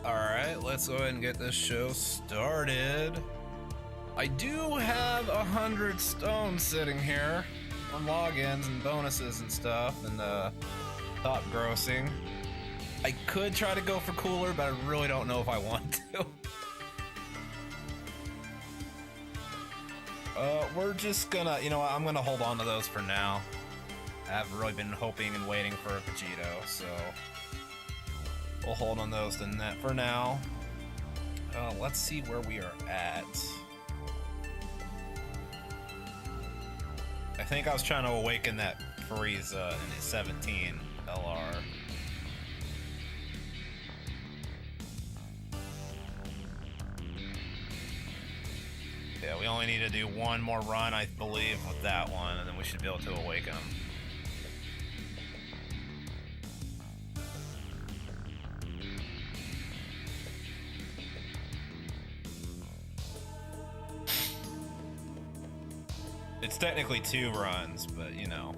Alright, let's go ahead and get this show started. I do have 100 stones sitting here on logins and bonuses and stuff and top grossing. I could try to go for cooler, but I really don't know if I want to. We're just gonna, you know what, I'm gonna hold on to those for now. I haven't really been hoping and waiting for a Vegito, so we'll hold on those for now. Let's see where we are at. I think I was trying to awaken that Frieza in his 17 LR. Yeah, we only need to do one more run, I believe, with that one, and then we should be able to awaken him. It's technically 2 runs, but you know.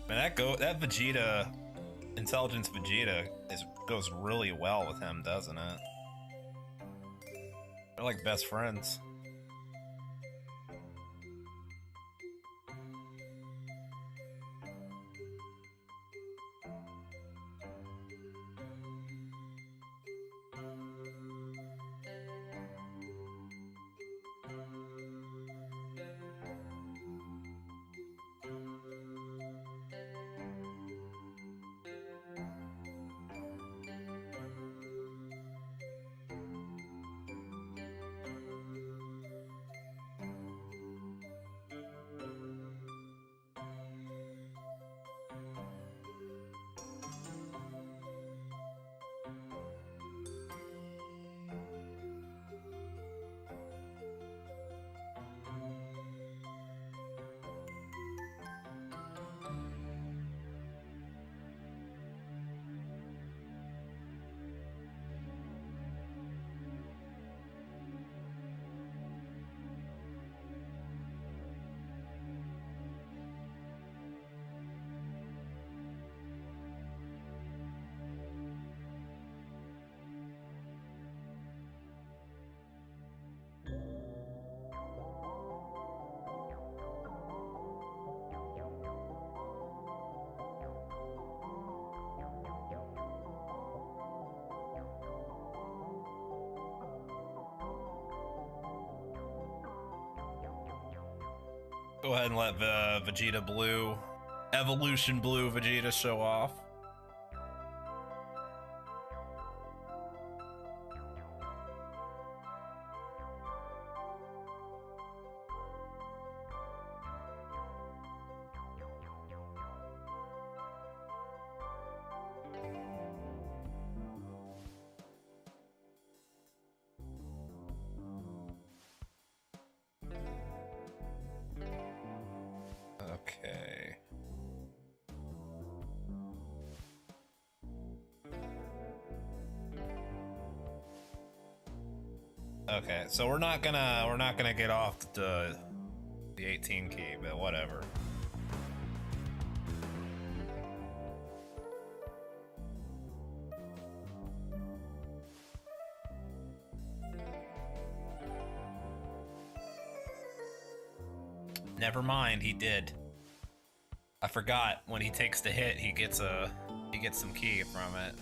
Man, that Vegeta, Intelligence Vegeta, goes really well with him, doesn't it? They're like best friends. Go ahead and let Vegeta Blue, Evolution Blue Vegeta show off. Okay. Okay, so we're not gonna get off the 18 key, but whatever. Never mind, he did. I forgot when he takes the hit, he gets some key from it.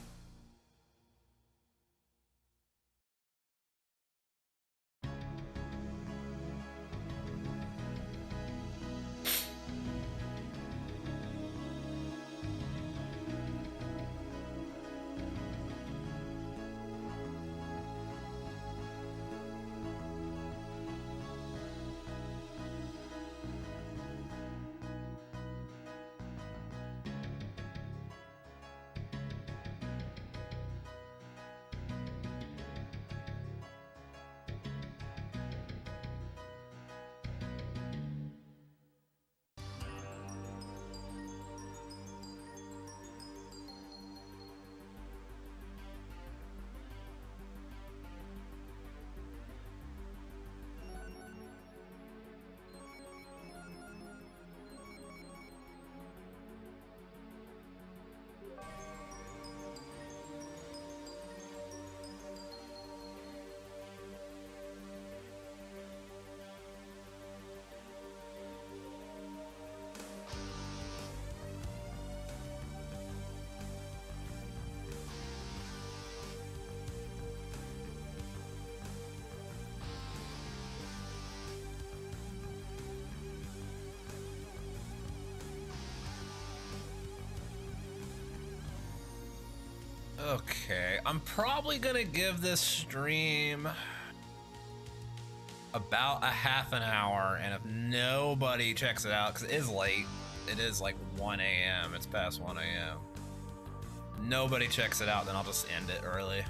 Okay, I'm probably gonna give this stream about a half an hour, and if nobody checks it out, because it is late, it is like 1 a.m., it's past 1 a.m. Nobody checks it out, then I'll just end it early.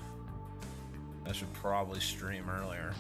I should probably stream earlier.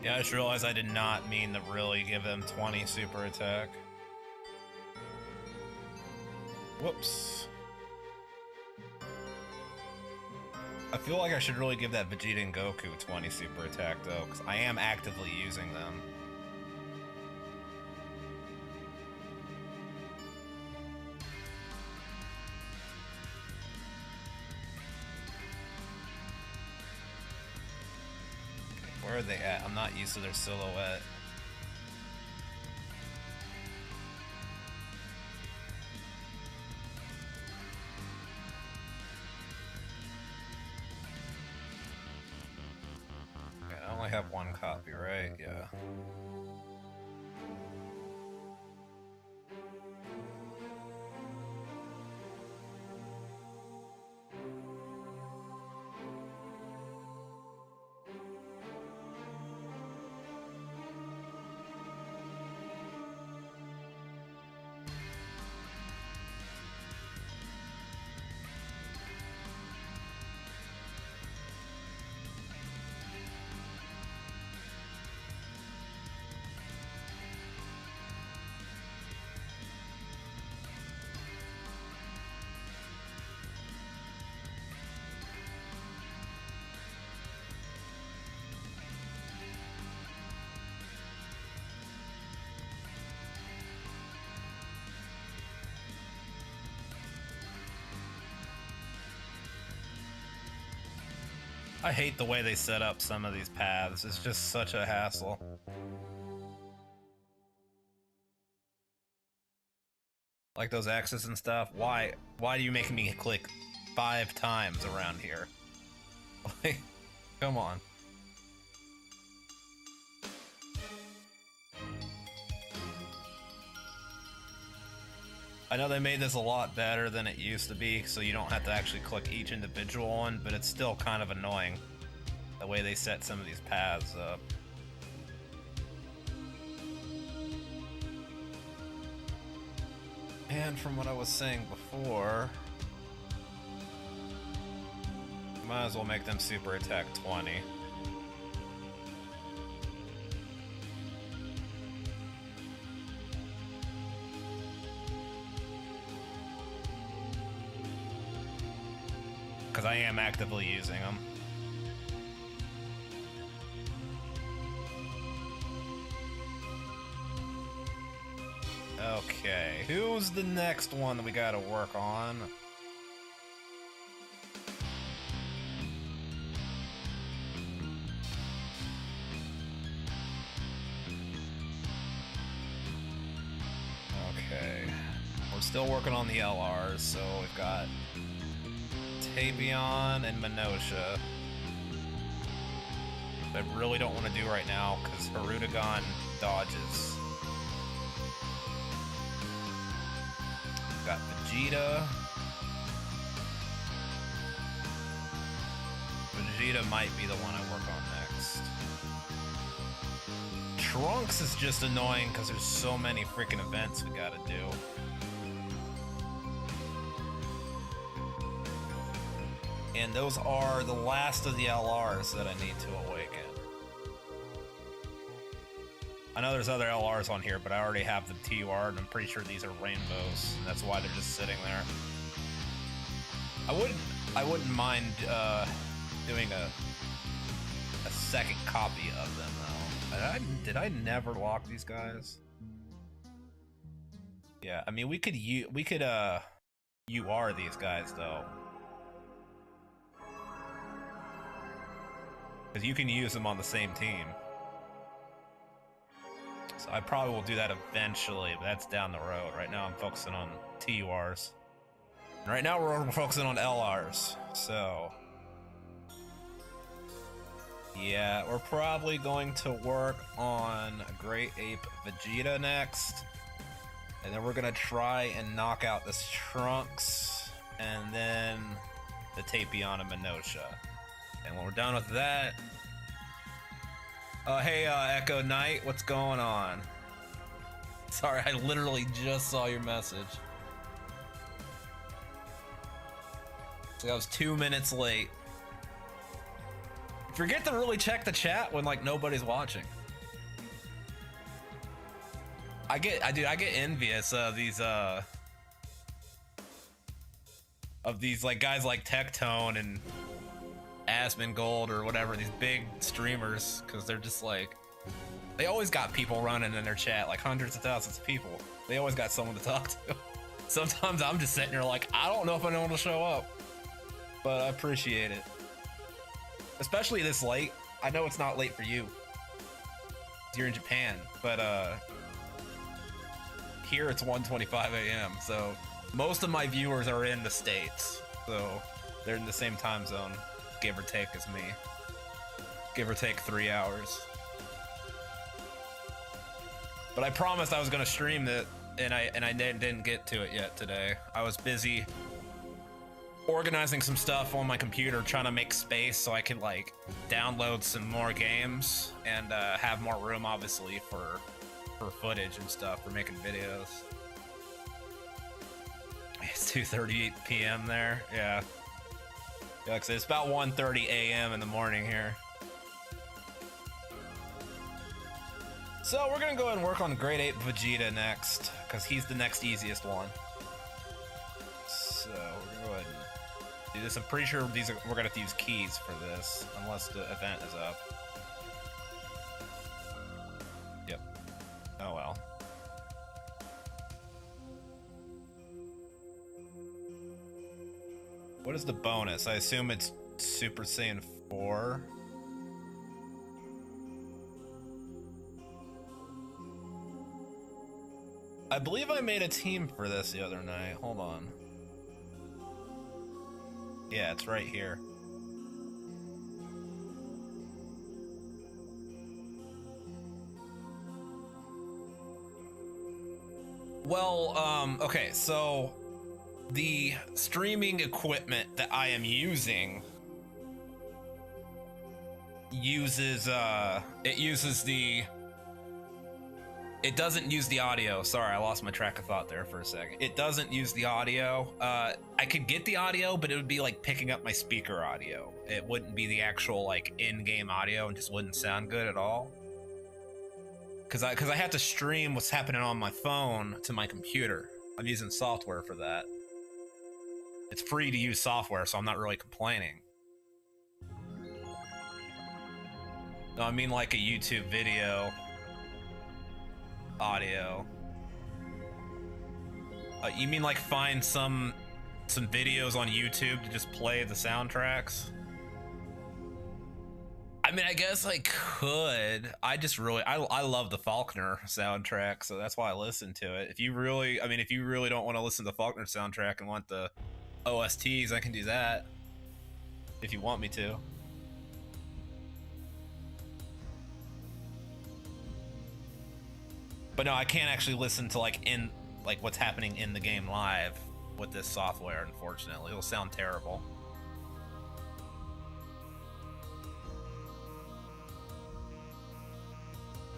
Yeah, I just realized I did not mean to really give them 20 super attack. Whoops. I feel like I should really give that Vegeta and Goku 20 super attack though, because I am actively using them. Where are they at? I'm not used to their silhouette. Okay, I only have one copy, right? Yeah. I hate the way they set up some of these paths. It's just such a hassle. Like those X's and stuff. Why do you make me click 5 times around here? Like, come on. I know they made this a lot better than it used to be, so you don't have to actually click each individual one, but it's still kind of annoying the way they set some of these paths up. And from what I was saying before, might as well make them super attack 20. Because I am actively using them. Okay, who's the next one that we gotta work on? Okay, we're still working on the LRs, so we've got Tapion and Minosha. I really don't want to do right now because Harudagon dodges. Got Vegeta. Vegeta might be the one I work on next. Trunks is just annoying because there's so many freaking events we gotta do. And those are the last of the LRs that I need to awaken. I know there's other LRs on here, but I already have the TUR, and I'm pretty sure these are rainbows, and that's why they're just sitting there. I wouldn't mind doing a second copy of them though. Did I never lock these guys? Yeah, I mean we could UR these guys though. Because you can use them on the same team. So I probably will do that eventually, but that's down the road. Right now I'm focusing on TURs. And right now we're focusing on LRs, so... yeah, we're probably going to work on Great Ape Vegeta next. And then we're gonna try and knock out this Trunks, and then the Tapion and Minosha. And when we're done with that... hey, Echo Knight, what's going on? Sorry, I literally just saw your message. So I was 2 minutes late. Forget to really check the chat when, like, nobody's watching. I get envious of these like guys like Tectone and Asmongold or whatever, these big streamers, because they're just like, they always got people running in their chat, like hundreds of thousands of people. They always got someone to talk to. Sometimes I'm just sitting there like, I don't know if anyone will show up, but I appreciate it. Especially this late. I know it's not late for you. You're in Japan, but here it's 1:25 a.m. So most of my viewers are in the States, so they're in the same time zone, give or take, as me. Give or take 3 hours. But I promised I was gonna stream it, and I didn't get to it yet today. I was busy organizing some stuff on my computer, trying to make space so I could like download some more games and have more room, obviously, for footage and stuff, for making videos. It's 2:38 p.m. there. Yeah, like I said, it's about 1:30 a.m. in the morning here. So we're gonna go ahead and work on Grade 8 Vegeta next, because he's the next easiest one. So we're gonna go ahead and do this. I'm pretty sure we're gonna have to use keys for this, unless the event is up. Yep. Oh well. What is the bonus? I assume it's Super Saiyan 4. I believe I made a team for this the other night. Hold on. Yeah, it's right here. Well, okay, so the streaming equipment that I am using it doesn't use the audio. Sorry, I lost my track of thought there for a second. It doesn't use the audio. I could get the audio, but it would be like picking up my speaker audio. It wouldn't be the actual like in-game audio, and just wouldn't sound good at all. Cause I have to stream what's happening on my phone to my computer. I'm using software for that. It's free to use software, so I'm not really complaining. No, I mean like a YouTube video audio. You mean like find some videos on YouTube to just play the soundtracks? I mean, I guess I could. I love the Faulkner soundtrack, so that's why I listen to it. If you really don't want to listen to the Faulkner soundtrack and want the OSTs, I can do that if you want me to. But no, I can't actually listen to like what's happening in the game live with this software, unfortunately. It'll sound terrible.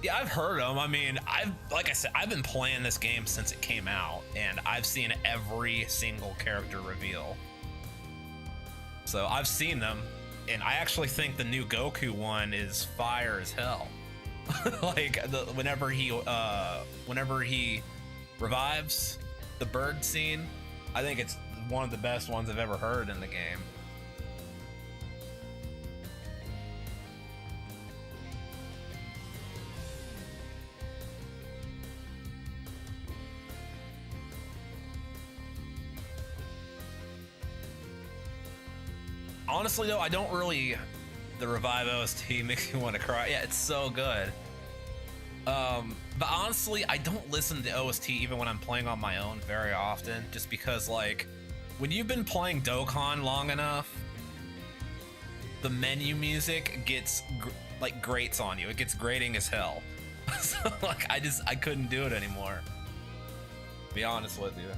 Yeah, I've heard them. I mean, like I said, I've been playing this game since it came out, and I've seen every single character reveal. So I've seen them, and I actually think the new Goku one is fire as hell. Like whenever he revives, the bird scene, I think it's one of the best ones I've ever heard in the game. Honestly though, I don't really, the Revive OST makes me want to cry. Yeah, it's so good. But honestly, I don't listen to OST even when I'm playing on my own very often, just because like, when you've been playing Dokkan long enough, the menu music gets grates on you. It gets grating as hell. So like, I couldn't do it anymore, to be honest with you.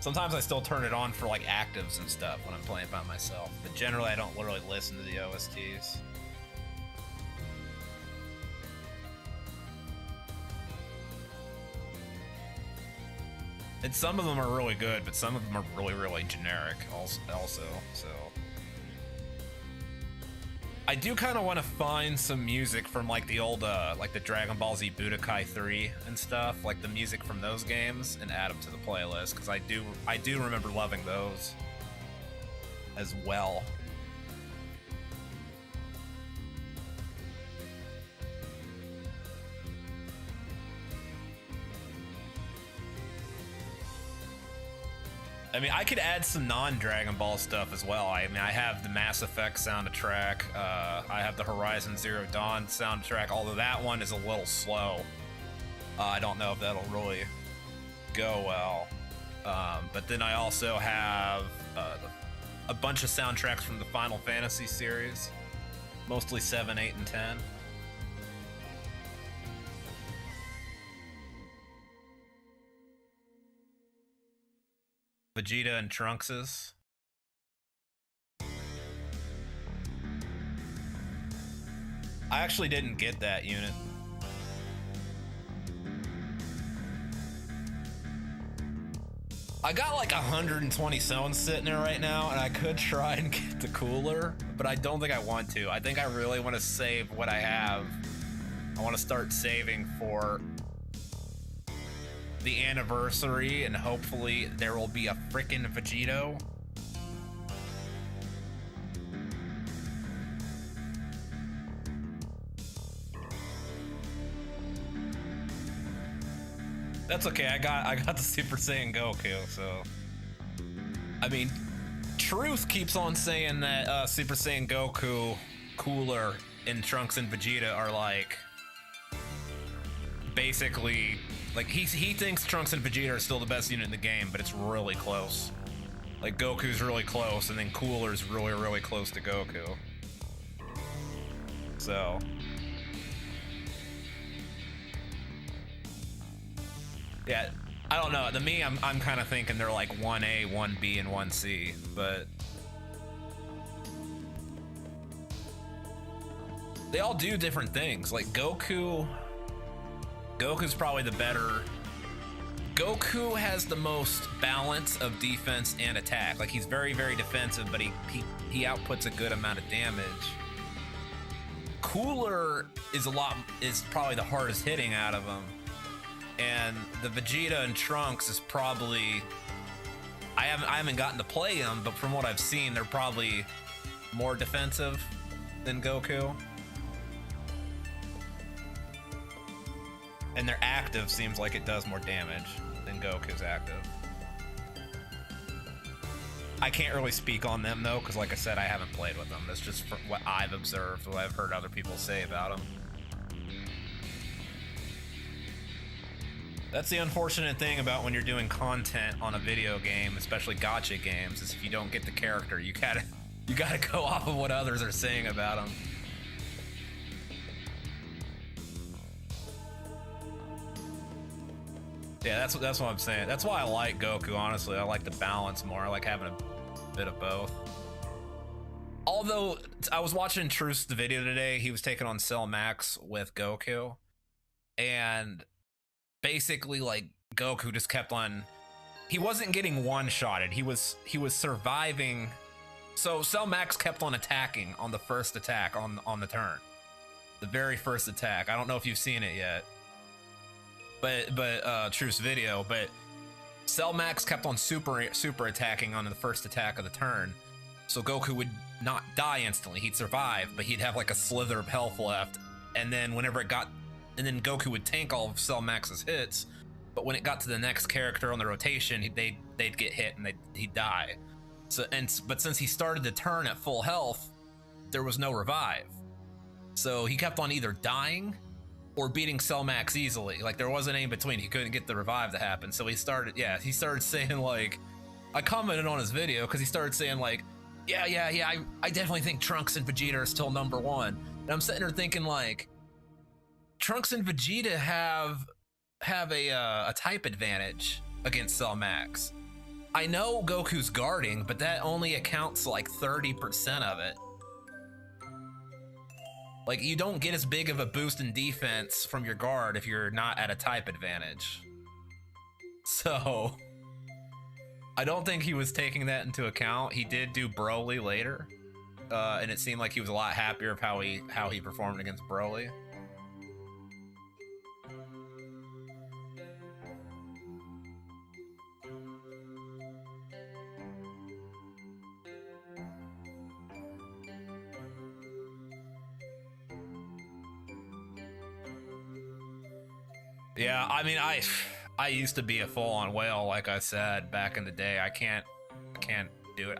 Sometimes I still turn it on for like actives and stuff when I'm playing by myself, but generally I don't literally listen to the OSTs. And some of them are really good, but some of them are really, really generic also, so. I do kind of want to find some music from like the old, like the Dragon Ball Z Budokai 3 and stuff, like the music from those games, and add them to the playlist, because I do remember loving those as well. I mean, I could add some non-Dragon Ball stuff as well. I mean, I have the Mass Effect soundtrack. I have the Horizon Zero Dawn soundtrack, although that one is a little slow. I don't know if that'll really go well. But then I also have a bunch of soundtracks from the Final Fantasy series, mostly 7, 8, and 10. Vegeta and Trunks's. I actually didn't get that unit. I got like 120 stones sitting there right now, and I could try and get the cooler, but I don't think I want to. I think I really want to save what I have. I want to start saving for the anniversary, and hopefully there will be a frickin' Vegito. That's okay. I got the Super Saiyan Goku, so I mean, Truth keeps on saying that Super Saiyan Goku, Cooler, and Trunks and Vegeta are like basically like he thinks Trunks and Vegeta are still the best unit in the game, but it's really close. Like Goku's really close, and then Cooler's really close to Goku. So yeah, I don't know. To me, I'm kind of thinking they're like 1A, 1B, and 1C, but they all do different things. Like Goku's probably the better. Goku has the most balance of defense and attack. Like he's very defensive, but he outputs a good amount of damage. Cooler is probably the hardest hitting out of them. And the Vegeta and Trunks is probably, I haven't gotten to play them, but from what I've seen, they're probably more defensive than Goku. And their active seems like it does more damage than Goku's active. I can't really speak on them though, because like I said, I haven't played with them. That's just what I've observed, what I've heard other people say about them. That's the unfortunate thing about when you're doing content on a video game, especially gacha games, is if you don't get the character, you gotta go off of what others are saying about them. Yeah, that's what I'm saying. That's why I like Goku, honestly. I like the balance more. I like having a bit of both. Although, I was watching Truth's video today, he was taking on Cell Max with Goku, and basically like Goku just kept on, he wasn't getting one-shotted, he was surviving. So Cell Max kept on attacking on the first attack on the turn, the very first attack. I don't know if you've seen it yet, but Truth's video, but Cell Max kept on super attacking on the first attack of the turn, so Goku would not die instantly. He'd survive, but he'd have like a slither of health left, and then then Goku would tank all of Cell Max's hits, but when it got to the next character on the rotation, they'd get hit and he'd die. But since he started the turn at full health, there was no revive. So he kept on either dying or beating Cell Max easily. Like there wasn't any in between. He couldn't get the revive to happen. So he started saying like, I commented on his video because he started saying like, yeah, I definitely think Trunks and Vegeta are still #1. And I'm sitting there thinking like, Trunks and Vegeta have a type advantage against Cell Max. I know Goku's guarding, but that only accounts like 30% of it. Like you don't get as big of a boost in defense from your guard if you're not at a type advantage. So I don't think he was taking that into account. He did do Broly later, and it seemed like he was a lot happier of how he performed against Broly. Yeah, I mean, I used to be a full-on whale, like I said back in the day. I can't do it.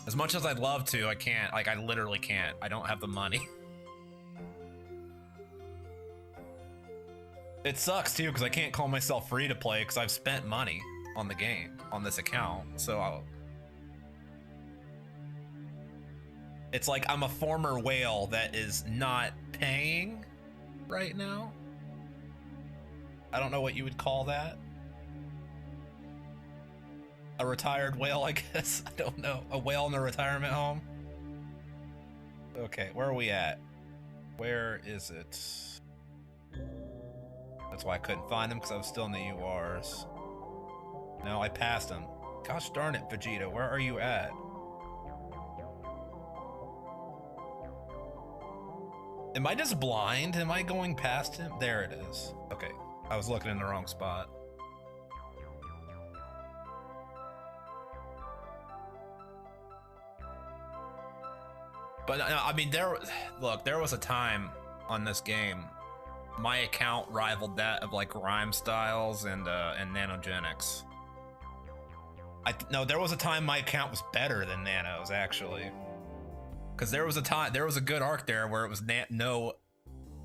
As much as I'd love to, I can't. Like, I literally can't. I don't have the money. It sucks too, because I can't call myself free to play because I've spent money on the game on this account. So it's like I'm a former whale that is not paying right now. I don't know what you would call that. A retired whale, I guess. I don't know. A whale in a retirement home. Okay, where are we at? Where is it? That's why I couldn't find him, because I was still in the URs. No, I passed him. Gosh darn it, Vegeta, where are you at? Am I just blind? Am I going past him? There it is. Okay. I was looking in the wrong spot. But I mean, there was a time on this game, my account rivaled that of like Rhyme Styles and Nanogenics. No, there was a time my account was better than Nano's actually, because there was a good arc there where it was Nano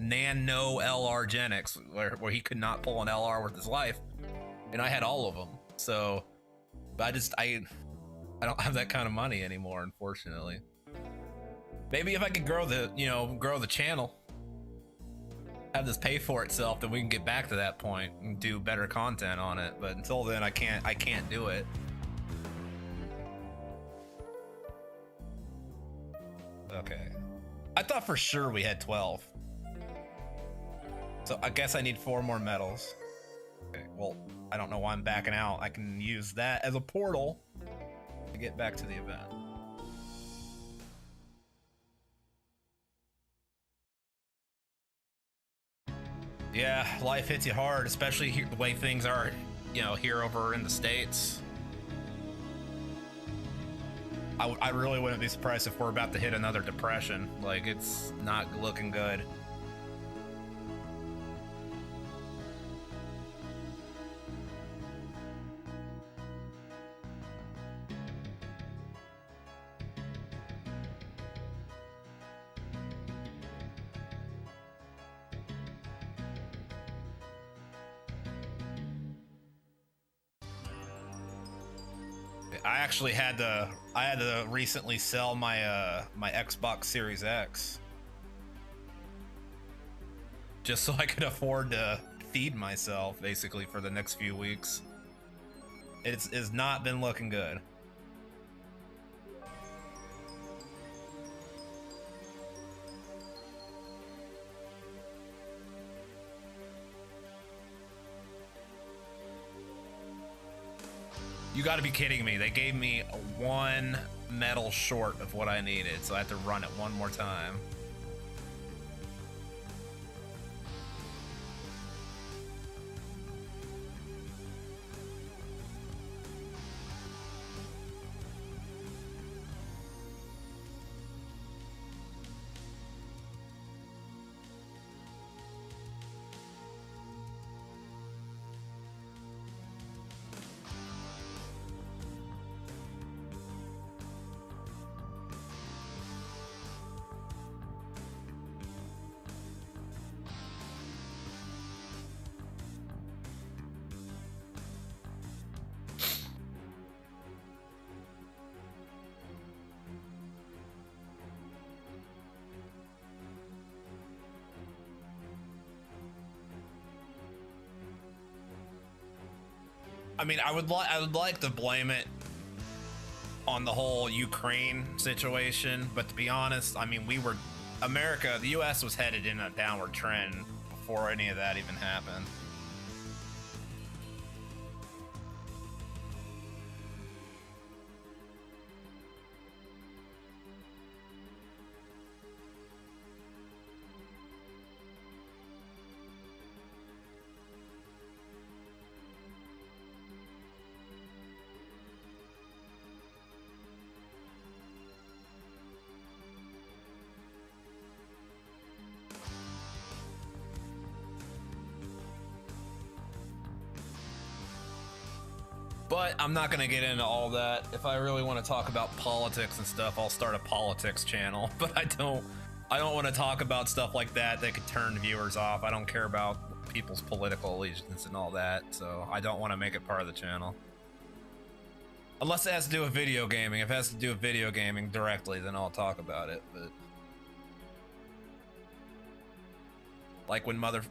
LR Genix, where he could not pull an LR worth his life, and I had all of them. So, but I don't have that kind of money anymore, unfortunately. Maybe if I could grow the channel, have this pay for itself, then we can get back to that point and do better content on it. But until then, I can't do it. Okay, I thought for sure we had 12. So I guess I need 4 more medals. Okay, well, I don't know why I'm backing out. I can use that as a portal to get back to the event. Yeah, life hits you hard, especially here, the way things are, here over in the States. I really wouldn't be surprised if we're about to hit another depression. Like, it's not looking good. I had to recently sell my my Xbox Series X just so I could afford to feed myself basically for the next few weeks. It's not been looking good. You gotta be kidding me. They gave me 1 medal short of what I needed, so I have to run it one more time. I mean, I would like to blame it on the whole Ukraine situation, but to be honest, I mean, the US was headed in a downward trend before any of that even happened. But I'm not gonna get into all that. If I really want to talk about politics and stuff, I'll start a politics channel. But I don't want to talk about stuff like that that could turn viewers off. I don't care about people's political allegiance and all that, so I don't want to make it part of the channel. Unless it has to do with video gaming. If it has to do with video gaming directly, then I'll talk about it. But like when Mother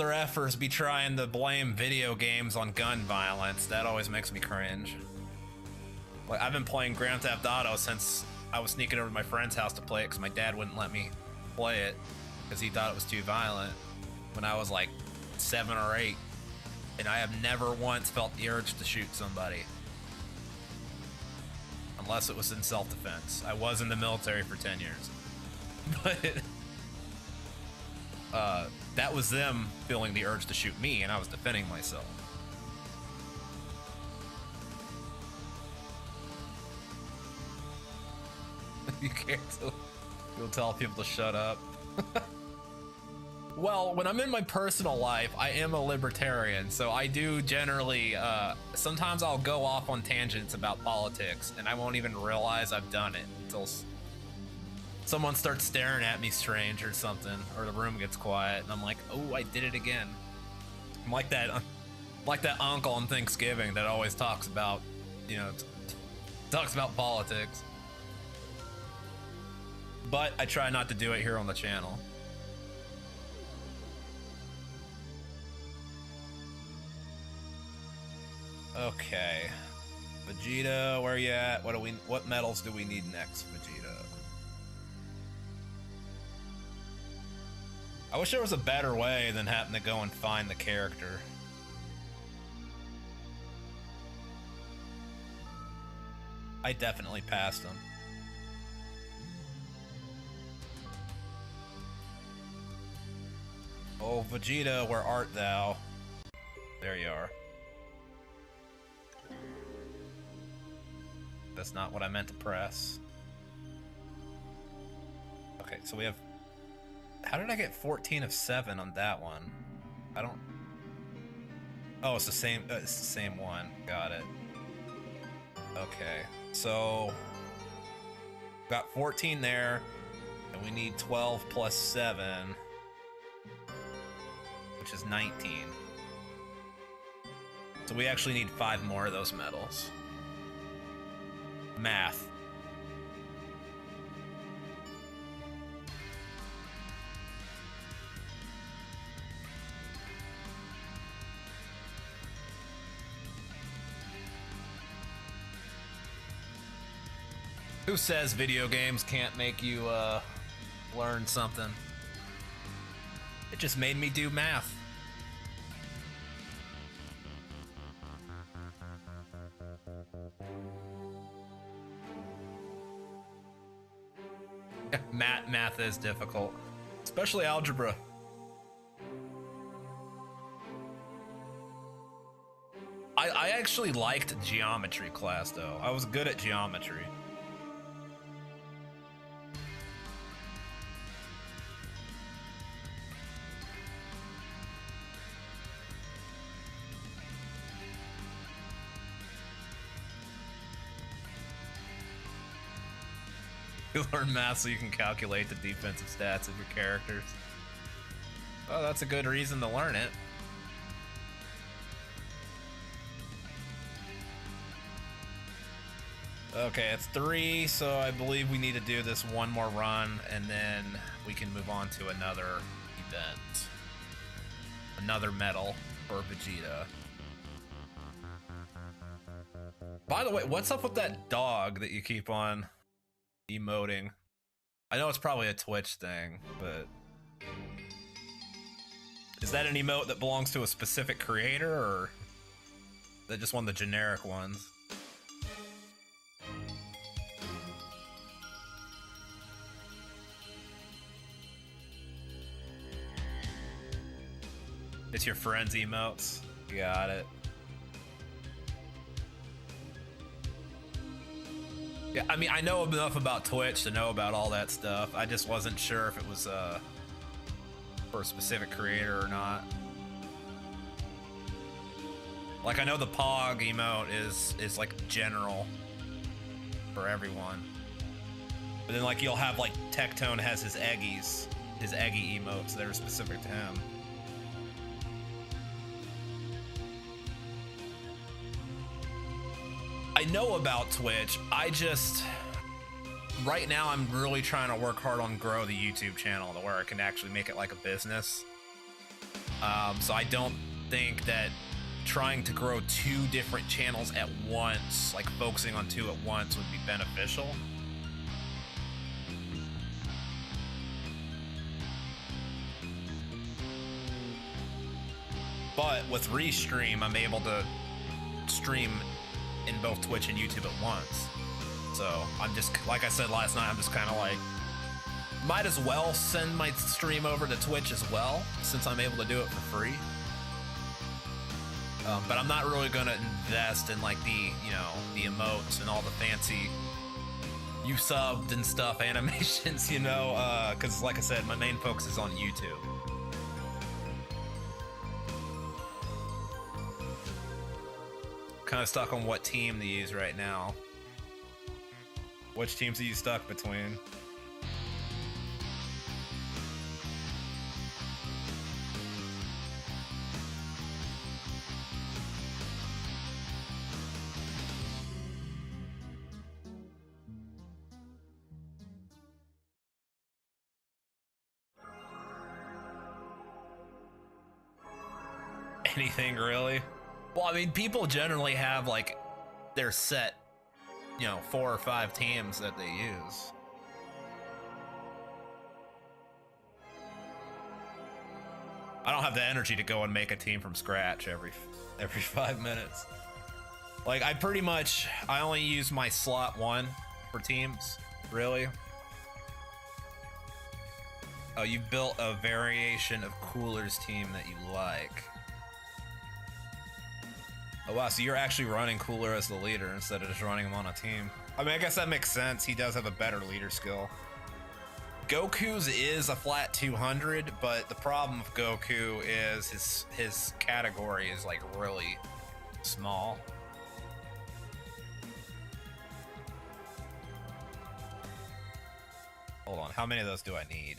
effers be trying to blame video games on gun violence, that always makes me cringe. Like, I've been playing Grand Theft Auto since I was sneaking over to my friend's house to play it because my dad wouldn't let me play it because he thought it was too violent when I was like 7 or 8. And I have never once felt the urge to shoot somebody. Unless it was in self-defense. I was in the military for 10 years. But that was them feeling the urge to shoot me, and I was defending myself. You can't you'll tell people to shut up. Well, when I'm in my personal life, I am a libertarian, so I do generally, sometimes I'll go off on tangents about politics, and I won't even realize I've done it until someone starts staring at me strange or something, or the room gets quiet, and I'm like, oh, I did it again. I'm like that uncle on Thanksgiving that always talks about, you know, talks about politics. But I try not to do it here on the channel. Okay, Vegeta, where you at? What medals do we need next, Vegeta? I wish there was a better way than having to go and find the character. I definitely passed him. Oh, Vegeta, where art thou? There you are. That's not what I meant to press. Okay, so we have... How did I get 14 of 7 on that one? I don't... Oh, it's the same one. Got it. Okay, so... Got 14 there, and we need 12 plus 7, which is 19. So we actually need 5 more of those medals. Math. Who says video games can't make you learn something? It just made me do math. Math is difficult, especially algebra. I actually liked geometry class though. I was good at geometry. You learn math so you can calculate the defensive stats of your characters. Oh, that's a good reason to learn it. Okay, it's 3, so I believe we need to do this one more run, and then we can move on to another event. Another medal for Vegeta. By the way, what's up with that dog that you keep on emoting? I know it's probably a Twitch thing, but is that an emote that belongs to a specific creator, or is that just one of the generic ones? It's your friend's emotes. Got it. Yeah, I mean, I know enough about Twitch to know about all that stuff. I just wasn't sure if it was for a specific creator or not. Like, I know the Pog emote is like general for everyone. But then, like, you'll have, like, Tectone has his Eggies, his Eggy emotes that are specific to him. I know about Twitch. I just, right now, I'm really trying to work hard on grow the YouTube channel to where I can actually make it like a business. So I don't think that trying to grow 2 different channels at once, like focusing on 2 at once, would be beneficial. But with Restream, I'm able to stream in both Twitch and YouTube at once. So I'm just, like I said last night, I'm just kind of like, might as well send my stream over to Twitch as well, since I'm able to do it for free. But I'm not really gonna invest in like the, you know, the emotes and all the fancy you subbed and stuff animations, you know, because like I said, my main focus is on YouTube. Kind of stuck on what team to use right now. Which teams are you stuck between? Anything really? Well, I mean, people generally have like their set, you know, 4 or 5 teams that they use. I don't have the energy to go and make a team from scratch every 5 minutes. Like, I only use my slot 1 for teams, really. Oh, you built a variation of Cooler's team that you like. Oh wow, so you're actually running Cooler as the leader instead of just running him on a team. I mean, I guess that makes sense. He does have a better leader skill. Goku's is a flat 200, but the problem with Goku is his category is like really small. Hold on, how many of those do I need?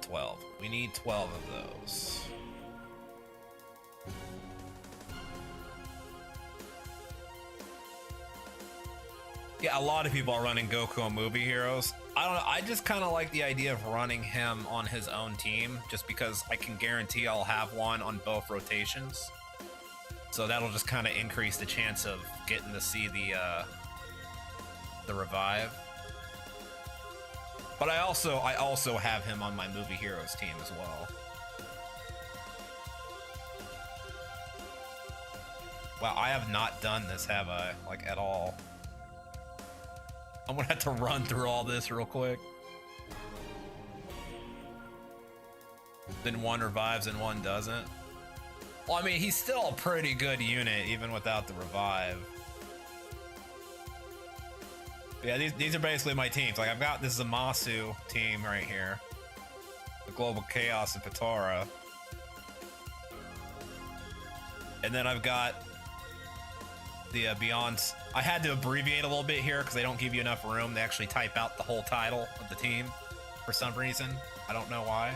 12. We need 12 of those. Yeah, a lot of people are running Goku on Movie Heroes. I don't know, I just kind of like the idea of running him on his own team, just because I can guarantee I'll have one on both rotations. So that'll just kind of increase the chance of getting to see the revive. But I also have him on my Movie Heroes team as well. Wow, I have not done this, have I? Like, at all. I'm gonna have to run through all this real quick. Then 1 revives and 1 doesn't. Well, I mean, he's still a pretty good unit, even without the revive. Yeah, these are basically my teams. Like, I've got this Zamasu team right here. The Global Chaos and Patara. And then I've got the Beyond. I had to abbreviate a little bit here because they don't give you enough room to actually type out the whole title of the team for some reason. I don't know why.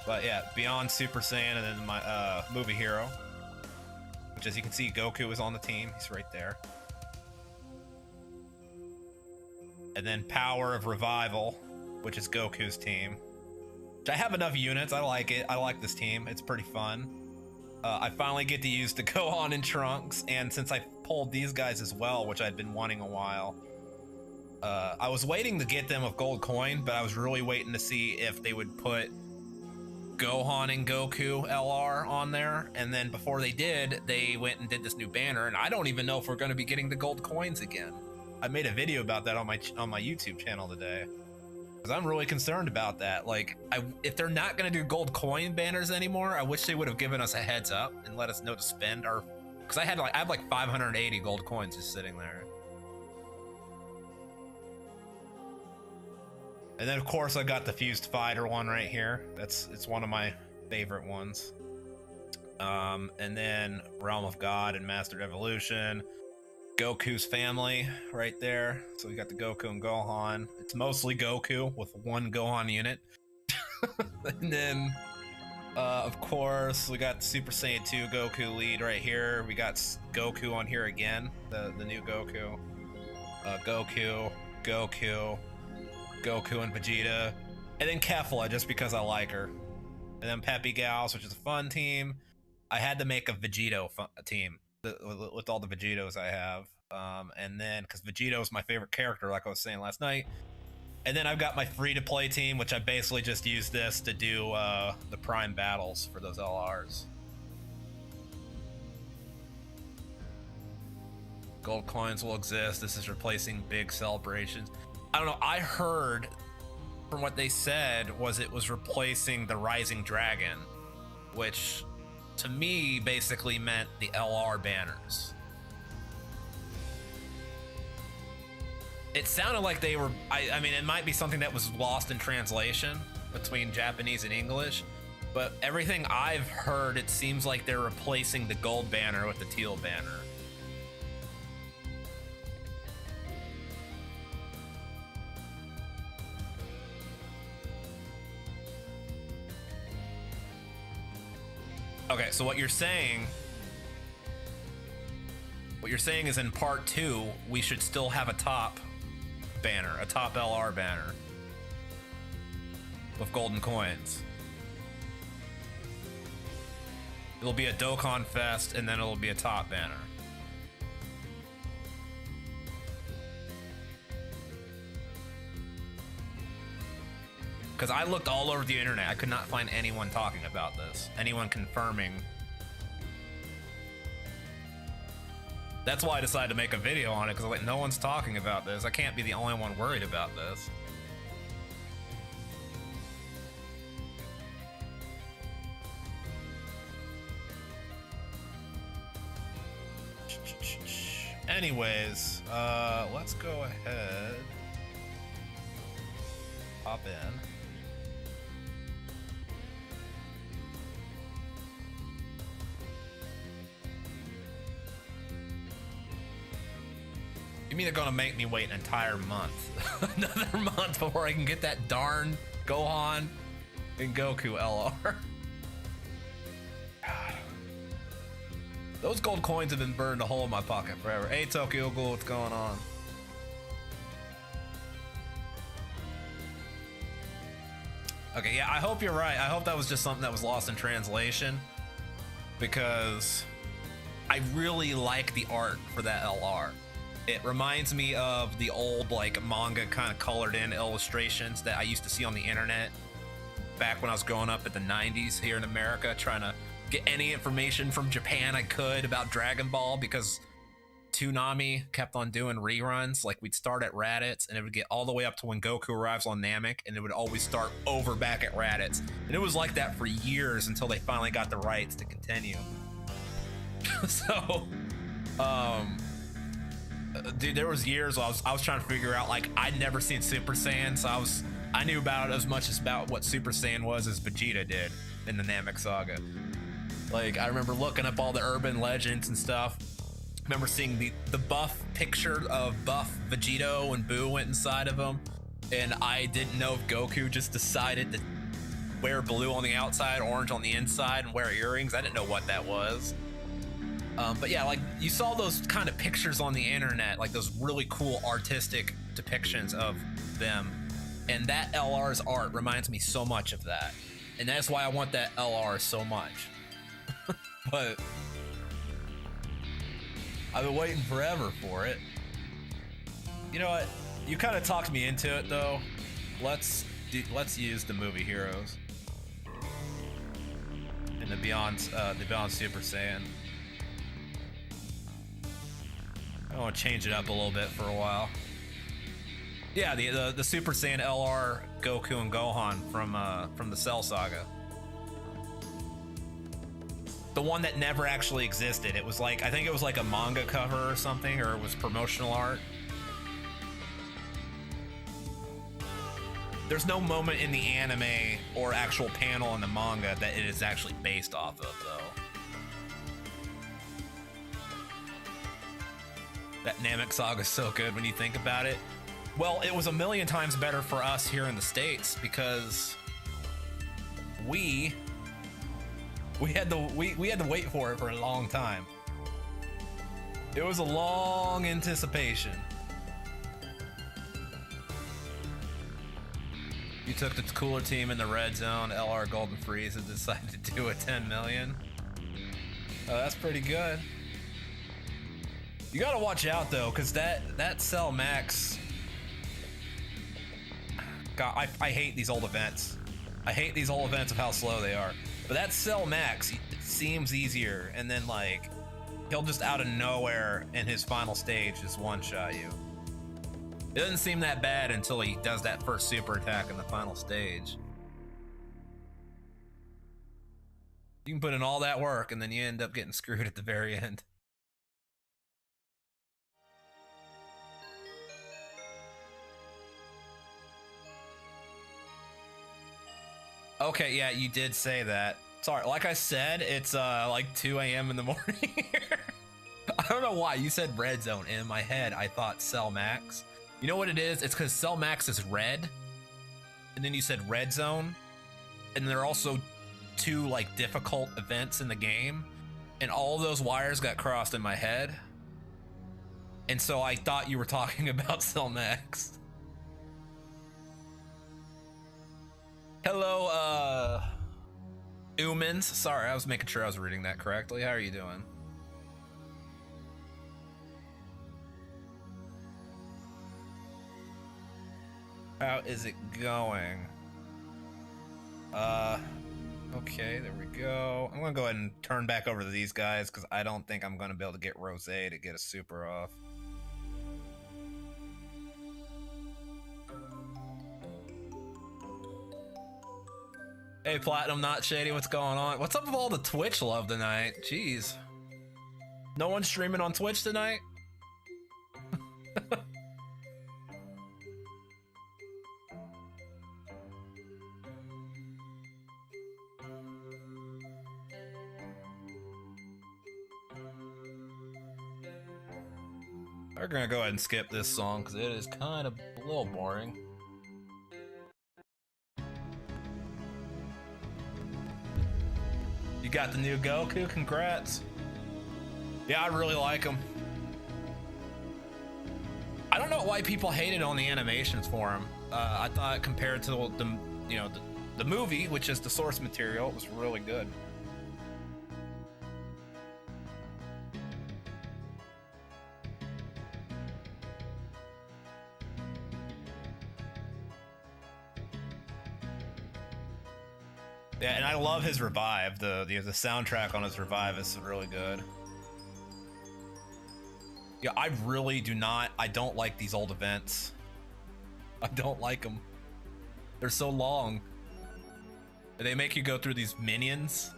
But yeah, Beyond Super Saiyan, and then my Movie Hero. Which, as you can see, Goku is on the team. He's right there. And then Power of Revival, which is Goku's team. Which I have enough units. I like it. I like this team. It's pretty fun. I finally get to use the Gohan and Trunks, and since I pulled these guys as well, which I'd been wanting a while, I was waiting to get them with gold coin, but I was really waiting to see if they would put Gohan and Goku LR on there, and then before they did, they went and did this new banner, and I don't even know if we're going to be getting the gold coins again. I made a video about that on my YouTube channel today, because I'm really concerned about that. Like, if they're not going to do gold coin banners anymore, I wish they would have given us a heads up and let us know to spend our, because I have like 580 gold coins just sitting there. And then of course I got the Fused Fighter one right here. It's one of my favorite ones. And then Realm of God and Mastered Evolution. Goku's family right there. So we got the Goku and Gohan. It's mostly Goku with one Gohan unit. And then, of course, we got Super Saiyan 2 Goku lead right here. We got Goku on here again, the new Goku. Goku and Vegeta. And then Kefla, just because I like her. And then Peppy Gals, which is a fun team. I had to make a Vegito team with all the Vegetos I have. And then, because Vegito is my favorite character, like I was saying last night. And then I've got my free-to-play team, which I basically just use this to do the Prime battles for those LRs. Gold coins will exist. This is replacing big celebrations. I don't know. I heard from what they said was it was replacing the Rising Dragon, which to me basically meant the LR banners. It sounded like they were, I mean, it might be something that was lost in translation between Japanese and English, but everything I've heard, it seems like they're replacing the gold banner with the teal banner. Okay, so what you're saying is in part 2, we should still have a top banner, a top LR banner with golden coins. It'll be a Dokkan Fest, and then it'll be a top banner. Because I looked all over the internet, I could not find anyone talking about this, anyone confirming. That's why I decided to make a video on it, because like no one's talking about this. I can't be the only one worried about this. Anyways, let's go ahead, hop in. You mean they're gonna make me wait an entire month? Another month before I can get that darn Gohan and Goku LR? God. Those gold coins have been burned a hole in my pocket forever. Hey Tokyo Ghoul, what's going on? Okay, yeah, I hope you're right. I hope that was just something that was lost in translation, because I really like the art for that LR. It reminds me of the old like manga kind of colored in illustrations that I used to see on the internet back when I was growing up in the 90s here in America, trying to get any information from Japan I could about Dragon Ball, because Toonami kept on doing reruns. Like we'd start at Raditz and it would get all the way up to when Goku arrives on Namek, and it would always start over back at Raditz. And it was like that for years until they finally got the rights to continue. So, dude, there was years I was trying to figure out, like, I'd never seen Super Saiyan, so I knew about it as much as about what Super Saiyan was as Vegeta did in the Namek saga. Like, I remember looking up all the urban legends and stuff. I remember seeing the buff picture of buff Vegito when Boo went inside of him, and I didn't know if Goku just decided to wear blue on the outside, orange on the inside, and wear earrings. I didn't know what that was. But yeah, like you saw those kind of pictures on the internet, like those really cool artistic depictions of them. And that LR's art reminds me so much of that. And that's why I want that LR so much. But I've been waiting forever for it. You know what? You kind of talked me into it though. Let's use the movie heroes and the Beyond Super Saiyan. I want to change it up a little bit for a while. Yeah, the Super Saiyan LR Goku and Gohan from the Cell Saga. The one that never actually existed. It was like, I think it was like a manga cover or something, or it was promotional art. There's no moment in the anime or actual panel in the manga that it is actually based off of, though. That Namek saga is so good when you think about it. Well, it was a million times better for us here in the States because we had to wait for it for a long time. It was a long anticipation. You took the cooler team in the red zone, LR Golden Freeze, and decided to do a 10 million. Oh, that's pretty good. You gotta watch out though, because that Cell Max. God, I hate these old events. I hate these old events of how slow they are. But that Cell Max, it seems easier, and then like he'll just out of nowhere in his final stage just one-shot you. It doesn't seem that bad until he does that first super attack in the final stage. You can put in all that work and then you end up getting screwed at the very end. Okay, yeah, you did say that. Sorry, like I said, it's like 2 a.m. in the morning here. I don't know why you said red zone. In my head, I thought Cell Max. You know what it is? It's because Cell Max is red, and then you said red zone, and there are also 2 like difficult events in the game, and all those wires got crossed in my head, and so I thought you were talking about Cell Max. Hello, Umans. Sorry, I was making sure I was reading that correctly. How are you doing? How is it going? Okay, there we go. I'm gonna go ahead and turn back over to these guys because I don't think I'm gonna be able to get Rose to get a super off. Hey, Platinum Not Shady, what's going on? What's up with all the Twitch love tonight? Jeez. No one's streaming on Twitch tonight? We're gonna go ahead and skip this song because it is kind of a little boring. You got the new Goku, congrats. Yeah, I really like him. I don't know why people hated on the animations for him. I thought compared to the movie, which is the source material, it was really good. Yeah, and I love his revive. The soundtrack on his revive is really good. Yeah, I really do not. I don't like these old events. I don't like them. They're so long. They make you go through these minions.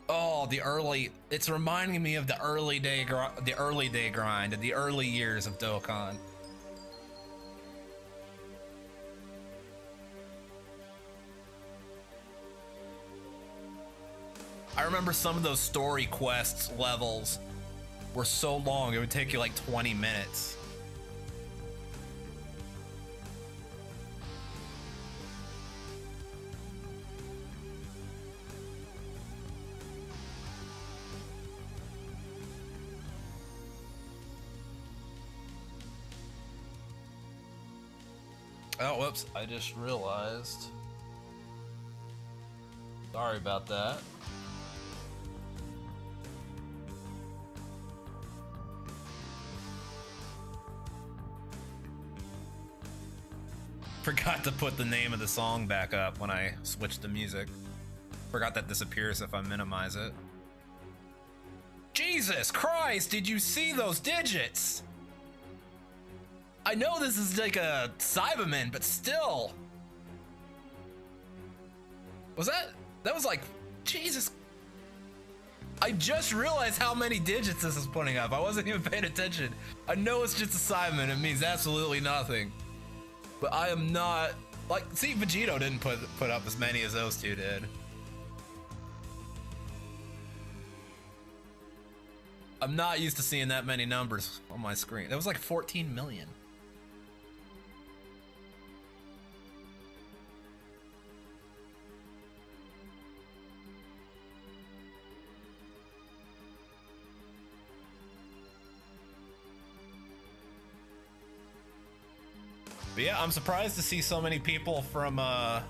Oh, the early. It's reminding me of the early day grind, the early years of Dokkan. I remember some of those story quests levels were so long, it would take you like 20 minutes. Oh, whoops, I just realized. Sorry about that. Forgot to put the name of the song back up when I switched the music. Forgot that disappears if I minimize it. Jesus Christ, did you see those digits? I know this is like a Cyberman, but still. That was like, Jesus. I just realized how many digits this is putting up. I wasn't even paying attention. I know it's just a Cyberman, it means absolutely nothing. But I am not like, see, Vegito didn't put up as many as those two did. I'm not used to seeing that many numbers on my screen. That was like 14 million. But yeah, I'm surprised to see so many people from, yeah,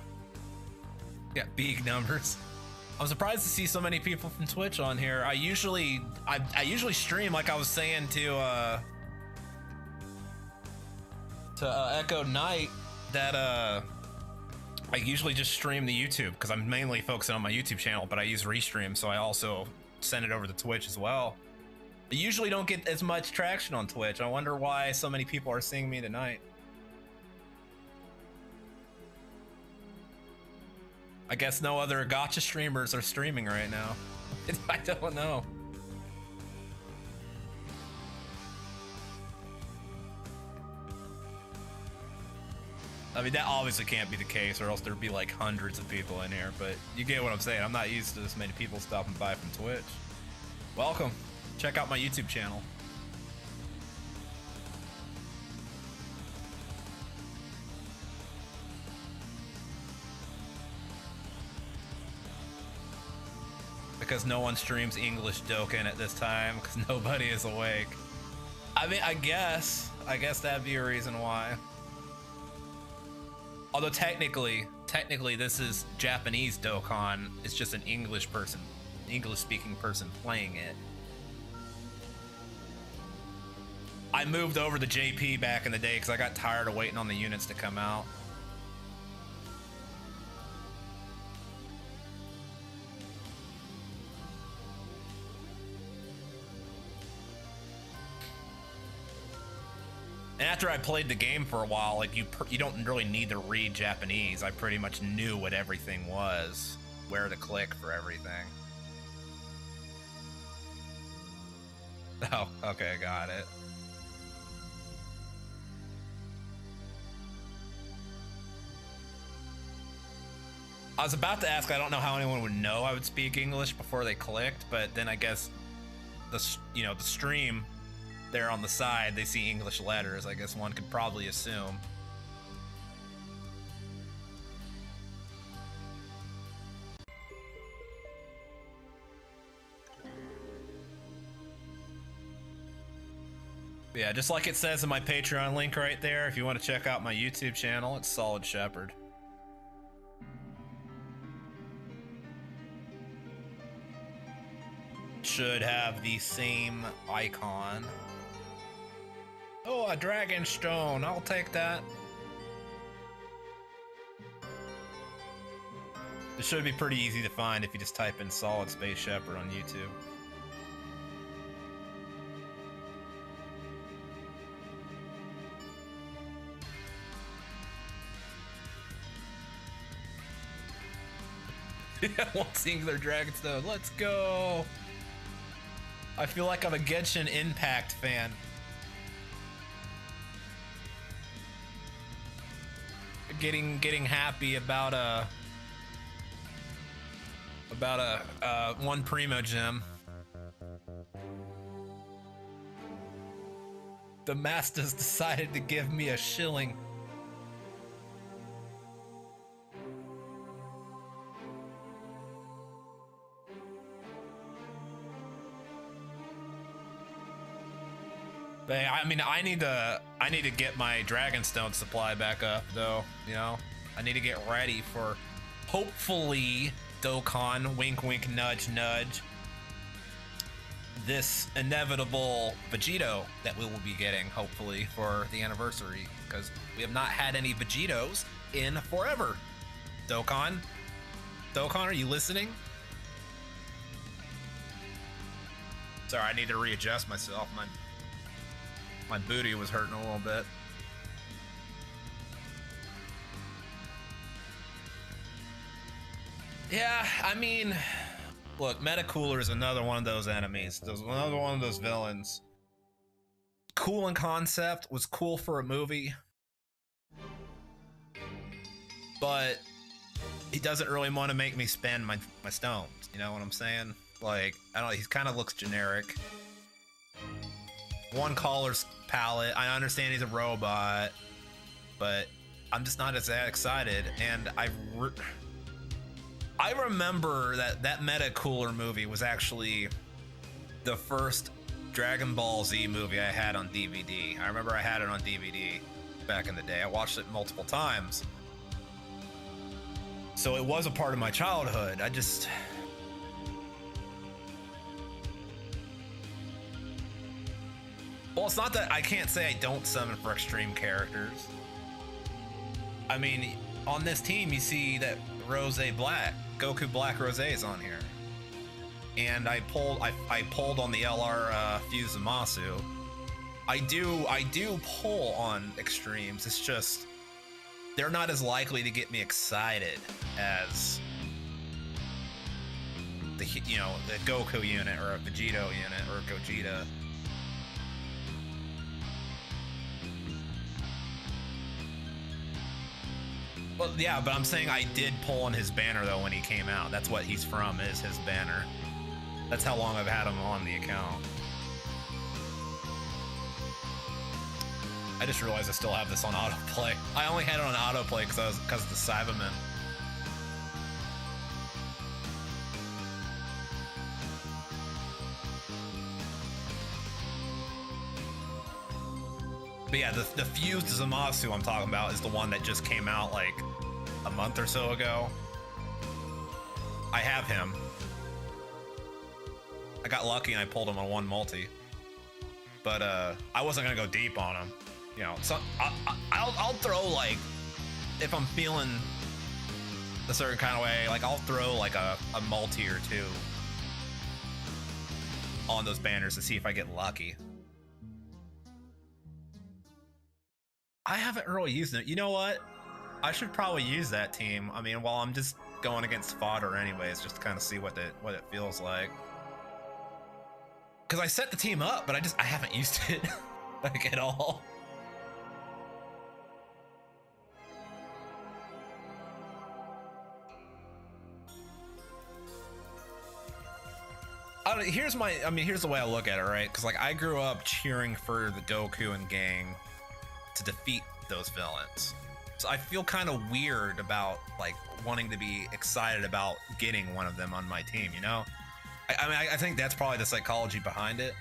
big numbers. I'm surprised to see so many people from Twitch on here. I usually stream, like I was saying to Echo Knight, that I usually just stream the YouTube because I'm mainly focusing on my YouTube channel, but I use Restream, so I also send it over to Twitch as well. I usually don't get as much traction on Twitch. I wonder why so many people are seeing me tonight. I guess no other gacha streamers are streaming right now. I don't know. I mean, that obviously can't be the case, or else there'd be like hundreds of people in here, but you get what I'm saying. I'm not used to this many people stopping by from Twitch. Welcome. Check out my YouTube channel. Because no one streams English Dokkan at this time, because nobody is awake. I mean, I guess that'd be a reason why. Although technically this is Japanese Dokkan. It's just an English-speaking person playing it. I moved over to JP back in the day because I got tired of waiting on the units to come out. And after I played the game for a while, like you don't really need to read Japanese. I pretty much knew what everything was, where to click for everything. Oh, okay, got it. I was about to ask, I don't know how anyone would know I would speak English before they clicked, but then I guess the stream there on the side, they see English letters. I guess one could probably assume. Yeah, just like it says in my Patreon link right there, if you want to check out my YouTube channel, it's Solid Shepherd. Should have the same icon. Oh, a dragon stone. I'll take that. It should be pretty easy to find if you just type in Solid Space Shepherd on YouTube. Yeah, one singular dragon stone. Let's go. I feel like I'm a Genshin Impact fan. Getting happy about a one primo gem. The masters decided to give me a shilling. But I mean, I need to get my Dragonstone supply back up, though. You know, I need to get ready for hopefully Dokkan, wink wink nudge nudge, this inevitable Vegito that we will be getting hopefully for the anniversary, because we have not had any Vegitos in forever. Dokkan, are you listening? Sorry, I need to readjust myself. My booty was hurting a little bit. Yeah, I mean, look, Metacooler is another one of those enemies. Another one of those villains. Cool in concept, was cool for a movie. but he doesn't really want to make me spend my stones. You know what I'm saying? Like, I don't know, he kind of looks generic. One color's palette. I understand he's a robot, but I'm just not as that excited. And I remember that Meta Cooler movie was actually the first Dragon Ball Z movie I had on DVD. I remember I had it on DVD back in the day. I watched it multiple times. So it was a part of my childhood. Well, it's not that I can't say I don't summon for extreme characters. I mean, on this team, you see that Rose Black, Goku Black Rose is on here. And I pulled on the LR Fuse Zamasu. I do pull on extremes. It's just they're not as likely to get me excited as the Goku unit or a Vegito unit or a Gogeta. Well, yeah, but I'm saying I did pull on his banner though when he came out. That's what he's from, is his banner. That's how long I've had him on the account. I just realized I still have this on autoplay. I only had it on autoplay because of the Cybermen. But yeah, the fused Zamasu I'm talking about is the one that just came out like a month or so ago. I have him. I got lucky and I pulled him on one multi. But I wasn't gonna go deep on him. You know, so I'll throw, like, if I'm feeling a certain kind of way, like I'll throw like a multi or two on those banners to see if I get lucky. I haven't really used it. You know what? I should probably use that team. I mean, while I'm just going against fodder anyways, just to kind of see what it feels like. Because I set the team up, but I haven't used it like at all. Here's the way I look at it, right? Because like I grew up cheering for the Goku and gang to defeat those villains. So I feel kind of weird about like wanting to be excited about getting one of them on my team, you know? I think that's probably the psychology behind it.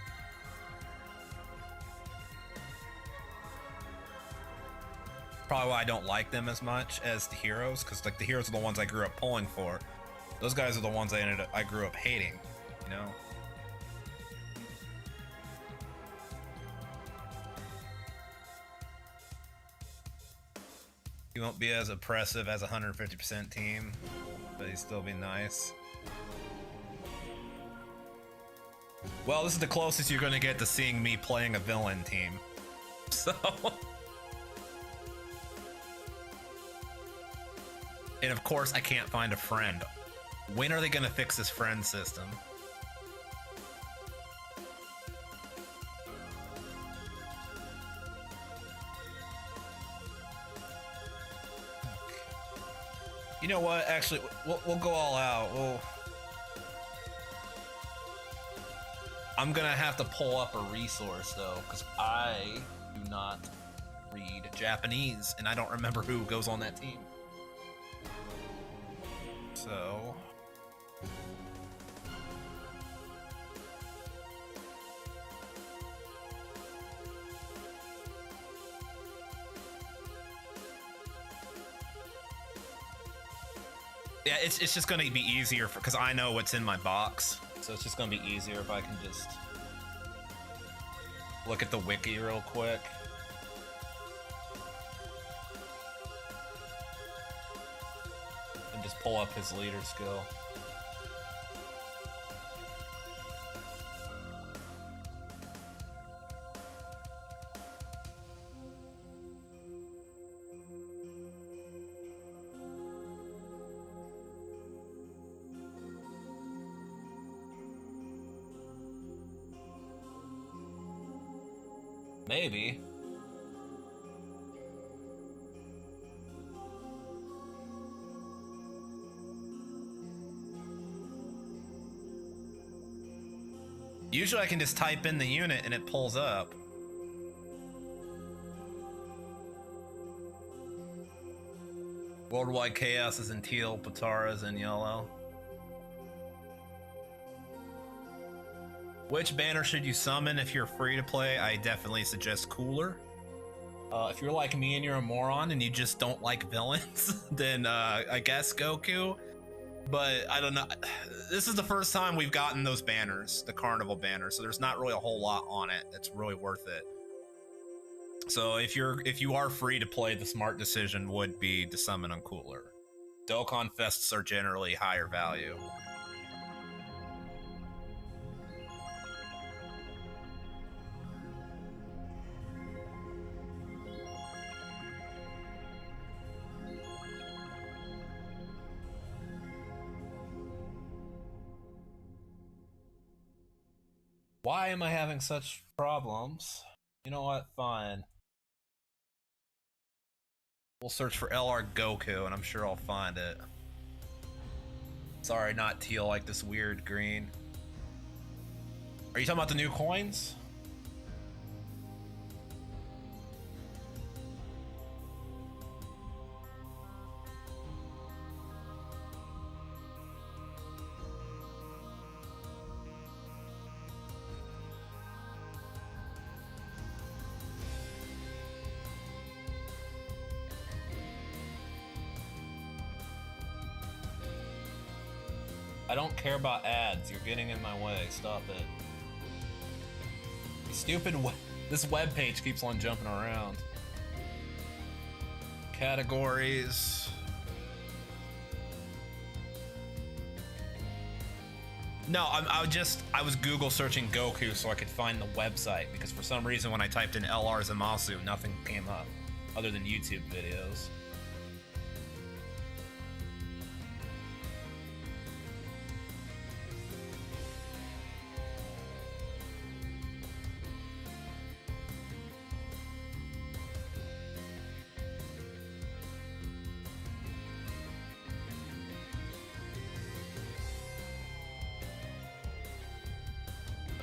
Probably why I don't like them as much as the heroes, because like the heroes are the ones I grew up pulling for. Those guys are the ones I grew up hating, you know? He won't be as oppressive as a 150% team, but he'd still be nice. Well, this is the closest you're gonna get to seeing me playing a villain team. So... And of course, I can't find a friend. When are they gonna fix this friend system? You know what? Actually, we'll go all out. I'm gonna have to pull up a resource though, because I do not read Japanese, and I don't remember who goes on that team. So... yeah, it's just gonna be easier because I know what's in my box. So it's just gonna be easier if I can just look at the wiki real quick. And just pull up his leader skill. Maybe. Usually I can just type in the unit and it pulls up. Worldwide Chaos is in teal, Patara is in yellow. Which banner should you summon if you're free to play? I definitely suggest Cooler. If you're like me and you're a moron and you just don't like villains, then I guess Goku. But I don't know. This is the first time we've gotten those banners, the Carnival banner, so there's not really a whole lot on it that's really worth it. So if you are free to play, the smart decision would be to summon on Cooler. Dokkan Fests are generally higher value. Why am I having such problems? You know what? Fine. We'll search for LR Goku and I'm sure I'll find it. Sorry, not teal, like this weird green. Are you talking about the new coins? I don't care about ads. You're getting in my way. Stop it. Stupid. This web page keeps on jumping around. Categories. No, I was Google searching Goku so I could find the website because for some reason when I typed in LR Zamasu, nothing came up other than YouTube videos.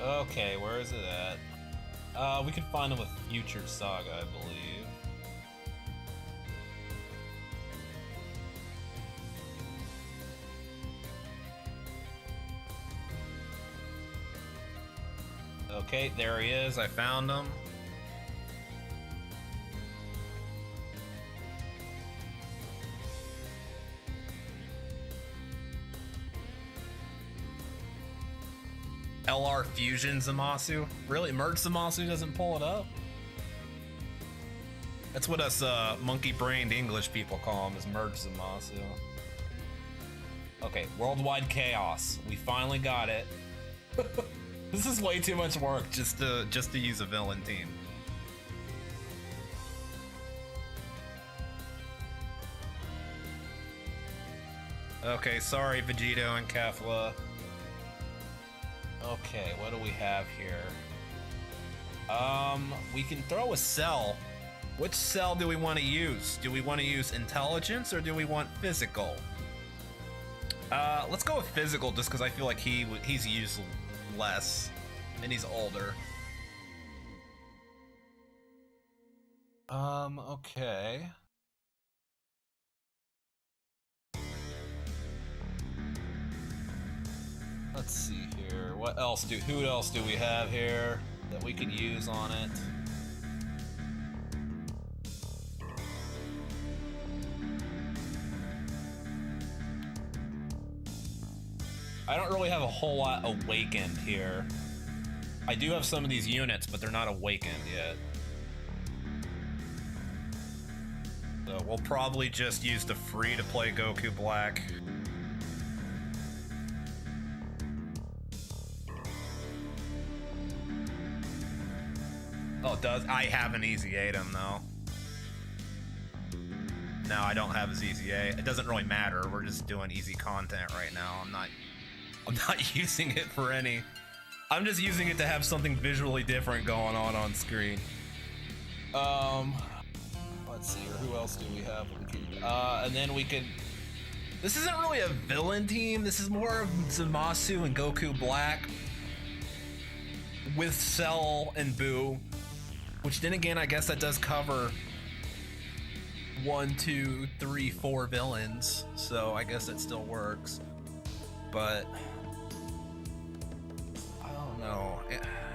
Okay, where is it at? We can find them with Future Saga, I believe. Okay, there he is. I found him. LR Fusion Zamasu? Really? Merge Zamasu doesn't pull it up? That's what us monkey-brained English people call him, is Merge Zamasu. Okay, Worldwide Chaos. We finally got it. This is way too much work just to use a villain team. Okay, sorry Vegito and Kefla. Okay, what do we have here? We can throw a cell. Which cell do we want to use? Do we want to use intelligence or do we want physical? Let's go with physical just because I feel like he's used less and he's older. Okay. Let's see here. Who else do we have here that we could use on it? I don't really have a whole lot awakened here. I do have some of these units, but they're not awakened yet. So we'll probably just use the free-to-play Goku Black. Oh, I have an easy item though. No, I don't have his easy A. It doesn't really matter. We're just doing easy content right now. I'm not using it for any. I'm just using it to have something visually different going on screen. Let's see here. Who else do we have? And then we could. This isn't really a villain team. This is more of Zamasu and Goku Black. with Cell and Boo, which then again, I guess that does cover 1, 2, 3, 4 villains, so I guess it still works. But I don't know.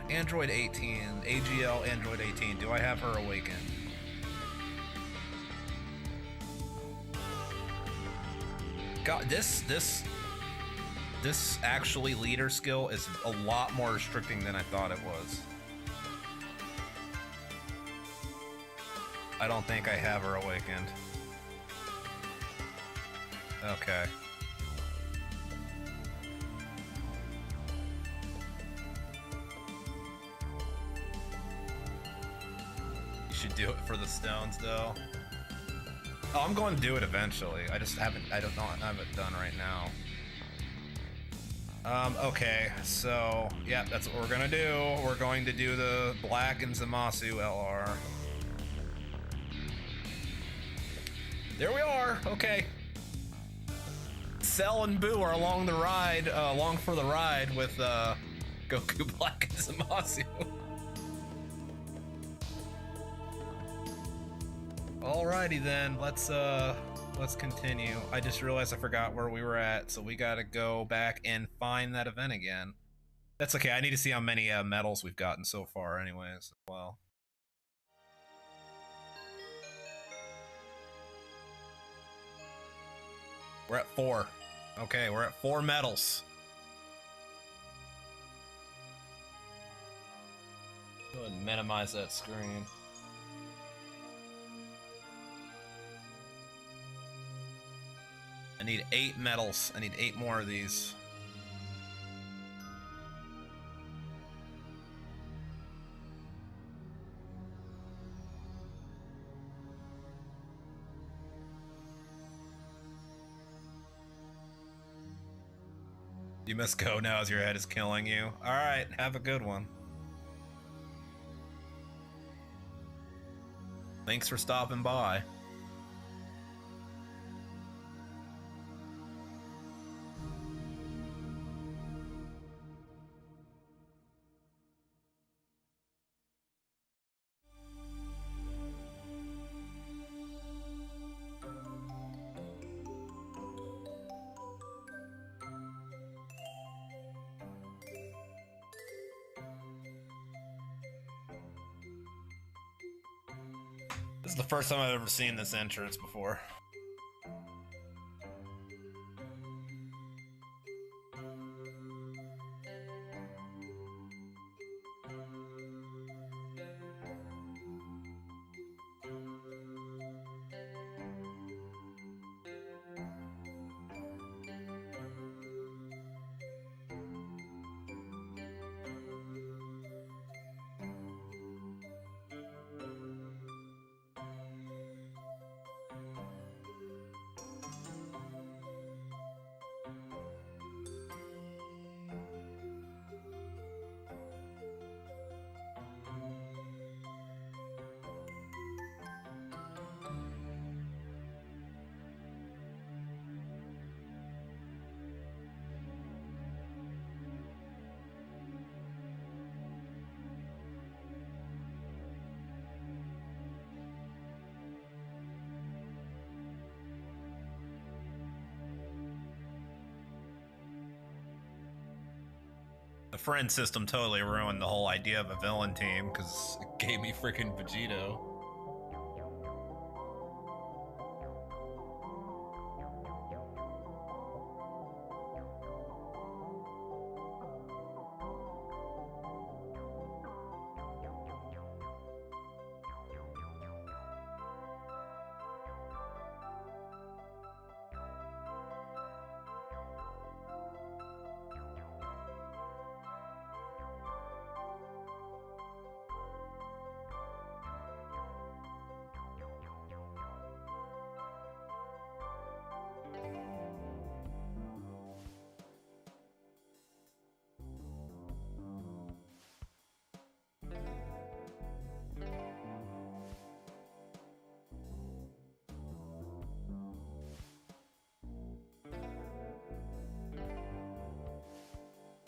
Android 18, AGL Android 18. Do I have her awakened? God, this actually leader skill is a lot more restricting than I thought it was. I don't think I have her awakened. Okay. You should do it for the stones, though. Oh, I'm going to do it eventually. I don't have it done right now. Okay, so, yeah, that's what we're gonna do. We're going to do the Black and Zamasu LR. There we are, okay. Cell and Boo are along for the ride with, Goku Black and Zamasu. Alrighty then, let's continue. I just realized I forgot where we were at, so we gotta go back and find that event again. That's okay, I need to see how many medals we've gotten so far anyways as well. We're at 4. Okay, we're at 4 medals. Go ahead and minimize that screen. I need 8 medals. I need 8 more of these. You must go now as your head is killing you. Alright, have a good one. Thanks for stopping by. This is the first time I've ever seen this entrance before. The friend system totally ruined the whole idea of a villain team because it gave me freaking Vegito.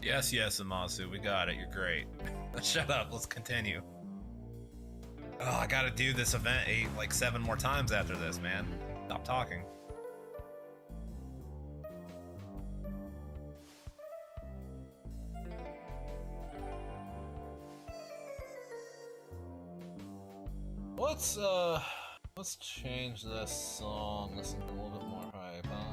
Yes, yes, Amasu, we got it. You're great. Shut up. Let's continue. Oh, I gotta do this event 7 more times after this, man. Stop talking. Let's change this song. Listen to a little bit more hype, huh?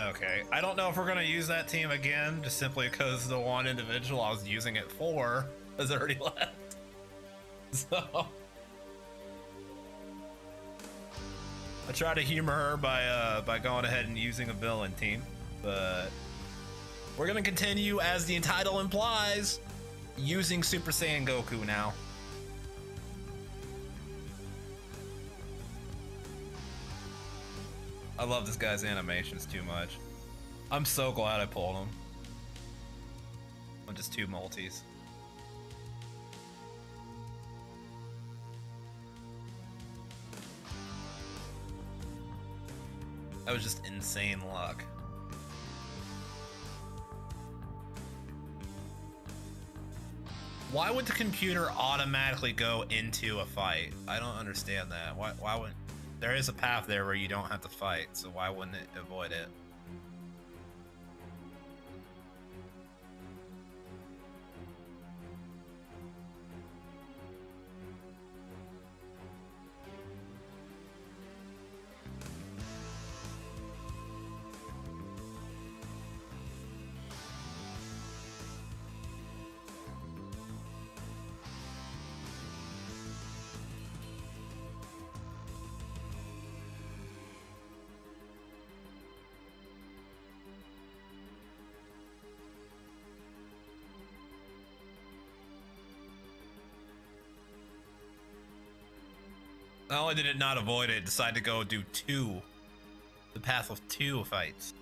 Okay, I don't know if we're gonna use that team again, just simply because the one individual I was using it for has already left. So I try to humor her by going ahead and using a villain team, but we're gonna continue, as the title implies, using Super Saiyan Goku now. I love this guy's animations too much. I'm so glad I pulled him. I'm just 2 multis. That was just insane luck. Why would the computer automatically go into a fight? I don't understand that. Why would... There is a path there where you don't have to fight, so why wouldn't it avoid it? Not only did it not avoid it, decided to go do 2. The path of 2 fights.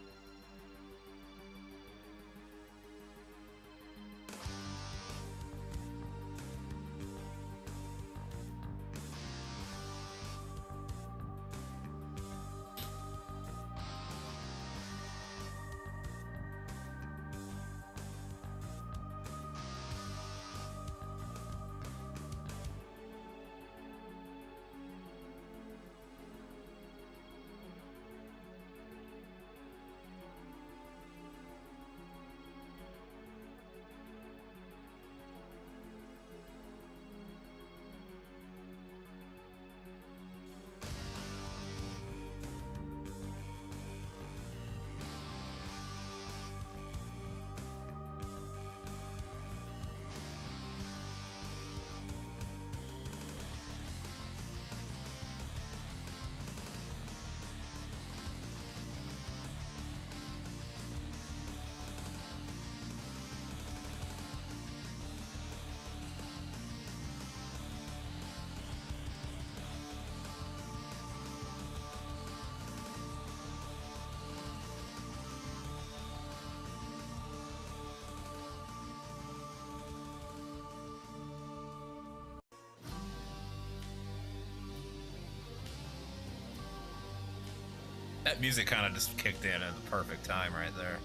That music kind of just kicked in at the perfect time right there.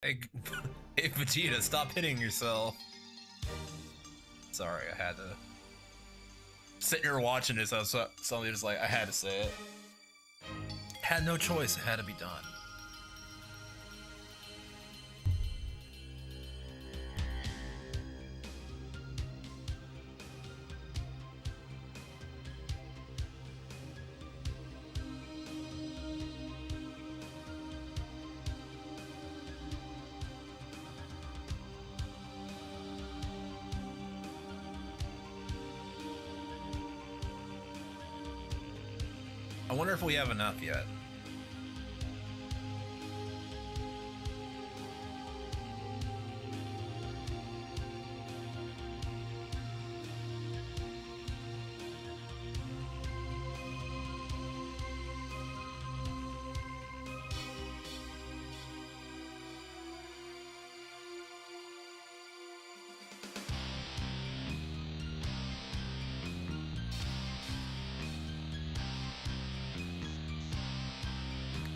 Hey, hey Vegeta, stop hitting yourself. Sorry, I had to. Sitting here watching this, I was suddenly just like, I had to say it. Had no choice, it had to be done. I wonder if we have enough yet.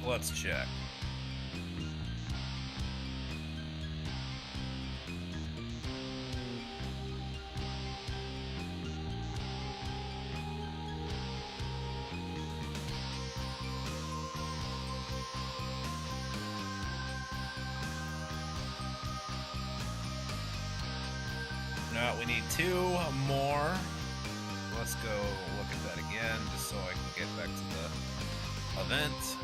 Let's check. No, we need 2 more. Let's go look at that again, just so I can get back to the event.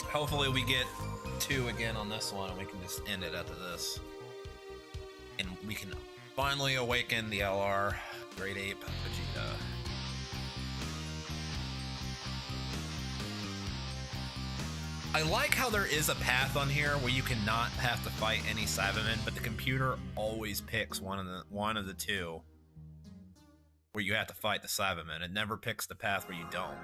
Hopefully we get 2 again on this one and we can just end it after this. And we can finally awaken the LR Great Ape Vegeta. I like how there is a path on here where you cannot have to fight any Cybermen, but the computer always picks one of the 2 where you have to fight the Cybermen. It never picks the path where you don't.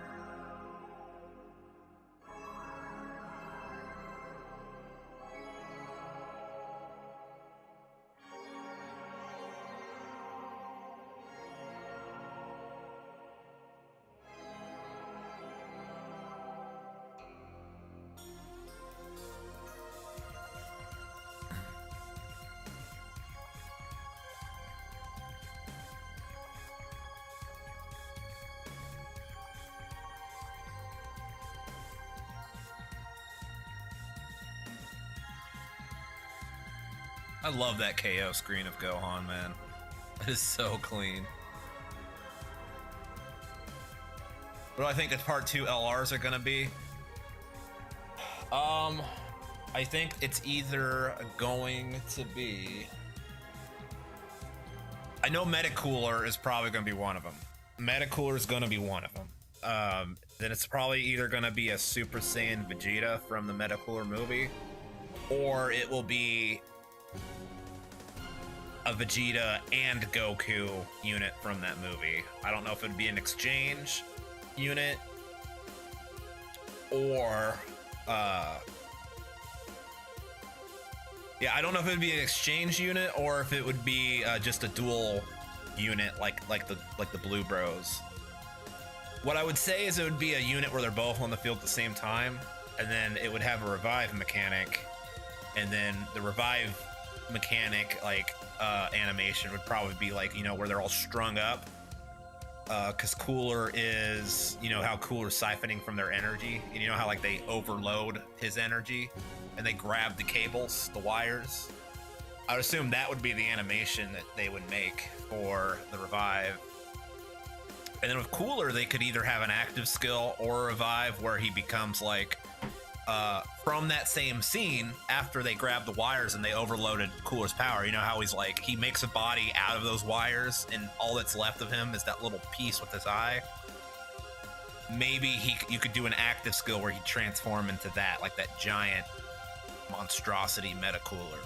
I love that KO screen of Gohan, man. It is so clean. What do I think the part 2 LRs are gonna be? I think it's either going to be... I know Metacooler is probably gonna be one of them. Metacooler is gonna be one of them. Then it's probably either gonna be a Super Saiyan Vegeta from the Metacooler movie, or it will be a Vegeta and Goku unit from that movie. I don't know if it'd be an exchange unit or yeah, I don't know if it would be an exchange unit or if it would be just a dual unit like the Blue Bros. What I would say is it would be a unit where they're both on the field at the same time, and then it would have a revive mechanic, and then the revive mechanic animation would probably be like, you know, where they're all strung up, because Cooler is, you know how Cooler's siphoning from their energy, and you know how like they overload his energy and they grab the cables, the wires. I would assume that would be the animation that they would make for the revive. And then with Cooler, they could either have an active skill or a revive where he becomes like from that same scene after they grabbed the wires and they overloaded Cooler's power. You know how he's like, he makes a body out of those wires and all that's left of him is that little piece with his eye. Maybe you could do an active skill where he'd transform into that, like that giant monstrosity Metacooler.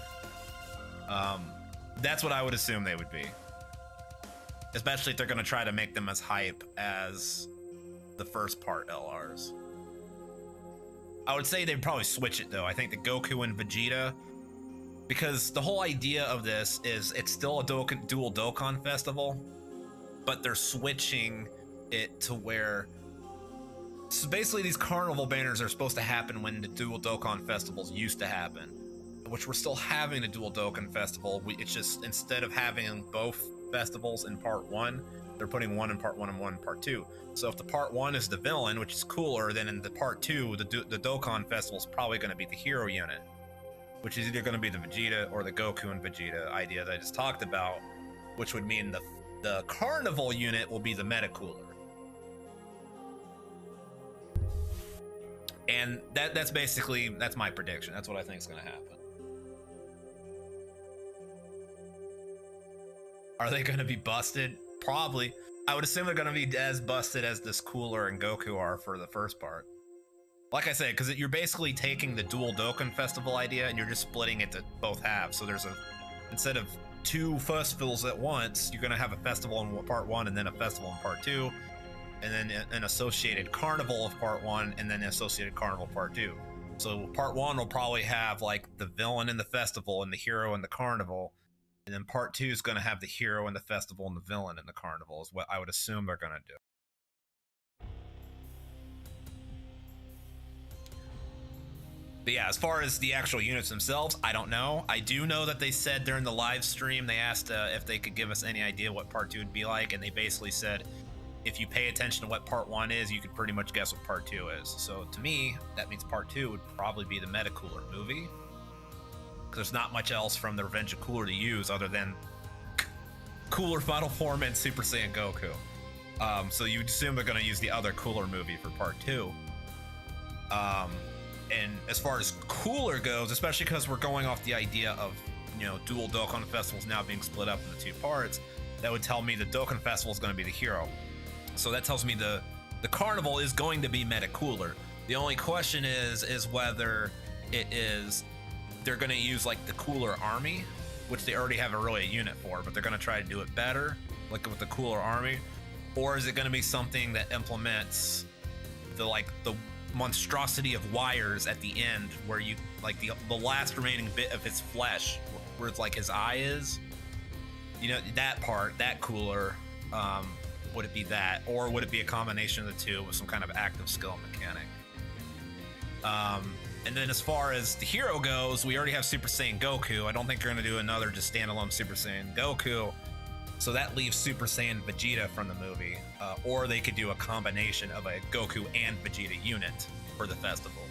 That's what I would assume they would be. Especially if they're going to try to make them as hype as the first part LRs. I would say they'd probably switch it though. I think the Goku and Vegeta, because the whole idea of this is it's still a dual Dokkan festival, but they're switching it to where, so basically these carnival banners are supposed to happen when the dual Dokkan festivals used to happen, which we're still having a dual Dokkan festival. It's just, instead of having both festivals in part 1, they're putting one in part 1 and one in part 2. So if the part 1 is the villain, which is cooler, then in the part 2, the Dokkan festival is probably going to be the hero unit, which is either going to be the Vegeta or the Goku and Vegeta idea that I just talked about, which would mean the carnival unit will be the meta cooler. And that's basically, that's my prediction. That's what I think is going to happen. Are they going to be busted? Probably. I would assume they're going to be as busted as this Cooler and Goku are for the first part. Like I said, because you're basically taking the dual Dokkan festival idea and you're just splitting it to both halves. So there's instead of 2 festivals at once, you're going to have a festival in part 1 and then a festival in part 2, and then an associated carnival of part 1 and then an associated carnival part 2. So part 1 will probably have like the villain in the festival and the hero in the carnival. And then part 2 is going to have the hero in the festival and the villain in the carnival, is what I would assume they're going to do. But yeah, as far as the actual units themselves, I don't know. I do know that they said during the live stream, they asked if they could give us any idea what part 2 would be like, and they basically said, if you pay attention to what part 1 is, you could pretty much guess what part 2 is. So to me, that means part 2 would probably be the Meta Cooler movie. There's not much else from the Revenge of Cooler to use other than Cooler Final Form and Super Saiyan Goku. So you'd assume they're going to use the other Cooler movie for part 2. And as far as Cooler goes, especially because we're going off the idea of, you know, dual Dokkan festivals now being split up into 2 parts, that would tell me the Dokkan festival is going to be the hero. So that tells me the carnival is going to be Meta Cooler. The only question is whether it is, they're going to use like the Cooler Army, which they already have a unit for, but they're going to try to do it better, like with the Cooler Army, or is it going to be something that implements the monstrosity of wires at the end, where you like the last remaining bit of his flesh, where it's like his eye is, you know, that part, that Cooler, would it be that, or would it be a combination of the 2 with some kind of active skill mechanic? And then as far as the hero goes, we already have Super Saiyan Goku. I don't think they're going to do another just standalone Super Saiyan Goku. So that leaves Super Saiyan Vegeta from the movie. Or they could do a combination of a Goku and Vegeta unit for the festival.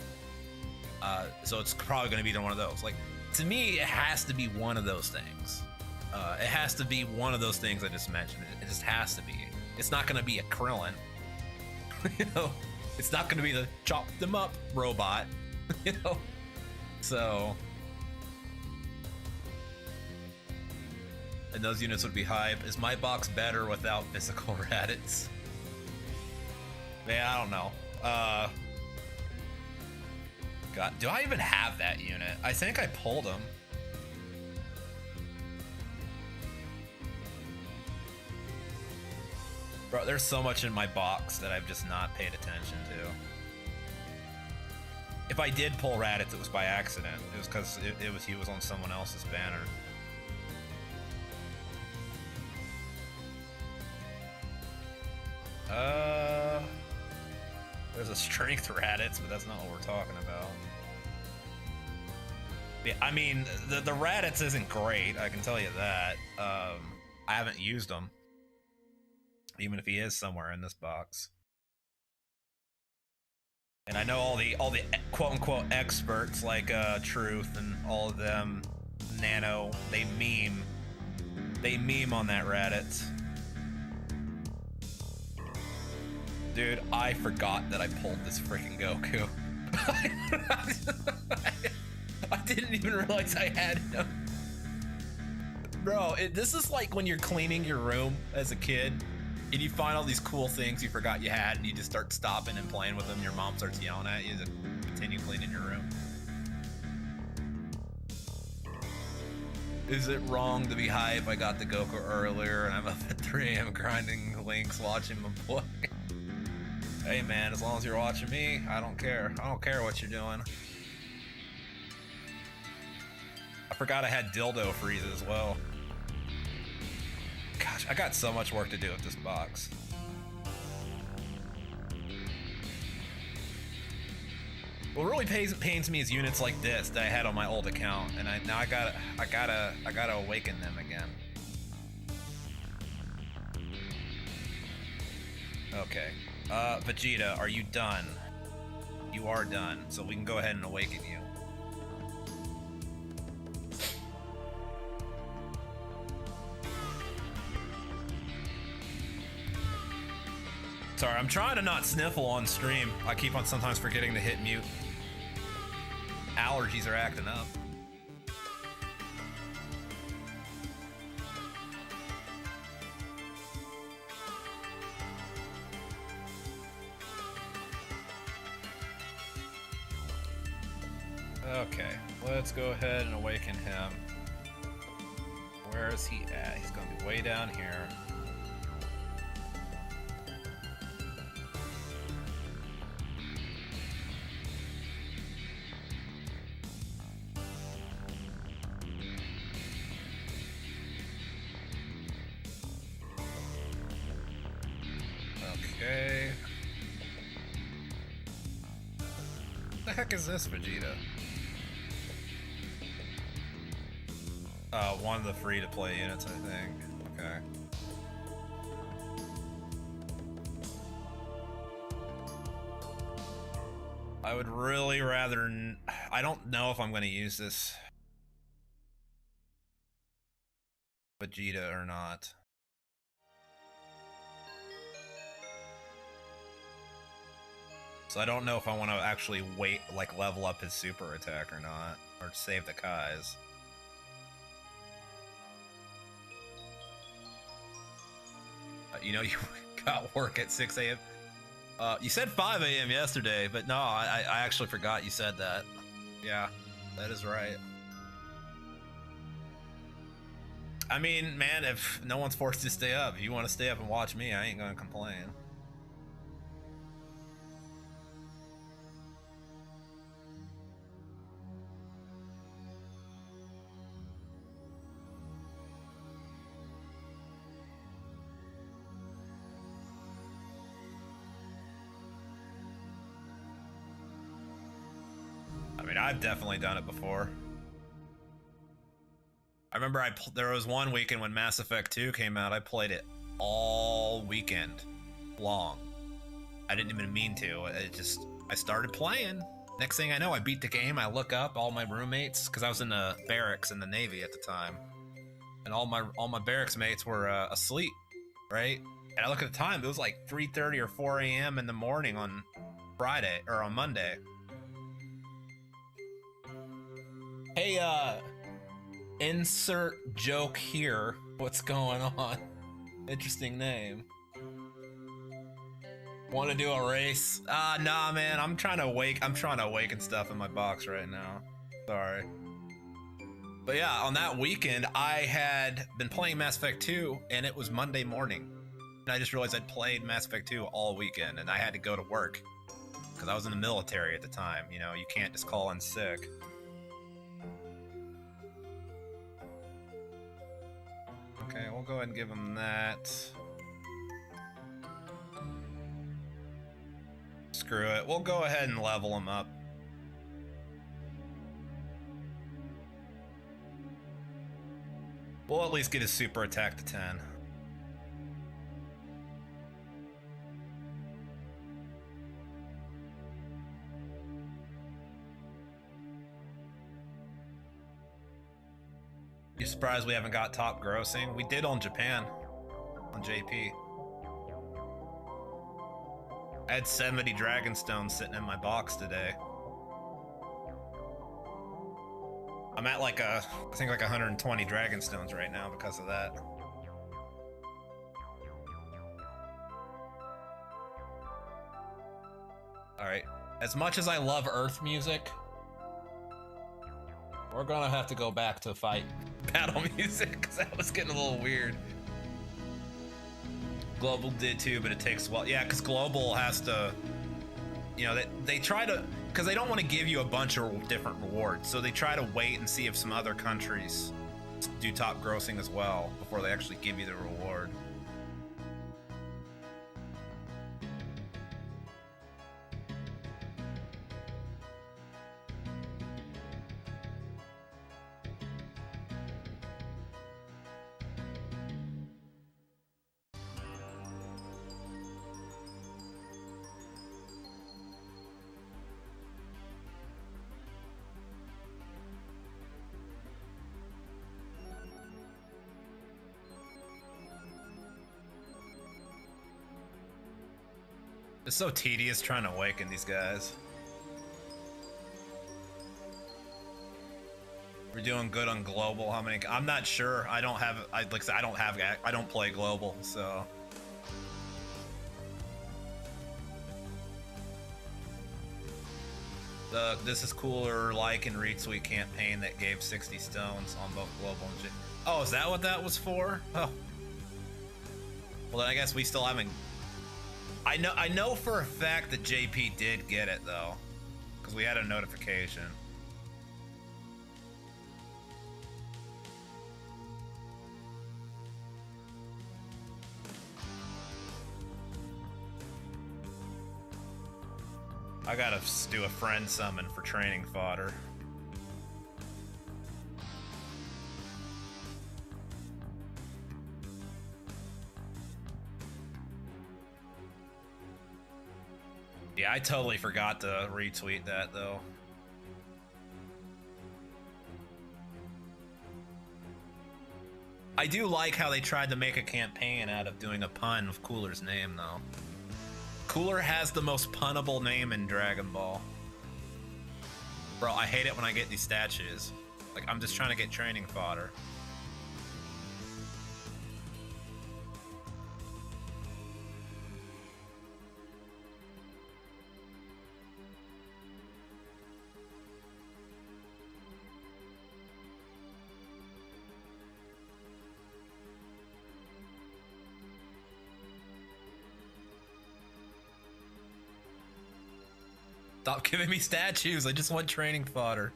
So it's probably going to be either one of those. Like, to me, it has to be one of those things. It has to be one of those things I just mentioned. It just has to be. It's not going to be a Krillin. You know, it's not going to be the chop them up robot. You know, so, and those units would be hype. Is my box better without physical Raditz? Man, I don't know. God, do I even have that unit? I think I pulled him. Bro, there's so much in my box that I've just not paid attention to. If I did pull Raditz, it was by accident. It was because he was on someone else's banner. There's a strength Raditz, but that's not what we're talking about. Yeah, I mean, the Raditz isn't great, I can tell you that. I haven't used him, even if he is somewhere in this box. And I know all the quote-unquote experts like Truth and all of them, Nano, they meme on that Raditz. Dude, I forgot that I pulled this freaking Goku. I didn't even realize I had him. Bro, this is like when you're cleaning your room as a kid and you find all these cool things you forgot you had, and you just start stopping and playing with them. Your mom starts yelling at you to continue cleaning your room. Is it wrong to be hype? I got the Goku earlier and I'm up at 3 a.m. grinding links watching him play. Hey man, as long as you're watching me, I don't care. I don't care what you're doing. I forgot I had Dildo Freeze as well. Gosh, I got so much work to do with this box. What really pains me is units like this that I had on my old account, and now I gotta awaken them again. Okay, Vegeta, are you done? You are done, so we can go ahead and awaken you. Sorry, I'm trying to not sniffle on stream. I keep on sometimes forgetting to hit mute. Allergies are acting up. Okay, let's go ahead and awaken him. Where is he at? He's gonna be way down here. Okay. What the heck is this, Vegeta? One of the free-to-play units, I think. Okay. I would really rather... I don't know if I'm going to use this Vegeta or not. So I don't know if I want to actually wait, like, level up his super attack or not, or save the Kais. You know, you got work at 6 a.m. You said 5 a.m. yesterday, but no, I actually forgot you said that. Yeah, that is right. I mean, man, if no one's forced to stay up, if you want to stay up and watch me, I ain't gonna complain. I mean, I've definitely done it before. I remember there was one weekend when Mass Effect 2 came out, I played it all weekend long. I didn't even mean to. I started playing. Next thing I know, I beat the game. I look up all my roommates, because I was in the barracks in the Navy at the time, and all my barracks mates were asleep, right? And I look at the time, it was like 3:30 or 4 a.m. in the morning on Friday, or on Monday. Hey, insert joke here. What's going on? Interesting name. Want to do a race? Nah, man. I'm trying to awaken stuff in my box right now. Sorry. But yeah, on that weekend, I had been playing Mass Effect 2, and it was Monday morning. And I just realized I'd played Mass Effect 2 all weekend, and I had to go to work. Because I was in the military at the time. You know, you can't just call in sick. Okay, we'll go ahead and give him that. Screw it. We'll go ahead and level him up. We'll at least get his super attack to 10. You surprised we haven't got top grossing? We did on Japan, on JP. I had 70 Dragonstones sitting in my box today. I'm at like I think like 120 Dragonstones right now because of that. Alright, as much as I love Earth music, we're gonna have to go back to fight battle music because that was getting a little weird. Global did too, but it takes a while. Yeah, because Global has to, you know, they try to, because they don't want to give you a bunch of different rewards, so they try to wait and see if some other countries do top grossing as well before they actually give you the reward. It's so tedious trying to awaken these guys. We're doing good on global. How many? I'm not sure. I don't have. Like I said, I don't play global, so. This is cooler. Like and retweet campaign that gave 60 stones on both global and. Oh, is that what that was for? Oh. Well, then I guess we still haven't. I know for a fact that JP did get it though, because we had a notification. I gotta do a friend summon for training fodder. Yeah, I totally forgot to retweet that though. I do like how they tried to make a campaign out of doing a pun of Cooler's name though. Cooler has the most punnable name in Dragon Ball. Bro, I hate it when I get these statues. Like, I'm just trying to get training fodder. Stop giving me statues, I just want training fodder.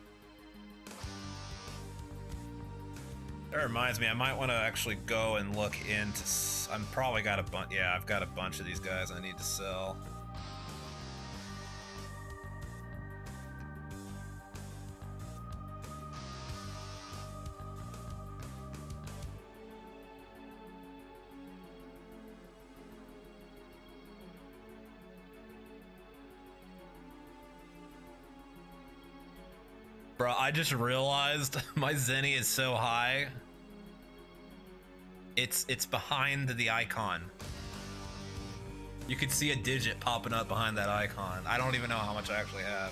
That reminds me, I might want to actually go and look into... I'm probably got a bunch... Yeah, I've got a bunch of these guys I need to sell. Bro, I just realized my Zenny is so high. It's behind the icon. You could see a digit popping up behind that icon. I don't even know how much I actually have.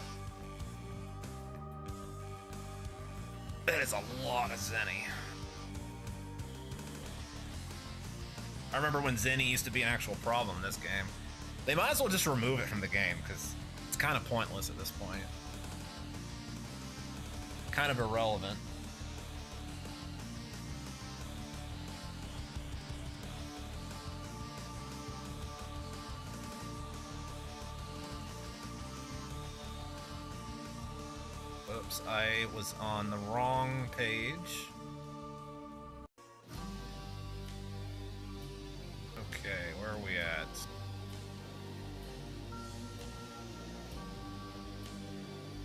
That is a lot of Zenny. I remember when Zenny used to be an actual problem in this game. They might as well just remove it from the game, because it's kind of pointless at this point. Kind of irrelevant. Oops, I was on the wrong page. Okay, where are we at?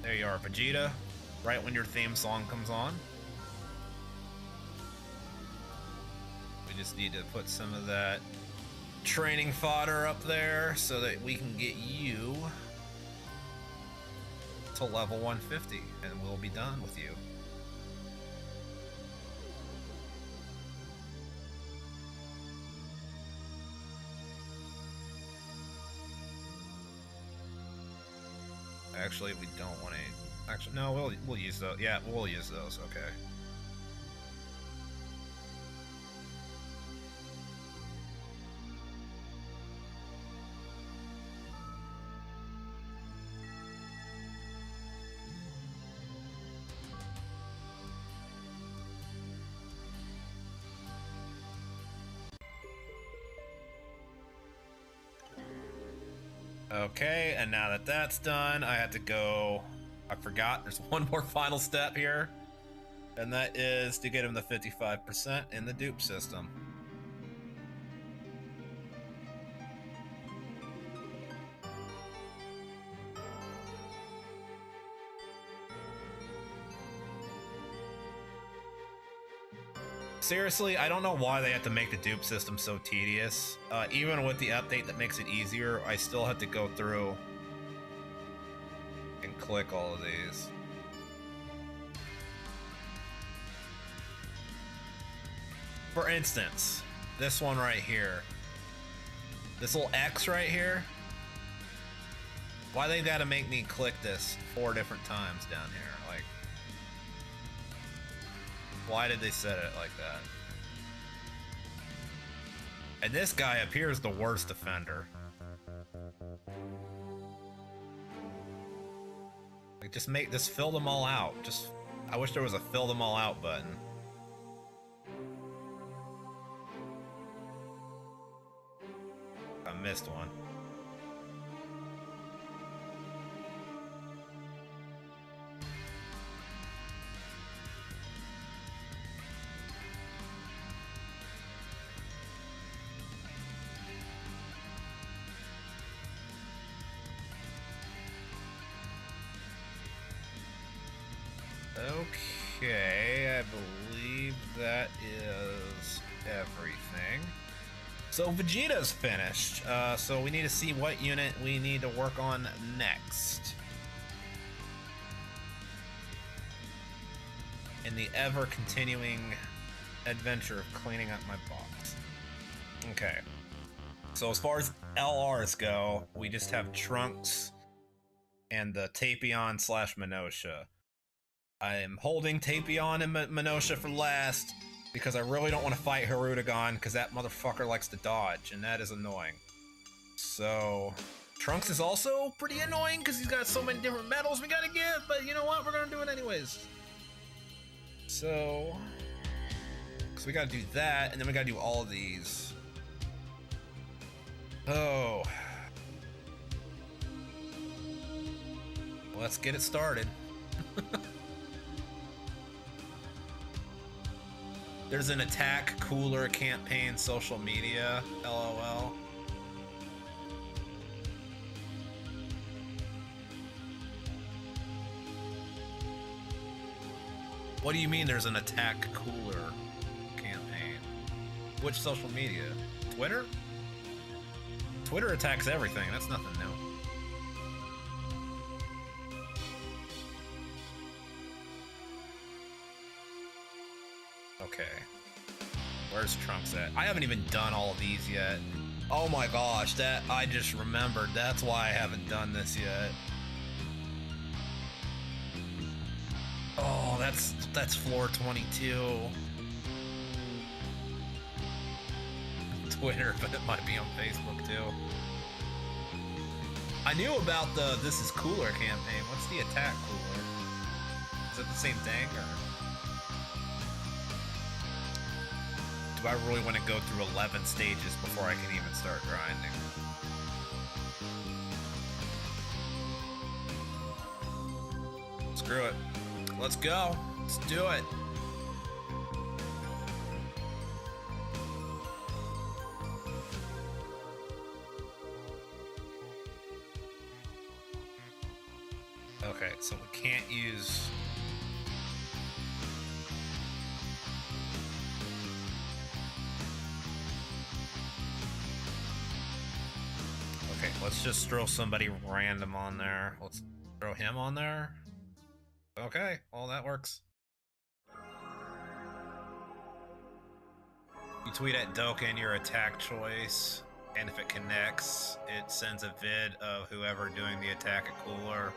There you are, Vegeta. Right when your theme song comes on. We just need to put some of that training fodder up there so that we can get you to level 150 and we'll be done with you. Actually, we don't want to. Actually, no, we'll use those. Yeah, we'll use those. Okay. Okay, and now that that's done, I have to go. I forgot, there's one more final step here, and that is to get him the 55% in the dupe system. Seriously, I don't know why they have to make the dupe system so tedious. Even with the update that makes it easier, I still have to go through and click all of these. For instance, this one right here. This little X right here. Why they gotta make me click this 4 different times down here? Like, why did they set it like that? And this guy appears the worst offender. Like, just fill them all out. I wish there was a fill them all out button. I missed one. Okay, I believe that is everything. So Vegeta's finished, so we need to see what unit we need to work on next. In the ever-continuing adventure of cleaning up my box. Okay. So as far as LRs go, we just have Trunks and the Tapion / Minosha. I am holding Tapion and Minosha for last because I really don't want to fight Hirudegan because that motherfucker likes to dodge, and that is annoying. So, Trunks is also pretty annoying because he's got so many different medals we gotta give, but you know what? We're gonna do it anyways. So we gotta do that, and then we gotta do all of these. Oh. Let's get it started. There's an attack cooler campaign social media, LOL. What do you mean there's an attack cooler campaign? Which social media? Twitter? Twitter attacks everything, that's nothing new. Okay. Where's Trunks at? I haven't even done all of these yet. Oh my gosh, that I just remembered. That's why I haven't done this yet. Oh, that's floor 22. Twitter, but it might be on Facebook too. I knew about the This Is Cooler campaign. What's the attack cooler? Is it the same thing, or? Do I really want to go through 11 stages before I can even start grinding? Screw it. Let's go. Let's do it. Okay, so we can't use... Okay, let's just throw somebody random on there. Let's throw him on there. Okay, well that works. You tweet at Dokkan your attack choice, and if it connects, it sends a vid of whoever doing the attack at cooler.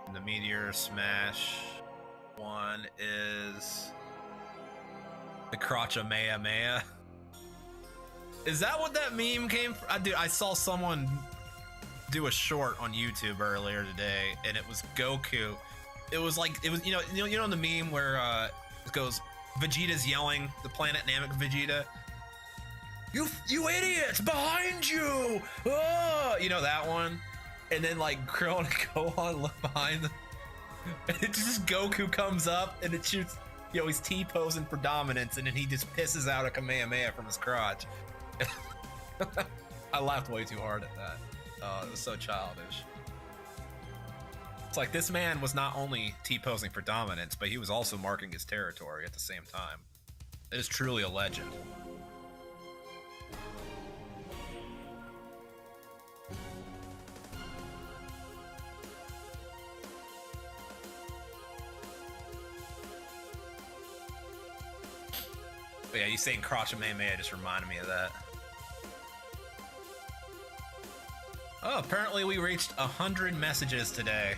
And the meteor smash one is the Kamehameha. Is that what that meme came from? Dude, I saw someone do a short on YouTube earlier today, and it was Goku. It was you know the meme where it goes, Vegeta's yelling, the Planet Namek Vegeta. You idiots, behind you! Oh! You know that one? And then like Krill and Gohan look behind them, and it's just Goku comes up, and it shoots, he's T-posing for dominance, and then he just pisses out a Kamehameha from his crotch. I laughed way too hard at that. It was so childish. It's like this man was not only T-posing for dominance, but he was also marking his territory at the same time. It is truly a legend. But yeah, you saying Kamehameha just reminded me of that. Oh, apparently we reached 100 messages today.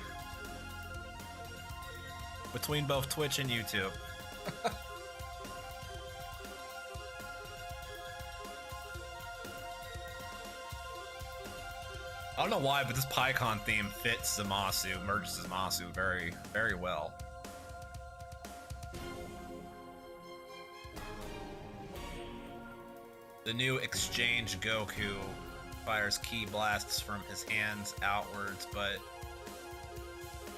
Between both Twitch and YouTube. I don't know why, but this PyCon theme fits Zamasu, merges Zamasu very, very well. The new Exchange Goku fires ki blasts from his hands outwards, but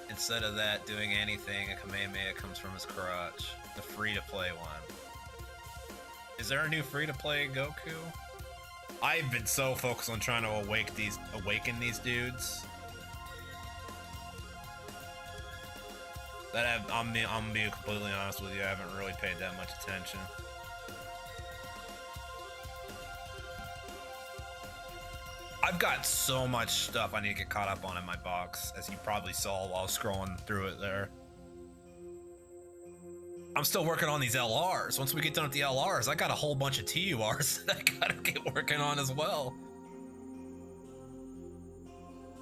instead of that doing anything, a Kamehameha comes from his crotch. The free-to-play one. Is there a new free-to-play Goku? I've been so focused on trying to awaken these dudes that I'm being completely honest with you, I haven't really paid that much attention. I've got so much stuff I need to get caught up on in my box, as you probably saw while scrolling through it there. I'm still working on these LRs. Once we get done with the LRs, I got a whole bunch of TURs that I gotta get working on as well.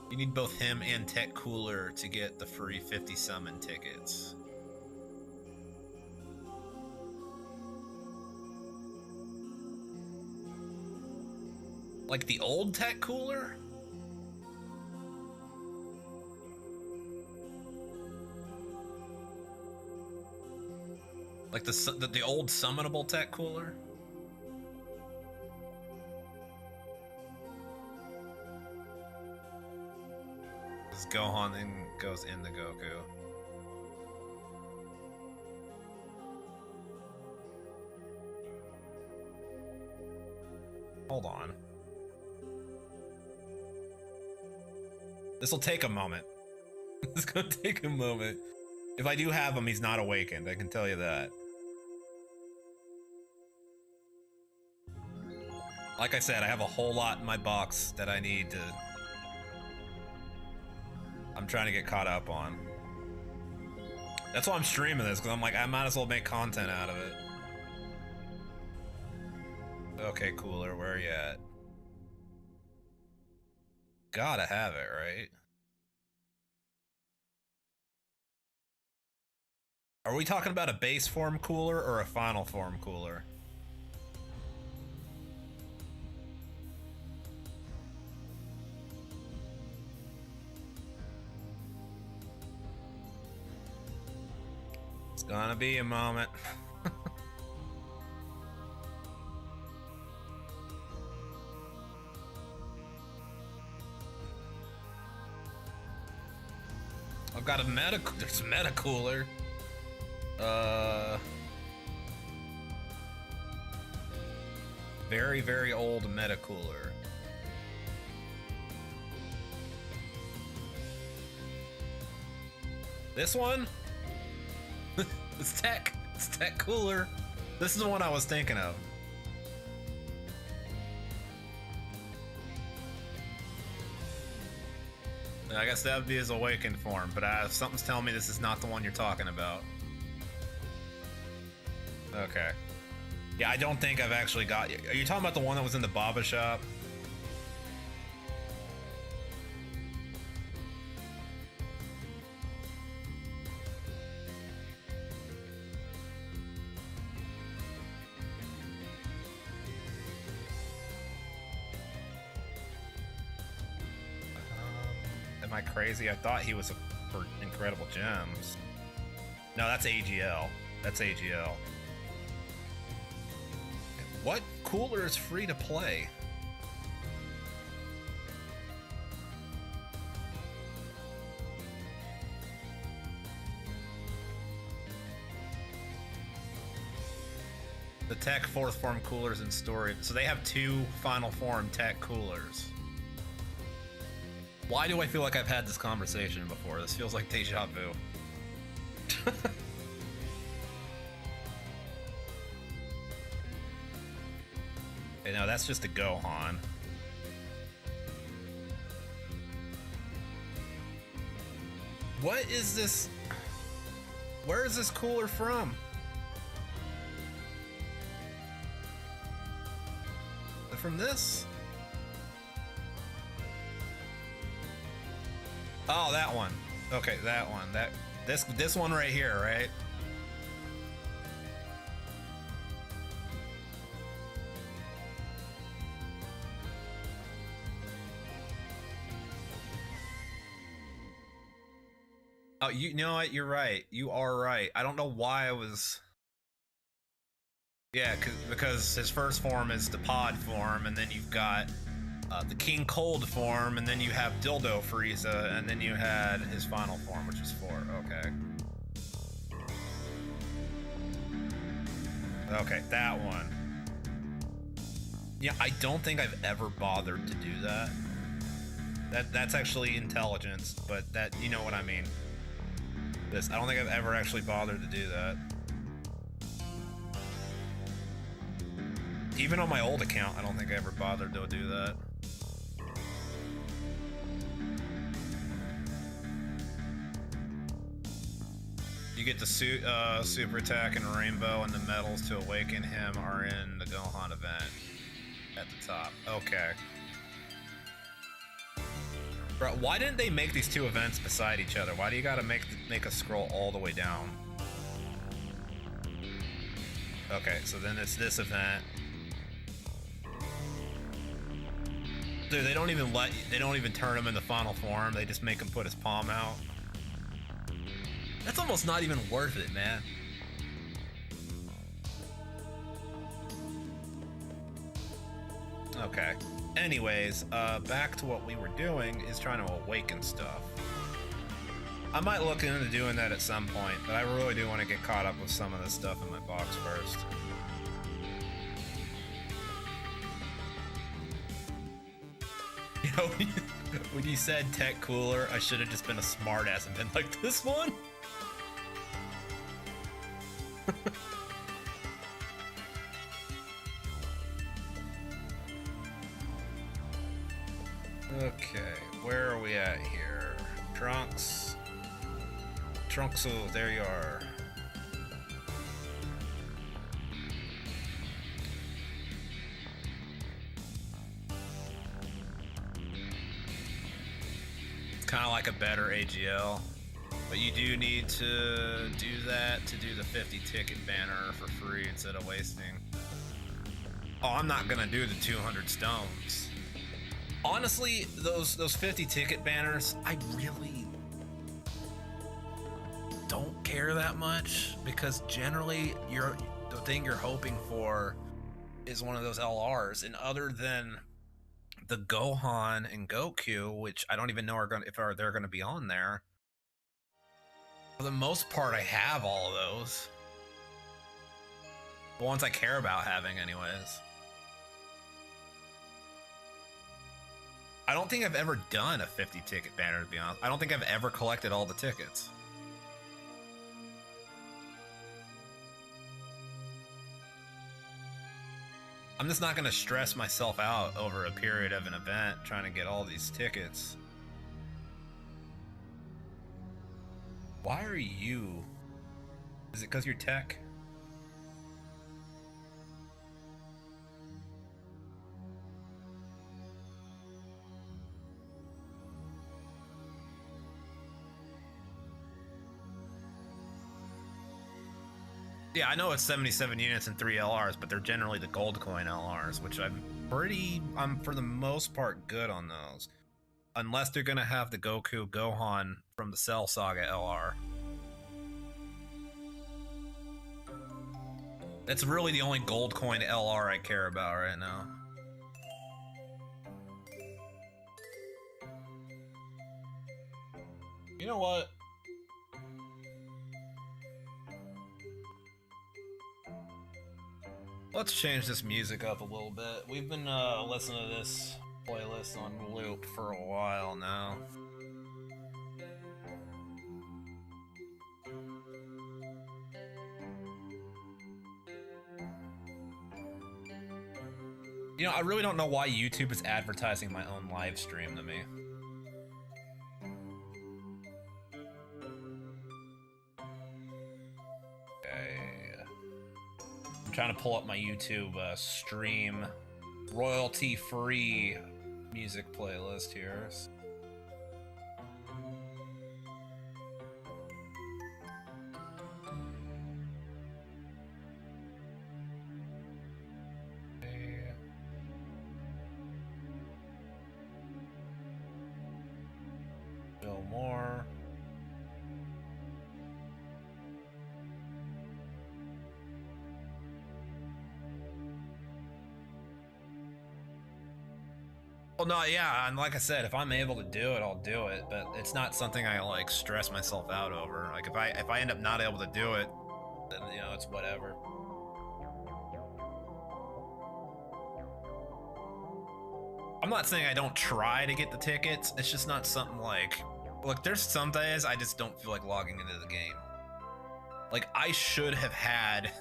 You need both him and Tech Cooler to get the free 50 summon tickets. Like the old Tech Cooler? Like the old summonable Tech Cooler? This Gohan then goes in the Goku. Hold on. This'll take a moment. It's gonna take a moment. If I do have him, he's not awakened, I can tell you that. Like I said, I have a whole lot in my box that I need to... I'm trying to get caught up on. That's why I'm streaming this, because I'm like, I might as well make content out of it. Okay, Cooler, where are you at? Gotta have it, right? Are we talking about a base form Cooler or a final form Cooler? It's gonna be a moment. I've got a there's a meta Cooler. Very, very old meta Cooler. This one? It's Tech Cooler. This is the one I was thinking of. I guess that would be his awakened form, but something's telling me this is not the one you're talking about. Okay. Yeah, I don't think I've actually got you. Are you talking about the one that was in the Baba shop? Am I crazy? I thought he was for Incredible Gems. No, that's AGL. That's AGL. What Cooler is free to play? The Tech fourth form Coolers in storage. So they have 2 final form Tech Coolers. Why do I feel like I've had this conversation before? This feels like deja vu. Okay, no, that's just a Gohan. What is this? Where is this Cooler from? From this? Oh, that one. Okay, that one. This one right here, right? Oh, you know what? You're right. You are right. I don't know why I was. Yeah, because his first form is the pod form, and then you've got the King Cold form, and then you have Dildo Frieza, and then you had his final form, which is 4. Okay. Okay, that one. Yeah, I don't think I've ever bothered to do that. That's actually intelligence, but that, you know what I mean. I don't think I've ever actually bothered to do that. Even on my old account, I don't think I ever bothered to do that. You get the super attack and rainbow, and the medals to awaken him are in the Gohan event at the top. Okay. Bro, why didn't they make these two events beside each other? Why do you gotta make a scroll all the way down? Okay, so then it's this event. Dude, they don't even turn him in the final form. They just make him put his palm out. That's almost not even worth it, man. Okay. Anyways, back to what we were doing is trying to awaken stuff. I might look into doing that at some point, but I really do want to get caught up with some of this stuff in my box first. You know, when you said tech cooler, I should have just been a smartass and been like, this one? Okay, where are we at here? Trunks. Trunks, oh, there you are. It's kind of like a better AGL, but you do need to do that to do the 50 ticket banner for free instead of wasting. Oh, I'm not gonna do the 200 stones. Honestly, those 50 ticket banners, I really don't care that much, because generally the thing you're hoping for is one of those LRs, and other than the Gohan and Goku, which I don't even know if they're gonna be on there, for the most part I have all of those. The ones I care about having anyways. I don't think I've ever done a 50 ticket banner, to be honest. I don't think I've ever collected all the tickets. I'm just not going to stress myself out over a period of an event trying to get all these tickets. Why are you? Is it because you're tech? Yeah, I know it's 77 units and 3 LRs, but they're generally the gold coin LRs, which I'm for the most part good on those. Unless they're gonna have the Goku Gohan from the Cell Saga LR. That's really the only gold coin LR I care about right now. You know what? Let's change this music up a little bit. We've been listening to this playlist on loop for a while now. You know, I really don't know why YouTube is advertising my own live stream to me. I'm trying to pull up my YouTube stream royalty-free music playlist here. Well, no, yeah, and like I said, if I'm able to do it, I'll do it. But it's not something I like stress myself out over. Like if I end up not able to do it, then you know it's whatever. I'm not saying I don't try to get the tickets. It's just not something like, look, there's some days I just don't feel like logging into the game. Like I should have had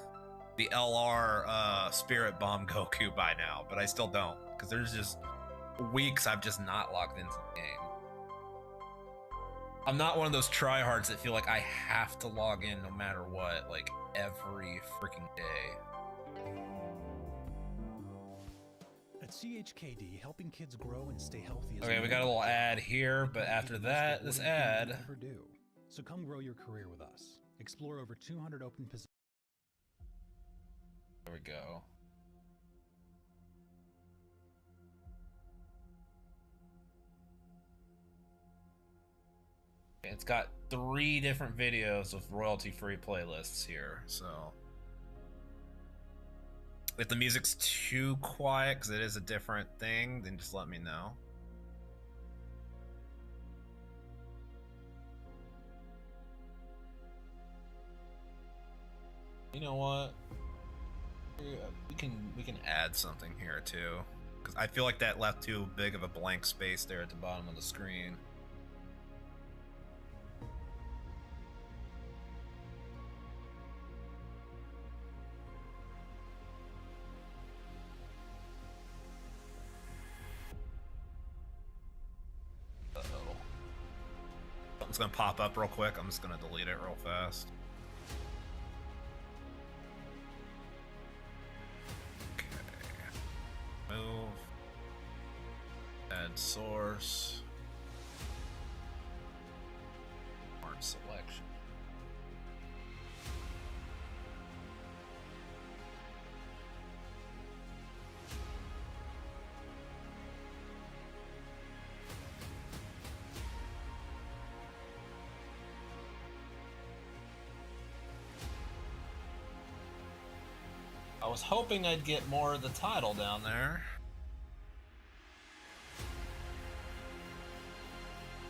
the LR Spirit Bomb Goku by now, but I still don't because there's just weeks I've just not logged into the game. I'm not one of those tryhards that feel like I have to log in no matter what, like every freaking day. At CHKD, helping kids grow and stay healthy is okay, we got a little ad here, but after that, this ad. So come grow your career with us. Explore over 200 open positions. There we go. It's got 3 different videos with royalty-free playlists here, so if the music's too quiet because it is a different thing, then just let me know. You know what? We can add something here too, because I feel like that left too big of a blank space there at the bottom of the screen. Something's gonna pop up real quick. I'm just gonna delete it real fast. Okay. Move. Add source. Art selection. I was hoping I'd get more of the title down there.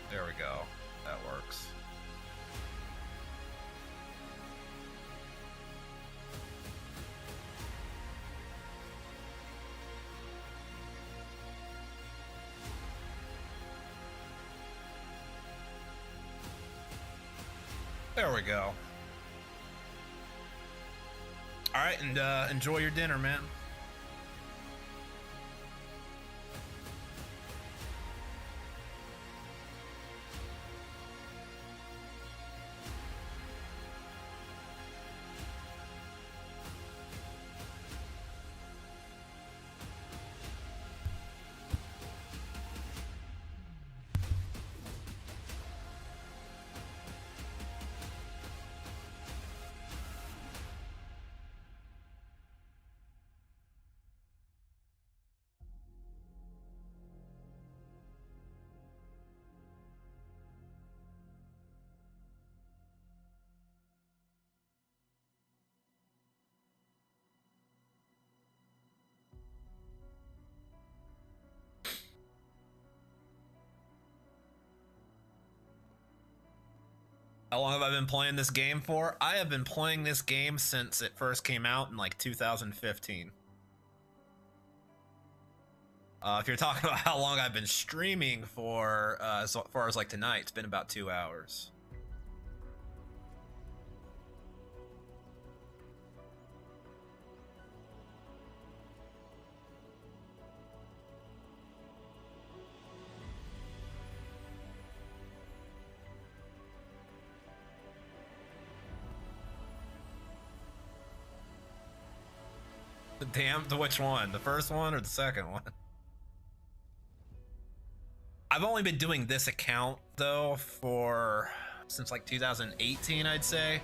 There we go. That works. There we go. All right, and enjoy your dinner, man. How long have I been playing this game for? I have been playing this game since it first came out in like 2015. If you're talking about how long I've been streaming for, as far as like tonight, it's been about 2 hours. Damn, to which one? The first one or the second one? I've only been doing this account though since like 2018, I'd say.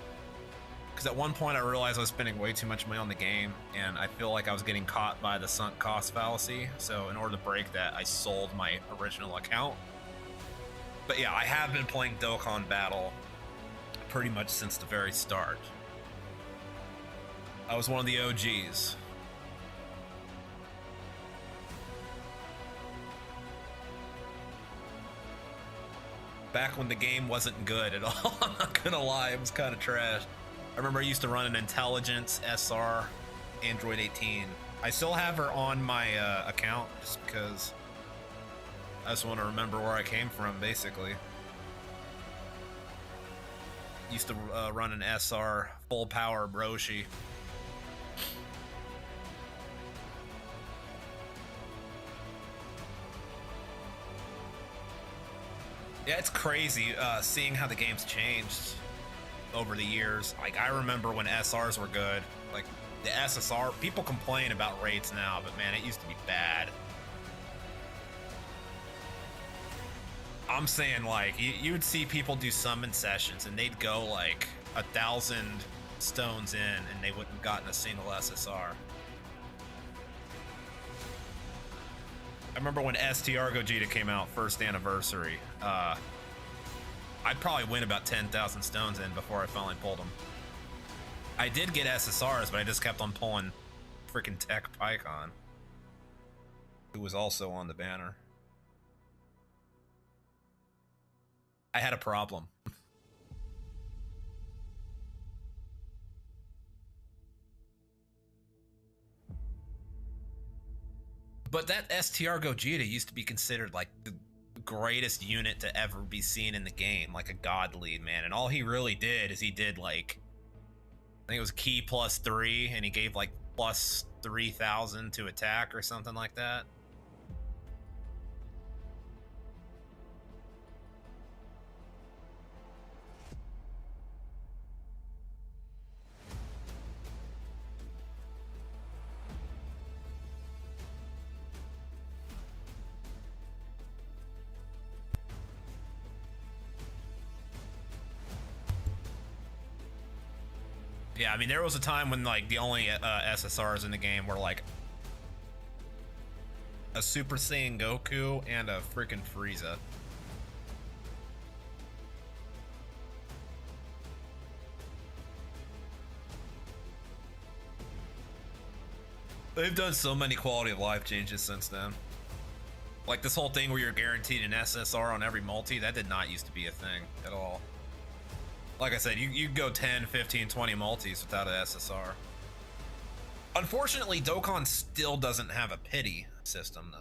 Because at one point I realized I was spending way too much money on the game, and I feel like I was getting caught by the sunk cost fallacy. So in order to break that, I sold my original account. But yeah, I have been playing Dokkan Battle pretty much since the very start. I was one of the OGs. back when the game wasn't good at all. I'm not gonna lie, it was kind of trash. I remember I used to run an Intelligence SR Android 18. I still have her on my account just because I just want to remember where I came from, basically. Used to run an SR full power Broshi. Yeah, it's crazy seeing how the game's changed over the years. Like, I remember when SRs were good. Like, the SSR, people complain about raids now, but man, it used to be bad. I'm saying, like, you would see people do summon sessions and they'd go like 1,000 stones in and they wouldn't have gotten a single SSR. I remember when STR Gogeta came out, first anniversary, I'd probably win about 10,000 stones in before I finally pulled them. I did get SSRs, but I just kept on pulling freaking Tech Pycon, who was also on the banner. I had a problem. But that STR Gogeta used to be considered like the greatest unit to ever be seen in the game, like a god lead, man. And all he really did is he did like, I think it was key +3, and he gave like plus 3,000 to attack or something like that. Yeah, I mean, there was a time when like the only SSRs in the game were like a Super Saiyan Goku and a freaking Frieza. They've done so many quality of life changes since then. Like this whole thing where you're guaranteed an SSR on every multi, that did not used to be a thing at all. Like I said, you go 10, 15, 20 multis without an SSR. Unfortunately, Dokkan still doesn't have a pity system, though.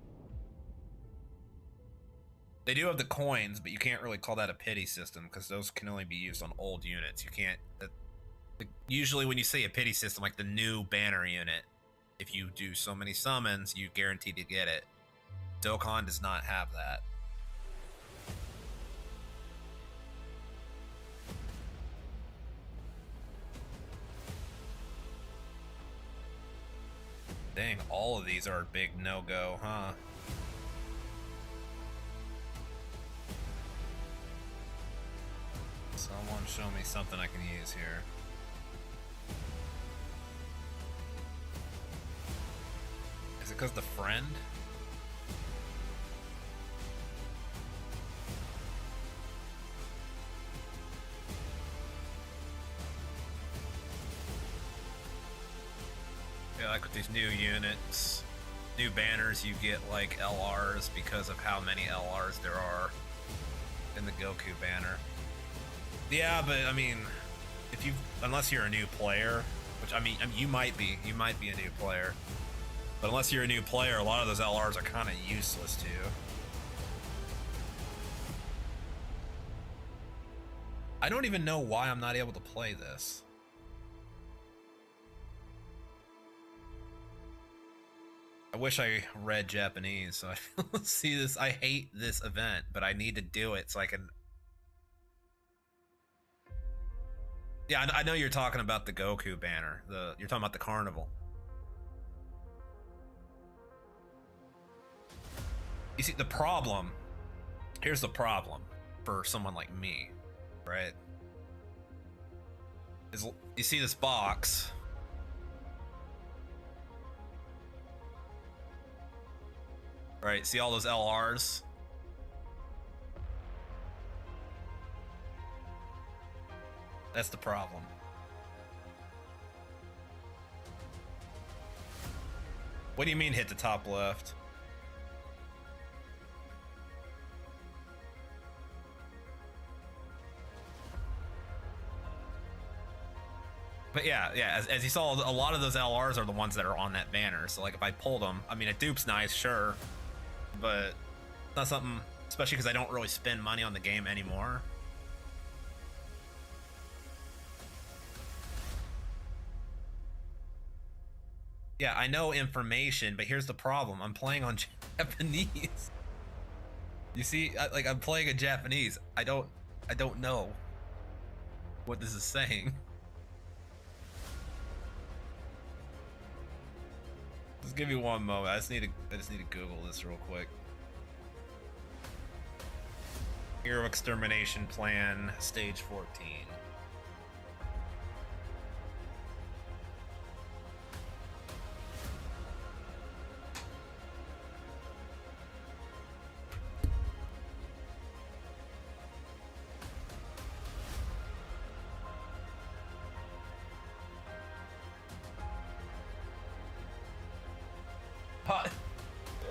They do have the coins, but you can't really call that a pity system because those can only be used on old units. You can't... usually when you say a pity system, like the new banner unit, if you do so many summons, you guarantee to get it. Dokkan does not have that. Dang, all of these are a big no-go, huh? Someone show me something I can use here. Is it because the friend? Yeah, like with these new units, new banners, you get like LRs because of how many LRs there are in the Goku banner. Yeah, but I mean, if you, unless you're a new player, which I mean you might be a new player, but unless you're a new player, a lot of those LRs are kind of useless to you. I don't even know why I'm not able to play this. I wish I read Japanese so I see this. I hate this event, but I need to do it so I can. Yeah, I know you're talking about the Goku banner. You're talking about the carnival. You see, the problem. Here's the problem for someone like me, right? Is you see this box. Right, see all those LRs? That's the problem. What do you mean hit the top left? But yeah, as you saw, a lot of those LRs are the ones that are on that banner. So like if I pulled them, I mean, a dupe's nice, sure, but not something, especially because I don't really spend money on the game anymore. Yeah, I know information, but here's the problem. I'm playing on Japanese. You see, like I'm playing in Japanese. I don't know what this is saying. Just give me one moment. I just need to Google this real quick. Hero Extermination Plan, Stage 14.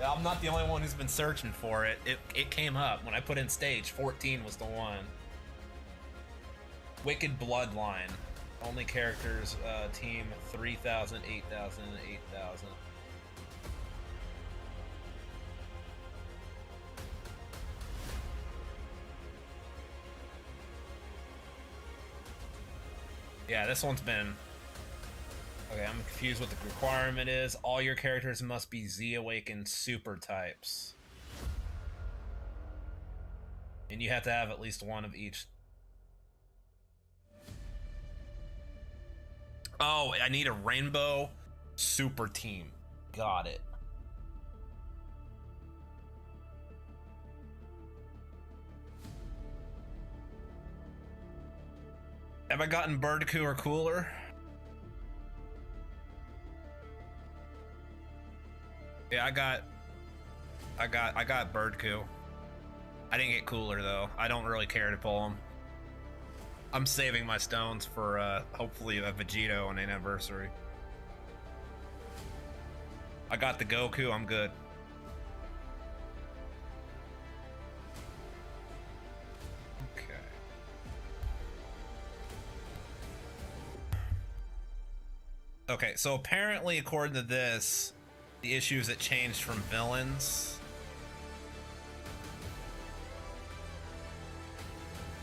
I'm not the only one who's been searching for it. It came up when I put in stage 14 was the one. Wicked Bloodline. Only characters, team 3,000, 8,000, 8,000. Yeah, this one's been... Okay, I'm confused what the requirement is. All your characters must be Z-Awakened super types. And you have to have at least one of each. Oh, I need a rainbow super team. Got it. Have I gotten Birdku or cooler? Yeah, I got Birdku. I didn't get cooler though. I don't really care to pull them. I'm saving my stones for hopefully a Vegito on anniversary. I got the Goku, I'm good. Okay. Okay, so apparently according to this, the issues that changed from villains.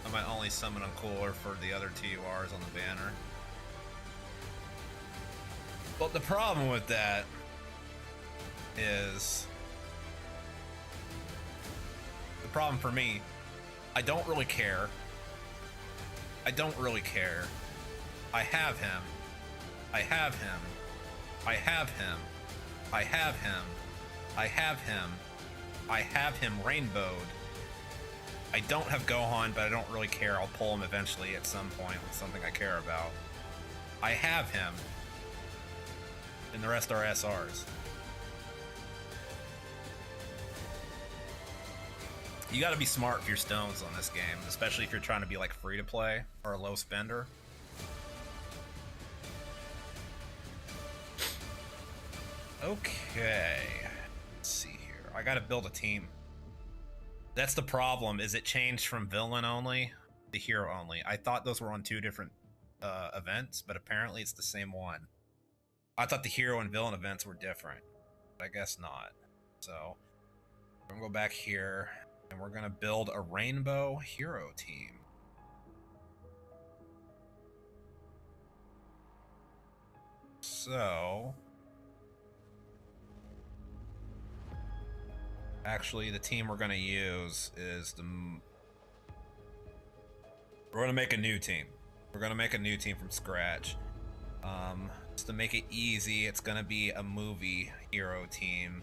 I might only summon a cooler for the other TURs on the banner. But the problem with that is... The problem for me, I don't really care. I don't really care. I have him. I have him. I have him. I have him. I have him. I have him rainbowed. I don't have Gohan, but I don't really care. I'll pull him eventually at some point with something I care about. I have him. And the rest are SRs. You gotta be smart with your stones on this game, especially if you're trying to be like free to play or a low spender. Okay, let's see here. I gotta build a team. That's the problem, is it changed from villain only to hero only. I thought those were on two different events, but apparently it's the same one. I thought the hero and villain events were different, but I guess not. So, we're gonna go back here, and we're gonna build a rainbow hero team. So... Actually, the team we're gonna use is the... We're gonna make a new team. We're gonna make a new team from scratch. Just to make it easy, it's gonna be a movie hero team.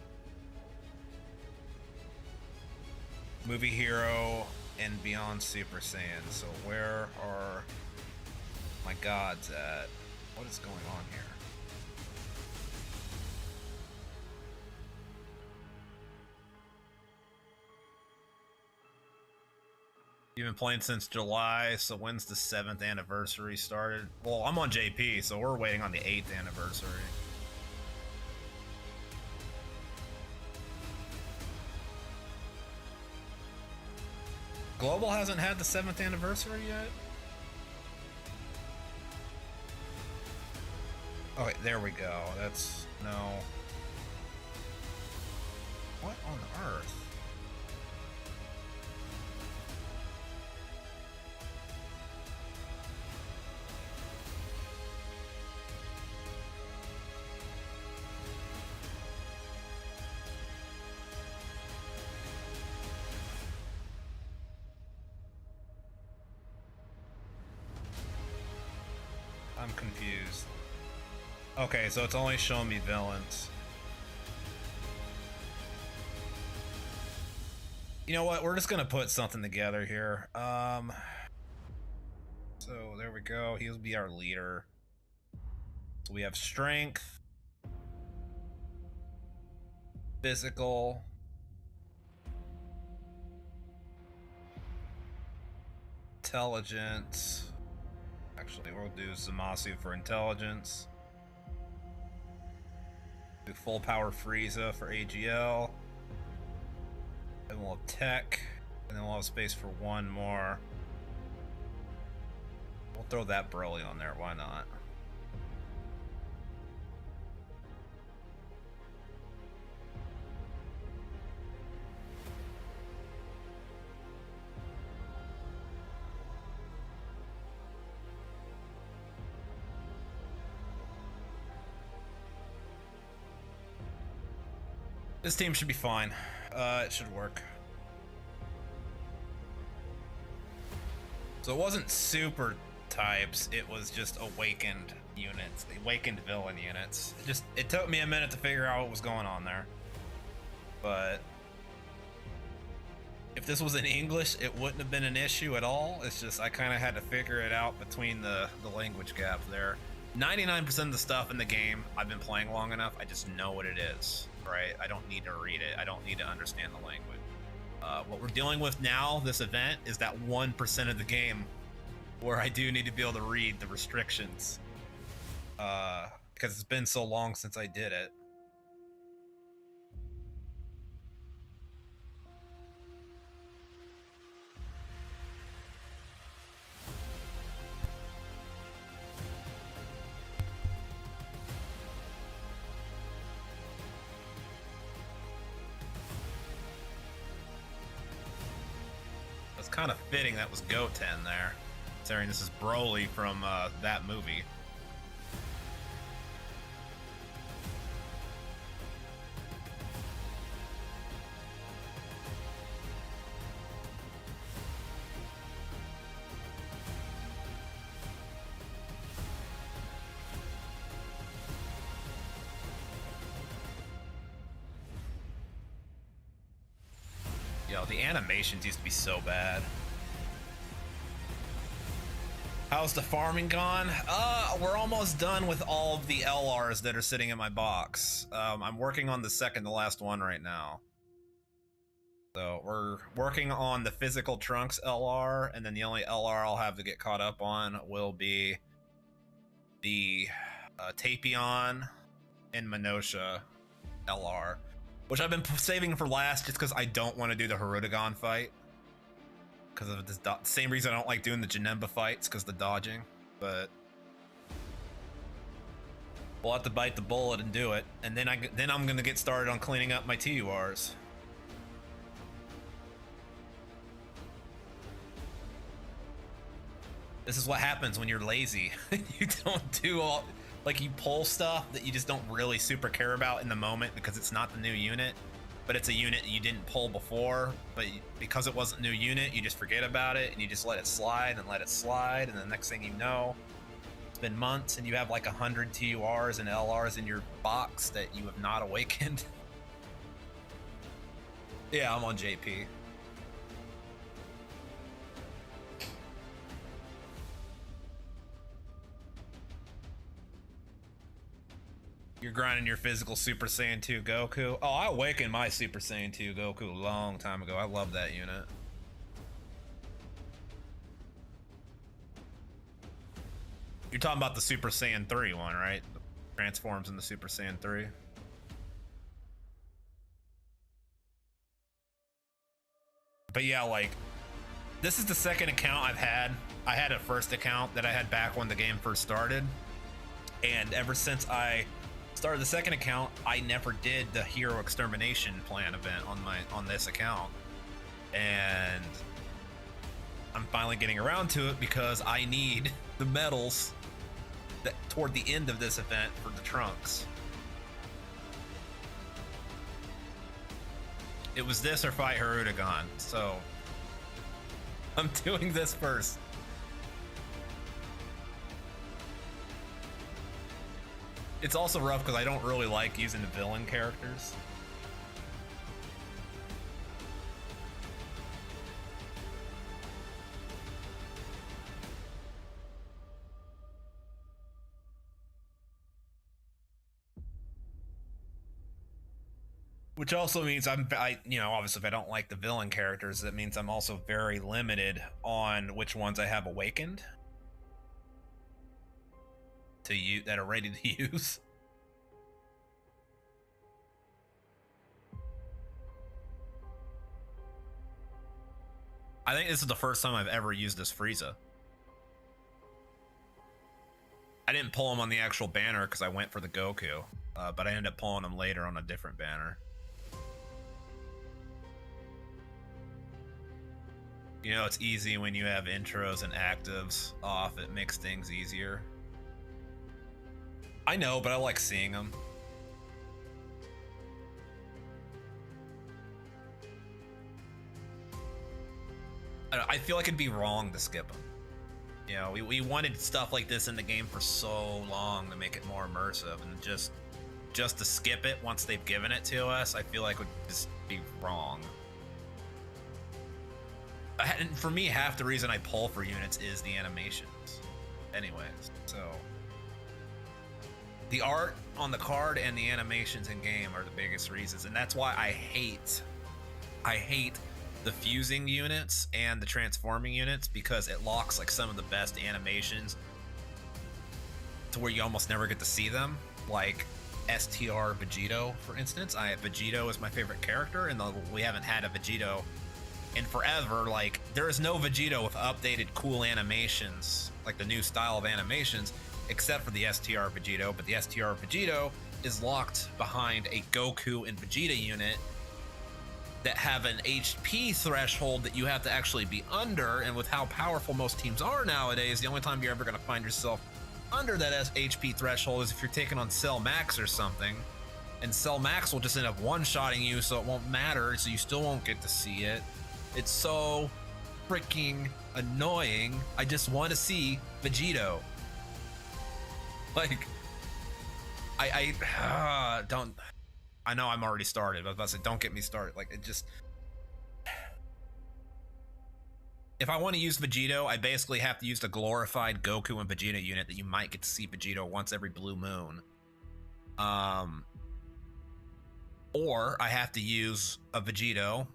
Movie hero and beyond Super Saiyan. So where are my gods at? What is going on here? You've been playing since July, so when's the 7th anniversary started? Well, I'm on JP, so we're waiting on the 8th anniversary. Global hasn't had the 7th anniversary yet? Okay, there we go. That's no. What on earth? I'm confused. Okay, so it's only showing me villains. You know what? We're just gonna put something together here. So there we go. He'll be our leader. So we have strength, physical, intelligence. Actually, we'll do Zamasu for intelligence. Do full power Frieza for AGL. Then we'll have tech, and then we'll have space for one more. We'll throw that Broly on there, why not? This team should be fine. It should work. So it wasn't super types, it was just awakened units, awakened villain units. It took me a minute to figure out what was going on there. But if this was in English, it wouldn't have been an issue at all. It's just I kind of had to figure it out between the language gap there. 99% of the stuff in the game, I've been playing long enough, I just know what it is, right? I don't need to read it. I don't need to understand the language. What we're dealing with now, this event, is that 1% of the game where I do need to be able to read the restrictions. Because it's been so long since I did it. It's kind of fitting that was Goten there, considering this is Broly from that movie. Yo, the animations used to be so bad. How's the farming gone? We're almost done with all of the LRs that are sitting in my box. I'm working on the second to last one right now. So we're working on the physical Trunks LR, and then the only LR I'll have to get caught up on will be the Tapion and Minosha LR. Which I've been saving for last just because I don't want to do the Hirudegan fight. Because of this same reason I don't like doing the Janemba fights, because the dodging. But we'll have to bite the bullet and do it. And then I'm going to get started on cleaning up my TURs. This is what happens when you're lazy. You don't do all... Like, you pull stuff that you just don't really super care about in the moment because it's not the new unit, but it's a unit you didn't pull before, but because it wasn't a new unit, you just forget about it and you just let it slide and let it slide, and the next thing you know, it's been months and you have like 100 TURs and LRs in your box that you have not awakened. Yeah, I'm on JP. You're grinding your physical Super Saiyan 2 Goku. Oh, I awakened my Super Saiyan 2 Goku a long time ago. I love that unit. You're talking about the Super Saiyan 3 one, right? Transforms into Super Saiyan 3. But yeah, like, this is the second account I've had. I had a first account that I had back when the game first started. And ever since I started the second account, I never did the hero extermination plan event on this account. And I'm finally getting around to it because I need the medals that toward the end of this event for the trunks. It was this or fight Hirudegan, so I'm doing this first. It's also rough because I don't really like using the villain characters. Which also means obviously if I don't like the villain characters, that means I'm also very limited on which ones I have awakened to use that are ready to use. I think this is the first time I've ever used this Frieza. I didn't pull him on the actual banner because I went for the Goku, but I ended up pulling him later on a different banner. You know, it's easy when you have intros and actives off. It makes things easier. I know, but I like seeing them. I feel like it'd be wrong to skip them. You know, we wanted stuff like this in the game for so long to make it more immersive, and just to skip it once they've given it to us, I feel like would just be wrong. And for me, half the reason I pull for units is the animations. Anyways, so the art on the card and the animations in game are the biggest reasons, and that's why I hate the fusing units and the transforming units, because it locks like some of the best animations to where you almost never get to see them, like STR Vegito, for instance. Vegito is my favorite character, and we haven't had a Vegito in forever. Like, there is no Vegito with updated cool animations, like the new style of animations, except for the STR Vegito. But the STR Vegito is locked behind a Goku and Vegeta unit that have an HP threshold that you have to actually be under. And with how powerful most teams are nowadays, the only time you're ever going to find yourself under that HP threshold is if you're taking on Cell Max or something. And Cell Max will just end up one-shotting you, so it won't matter, so you still won't get to see it. It's so freaking annoying. I just want to see Vegito. Like, I don't. I know I'm already started, but I was about to say, don't get me started. Like, it just. If I want to use Vegito, I basically have to use the glorified Goku and Vegeta unit that you might get to see Vegito once every blue moon. Or I have to use a Vegito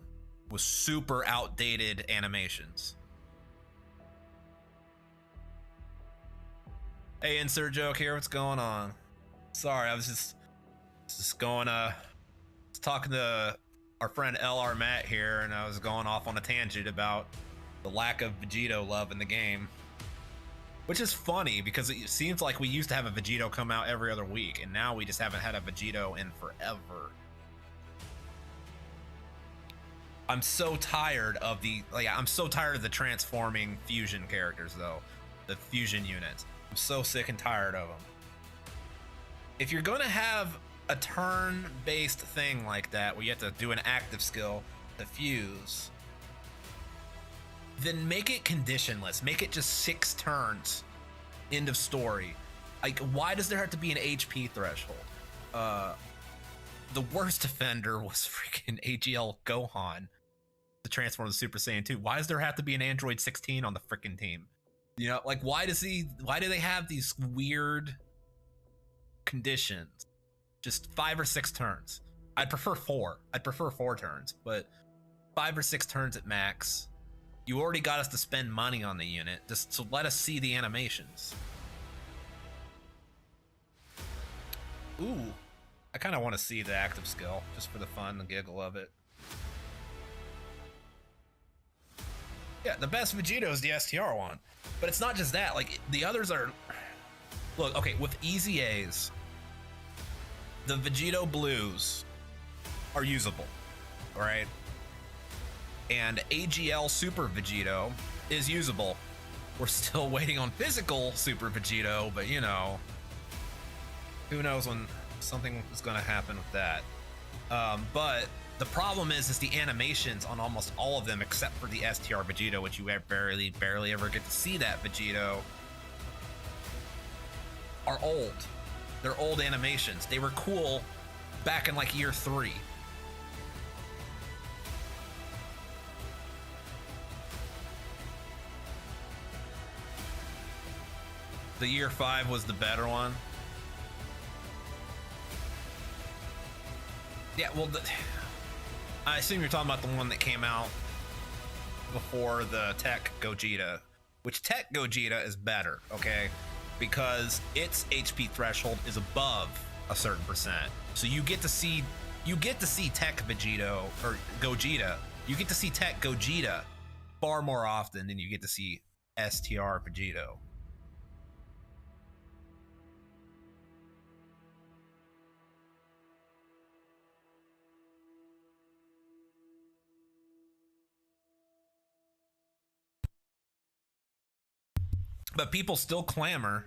with super outdated animations. Hey, Insert Joke here. What's going on? Sorry, I was just going talking to our friend LR Matt here, and I was going off on a tangent about the lack of Vegito love in the game, which is funny because it seems like we used to have a Vegito come out every other week, and now we just haven't had a Vegito in forever. I'm so tired of I'm so tired of the transforming fusion characters, though. The fusion units. I'm so sick and tired of them. If you're going to have a turn-based thing like that, where you have to do an active skill to fuse, then make it conditionless. Make it just 6 turns. End of story. Like, why does there have to be an HP threshold? The worst offender was freaking AGL Gohan to transform to Super Saiyan 2. Why does there have to be an Android 16 on the freaking team? You know, like, why do they have these weird conditions? Just 5 or 6 turns. I'd prefer 4. I'd prefer 4 turns, but 5 or 6 turns at max. You already got us to spend money on the unit, just so let us see the animations. Ooh, I kind of want to see the active skill, just for the fun and giggle of it. Yeah, the best Vegito is the STR one, but it's not just that. Like, the others are Look, okay, with easy A's, the Vegito Blues are usable, all right? And AGL Super Vegito is usable. We're still waiting on physical Super Vegito, but you know, who knows when something is going to happen with that. But the problem is the animations on almost all of them, except for the STR Vegito, which you barely ever get to see that Vegito, are old. They're old animations. They were cool back in like year 3. The year 5 was the better one. Yeah, well, I assume you're talking about the one that came out before the Tech Gogeta, which Tech Gogeta is better, okay? Because its HP threshold is above a certain percent. So you get to see Tech Vegito or Gogeta. You get to see Tech Gogeta far more often than you get to see STR Vegito. But people still clamor.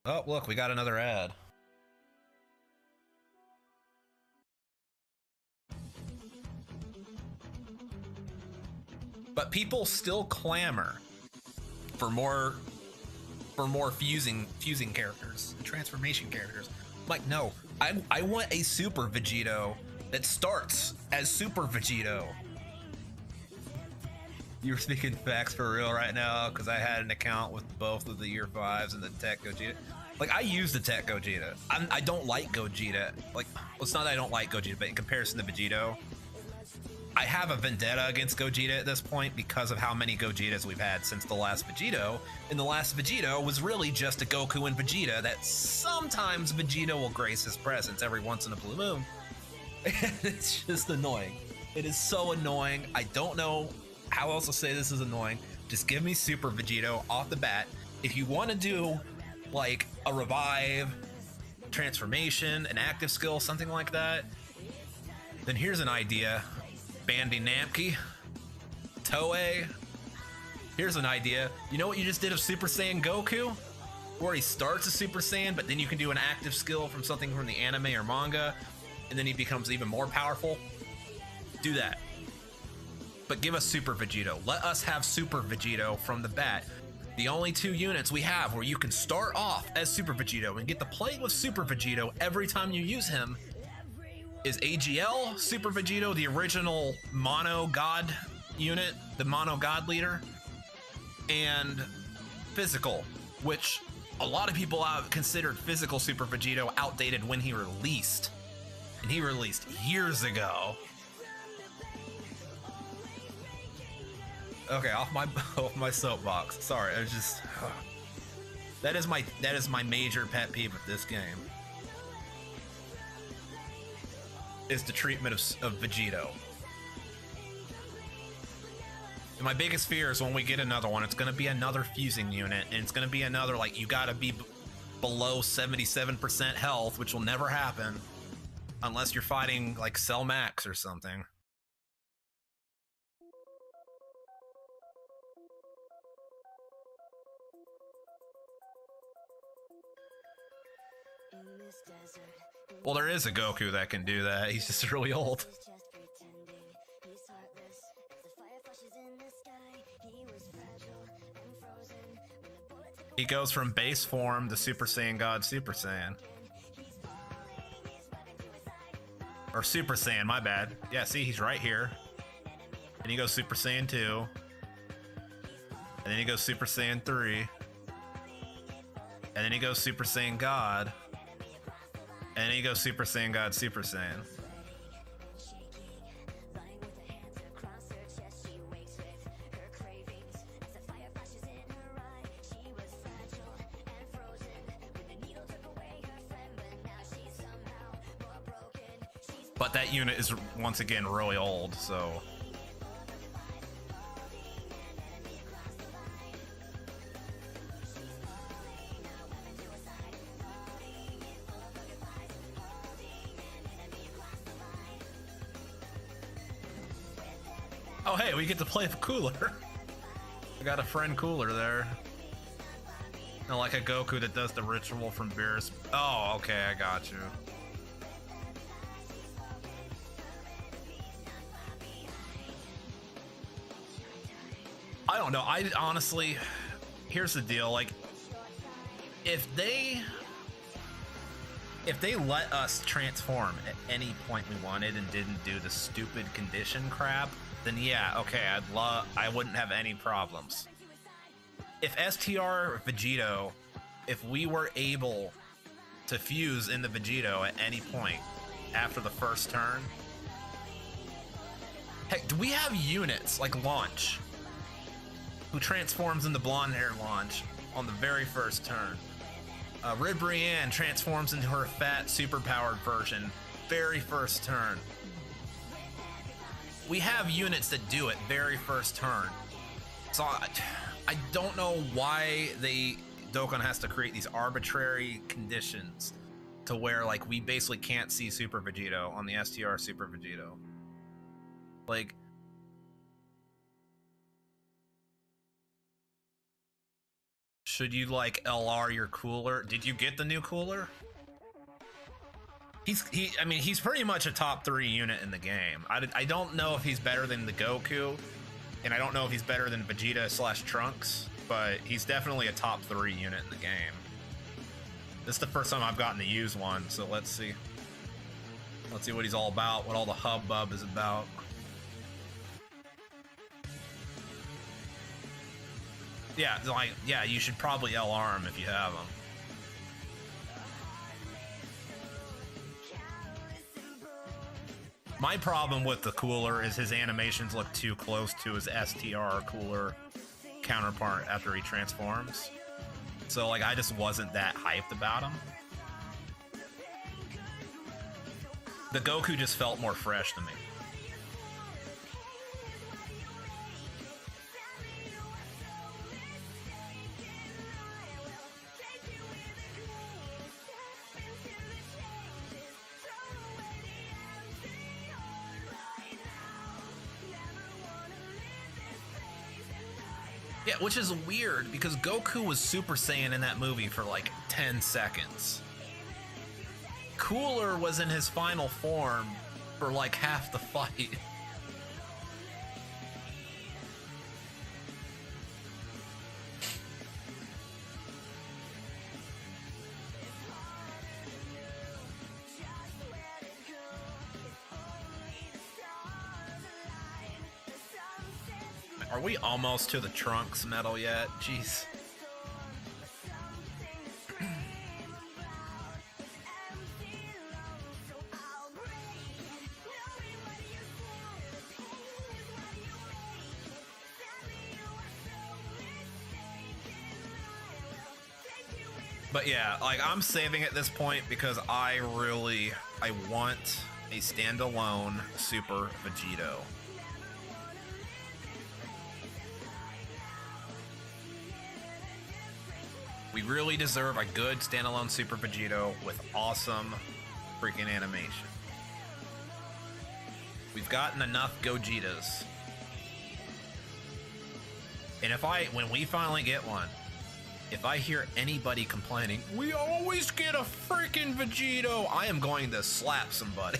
Oh, look, we got another ad. But people still clamor for more fusing characters, transformation characters. I'm like, no, I want a Super Vegito that starts as Super Vegito. You're speaking facts for real right now, because I had an account with both of the year 5s and the Tech Gogeta. Like, I use the Tech Gogeta. I don't like Gogeta. Like, well, it's not that I don't like Gogeta, but in comparison to Vegito, I have a vendetta against Gogeta at this point because of how many Gogetas we've had since the last Vegito. And the last Vegito was really just a Goku and Vegeta that sometimes Vegeta will grace his presence every once in a blue moon. And it's just annoying. It is so annoying. I don't know how else to say this is annoying. Just give me Super Vegito off the bat. If you want to do like a revive, transformation, an active skill, something like that, then here's an idea. Bandai Namco, Toei, here's an idea. You know what you just did of Super Saiyan Goku? Where he starts as Super Saiyan, but then you can do an active skill from something from the anime or manga, and then he becomes even more powerful. Do that. But give us Super Vegito. Let us have Super Vegito from the bat. The only 2 units we have where you can start off as Super Vegito and get to play with Super Vegito every time you use him is AGL Super Vegito, the original Mono God unit, the Mono God leader, and Physical, which a lot of people have considered Physical Super Vegito outdated when he released. And he released years ago. Okay, off my soapbox. Sorry, I was just that is my major pet peeve with this game. Is the treatment of Vegito. And my biggest fear is when we get another one, it's going to be another fusing unit, and it's going to be another, like, you got to be below 77% health, which will never happen unless you're fighting like Cell Max or something. Well, there is a Goku that can do that. He's just really old. He goes from base form to Super Saiyan God Super Saiyan. Or Super Saiyan, my bad. Yeah, see, he's right here. And he goes Super Saiyan 2. And then he goes Super Saiyan 3. And then he goes Super Saiyan God. And then he goes Super Saiyan God Super Saiyan. But that unit is once again really old, so Oh, hey, we get to play the cooler. I got a friend cooler there. And like a Goku that does the ritual from Beerus. Oh, okay, I got you. I don't know. I honestly, here's the deal. Like, if they let us transform at any point we wanted and didn't do the stupid condition crap, then yeah, okay, I wouldn't have any problems. If STR Vegito, if we were able to fuse into Vegito at any point after the first turn, heck, do we have units like Launch, who transforms into blonde hair Launch on the very first turn? Red Brienne transforms into her fat, super-powered version very first turn. We have units that do it very first turn. So I don't know why Dokkan has to create these arbitrary conditions to where like we basically can't see Super Vegito on the STR Super Vegito. Like, should you like LR your cooler? Did you get the new cooler? I mean, he's pretty much a top 3 unit in the game. I don't know if he's better than the Goku, and I don't know if he's better than Vegeta / Trunks, but he's definitely a top 3 unit in the game. This is the first time I've gotten to use one, so let's see. Let's see what he's all about, what all the hubbub is about. Yeah, like, yeah, you should probably LR him if you have him. My problem with the cooler is his animations look too close to his STR cooler counterpart after he transforms. So, like, I just wasn't that hyped about him. The Goku just felt more fresh to me. Yeah, which is weird because Goku was Super Saiyan in that movie for like 10 seconds. Cooler was in his final form for like half the fight. Are we almost to the Trunks medal yet? Jeez. But yeah, like, I'm saving at this point because I want a standalone Super Vegito. We really deserve a good standalone Super Vegito with awesome freaking animation. We've gotten enough Gogetas. And when we finally get one, if I hear anybody complaining, we always get a freaking Vegito, I am going to slap somebody.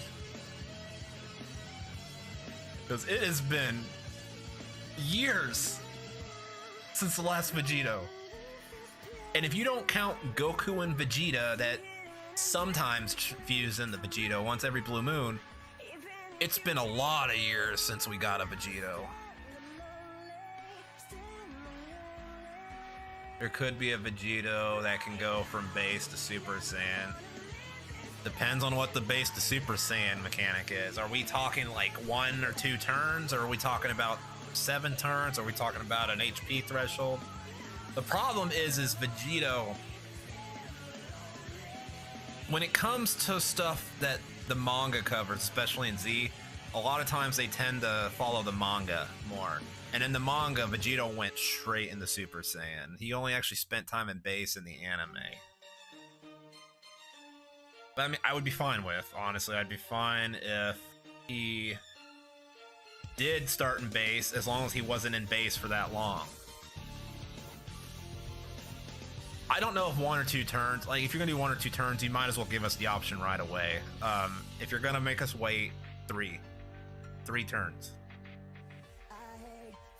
Because it has been years since the last Vegito. And if you don't count Goku and Vegeta that sometimes fuse in the Vegito once every blue moon, it's been a lot of years since we got a Vegito. There could be a Vegito that can go from base to Super Saiyan. Depends on what the base to Super Saiyan mechanic is. Are we talking like 1 or 2 turns? Or are we talking about 7 turns? Are we talking about an HP threshold? The problem is Vegito, when it comes to stuff that the manga covers, especially in Z, a lot of times they tend to follow the manga more. And in the manga, Vegito went straight into Super Saiyan. He only actually spent time in base in the anime. But I mean, I would be fine with, honestly, I'd be fine if he did start in base as long as he wasn't in base for that long. I don't know if 1 or 2 turns, like if you're gonna do 1 or 2 turns, you might as well give us the option right away. If you're gonna make us wait, 3 turns.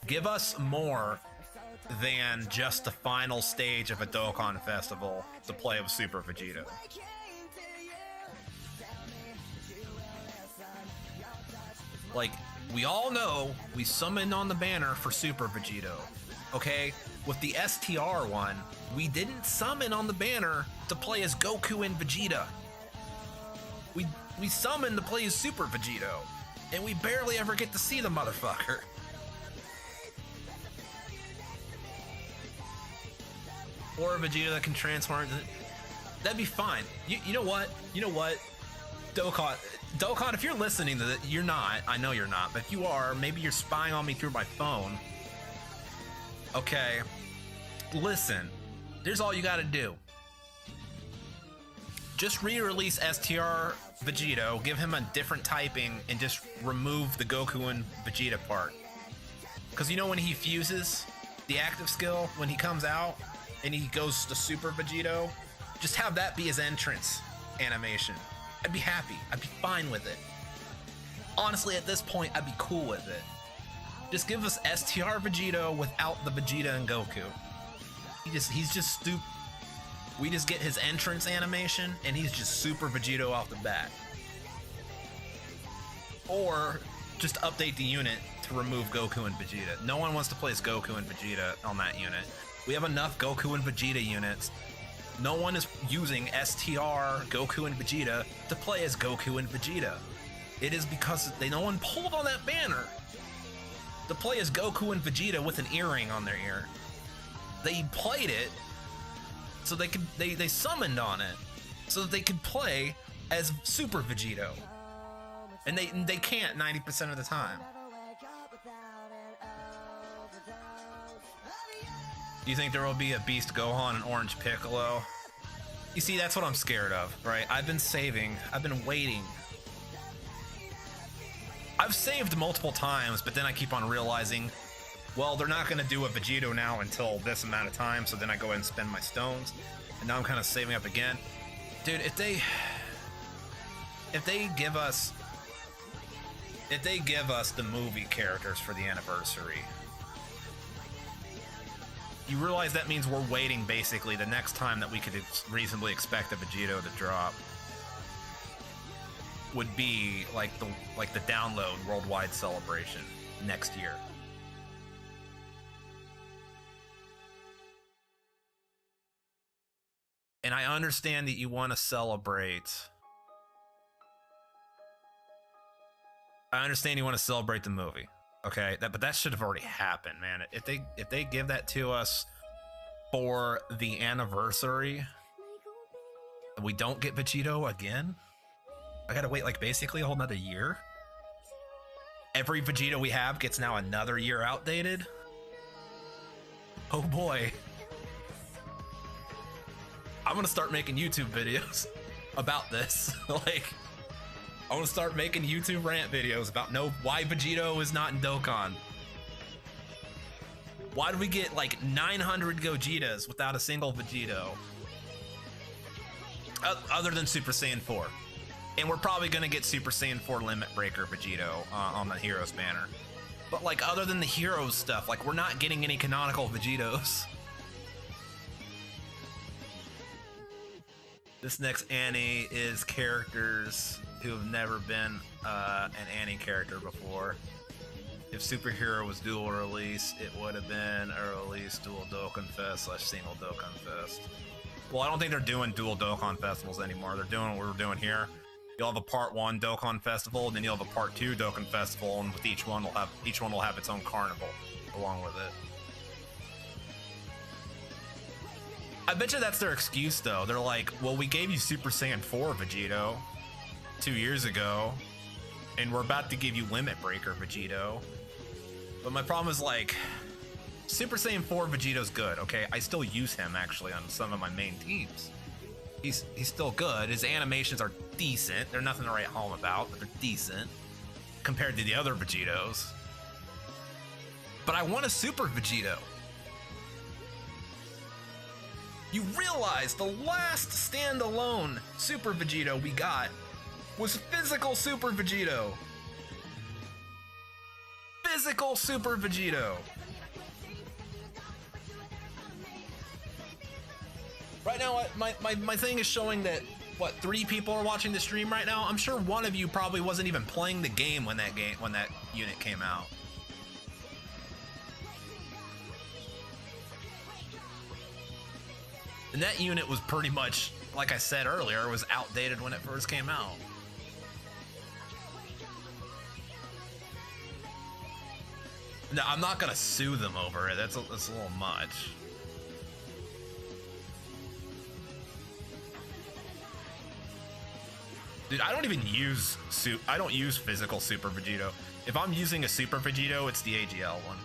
Give us more than just the final stage of a Dokkan Festival to play with Super Vegito. Like, we all know we summoned on the banner for Super Vegito, okay? With the STR one, we didn't summon on the banner to play as Goku and Vegeta. We summoned to play as Super Vegito, and we barely ever get to see the motherfucker. Or a Vegeta that can transform. That'd be fine. You know what? You know what? Dokkan, if you're listening to this, you're not. I know you're not, but if you are, maybe you're spying on me through my phone. Okay. Listen, here's all you gotta do. Just re-release STR Vegito, give him a different typing, and just remove the Goku and Vegeta part. Because you know when he fuses the active skill, when he comes out and he goes to Super Vegito, just have that be his entrance animation. I'd be happy. I'd be fine with it. Honestly, at this point, I'd be cool with it. Just give us STR Vegito without the Vegeta and Goku. He's just stupid. We just get his entrance animation, and he's just Super Vegito off the bat. Or just update the unit to remove Goku and Vegeta. No one wants to place Goku and Vegeta on that unit. We have enough Goku and Vegeta units. No one is using STR Goku and Vegeta to play as Goku and Vegeta. It is because no one pulled on that banner to play as Goku and Vegeta with an earring on their ear. They played it so they could they summoned on it so that they could play as Super Vegito. And they can't 90% of the time. Do you think there will be a Beast Gohan and Orange Piccolo? You see, that's what I'm scared of, right? I've been saving, I've been waiting. I've saved multiple times, but then I keep on realizing, well, they're not gonna do a Vegito now until this amount of time, so then I go ahead and spend my stones. And now I'm kind of saving up again. Dude, if they give us the movie characters for the anniversary, you realize that means we're waiting basically the next time that we could reasonably expect a Vegito to drop would be like the download worldwide celebration next year. And I understand that you want to celebrate. I understand you want to celebrate the movie. Okay, but that should have already happened, man. If they give that to us for the anniversary, we don't get Vegito again. I gotta wait like basically a whole nother year. Every Vegito we have gets now another year outdated. Oh boy. I'm gonna start making YouTube videos about this. Like, I want to start making YouTube rant videos about why Vegito is not in Dokkan. Why do we get like 900 Gogetas without a single Vegito? Other than Super Saiyan 4. And we're probably going to get Super Saiyan 4 Limit Breaker Vegito on the Heroes banner. But like other than the Heroes stuff, like we're not getting any canonical Vegetos. This next Annie is characters who have never been an Annie character before. If Superhero was dual release, it would have been a release dual Dokkan Fest / single Dokkan Fest. Well, I don't think they're doing dual Dokkan Festivals anymore. They're doing what we're doing here. You'll have a Part 1 Dokkan Festival, and then you'll have a Part 2 Dokkan Festival, and with each one will have its own carnival along with it. I bet you that's their excuse though. They're like, well, we gave you Super Saiyan 4 Vegito 2 years ago, and we're about to give you Limit Breaker Vegito. But my problem is like, Super Saiyan 4 Vegito's good, okay? I still use him actually on some of my main teams. He's still good. His animations are decent. They're nothing to write home about, but they're decent compared to the other Vegetos. but I want a Super Vegito. You realize the last standalone Super Vegito we got was physical Super Vegito. Physical Super Vegito. Right now, my thing is showing that, what, 3 people are watching the stream right now? I'm sure one of you probably wasn't even playing the game when that unit came out. And that unit was pretty much, like I said earlier, was outdated when it first came out. No, I'm not gonna sue them over it. That's a little much. Dude, I don't even use I don't use physical Super Vegito. If I'm using a Super Vegito, it's the AGL one.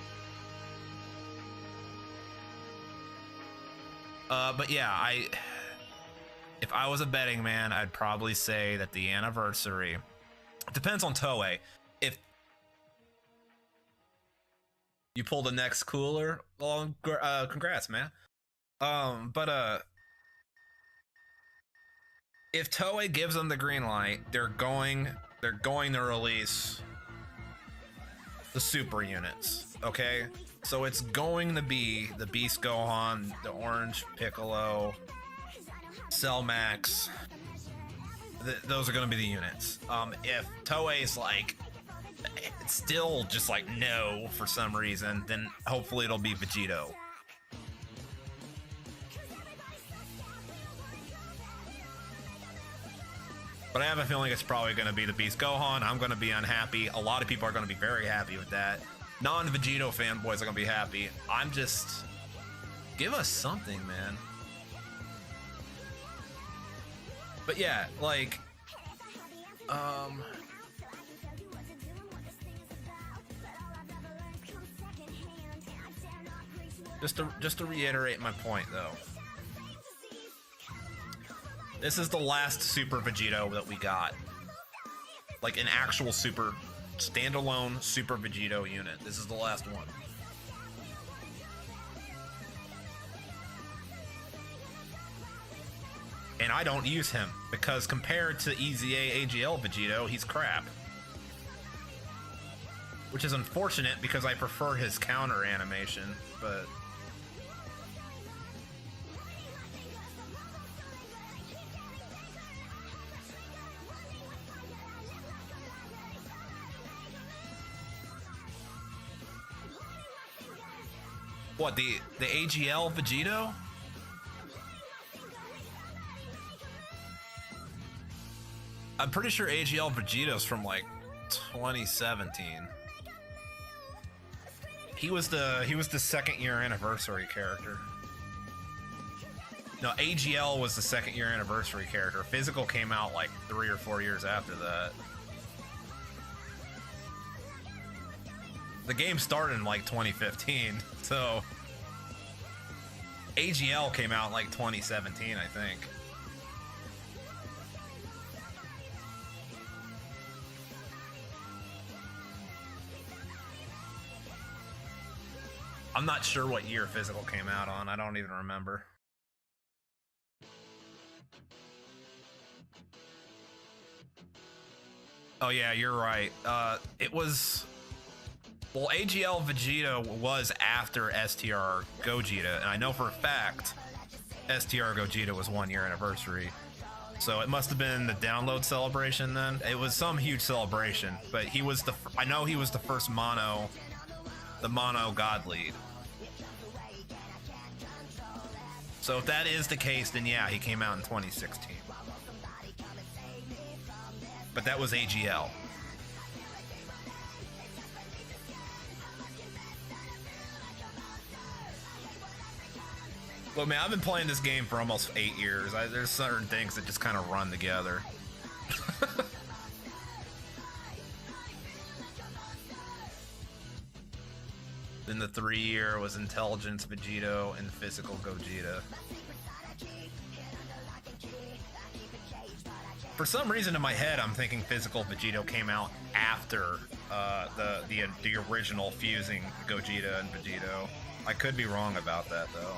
But yeah, if I was a betting man, I'd probably say that the anniversary, it depends on Toei. If you pull the next cooler, well, congrats, man. If Toei gives them the green light, they're going to release the super units, okay? So it's going to be the Beast Gohan, the Orange Piccolo, Cell Max. Those are going to be the units. If Toei's like, it's still just like no for some reason, then hopefully it'll be Vegito. But I have a feeling it's probably going to be the Beast Gohan. I'm going to be unhappy. A lot of people are going to be very happy with that. Non-Vegito fanboys are going to be happy. I'm just... give us something, man. But yeah, like... Just to reiterate my point, though. This is the last Super Vegito that we got. Like an actual super standalone Super Vegito unit. This is the last one. And I don't use him because compared to EZA AGL Vegito, he's crap. Which is unfortunate because I prefer his counter animation, but... What, the AGL Vegito? I'm pretty sure AGL Vegito's from like 2017. He was the second year anniversary character. No, AGL was the second year anniversary character. Physical came out like 3 or 4 years after that. The game started in like 2015, so AGL came out in like 2017, I think. I'm not sure what year Physical came out on. I don't even remember. Oh yeah, you're right. It was... Well, AGL Vegeta was after STR Gogeta, and I know for a fact STR Gogeta was 1 year anniversary. So it must have been the download celebration then. It was some huge celebration, but he was I know he was the first mono God lead. So if that is the case, then yeah, he came out in 2016. But that was AGL. Look, man, I've been playing this game for almost 8 years. There's certain things that just kind of run together. Then the 3-year was Intelligence Vegito and Physical Gogeta. For some reason in my head, I'm thinking Physical Vegito came out after the original fusing Gogeta and Vegito. I could be wrong about that though.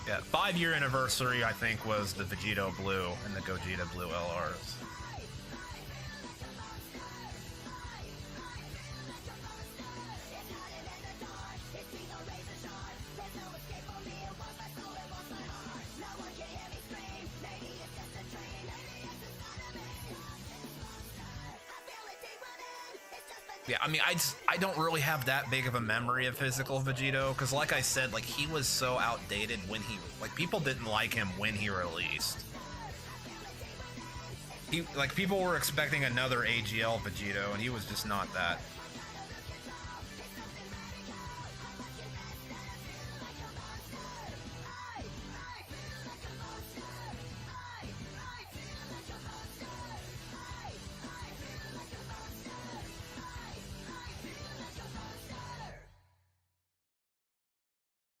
Yeah, 5-year anniversary I think was the Vegito Blue and the Gogeta Blue LRs. Yeah, I mean, I don't really have that big of a memory of physical Vegito, because like I said, like, he was so outdated when he, like, people didn't like him when he released. Like, people were expecting another AGL Vegito, and he was just not that.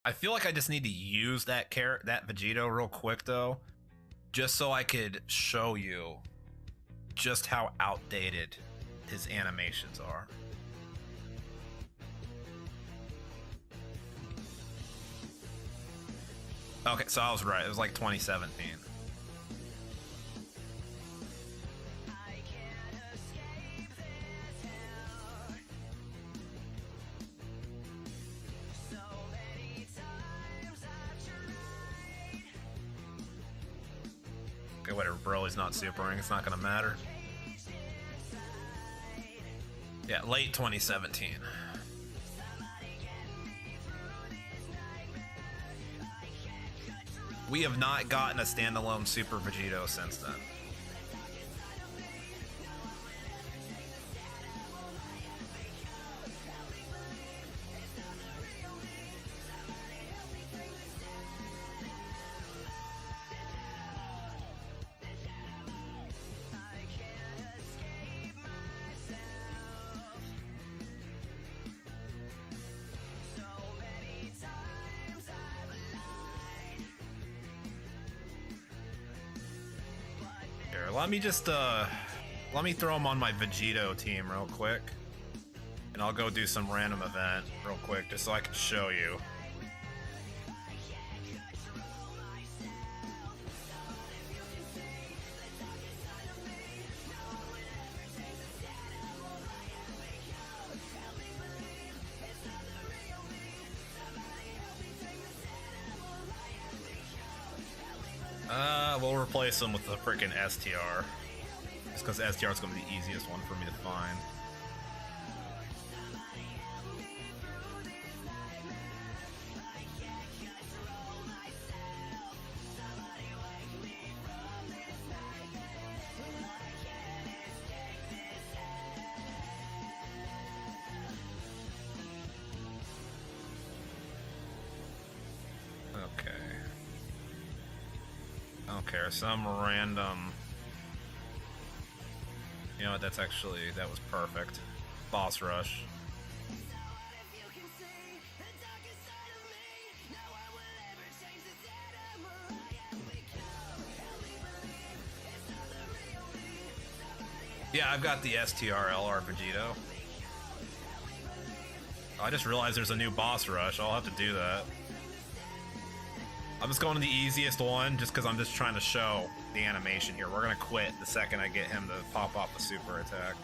I feel like I just need to use that Vegito real quick though, just so I could show you just how outdated his animations are. Okay, so I was right. It was like 2017. Okay, whatever, Broly's not supering. It's not gonna matter. Yeah, late 2017. We have not gotten a standalone Super Vegito since then. Let me throw him on my Vegito team real quick, and I'll go do some random event real quick just so I can show you. We'll replace him with the freaking STR. Just because STR is going to be the easiest one for me to find. Some random, you know what, that was perfect. Boss rush. Yeah, I've got the STR LR Vegito. I just realized there's a new boss rush. I'll have to do that. I'm just going to the easiest one just because I'm just trying to show the animation here. We're going to quit the second I get him to pop off the super attack.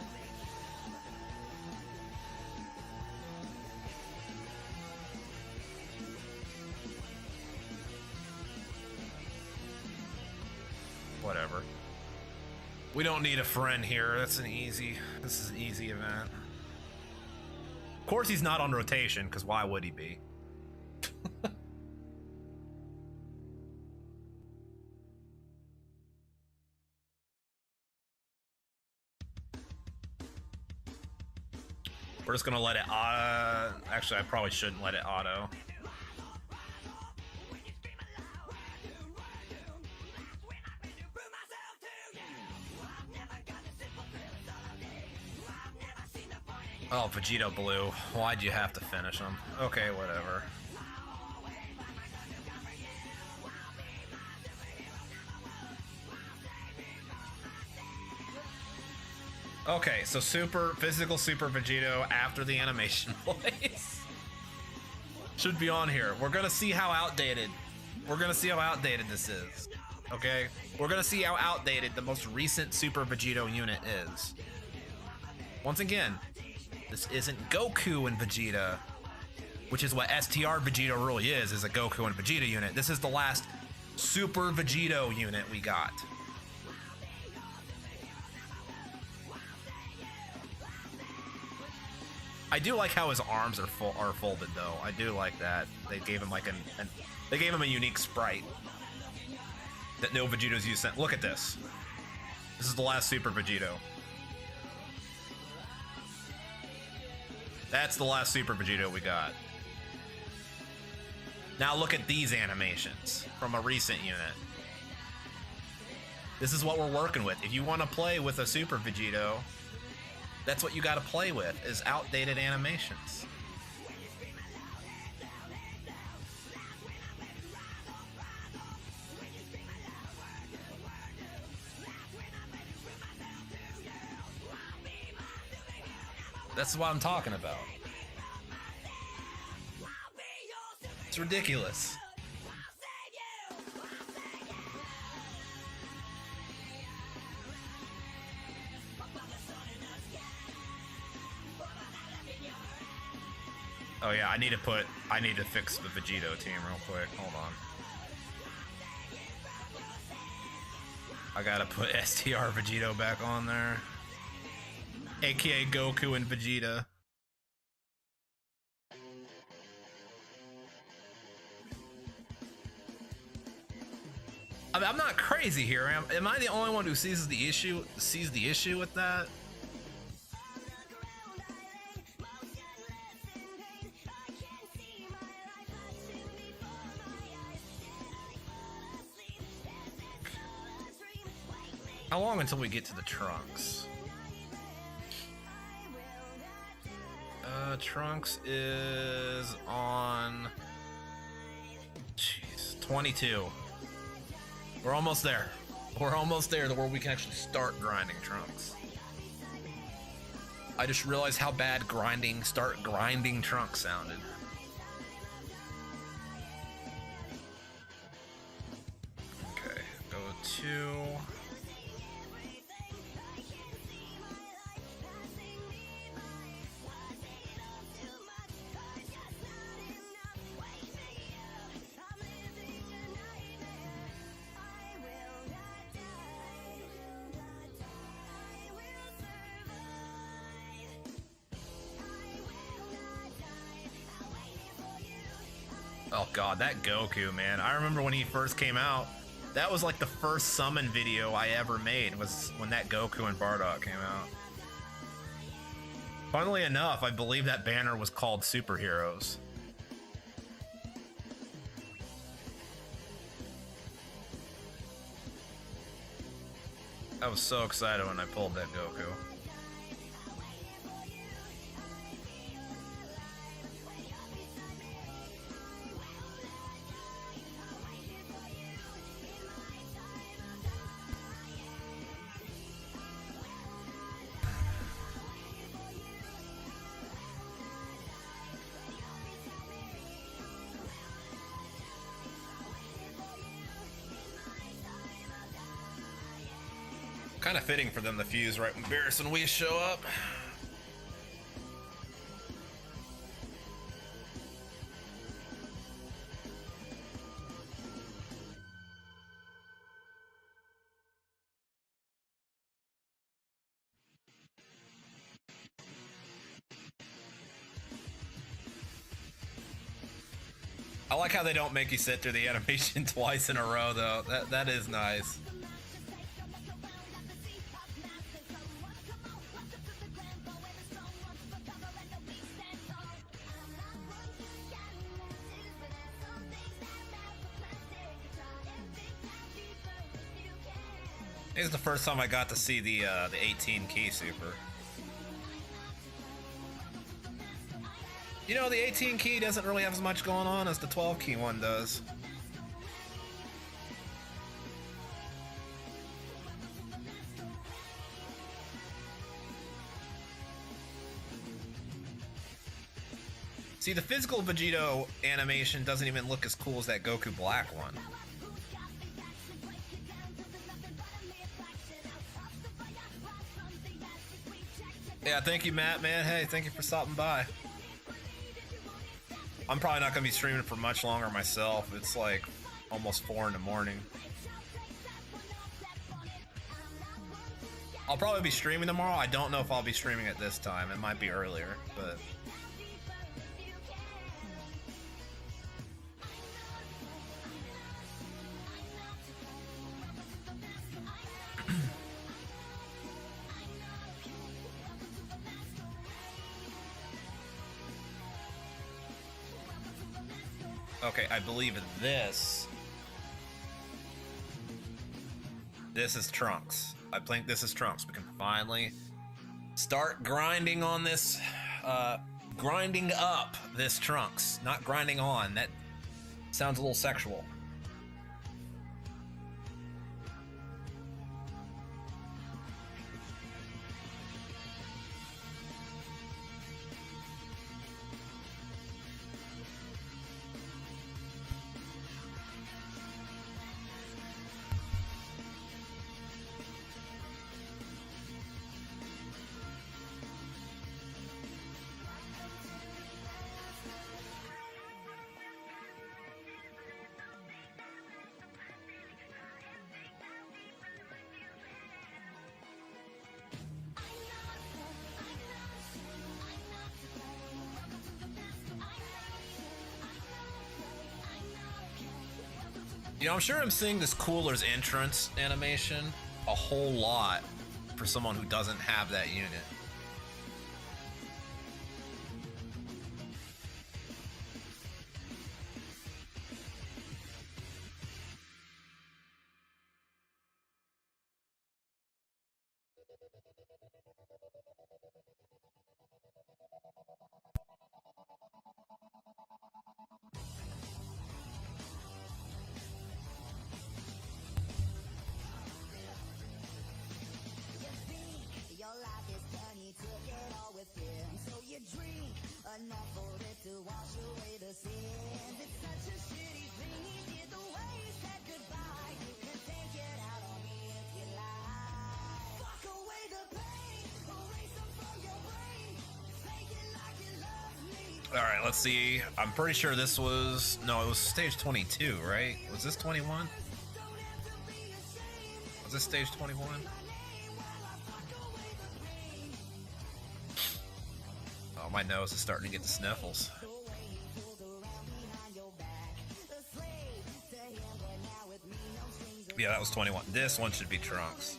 Whatever. We don't need a friend here. This is an easy event. Of course he's not on rotation, because why would he be? We're just gonna let it auto. Actually, I probably shouldn't let it auto. Oh, Vegito Blue. Why'd you have to finish him? Okay, whatever. Okay, so physical Super Vegito after the animation plays. Should be on here. We're gonna see how outdated. We're gonna see how outdated this is. Okay? We're gonna see how outdated the most recent Super Vegito unit is. Once again, this isn't Goku and Vegeta, which is what STR Vegito really is a Goku and Vegeta unit. This is the last Super Vegito unit we got. I do like how his arms are folded though. I do like that. They gave him like they gave him a unique sprite that no Vegetos used. Look at this. This is the last Super Vegito. That's the last Super Vegito we got. Now look at these animations from a recent unit. This is what we're working with. If you want to play with a Super Vegito, that's what you got to play with, is outdated animations. That's what I'm talking about. It's ridiculous. Oh yeah, I need to fix the Vegito team real quick. Hold on. I gotta put STR Vegito back on there. AKA Goku and Vegeta. I mean, I'm not crazy here. Am I the only one who sees the issue with that? How long until we get to the Trunks? Trunks is on... Jeez, 22. We're almost there. We're almost there to where we can actually start grinding Trunks. I just realized how bad start grinding Trunks sounded. Okay, go to... Oh god, that Goku, man. I remember when he first came out, that was like the first summon video I ever made, was when that Goku and Bardock came out. Funnily enough, I believe that banner was called Superheroes. I was so excited when I pulled that Goku. Kind of fitting for them to fuse right when Beerus and we show up. I like how they don't make you sit through the animation twice in a row, though. That is nice. This is the first time I got to see the 18 key super. You know, the 18 key doesn't really have as much going on as the 12 key one does. See, the physical Vegito animation doesn't even look as cool as that Goku Black one. Yeah, thank you, Matt, man. Hey, thank you for stopping by. I'm probably not going to be streaming for much longer myself. It's like almost 4 in the morning. I'll probably be streaming tomorrow. I don't know if I'll be streaming at this time. It might be earlier, but... Okay, I believe this is Trunks. I think this is Trunks. We can finally start grinding on this, grinding up this Trunks. Not grinding on. That sounds a little sexual. You know, I'm sure I'm seeing this Cooler's entrance animation a whole lot for someone who doesn't have that unit. Alright, let's see. I'm pretty sure this was... No, it was stage 22, right? Was this 21? Was this stage 21? Oh, my nose is starting to get the sniffles. Yeah, that was 21. This one should be Trunks.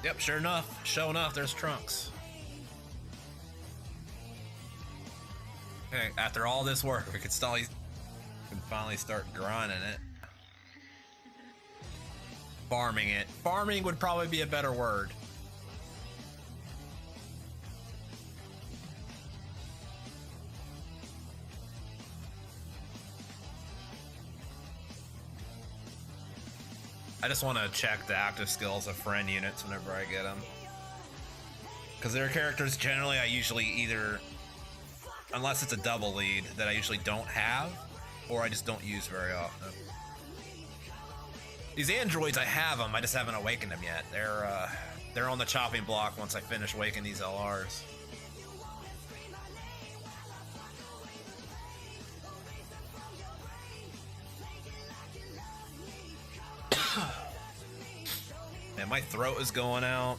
Yep, sure enough, there's Trunks. Okay, after all this work, we can finally start grinding it. Farming it. Farming would probably be a better word. I just want to check the active skills of friend units whenever I get them. Because there are characters generally I usually either, unless it's a double lead, that I usually don't have, or I just don't use very often. These androids, I have them, I just haven't awakened them yet. They're on the chopping block once I finish waking these LRs. Man, my throat is going out.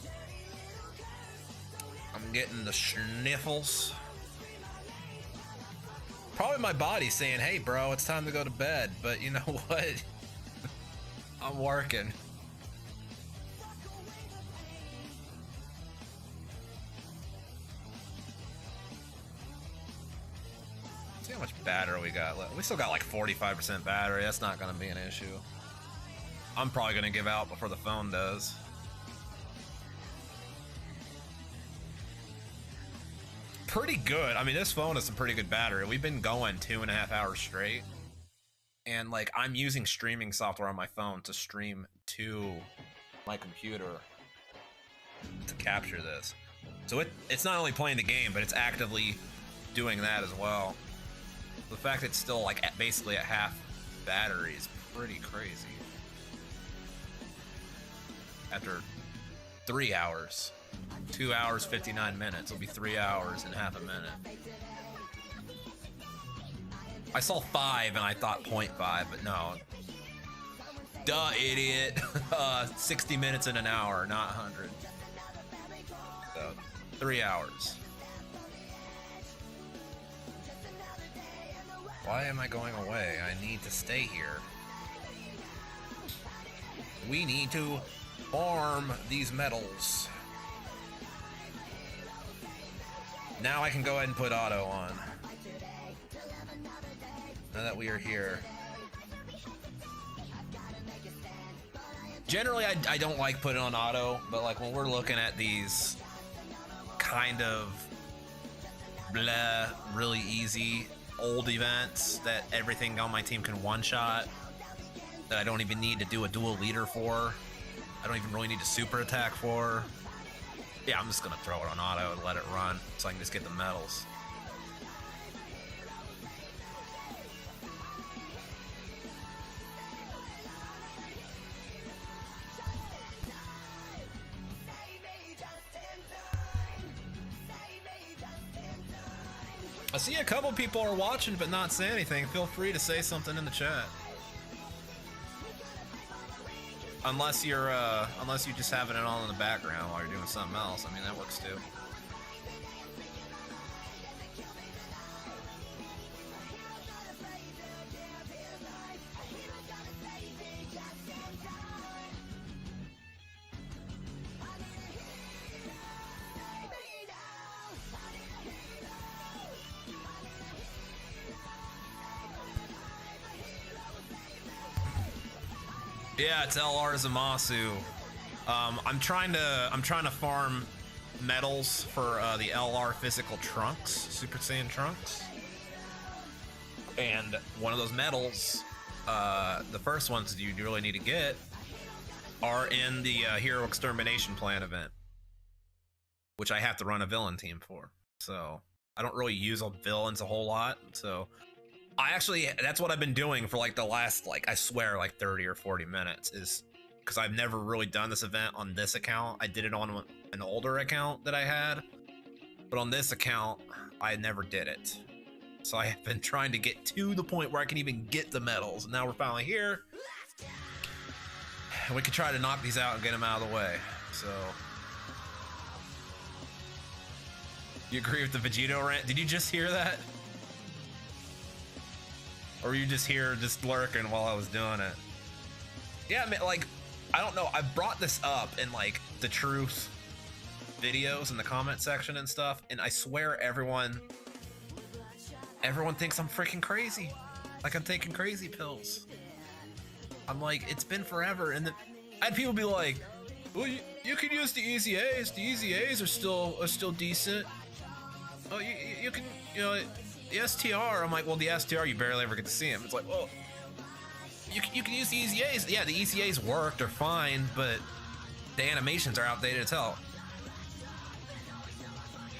I'm getting the sniffles. Probably my body saying, hey bro, it's time to go to bed. But you know what? I'm working. See how much battery we got left. We still got like 45% battery. That's not going to be an issue. I'm probably going to give out before the phone does. pretty good. I mean, this phone has some pretty good battery. We've been going 2.5 hours straight. And like, I'm using streaming software on my phone to stream to my computer to capture this. So it's not only playing the game, but it's actively doing that as well. The fact it's still like basically at half battery is pretty crazy. After 3 hours, 2 hours, 59 minutes, it'll be 3 hours and half a minute. I saw 5 and I thought 0.5, but no. Duh, idiot. 60 minutes in an hour, not 100. So, 3 hours. Why am I going away? I need to stay here. We need to farm these medals. Now I can go ahead and put auto on. Now that we are here. Generally, I don't like putting on auto, but like when we're looking at these kind of blah, really easy old events that everything on my team can one-shot, that I don't even need to do a dual leader for, I don't even really need to super attack for. Yeah, I'm just gonna throw it on auto and let it run so I can just get the medals. I see a couple people are watching but not saying anything. Feel free to say something in the chat. Unless you're just having it on in the background while you're doing something else. I mean, that works too. Yeah, it's LR Zamasu. I'm trying to farm medals for the LR physical trunks, Super Saiyan trunks. And one of those medals, the first ones you really need to get, are in the Hero Extermination Plan event, which I have to run a villain team for. So I don't really use villains a whole lot. So that's what I've been doing for like the last, like, I swear, like 30 or 40 minutes, is because I've never really done this event on this account. I did it on an older account that I had, but on this account, I never did it. So I have been trying to get to the point where I can even get the medals. And now we're finally here. And we can try to knock these out and get them out of the way. So, you agree with the Vegito rant? Did you just hear that? Or were you just here just lurking while I was doing it? Yeah, I mean, like, I don't know. I brought this up in like the truth videos in the comment section and stuff, and I swear everyone thinks I'm freaking crazy. Like I'm taking crazy pills. I'm like, it's been forever, and I had people be like, well, you could use the easy A's. The easy A's are still decent. Oh, you can, you know, the STR. I'm like, well, the STR, you barely ever get to see him. It's like, well, you can use the easy A's. Yeah, the easy A's work, they're fine, but the animations are outdated as hell.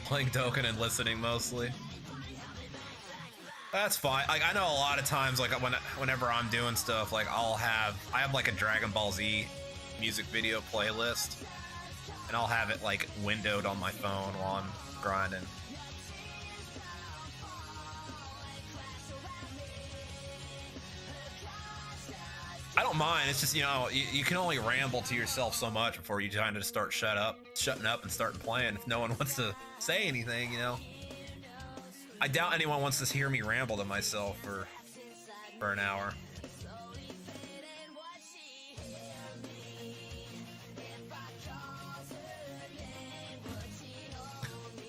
Playing Dokkan and listening mostly. That's fine. Like, I know a lot of times, like whenever I'm doing stuff, like I have like a Dragon Ball Z music video playlist, and I'll have it like windowed on my phone while I'm grinding. I don't mind. It's just, you know, you can only ramble to yourself so much before you kind of start shutting up and start playing. If no one wants to say anything, you know. I doubt anyone wants to hear me ramble to myself for an hour.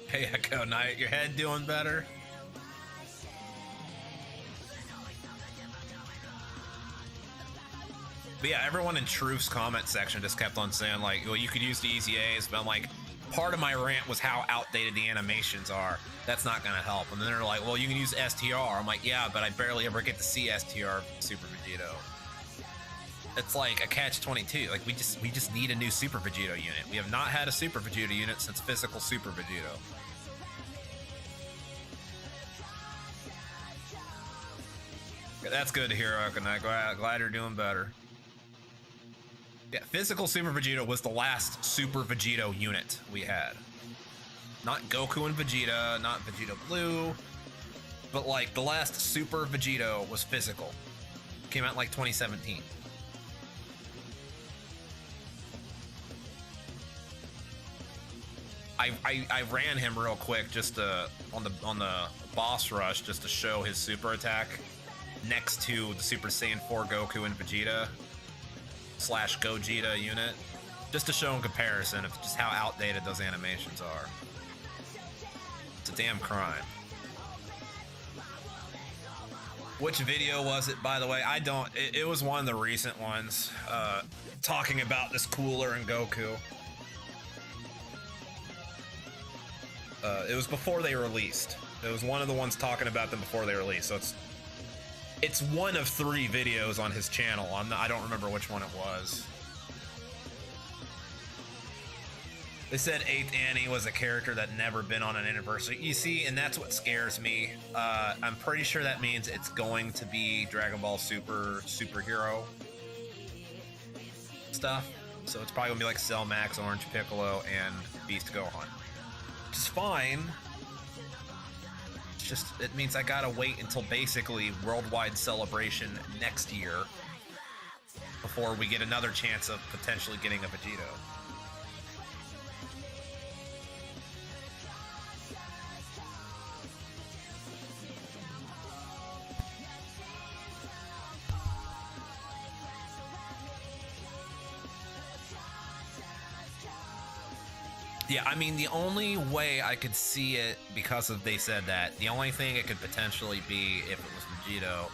Hey, Echo Knight, your head doing better? But yeah, everyone in Truth's comment section just kept on saying, like, well, you could use the EZAs, but I'm like, part of my rant was how outdated the animations are. That's not gonna help. And then they're like, well, you can use STR. I'm like, yeah, but I barely ever get to see STR Super Vegito. It's like a catch-22. Like, we just need a new Super Vegito unit. We have not had a Super Vegito unit since physical Super Vegito. That's good to hear, Arcanine. Glad you're doing better. Yeah, physical Super Vegito was the last Super Vegito unit we had. Not Goku and Vegeta, not Vegeta Blue, but like the last Super Vegito was physical. Came out in like 2017. I ran him real quick just to, on the boss rush, just to show his super attack next to the Super Saiyan 4 Goku and Vegeta / Gogeta unit, just to show in comparison of just how outdated those animations are. It's a damn crime. Which video was it, by the way? I don't. It was one of the recent ones, talking about this cooler in Goku. It was before they released. It was one of the ones talking about them before they released. So it's one of 3 videos on his channel. I don't remember which one it was. They said 8th Annie was a character that never been on an anniversary. You see, and that's what scares me. I'm pretty sure that means it's going to be Dragon Ball superhero stuff. So it's probably gonna be like Cell Max, Orange Piccolo, and Beast Gohan. Which is fine. It's just, it means I gotta wait until basically Worldwide Celebration next year before we get another chance of potentially getting a Vegito. Yeah, I mean, the only way I could see it, because of they said that, the only thing it could potentially be if it was Vegito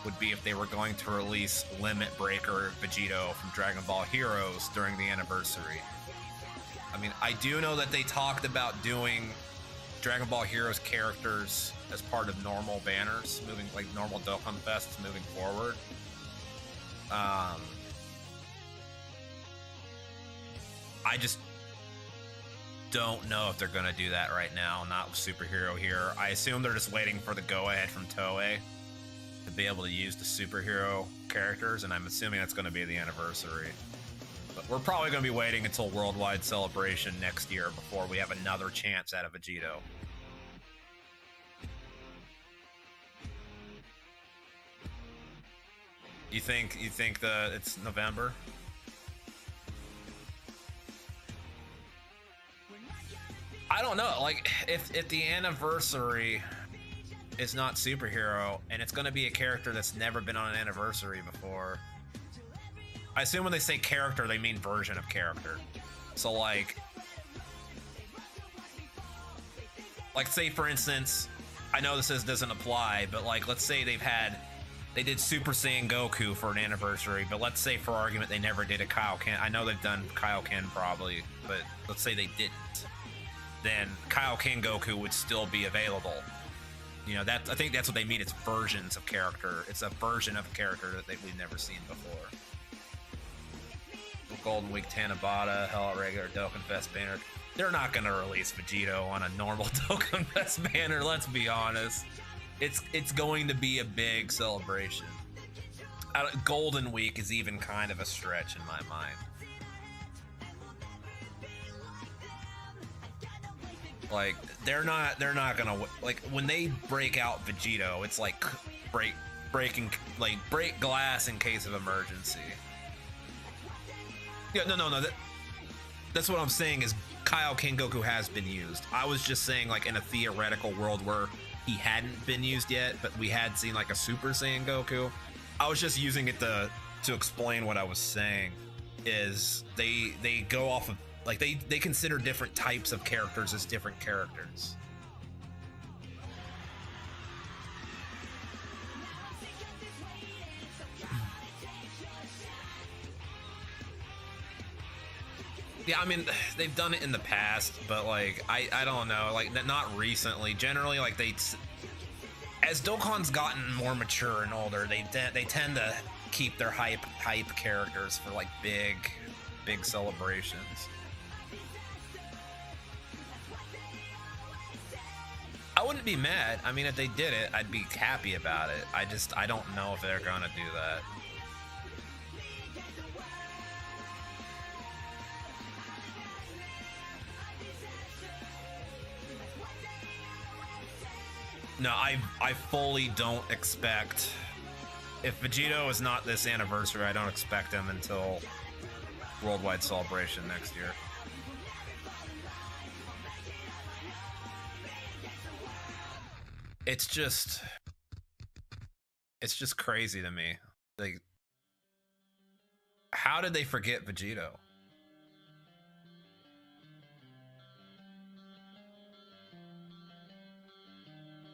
would be if they were going to release Limit Breaker Vegito from Dragon Ball Heroes during the anniversary. I mean, I do know that they talked about doing Dragon Ball Heroes characters as part of normal banners, moving like normal Dokkan Fests moving forward. I just don't know if they're gonna do that right now, not with Superhero here. I assume they're just waiting for the go-ahead from Toei to be able to use the superhero characters, and I'm assuming that's gonna be the anniversary. But we're probably gonna be waiting until Worldwide Celebration next year before we have another chance at a Vegito. You think it's November? I don't know. Like, if the anniversary is not superhero and it's going to be a character that's never been on an anniversary before, I assume when they say character, they mean version of character. So like say for instance, I know this doesn't apply, but like let's say they did Super Saiyan Goku for an anniversary, but let's say for argument they never did a Kaioken. I know they've done Kaioken probably, but let's say they didn't. Then Kaioken Goku would still be available. You know, I think that's what they mean. It's versions of character. It's a version of a character that we've never seen before. Golden Week Tanabata, Hell Regular Dokkan Fest banner. They're not going to release Vegito on a normal Dokkan Fest banner, let's be honest. It's going to be a big celebration. Golden Week is even kind of a stretch in my mind. Like, they're not gonna, like, when they break out Vegito, it's like break glass in case of emergency. Yeah, no, that's what I'm saying is Kaioken Goku has been used. I was just saying, like, in a theoretical world where he hadn't been used yet, but we had seen like a Super Saiyan Goku. I was just using it to explain what I was saying. Is they go off of, like, they consider different types of characters as different characters. Yeah, I mean, they've done it in the past, but like, I don't know, like not recently. Generally, like as Dokkan's gotten more mature and older, they tend to keep their hype characters for like big celebrations. I wouldn't be mad. I mean, if they did it, I'd be happy about it. I don't know if they're gonna do that. No, I fully don't expect, if Vegito is not this anniversary, I don't expect him until Worldwide Celebration next year. It's just crazy to me. Like, how did they forget Vegito?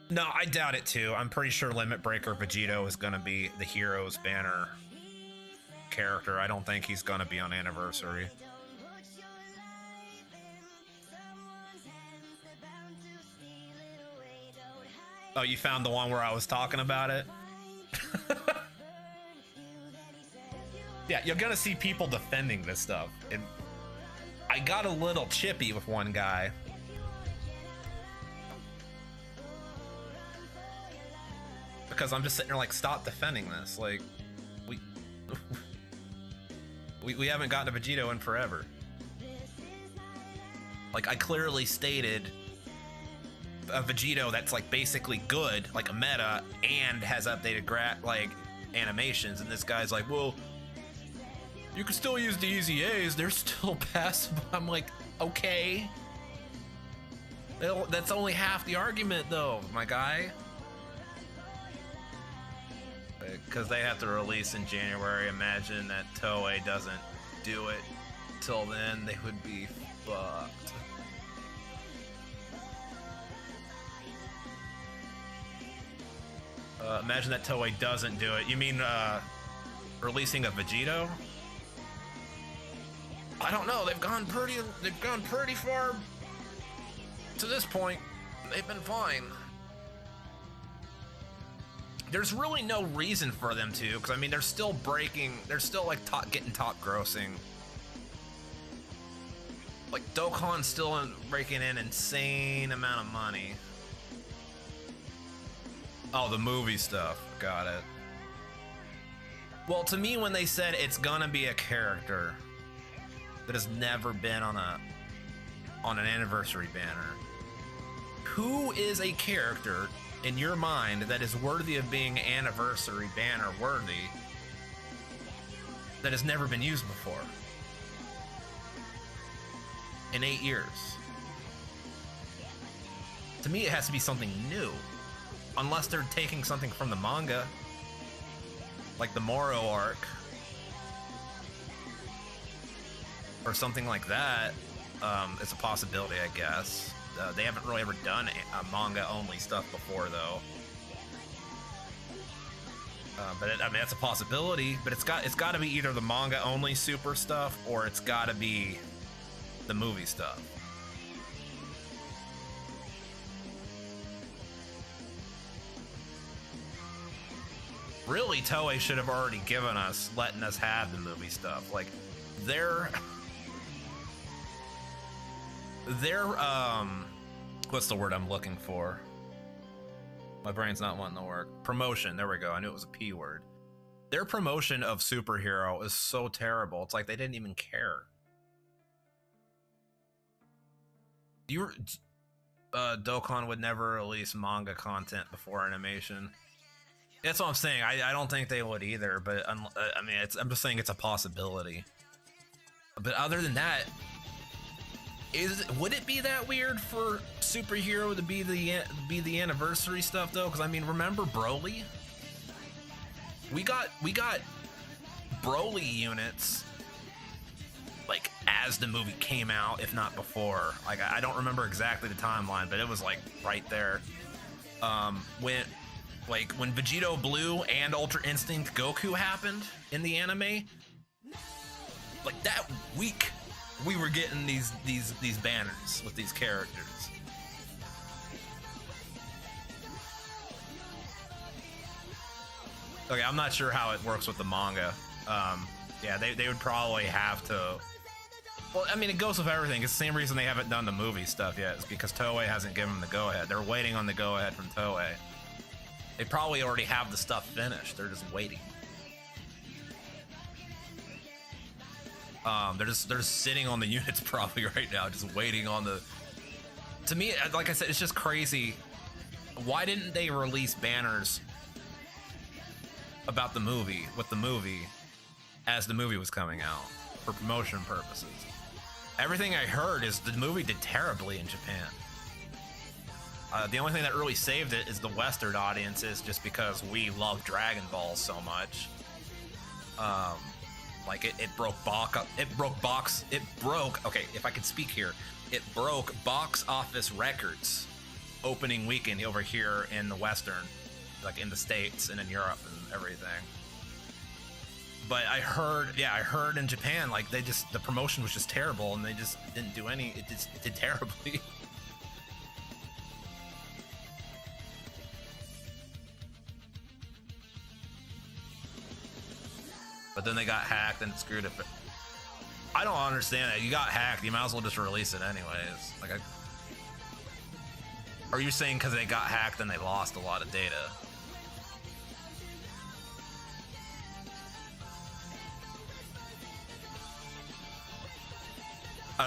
No, I doubt it too. I'm pretty sure Limit Breaker Vegito is gonna be the Heroes banner character. I don't think he's gonna be on Anniversary. Oh, you found the one where I was talking about it? Yeah, you're gonna see people defending this stuff. And I got a little chippy with one guy. Because I'm just sitting there like, stop defending this. Like, we haven't gotten a Vegito in forever. Like, I clearly stated a Vegito that's like basically good, like a meta, and has updated like animations, and this guy's like, well, you can still use the easy A's, they're still passive. I'm like, okay, that's only half the argument though, my guy. Because they have to release in January. Imagine that Toei doesn't do it till then, they would be fucked. Imagine that Toei doesn't do it. You mean releasing a Vegito? I don't know. They've gone pretty far to this point. They've been fine. There's really no reason for them to, because I mean they're still breaking. They're still like getting top grossing. Like Dokkan's still breaking in insane amount of money. Oh, the movie stuff. Got it. Well, to me, when they said it's gonna be a character that has never been on an anniversary banner, who is a character in your mind that is worthy of being anniversary banner worthy that has never been used before in 8 years? To me, it has to be something new. Unless they're taking something from the manga, like the Moro arc, or something like that. It's a possibility, I guess. They haven't really ever done manga-only stuff before, though. But I mean, that's a possibility. But it's got to be either the manga-only super stuff, or it's got to be the movie stuff. Really, Toei should have already letting us have the movie stuff. Like, their what's the word I'm looking for? My brain's not wanting to work. Promotion, there we go. I knew it was a P word. Their promotion of Superhero is so terrible. It's like they didn't even care. Dokkan would never release manga content before animation. That's what I'm saying. I don't think they would either, but I mean, I'm just saying it's a possibility. But other than that, would it be that weird for Superhero to be the anniversary stuff though? Because I mean, remember Broly? We got Broly units like as the movie came out, if not before. Like I don't remember exactly the timeline, but it was like right there. When Vegito Blue and Ultra Instinct Goku happened in the anime, like that week, we were getting these banners with these characters. Okay, I'm not sure how it works with the manga. Yeah, they would probably have to. Well, I mean, it goes with everything. It's the same reason they haven't done the movie stuff yet. It's because Toei hasn't given them the go-ahead. They're waiting on the go-ahead from Toei. They probably already have the stuff finished. They're just waiting. They're just sitting on the units probably right now, just waiting on the. To me, like I said, it's just crazy. Why didn't they release banners about the movie with the movie as the movie was coming out for promotion purposes? Everything I heard is the movie did terribly in Japan. The only thing that really saved it is the Western audiences, just because we love Dragon Ball so much. Like it broke okay, if I could speak here, it broke box office records opening weekend over here in the Western, like in the States and in Europe and everything. But I heard in Japan, like the promotion was just terrible and they just didn't do any, it just did terribly. But then they got hacked and screwed it. I don't understand it. You got hacked, you might as well just release it anyways. Like, are you saying because they got hacked and they lost a lot of data?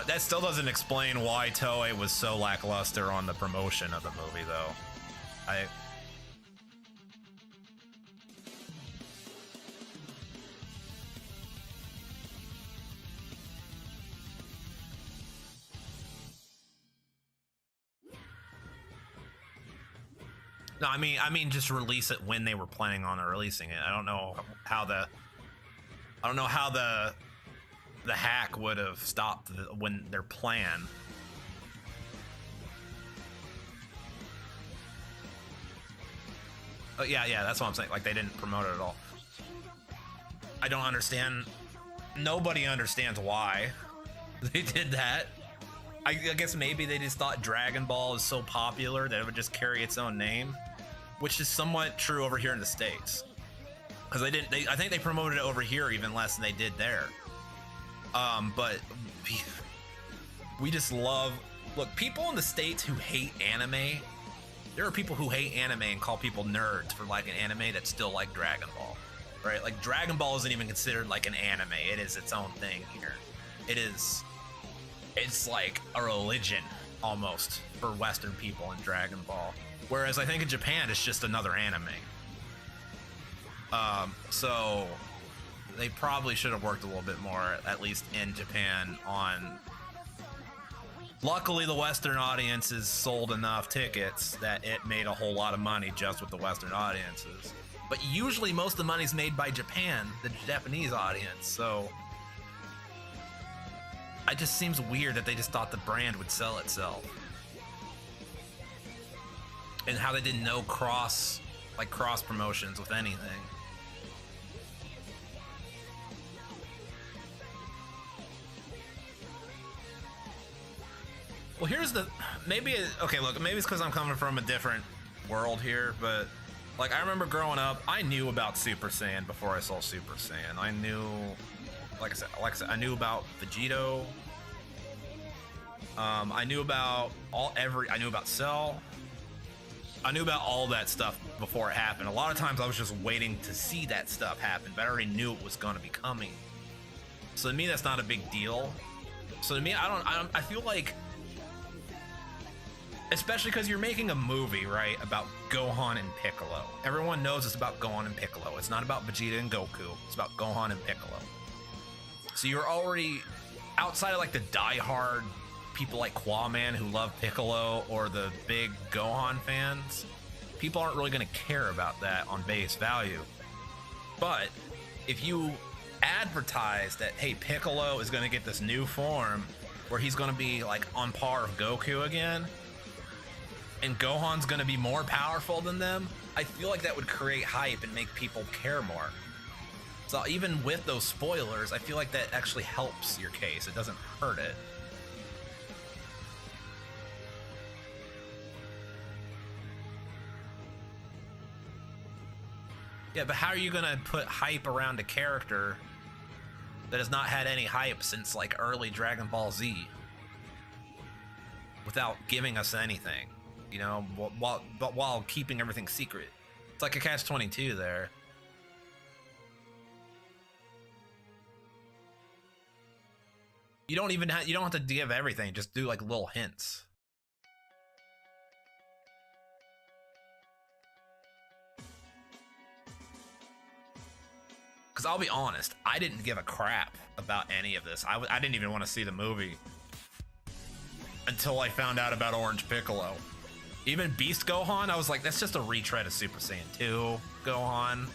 That still doesn't explain why Toei was so lackluster on the promotion of the movie, though. No, I mean, just release it when they were planning on releasing it. I don't know how the hack would have stopped when their plan. Oh, yeah, that's what I'm saying. Like, they didn't promote it at all. I don't understand. Nobody understands why they did that. I guess maybe they just thought Dragon Ball is so popular that it would just carry its own name, which is somewhat true over here in the States. Because I think they promoted it over here even less than they did there. But we just love, look, people in the States who hate anime, there are people who hate anime and call people nerds for liking anime that still like Dragon Ball, right? Like, Dragon Ball isn't even considered like an anime. It is its own thing here. It's like a religion almost for Western people in Dragon Ball. Whereas I think in Japan, it's just another anime. So they probably should have worked a little bit more, at least in Japan, on. Luckily, the Western audiences sold enough tickets that it made a whole lot of money just with the Western audiences. But usually most of the money's made by Japan, the Japanese audience, so it just seems weird that they just thought the brand would sell itself. And how they did no cross promotions with anything. Well, here's the, okay, look, maybe it's because I'm coming from a different world here, but like, I remember growing up, I knew about Super Saiyan before I saw Super Saiyan. I knew, like I said, I knew about Vegito. I knew about I knew about Cell. I knew about all that stuff before it happened. A lot of times I was just waiting to see that stuff happen, but I already knew it was going to be coming. So to me, that's not a big deal. So to me, I feel like, especially because you're making a movie, right, about Gohan and Piccolo. Everyone knows it's about Gohan and Piccolo. It's not about Vegeta and Goku. It's about Gohan and Piccolo. So you're already, outside of like the diehard people like Quaman who love Piccolo or the big Gohan fans, people aren't really going to care about that on base value. But if you advertise that, hey, Piccolo is going to get this new form where he's going to be like on par with Goku again, and Gohan's going to be more powerful than them, I feel like that would create hype and make people care more. So even with those spoilers, I feel like that actually helps your case. It doesn't hurt it. Yeah, but how are you gonna put hype around a character that has not had any hype since like early Dragon Ball Z without giving us anything, you know, while keeping everything secret? It's like a catch-22 there. You don't have to give everything, just do like little hints. Because I'll be honest, I didn't give a crap about any of this. I didn't even want to see the movie until I found out about Orange Piccolo. Even Beast Gohan, I was like, that's just a retread of Super Saiyan 2 Gohan.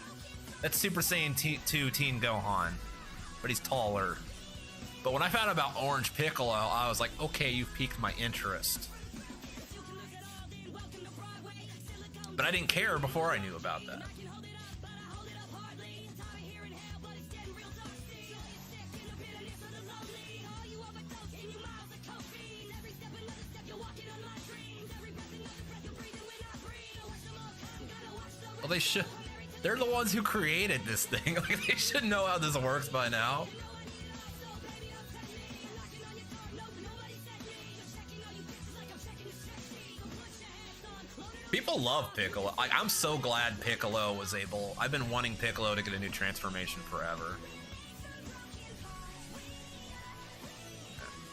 That's Super Saiyan 2 Teen Gohan, but he's taller. But when I found out about Orange Piccolo, I was like, okay, you've piqued my interest. But I didn't care before I knew about that. Well, they should. They're the ones who created this thing. Like, they should know how this works by now. People love Piccolo. I'm so glad Piccolo was able. I've been wanting Piccolo to get a new transformation forever.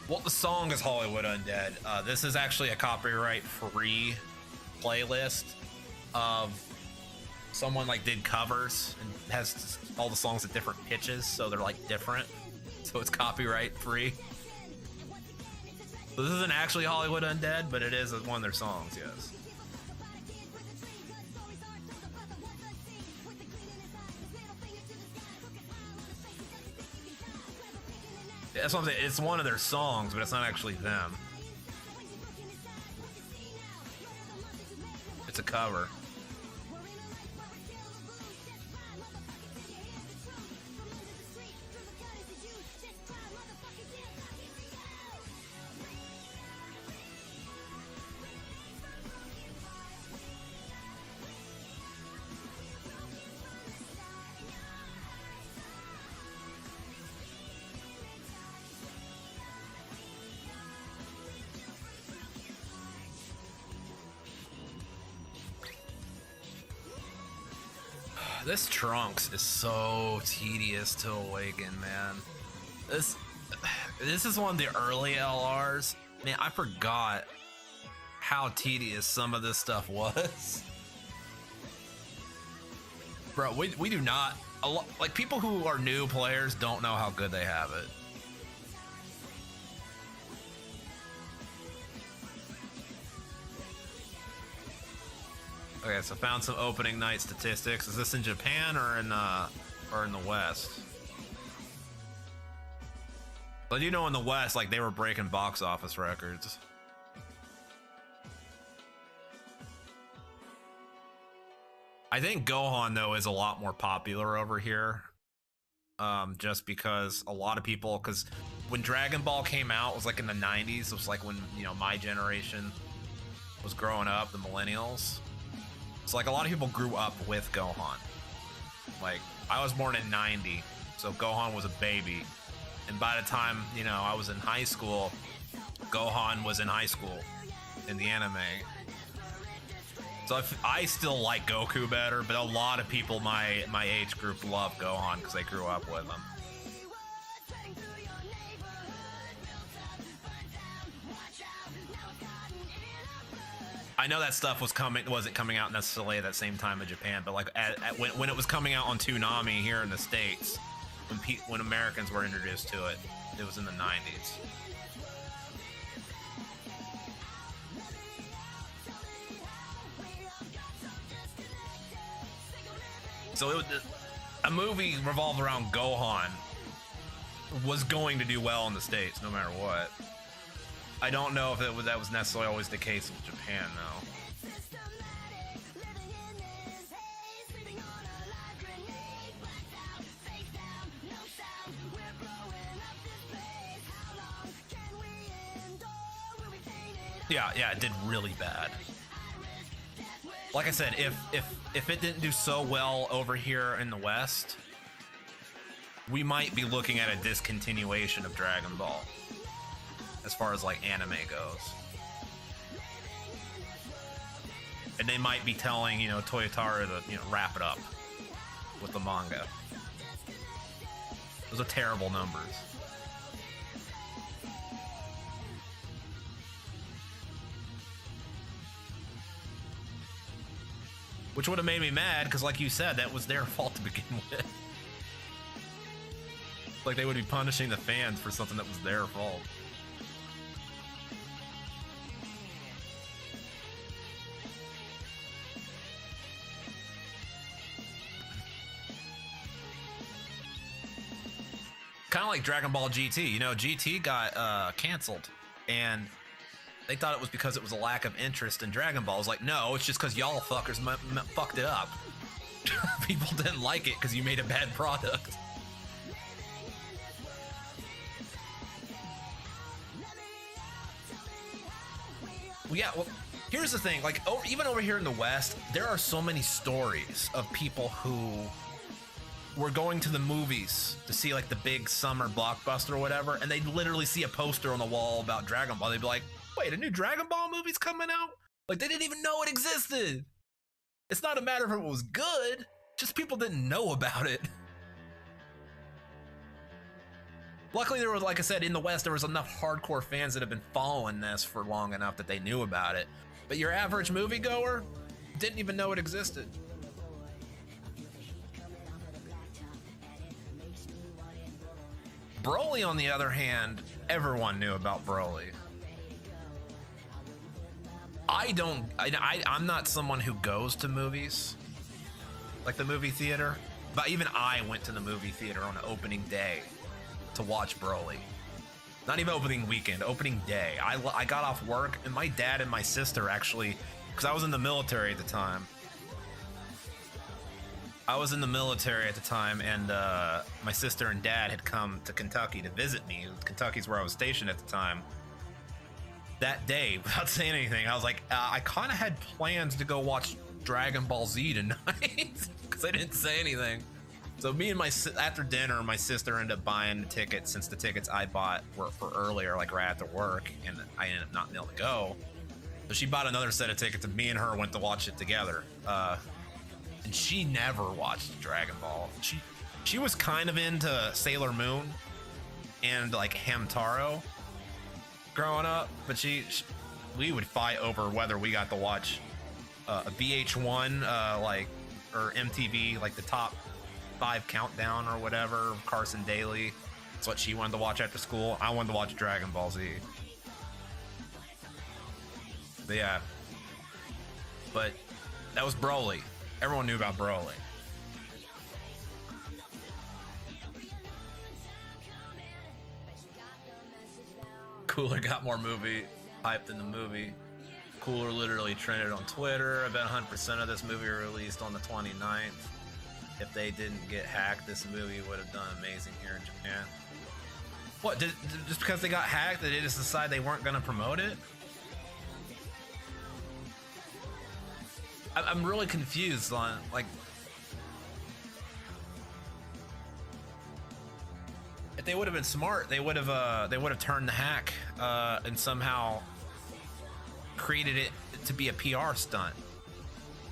Well, the song is Hollywood Undead. This is actually a copyright-free playlist of someone like did covers and has all the songs at different pitches, so they're like different. So it's copyright-free. So this isn't actually Hollywood Undead, but it is one of their songs, yes. That's what I'm saying. It's one of their songs, but it's not actually them. It's a cover. This Trunks is so tedious to awaken, man. This is one of the early LRs. Man, I forgot how tedious some of this stuff was. Bro, we do not, like, people who are new players don't know how good they have it. Okay, so found some opening night statistics. Is this in Japan or in the West? I do know in the West, like, they were breaking box office records. I think Gohan, though, is a lot more popular over here. Just because a lot of people, because when Dragon Ball came out, it was like in the 90s. It was like when, you know, my generation was growing up, the millennials. So like a lot of people grew up with Gohan. Like, I was born in 90, so Gohan was a baby. And by the time, you know, I was in high school, Gohan was in high school in the anime. So I still like Goku better, but a lot of people my age group love Gohan because they grew up with him. I know that stuff wasn't coming out necessarily at that same time in Japan, but like when it was coming out on Toonami here in the States, when Americans were introduced to it, it was in the 90s. So a movie revolved around Gohan was going to do well in the States no matter what. I don't know if that was necessarily always the case with Japan, though. Yeah, it did really bad. Like I said, if it didn't do so well over here in the West, we might be looking at a discontinuation of Dragon Ball as far as like anime goes. And they might be telling, you know, Toyotaro to, you know, wrap it up with the manga. Those are terrible numbers. Which would have made me mad, because like you said, that was their fault to begin with. Like they would be punishing the fans for something that was their fault. Kind of like Dragon Ball GT. You know, GT got canceled, and they thought it was because it was a lack of interest in Dragon Ball. It's like, no, it's just because y'all fuckers fucked it up. People didn't like it because you made a bad product. Well, yeah, well, here's the thing. Like, even over here in the West, there are so many stories of people who were going to the movies to see like the big summer blockbuster or whatever, and they'd literally see a poster on the wall about Dragon Ball. They'd be like, wait, a new Dragon Ball movie's coming out? Like, they didn't even know it existed. It's not a matter of if it was good, just people didn't know about it. Luckily, there was, like I said, in the West, there was enough hardcore fans that have been following this for long enough that they knew about it. But your average moviegoer didn't even know it existed. Broly, on the other hand, everyone knew about Broly. I'm not someone who goes to movies, like the movie theater, but even I went to the movie theater on opening day to watch Broly. Not even opening weekend, opening day. I got off work, and my dad and my sister actually, because I was in the military at the time. And my sister and dad had come to Kentucky to visit me. Kentucky's where I was stationed at the time. That day, without saying anything, I was like, I kind of had plans to go watch Dragon Ball Z tonight, because I didn't say anything. So me and after dinner, my sister ended up buying the tickets, since the tickets I bought were for earlier, like right after work, and I ended up not being able to go. So she bought another set of tickets, and me and her went to watch it together. And she never watched Dragon Ball. She was kind of into Sailor Moon and like Hamtaro growing up, but we would fight over whether we got to watch a VH1 or MTV, like the top 5 countdown or whatever, Carson Daly. That's what she wanted to watch after school. I wanted to watch Dragon Ball Z. But yeah, but that was Broly. Everyone knew about Broly. Cooler got more movie hype than the movie. Cooler literally trended on Twitter. I bet 100% of this movie released on the 29th. If they didn't get hacked, this movie would have done amazing here in Japan. What, just because they got hacked, did they just decide they weren't going to promote it? I'm really confused on, like, if they would have been smart, they would have turned the hack and somehow created it to be a PR stunt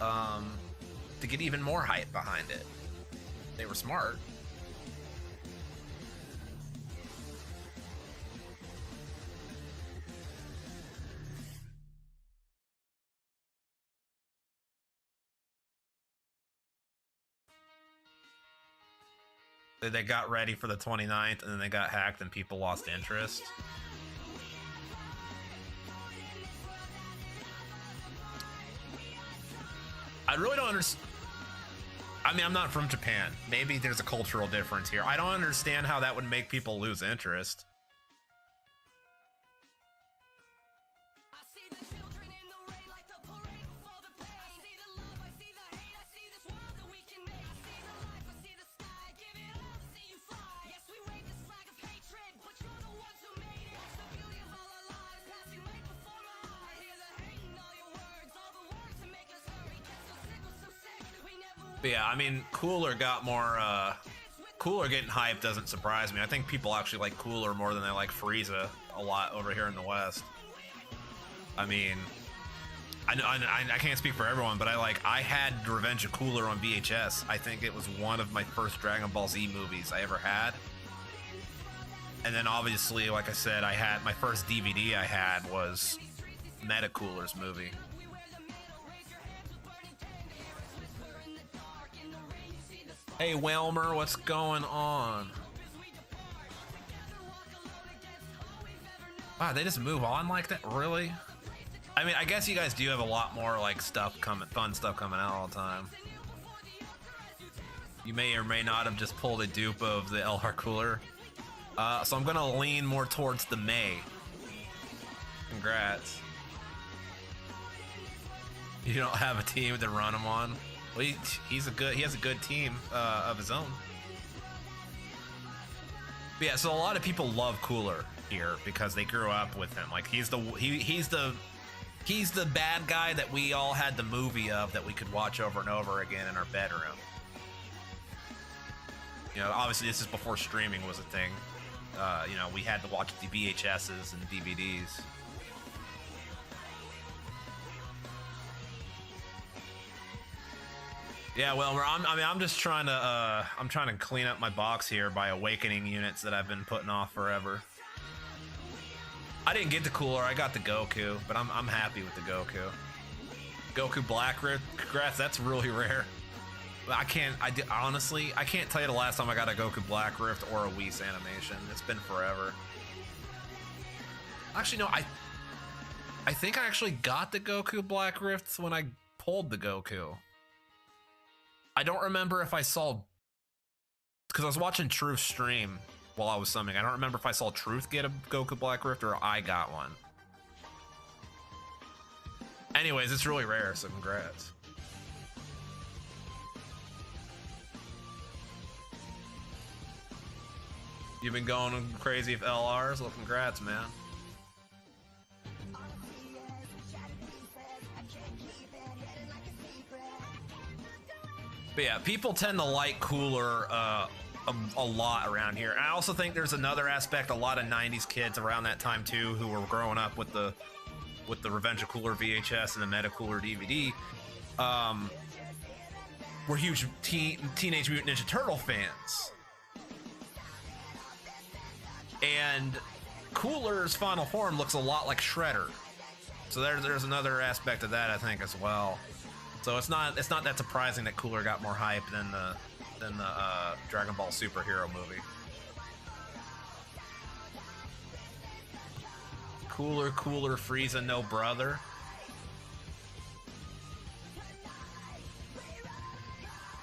to get even more hype behind it. They were smart. They got ready for the 29th, and then they got hacked, and people lost interest. I really don't understand. I mean, I'm not from Japan. Maybe there's a cultural difference here. I don't understand how that would make people lose interest. But yeah, I mean, Cooler got more, Cooler getting hype doesn't surprise me. I think people actually like Cooler more than they like Frieza a lot over here in the West. I mean, I can't speak for everyone, but I had Revenge of Cooler on VHS. I think it was one of my first Dragon Ball Z movies I ever had. And then obviously, like I said, I had my first DVD I had was Meta Cooler's movie. Hey, Welmer, what's going on? Wow, they just move on like that? Really? I mean, I guess you guys do have a lot more like fun stuff coming out all the time. You may or may not have just pulled a dupe of the LR Cooler. So I'm gonna lean more towards the May. Congrats. You don't have a team to run him on. Well, he has a good team of his own. But yeah, so a lot of people love Cooler here because they grew up with him. Like he's the bad guy that we all had the movie of that we could watch over and over again in our bedroom. You know, obviously this is before streaming was a thing. You know, we had to watch the VHSs and DVDs. Yeah, well, I'm just trying to I'm trying to clean up my box here by awakening units that I've been putting off forever. I didn't get the Cooler, I got the Goku, but I'm happy with the Goku. Goku Black Rift, congrats, that's really rare. Honestly, I can't tell you the last time I got a Goku Black Rift or a Whis animation. It's been forever. Actually, no, I think I actually got the Goku Black Rifts when I pulled the Goku. I don't remember if I saw, because I was watching Truth stream while I was summoning. I don't remember if I saw Truth get a Goku Black Rift or I got one. Anyways, it's really rare, so congrats. You've been going crazy with LRs? Well, congrats, man. But yeah, people tend to like Cooler a lot around here. And I also think there's another aspect, a lot of 90s kids around that time too who were growing up with the Revenge of Cooler VHS and the Meta Cooler DVD were huge Teenage Mutant Ninja Turtle fans. And Cooler's final form looks a lot like Shredder. So there's another aspect of that, I think, as well. So it's not that surprising that Cooler got more hype than the Dragon Ball superhero movie. Cooler Frieza, no brother.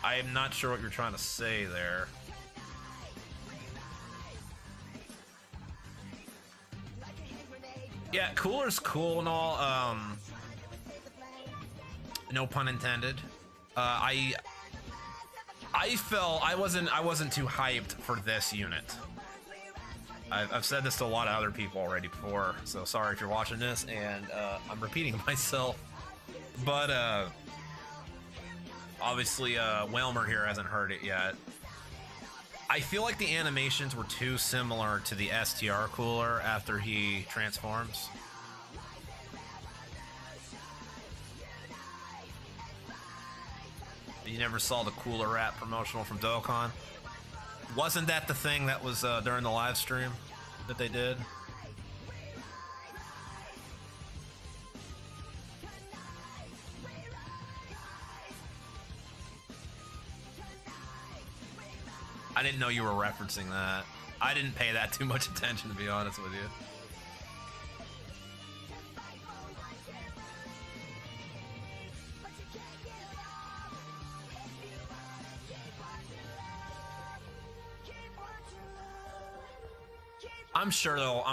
I am not sure what you're trying to say there. Yeah, Cooler's cool and all. No pun intended. I felt I wasn't too hyped for this unit. I've said this to a lot of other people already before, so sorry if you're watching this and I'm repeating myself. But obviously Welmer here hasn't heard it yet. I feel like the animations were too similar to the STR Cooler after he transforms. You never saw the Cooler Rap promotional from Dokkan? Wasn't that the thing that was during the live stream that they did? I didn't know you were referencing that. I didn't pay that too much attention, to be honest with you. I'm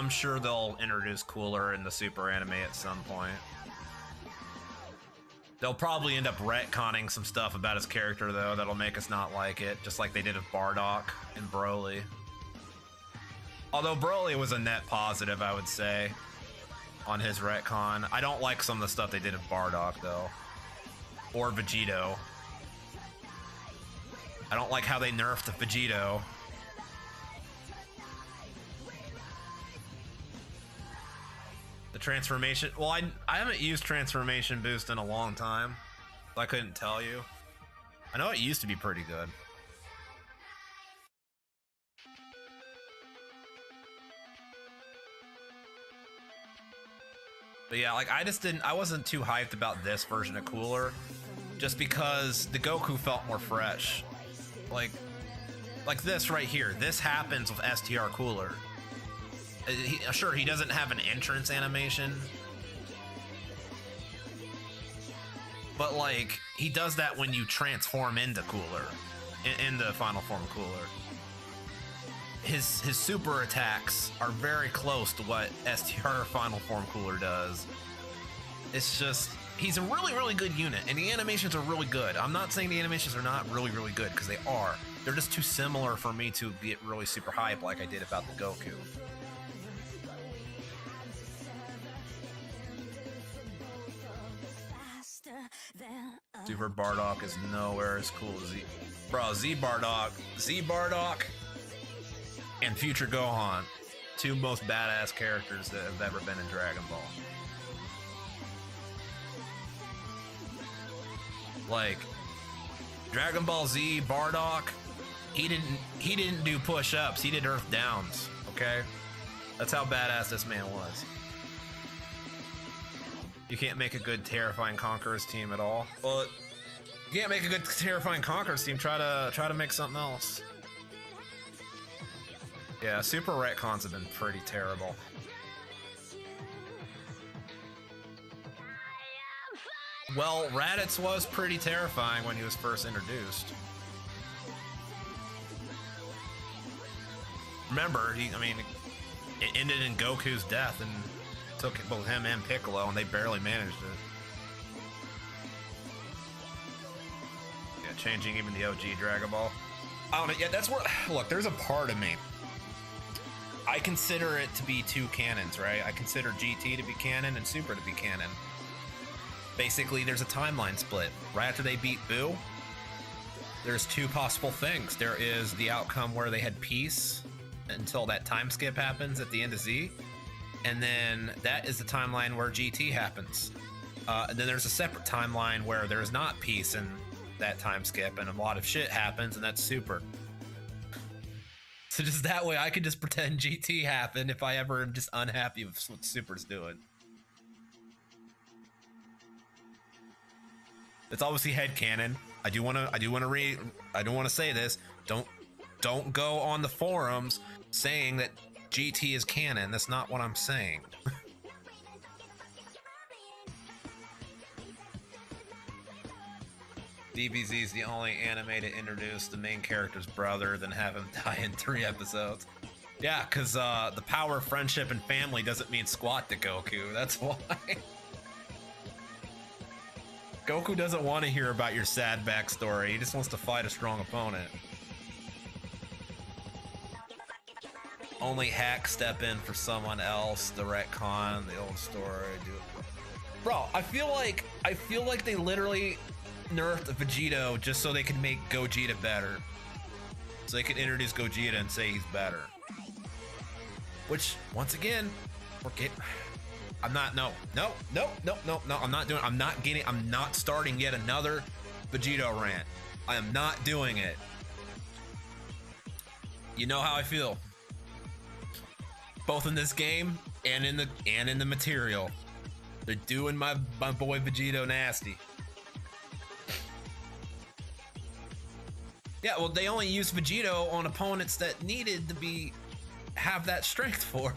sure they'll introduce Cooler in the Super Anime at some point. They'll probably end up retconning some stuff about his character, though, that'll make us not like it, just like they did with Bardock and Broly. Although Broly was a net positive, I would say, on his retcon. I don't like some of the stuff they did with Bardock, though. Or Vegito. I don't like how they nerfed the Vegito. The transformation, well, I haven't used transformation boost in a long time, so I couldn't tell you. I know it used to be pretty good. But yeah, like I wasn't too hyped about this version of Cooler, just because the Goku felt more fresh. Like this right here, this happens with STR Cooler. Sure, he doesn't have an entrance animation, but like he does that when you transform into Cooler, in the final form Cooler. His super attacks are very close to what STR final form Cooler does. It's just, he's a really good unit, and the animations are really good. I'm not saying the animations are not really good, because they are. They're just too similar for me to get really super hype like I did about the Goku. Super Bardock is nowhere as cool as Z Bardock, and Future Gohan, two most badass characters that have ever been in Dragon Ball. Like Dragon Ball Z Bardock, he didn't do push-ups, he did earth downs, okay? That's how badass this man was. You can't make a good Terrifying Conquerors team at all. Well, you can't make a good Terrifying Conquerors team. Try to make something else. Yeah, Super Retcons have been pretty terrible. Well, Raditz was pretty terrifying when he was first introduced. Remember, it ended in Goku's death and took both him and Piccolo, and they barely managed it. Yeah, changing even the OG Dragon Ball. I don't know, yeah, that's what, look, there's a part of me. I consider it to be two canons, right? I consider GT to be canon and Super to be canon. Basically, there's a timeline split. Right after they beat Boo, there's two possible things. There is the outcome where they had peace until that time skip happens at the end of Z. And then that is the timeline where GT happens. And then there's a separate timeline where there's not peace in that time skip and a lot of shit happens, and that's Super. So just that way I could just pretend GT happened if I ever am just unhappy with what Super's doing. It's obviously headcanon. I do want to say this. Don't go on the forums saying that GT is canon. That's not what I'm saying. DBZ is the only anime to introduce the main character's brother, then have him die in 3 episodes. Yeah, because the power of friendship and family doesn't mean squat to Goku. That's why. Goku doesn't want to hear about your sad backstory. He just wants to fight a strong opponent. Only hacks step in for someone else. The retcon, the old story. Bro, I feel like they literally nerfed Vegito just so they could make Gogeta better. So they could introduce Gogeta and say he's better. Which, once again, I'm not starting yet another Vegito rant. I am not doing it. You know how I feel. Both in this game and in the material. They're doing my boy Vegito nasty. Yeah, well, they only used Vegito on opponents that needed to have that strength for.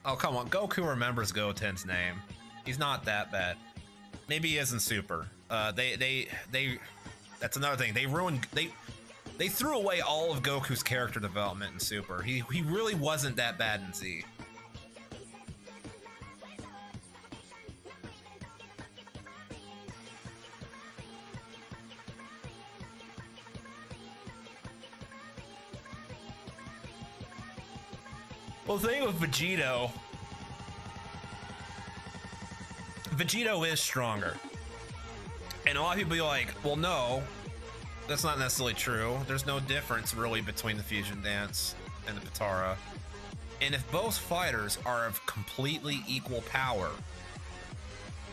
Oh, come on. Goku remembers Goten's name. He's not that bad. Maybe he is in Super. That's another thing. They threw away all of Goku's character development in Super. He really wasn't that bad in Z. Well, the thing with Vegito, Vegito is stronger. And a lot of people be like, well, no, that's not necessarily true. There's no difference really between the fusion dance and the Potara. And if both fighters are of completely equal power,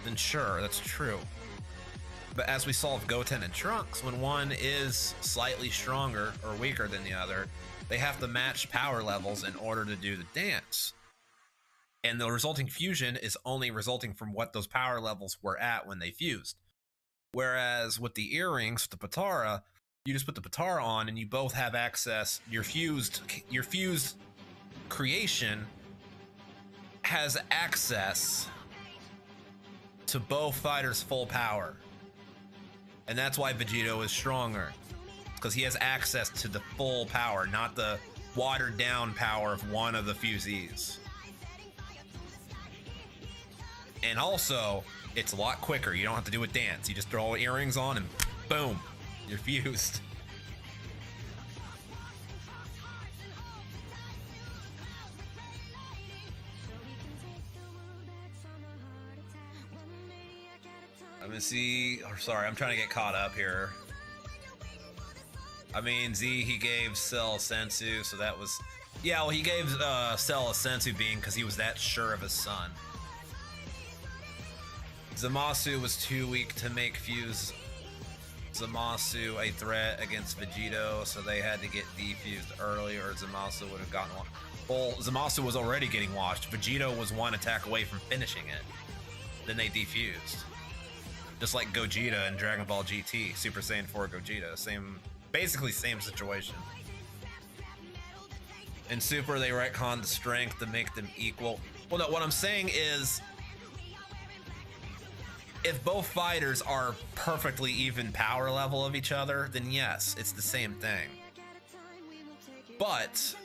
then sure, that's true. But as we saw with Goten and Trunks, when one is slightly stronger or weaker than the other, they have to match power levels in order to do the dance. And the resulting fusion is only resulting from what those power levels were at when they fused. Whereas with the earrings, the Potara, you just put the Potara on and you both have access. Your fused creation has access to both fighters' full power. And that's why Vegito is stronger, because he has access to the full power, not the watered down power of one of the fusees. And also, it's a lot quicker. You don't have to do a dance. You just throw earrings on and boom, you're fused. Let me see. Oh, sorry, I'm trying to get caught up here. I mean, Z, he gave Cell Sensu, so that was... Yeah, well, he gave Cell a Sensu being because he was that sure of his son. Zamasu was too weak to make fuse Zamasu a threat against Vegito, so they had to get defused early, or Zamasu would have gotten one. Well, Zamasu was already getting washed. Vegito was one attack away from finishing it. Then they defused. Just like Gogeta in Dragon Ball GT, Super Saiyan 4 Gogeta, basically same situation. In Super, they retconned the strength to make them equal. Well, no, what I'm saying is, if both fighters are perfectly even power level of each other, then yes, it's the same thing. But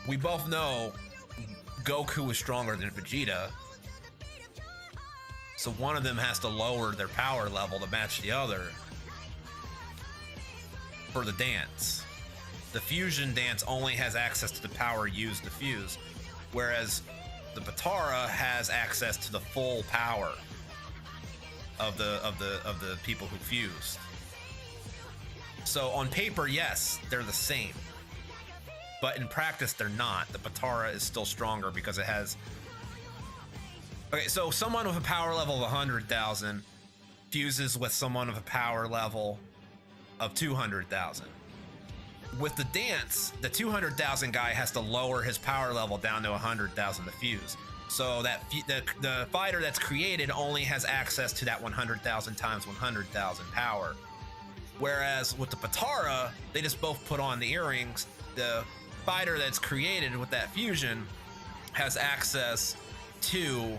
we both know Goku is stronger than Vegeta. So one of them has to lower their power level to match the other for the dance. The fusion dance only has access to the power used to fuse, whereas the Potara has access to the full power of the people who fused. So on paper, yes, they're the same, but in practice, they're not. The Potara is still stronger because it has. Okay, so someone with a power level of 100,000 fuses with someone with a power level of 200,000. With the dance, the 200,000 guy has to lower his power level down to 100,000 to fuse. So that the fighter that's created only has access to that 100,000 times 100,000 power. Whereas with the Potara, they just both put on the earrings. The fighter that's created with that fusion has access to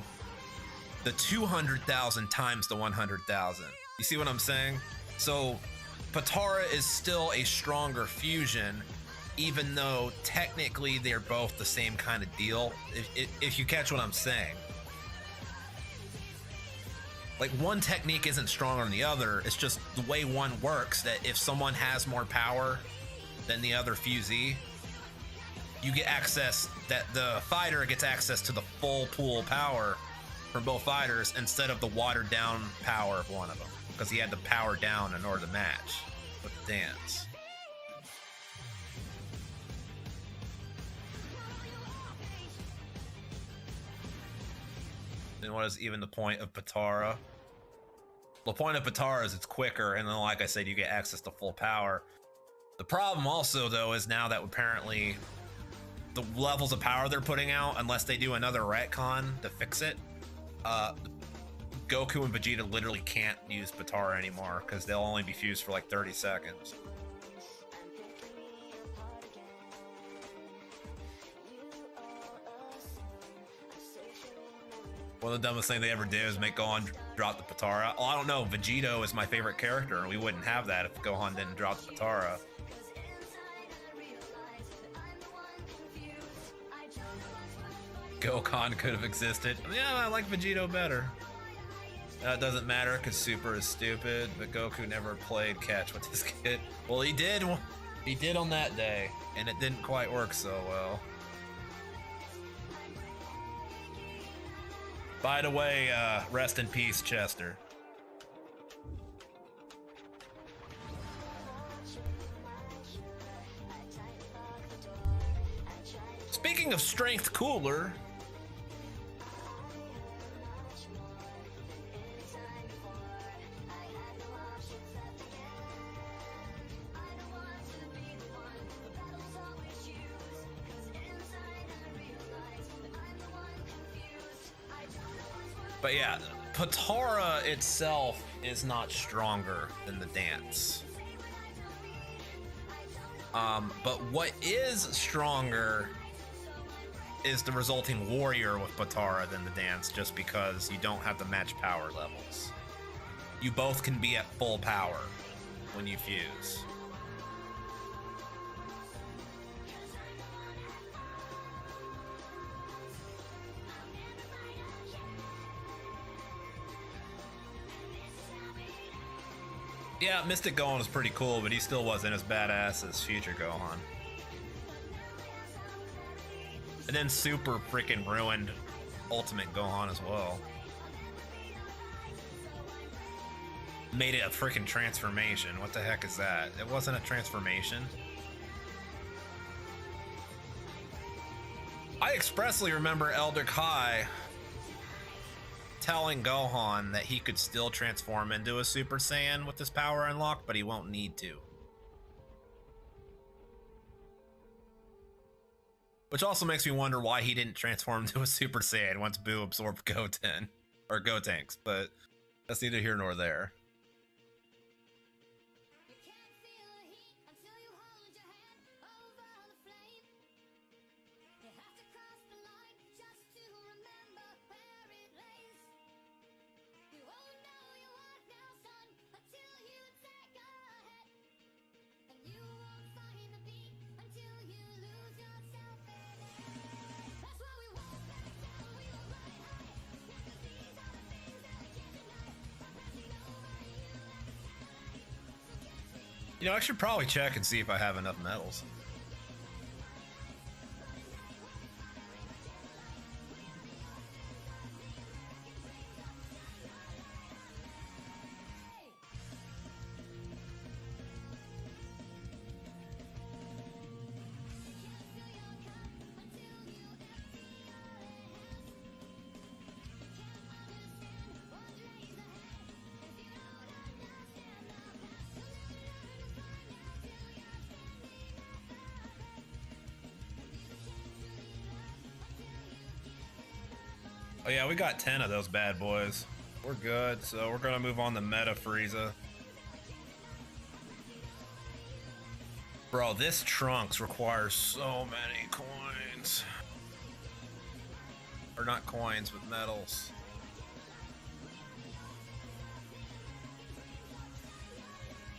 the 200,000 times the 100,000. You see what I'm saying? So Potara is still a stronger fusion, even though technically they're both the same kind of deal, if you catch what I'm saying. Like, one technique isn't stronger than the other, it's just the way one works, that if someone has more power than the other fusee, you get access, that the fighter gets access to the full pool power from both fighters instead of the watered down power of one of them, because he had to power down in order to match with the dance. And what is even the point of Potara? The point of Potara is it's quicker, and then like I said, you get access to full power. The problem also, though, is now that apparently the levels of power they're putting out, unless they do another retcon to fix it, Goku and Vegeta literally can't use Potara anymore because they'll only be fused for like 30 seconds. One of the dumbest things they ever did is make Gohan drop the Potara. Well, I don't know, Vegito is my favorite character, and we wouldn't have that if Gohan didn't drop the Potara. Gohan could have existed. Yeah, I like Vegito better. It doesn't matter because Super is stupid, but Goku never played catch with this kid. Well, he did on that day, and it didn't quite work so well. By the way, rest in peace, Chester. Speaking of strength cooler, but yeah, Patara itself is not stronger than the dance. But what is stronger is the resulting warrior with Patara than the dance, just because you don't have to match power levels. You both can be at full power when you fuse. Yeah, Mystic Gohan was pretty cool, but he still wasn't as badass as Future Gohan. And then Super freaking ruined Ultimate Gohan as well. Made it a freaking transformation. What the heck is that? It wasn't a transformation. I expressly remember Elder Kai telling Gohan that he could still transform into a Super Saiyan with his power unlocked, but he won't need to. Which also makes me wonder why he didn't transform into a Super Saiyan once Boo absorbed Goten, or Gotenks, but that's neither here nor there. You know, I should probably check and see if I have enough medals. Oh yeah, we got 10 of those bad boys. We're good, so we're gonna move on to Meta Frieza. Bro, this Trunks requires so many coins. Or not coins, but medals.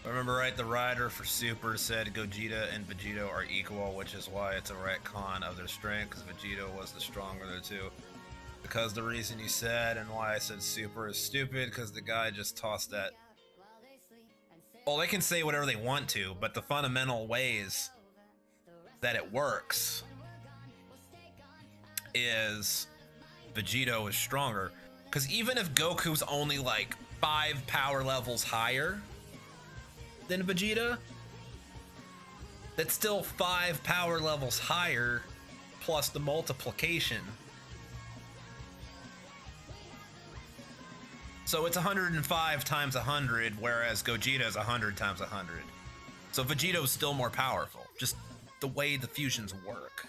If I remember right, the writer for Super said Gogeta and Vegeta are equal, which is why it's a retcon of their strength, because Vegeta was the stronger of the two. Because the reason you said and why I said Super is stupid, because the guy just tossed that. Well, they can say whatever they want to, but the fundamental ways that it works is Vegeta is stronger. Because even if Goku's only like 5 power levels higher than Vegeta, that's still 5 power levels higher plus the multiplication. So it's 105 times 100, whereas Gogeta is 100 times 100. So Vegeta is still more powerful, just the way the fusions work.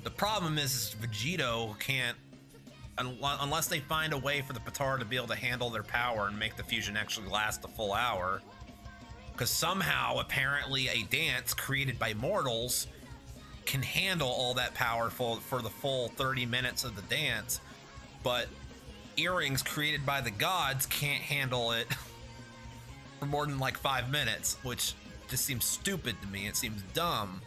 The problem is Vegeta can't, unless they find a way for the Patara to be able to handle their power and make the fusion actually last a full hour. Because somehow, apparently, a dance created by mortals can handle all that power for the full 30 minutes of the dance. But earrings created by the gods can't handle it for more than like 5 minutes, which just seems stupid to me. It seems dumb.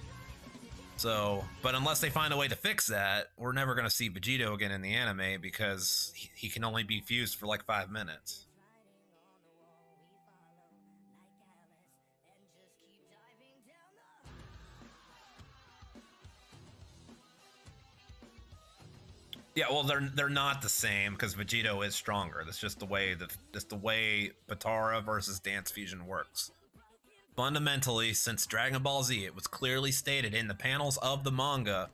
So, but unless they find a way to fix that, we're never going to see Vegeta again in the anime, because he can only be fused for like 5 minutes. Yeah, well, they're not the same because Vegito is stronger. That's just the way Potara versus Dance Fusion works. Fundamentally, since Dragon Ball Z, it was clearly stated in the panels of the manga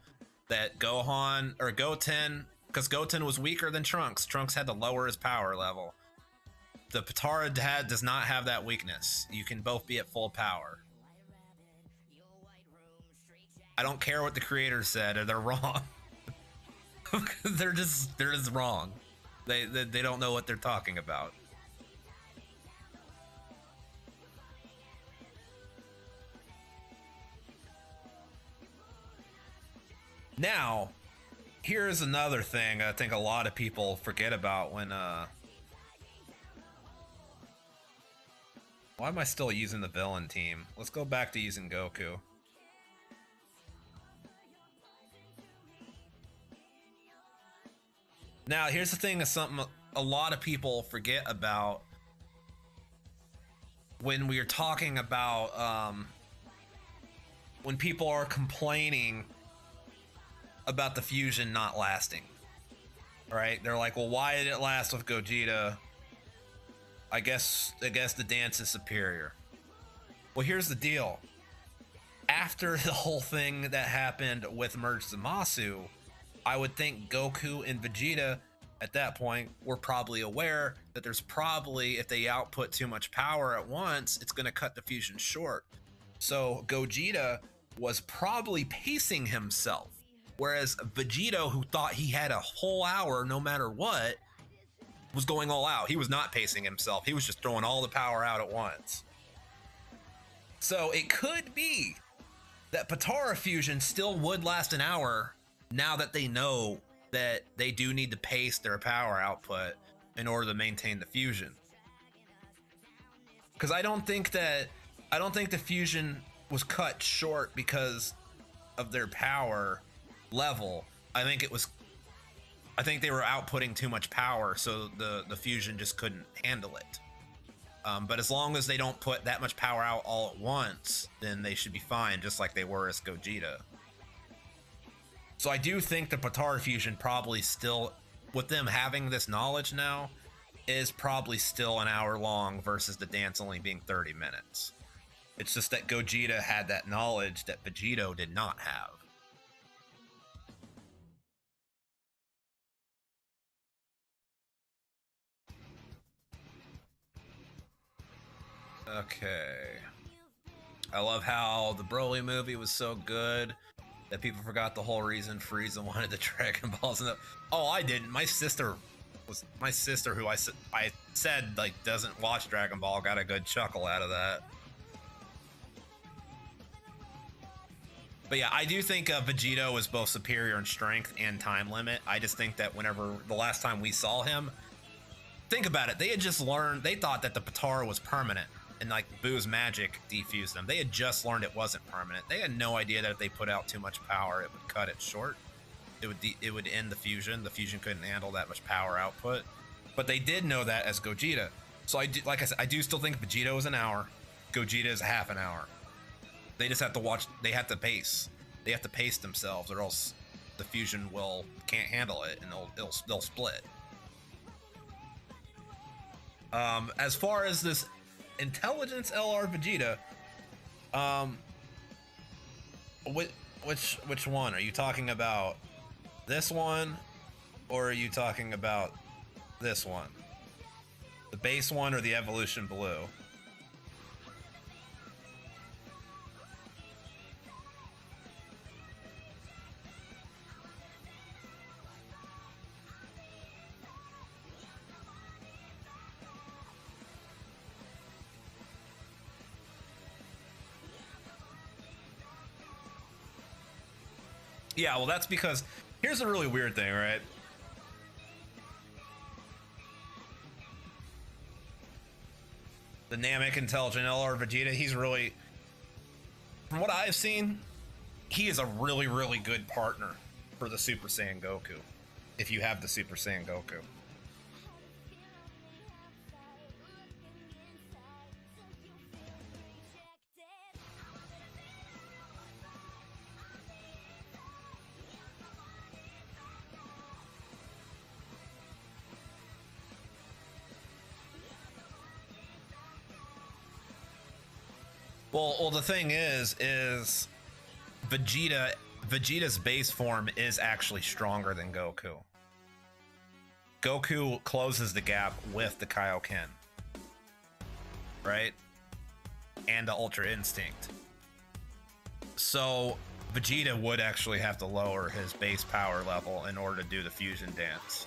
that Gohan or Goten, because Goten was weaker than Trunks. Trunks had to lower his power level. The Potara does not have that weakness. You can both be at full power. I don't care what the creators said, or they're wrong. they're just wrong. They don't know what they're talking about. Now, here's another thing I think a lot of people forget about when why am I still using the villain team? Let's go back to using Goku. Now, here's the thing, is something a lot of people forget about when we are talking about when people are complaining about the fusion not lasting. Right? They're like, well, why did it last with Gogeta? I guess the dance is superior. Well, here's the deal. After the whole thing that happened with Merge Zamasu, I would think Goku and Vegeta at that point were probably aware that there's probably, if they output too much power at once, it's going to cut the fusion short. So Gogeta was probably pacing himself, whereas Vegito, who thought he had a whole hour no matter what, was going all out. He was not pacing himself. He was just throwing all the power out at once. So it could be that Potara fusion still would last an hour now that they know that they do need to pace their power output in order to maintain the fusion. Because I don't think the fusion was cut short because of their power level. I think they were outputting too much power, so the fusion just couldn't handle it. But as long as they don't put that much power out all at once, then they should be fine, just like they were as Gogeta. So I do think the Potara fusion probably still, with them having this knowledge now, is probably still an hour long versus the dance only being 30 minutes. It's just that Gogeta had that knowledge that Vegito did not have. Okay. I love how the Broly movie was so good that people forgot the whole reason Frieza wanted the Dragon Balls. And oh, I didn't. My sister, who I said like doesn't watch Dragon Ball, got a good chuckle out of that. But yeah, I do think Vegito is both superior in strength and time limit. I just think that whenever the last time we saw him, think about it. They had just learned. They thought that the Potara was permanent. And like Boo's magic defused them. They had just learned it wasn't permanent. They had no idea that if they put out too much power, it would cut it short. It would end the fusion. The fusion couldn't handle that much power output. But they did know that as Gogeta. So like I said, I do still think Vegito is an hour. Gogeta is half an hour. They just have to watch. They have to pace. They have to pace themselves, or else the fusion can't handle it, and they'll split. As far as this Intelligence LR Vegeta, which one are you talking about? This one, or are you talking about this one? The base one or the Evolution Blue? Yeah, well, that's because here's a really weird thing, right? The Namek Intelligent LR Vegeta, he's really, from what I've seen, he is a really, really good partner for the Super Saiyan Goku, if you have the Super Saiyan Goku. Well, the thing is Vegeta's base form is actually stronger than Goku. Goku closes the gap with the Kaioken, right? And the Ultra Instinct. So Vegeta would actually have to lower his base power level in order to do the fusion dance.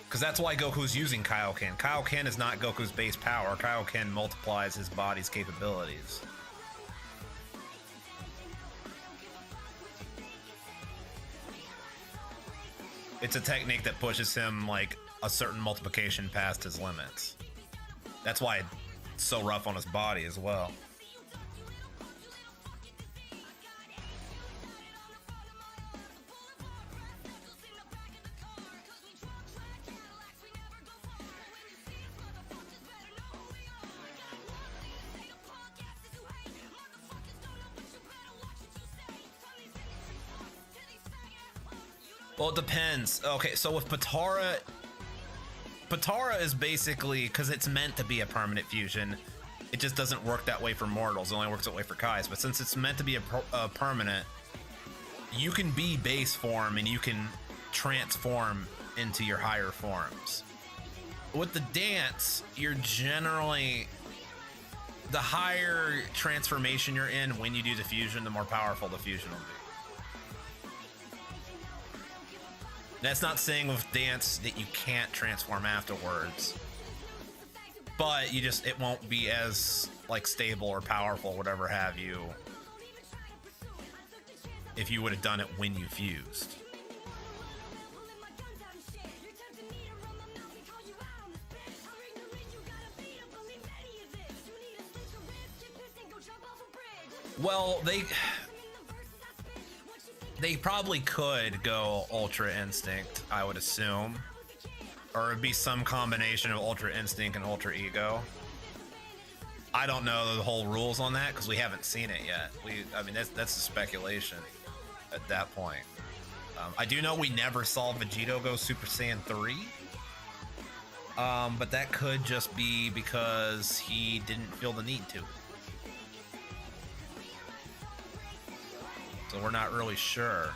Because that's why Goku's using Kaioken. Kaioken is not Goku's base power. Kaioken multiplies his body's capabilities. It's a technique that pushes him like a certain multiplication past his limits. That's why it's so rough on his body as well. Well, it depends. Okay, so with Potara is basically, because it's meant to be a permanent fusion, it just doesn't work that way for mortals. It only works that way for Kais. But since it's meant to be a permanent, you can be base form and you can transform into your higher forms. With the dance, you're generally, the higher transformation you're in when you do the fusion, the more powerful the fusion will be. That's not saying with dance that you can't transform afterwards, but it won't be as like stable or powerful, whatever have you, if you would have done it when you fused. Well, they probably could go Ultra Instinct, I would assume. Or it'd be some combination of Ultra Instinct and Ultra Ego. I don't know the whole rules on that because we haven't seen it yet. I mean, that's a speculation at that point. I do know we never saw Vegito go Super Saiyan 3. But that could just be because he didn't feel the need to. So we're not really sure.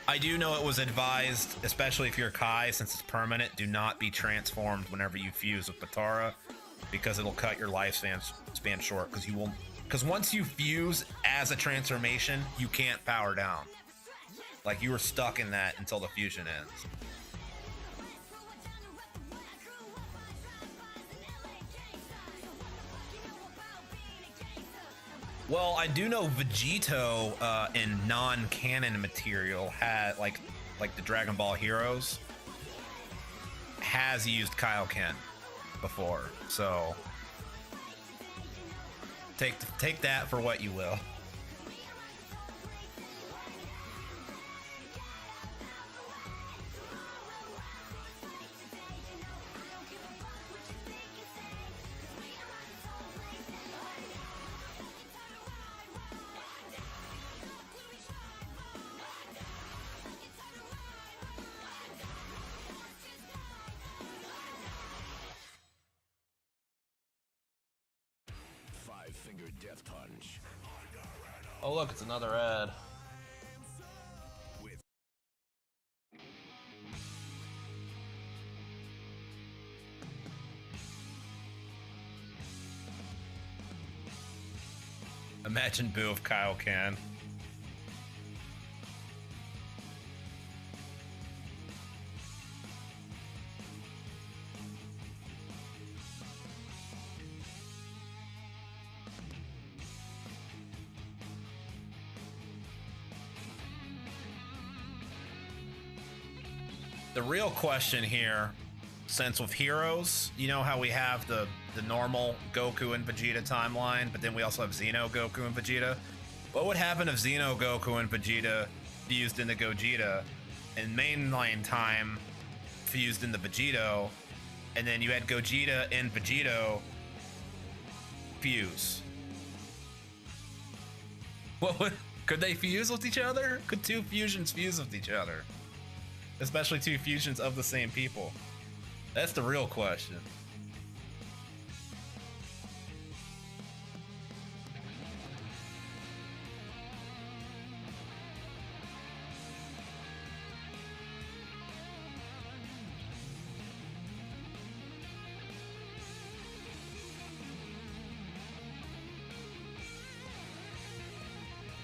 I do know it was advised, especially if you're Kai, since it's permanent, do not be transformed whenever you fuse with Potara, because it'll cut your lifespan short. Because once you fuse as a transformation, you can't power down. Like, you were stuck in that until the fusion ends. Well, I do know Vegito in non-canon material had like the Dragon Ball Heroes has used Kaioken before, so take that for what you will. Death punch. Oh look, it's another ad. Imagine Boo if Kaioken. The real question here, since with Heroes, you know how we have the normal Goku and Vegeta timeline, but then we also have Xeno, Goku, and Vegeta? What would happen if Xeno, Goku, and Vegeta fused into Gogeta in mainline time fused into Vegito, and then you had Gogeta and Vegito fuse. Could they fuse with each other? Could two fusions fuse with each other? Especially two fusions of the same people. That's the real question.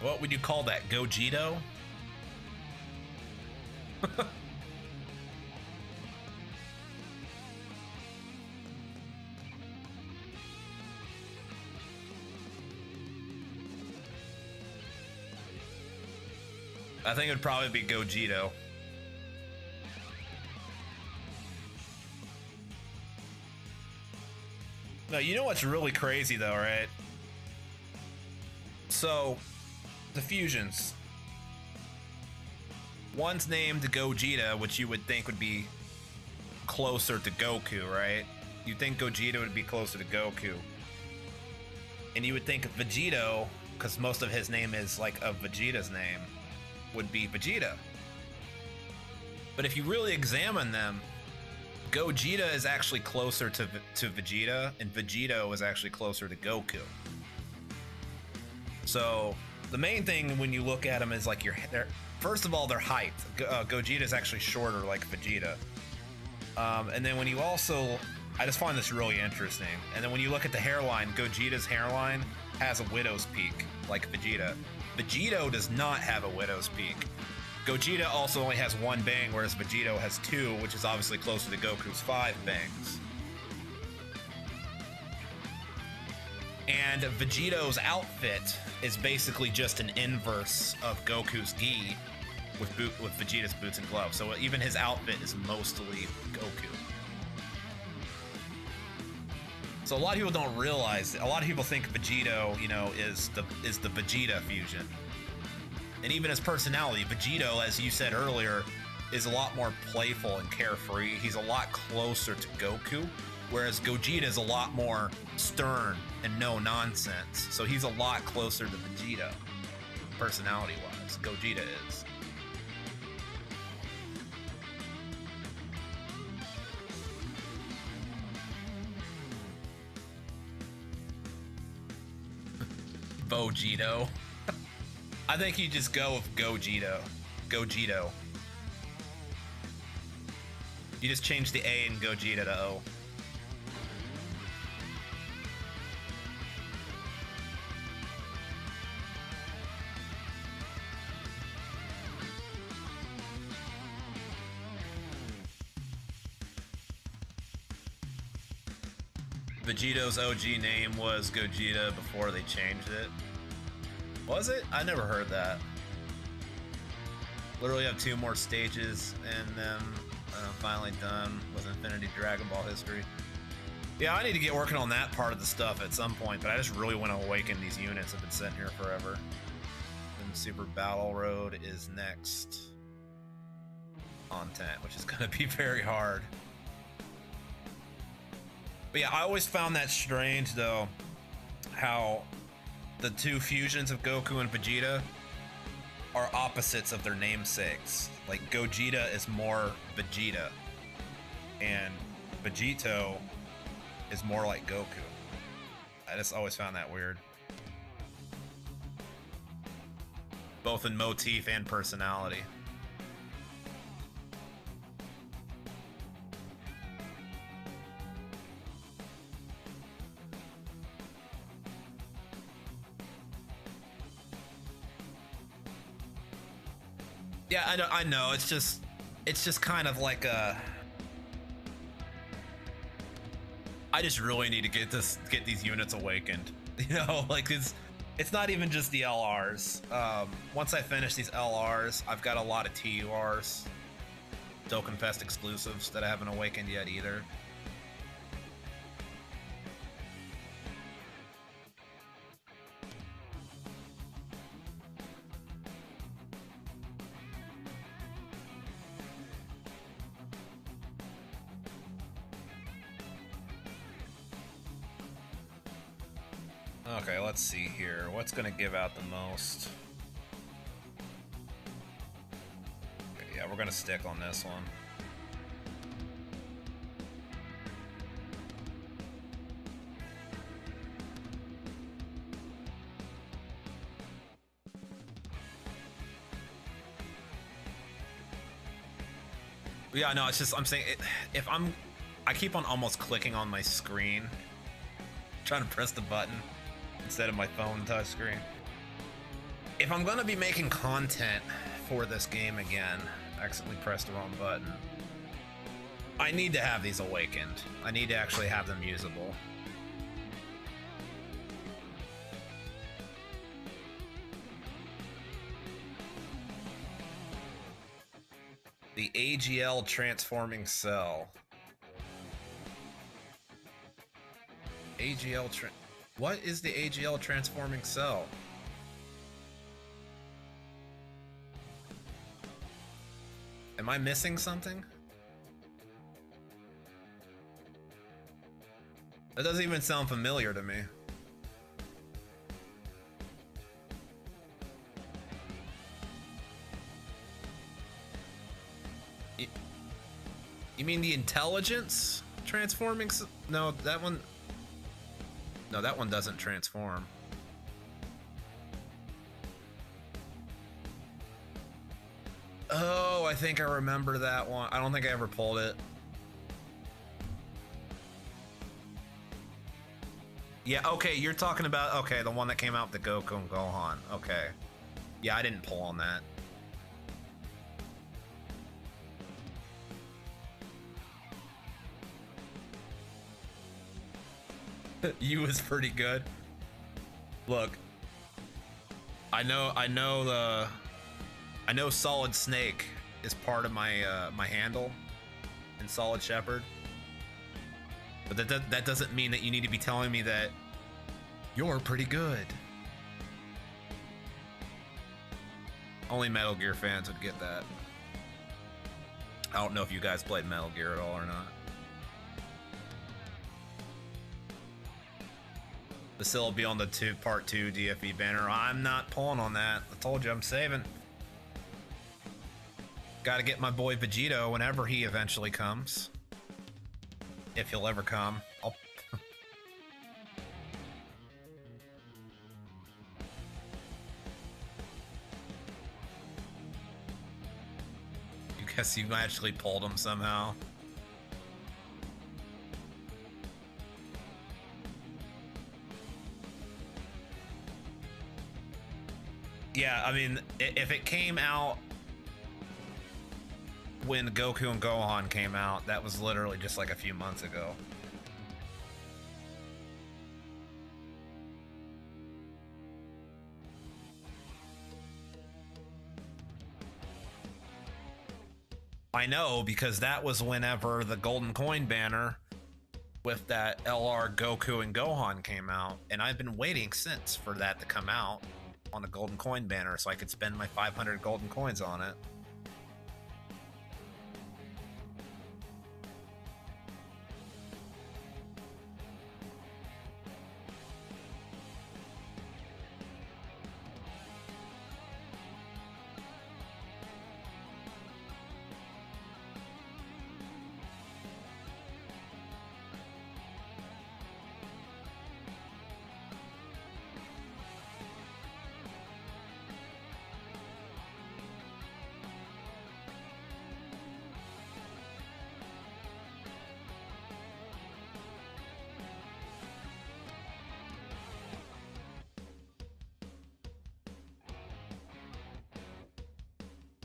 What would you call that? Gogito? I think it would probably be Gogito. No, you know what's really crazy though, right? So, the fusions. One's named Gogeta, which you would think would be closer to Goku, right? You'd think Gogeta would be closer to Goku. And you would think Vegito, because most of his name is like of Vegeta's name, would be Vegeta. But if you really examine them, Gogeta is actually closer to Vegeta, and Vegito is actually closer to Goku. So the main thing when you look at them is like first of all, their height. Gogeta is actually shorter, like Vegeta. And then when you also, I just find this really interesting. And then when you look at the hairline, Gogeta's hairline has a widow's peak, like Vegeta. Vegito does not have a widow's peak. Gogeta also only has one bang, whereas Vegito has two, which is obviously closer to Goku's 5 bangs. And Vegito's outfit is basically just an inverse of Goku's gi with Vegeta's boots and gloves. So even his outfit is mostly Goku. So a lot of people don't realize, a lot of people think Vegito, you know, is the Vegeta fusion. And even his personality, Vegito, as you said earlier, is a lot more playful and carefree. He's a lot closer to Goku, whereas Gogeta is a lot more stern and no nonsense. So he's a lot closer to Vegeta, personality-wise. Gogeta is. Vogito. I think you just go with Gogito. Gogito. You just change the A in Gogeta to O. Vegito's OG name was Gogeta before they changed it. Was it? I never heard that. Literally have 2 more stages and then I'm finally done with Infinity Dragon Ball history. Yeah, I need to get working on that part of the stuff at some point, but I just really want to awaken these units. I've been sitting here forever. And Super Battle Road is next content, which is going to be very hard. But yeah, I always found that strange, though, how the 2 fusions of Goku and Vegeta are opposites of their namesakes. Like, Gogeta is more Vegeta, and Vegito is more like Goku. I just always found that weird. Both in motif and personality. Yeah, I know. It's just kind of like a. I just really need to get these units awakened. You know, like it's not even just the LRs. Once I finish these LRs, I've got a lot of TURs, Dokkan Fest exclusives that I haven't awakened yet either. Okay, let's see here. What's gonna give out the most? Okay, yeah, we're gonna stick on this one. Yeah, no, it's just, I'm saying, if I keep on almost clicking on my screen, trying to press the button instead of my phone touchscreen. If I'm gonna be making content for this game again, I accidentally pressed the wrong button. I need to have these awakened. I need to actually have them usable. The AGL transforming cell. What is the AGL transforming cell? Am I missing something? That doesn't even sound familiar to me. You mean the intelligence transforming? No, that one. No, that one doesn't transform. Oh, I think I remember that one. I don't think I ever pulled it. Yeah, okay, you're talking about, okay, the one that came out with the Goku and Gohan. Okay. Yeah, I didn't pull on that. You was pretty good. Look, I know Solid Snake is part of my my handle in Solid Shepherd, but that doesn't mean that you need to be telling me that you're pretty good. Only Metal Gear fans would get that. I don't know if you guys played Metal Gear at all or not. This will be on the part 2 DFE banner. I'm not pulling on that. I told you I'm saving. Gotta get my boy Vegito whenever he eventually comes. If he'll ever come. You guess you actually pulled him somehow. Yeah, I mean, if it came out when Goku and Gohan came out, that was literally just like a few months ago. I know, because that was whenever the Golden Coin banner with that LR Goku and Gohan came out, and I've been waiting since for that to come out on a Golden Coin banner so I could spend my 500 golden coins on it.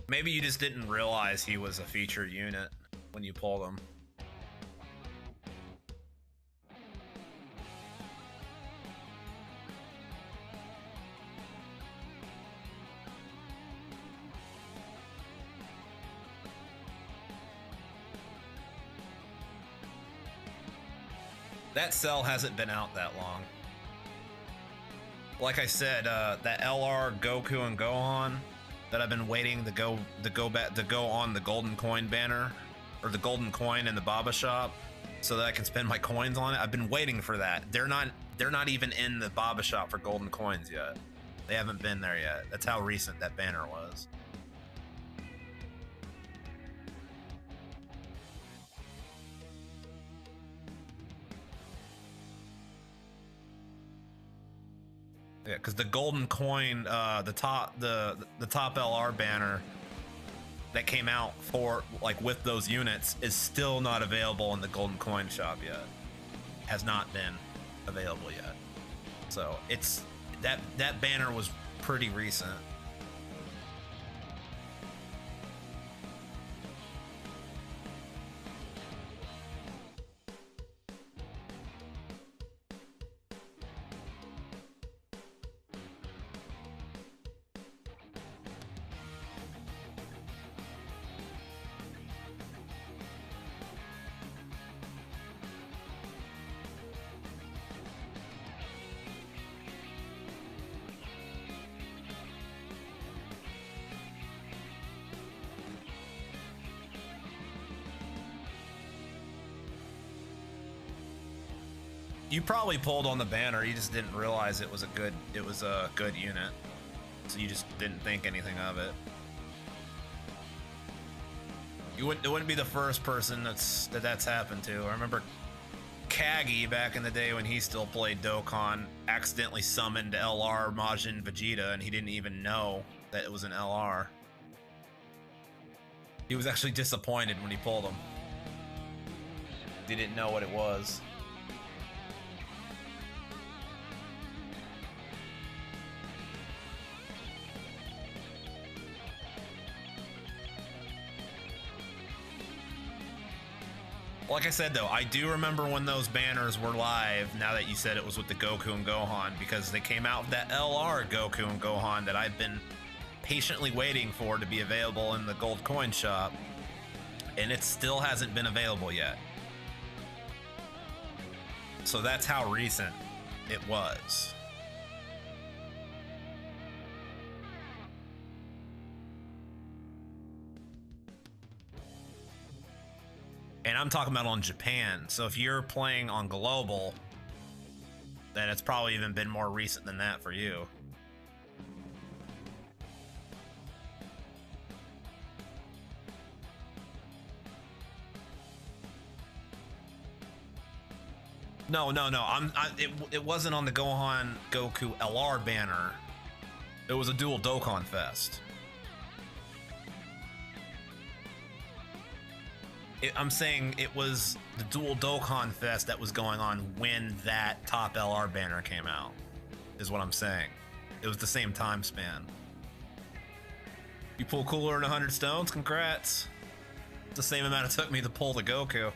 Maybe you just didn't realize he was a featured unit when you pulled him. That cell hasn't been out that long. Like I said, that LR Goku and Gohan that I've been waiting to go on the Golden Coin banner, or the Golden Coin in the Baba shop, so that I can spend my coins on it. I've been waiting for that. They're not they're not even in the Baba shop for golden coins yet. They haven't been there yet. That's how recent that banner was. Yeah, because the golden coin, the top LR banner that came out for like with those units is still not available in the golden coin shop yet. Has not been available yet. So it's that banner was pretty recent. You probably pulled on the banner. You just didn't realize it was a good unit, so you just didn't think anything of it. It wouldn't be the first person that's happened to. I remember Kagi back in the day when he still played Dokkan accidentally summoned LR Majin Vegeta, and he didn't even know that it was an LR. He was actually disappointed when he pulled him. He didn't know what it was. Like I said, though, I do remember when those banners were live, now that you said it was with the Goku and Gohan, because they came out with that LR Goku and Gohan that I've been patiently waiting for to be available in the gold coin shop, and it still hasn't been available yet. So that's how recent it was. And I'm talking about on Japan. So if you're playing on global, then it's probably even been more recent than that for you. No. It wasn't on the Gohan Goku LR banner. It was a dual Dokkan Fest. I'm saying it was the dual Dokkan Fest that was going on when that top LR banner came out, is what I'm saying. It was the same time span. You pull cooler than 100 stones? Congrats. It's the same amount it took me to pull the Goku.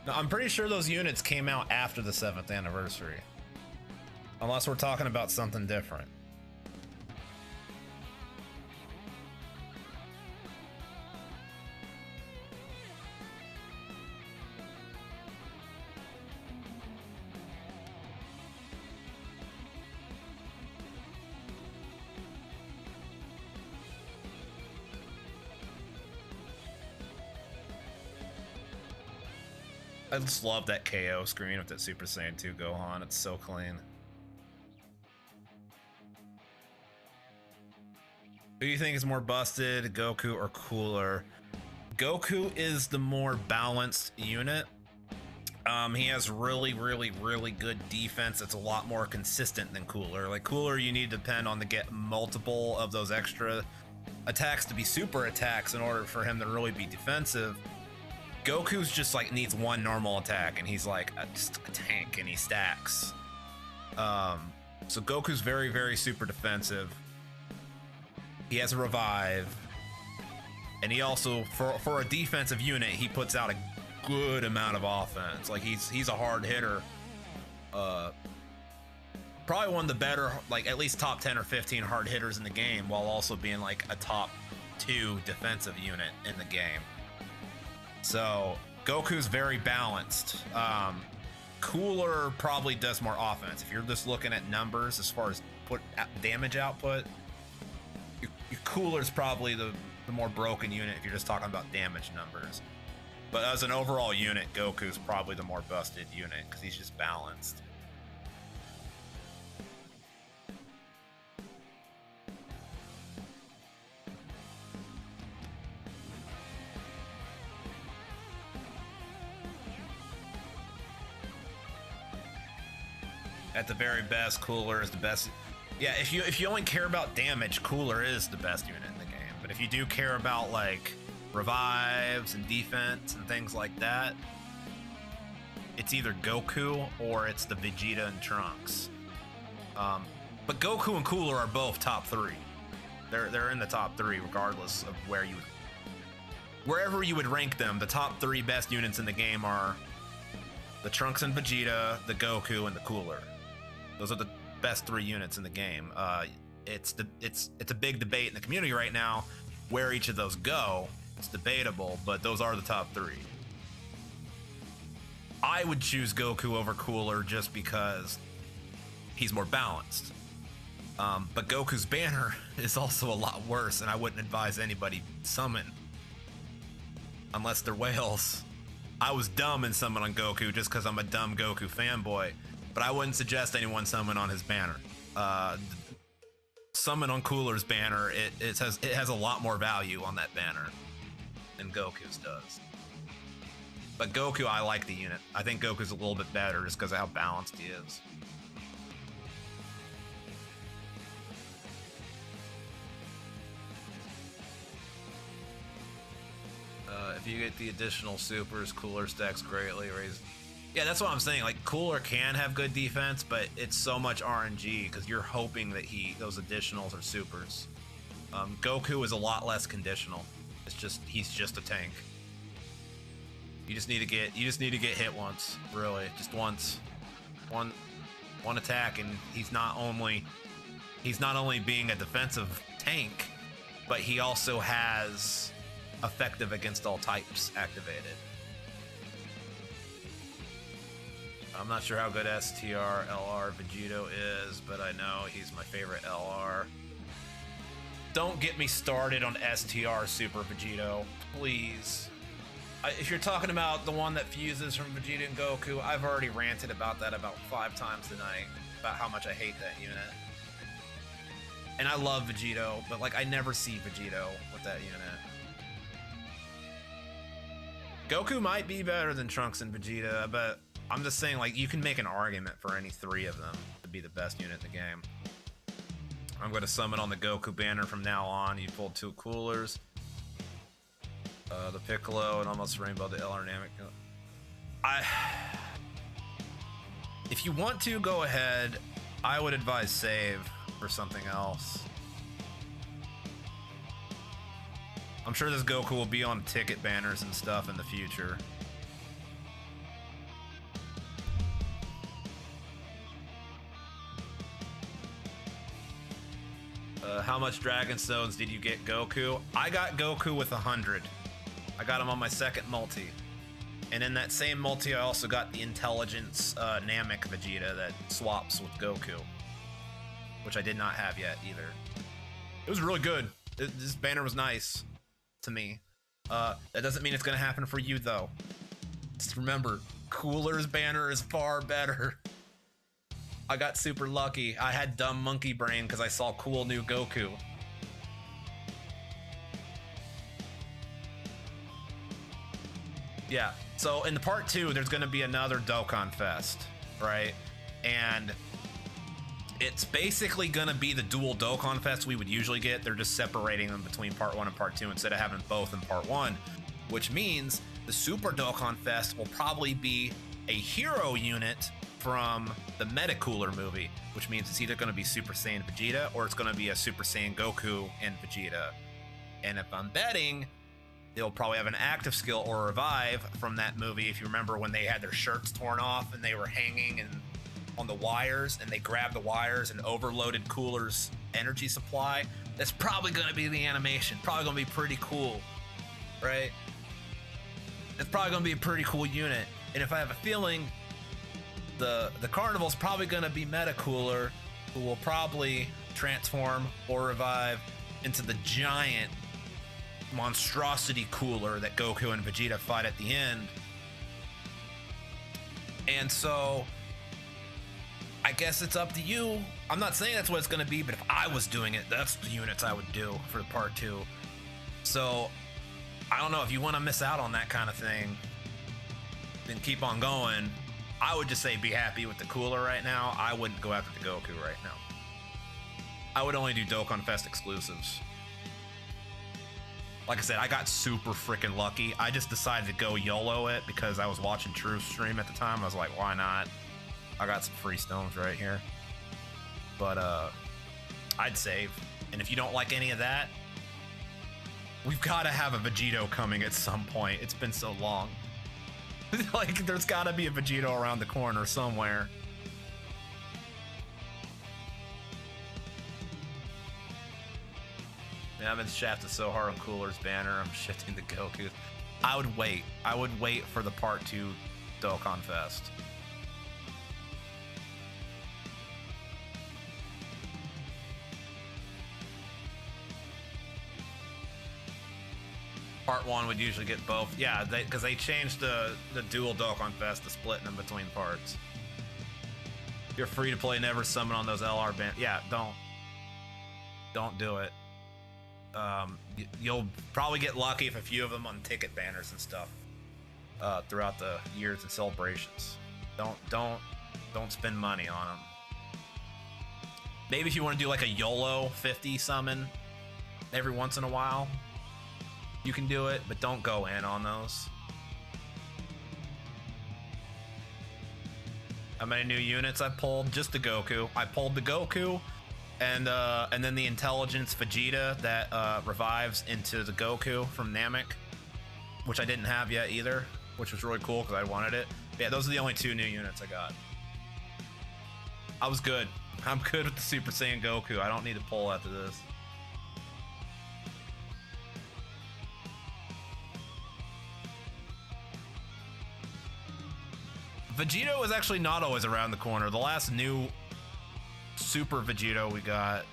No, I'm pretty sure those units came out after the 7th anniversary. Unless we're talking about something different. I just love that KO screen with that Super Saiyan 2 Gohan. It's so clean. Who do you think is more busted, Goku or Cooler? Goku is the more balanced unit. He has really good defense. It's a lot more consistent than Cooler. Like Cooler, you need to depend on to get multiple of those extra attacks to be super attacks in order for him to really be defensive. Goku's just like needs one normal attack and he's like just a tank and he stacks. So Goku's very super defensive. He has a revive. And he also, for a defensive unit, he puts out a good amount of offense. Like he's a hard hitter. Probably one of the better, like at least top 10 or 15 hard hitters in the game, while also being like a top 2 defensive unit in the game. So Goku's very balanced. Cooler probably does more offense. If you're just looking at numbers as far as damage output, your Cooler's probably the more broken unit if you're just talking about damage numbers. But as an overall unit, Goku's probably the more busted unit because he's just balanced. At the very best, Cooler is the best. Yeah, if you only care about damage, Cooler is the best unit in the game. But if you do care about like revives and defense and things like that, it's either Goku or it's the Vegeta and Trunks. But Goku and Cooler are both top 3. They're in the top 3 regardless of wherever you would rank them. The top 3 best units in the game are the Trunks and Vegeta, the Goku, and the Cooler. Those are the best 3 units in the game. It's a big debate in the community right now where each of those go. It's debatable, but those are the top 3. I would choose Goku over Cooler just because he's more balanced. But Goku's banner is also a lot worse, and I wouldn't advise anybody summon unless they're whales. I was dumb and summon on Goku just because I'm a dumb Goku fanboy, but I wouldn't suggest anyone summon on his banner. Summon on Cooler's banner, it has a lot more value on that banner than Goku's does. But Goku, I like the unit. I think Goku's a little bit better just because of how balanced he is. If you get the additional supers, Cooler stacks greatly. Yeah, that's what I'm saying. Like, Cooler can have good defense, but it's so much RNG because you're hoping that those additionals are supers. Goku is a lot less conditional. He's just a tank. You just need to get hit once, really, just once, one attack, and he's not only being a defensive tank, but he also has effective against all types activated. I'm not sure how good STR LR Vegito is, but I know he's my favorite LR. Don't get me started on STR Super Vegito, please. If you're talking about the one that fuses from Vegeta and Goku, I've already ranted about that about 5 times tonight, about how much I hate that unit. And I love Vegito, but like I never see Vegito with that unit. Goku might be better than Trunks and Vegeta, but I'm just saying, like, you can make an argument for any 3 of them to be the best unit in the game. I'm going to summon on the Goku banner from now on. You pulled 2 Coolers. The Piccolo and almost Rainbow, the LR Namek. If you want to, go ahead. I would advise save for something else. I'm sure this Goku will be on ticket banners and stuff in the future. How much Dragon Stones did you get, Goku? I got Goku with 100. I got him on my second multi. And in that same multi, I also got the Intelligence Namek Vegeta that swaps with Goku, which I did not have yet either. It was really good. This banner was nice to me. That doesn't mean it's gonna happen for you though. Just remember, Cooler's banner is far better. I got super lucky. I had dumb monkey brain because I saw cool new Goku. Yeah, so in the part 2, there's gonna be another Dokkan Fest, right? And it's basically gonna be the dual Dokkan Fest we would usually get. They're just separating them between part 1 and part 2 instead of having both in part 1, which means the Super Dokkan Fest will probably be a hero unit from the Meta Cooler movie, which means it's either gonna be Super Saiyan Vegeta or it's gonna be a Super Saiyan Goku and Vegeta. And if I'm betting, They'll probably have an active skill or revive from that movie. If you remember when they had their shirts torn off and they were hanging and on the wires, and they grabbed the wires and overloaded Cooler's energy supply. That's probably going to be the animation. Probably going to be pretty cool, right? It's probably going to be a pretty cool unit. And if I have a feeling, the Carnival's probably going to be Meta Cooler, who will probably transform or revive into the giant monstrosity Cooler that Goku and Vegeta fight at the end. And so I guess it's up to you. I'm not saying that's what it's going to be, but if I was doing it, that's the units I would do for part 2. So I don't know, if you want to miss out on that kind of thing, then keep on going. I would just say be happy with the Cooler right now. I wouldn't go after the Goku right now. I would only do Dokkan Fest exclusives. Like I said, I got super freaking lucky. I just decided to go YOLO it because I was watching True's stream at the time. I was like, why not? I got some free stones right here. But I'd save. And if you don't like any of that, we've got to have a Vegito coming at some point. It's been so long. Like, there's got to be a Vegito around the corner somewhere. Man, I've been shafted so hard on Cooler's banner. I'm shifting to Goku. I would wait. I would wait for the part 2 Dokkan Fest. Part 1 would usually get both. Yeah, because they changed the dual Dokkan Fest to splitting them between parts. You're free to play Never Summon on those LR band. Yeah, don't do it. You'll probably get lucky if a few of them on ticket banners and stuff throughout the years and celebrations. Don't spend money on them. Maybe if you want to do like a YOLO 50 summon every once in a while, you can do it, but don't go in on those. How many new units I pulled? Just the Goku. I pulled the Goku, and then the Intelligence Vegeta that revives into the Goku from Namek, which I didn't have yet either, which was really cool because I wanted it. But yeah, those are the only 2 new units I got. I was good. I'm good with the Super Saiyan Goku. I don't need to pull after this. Vegito was actually not always around the corner. The last new Super Vegito we got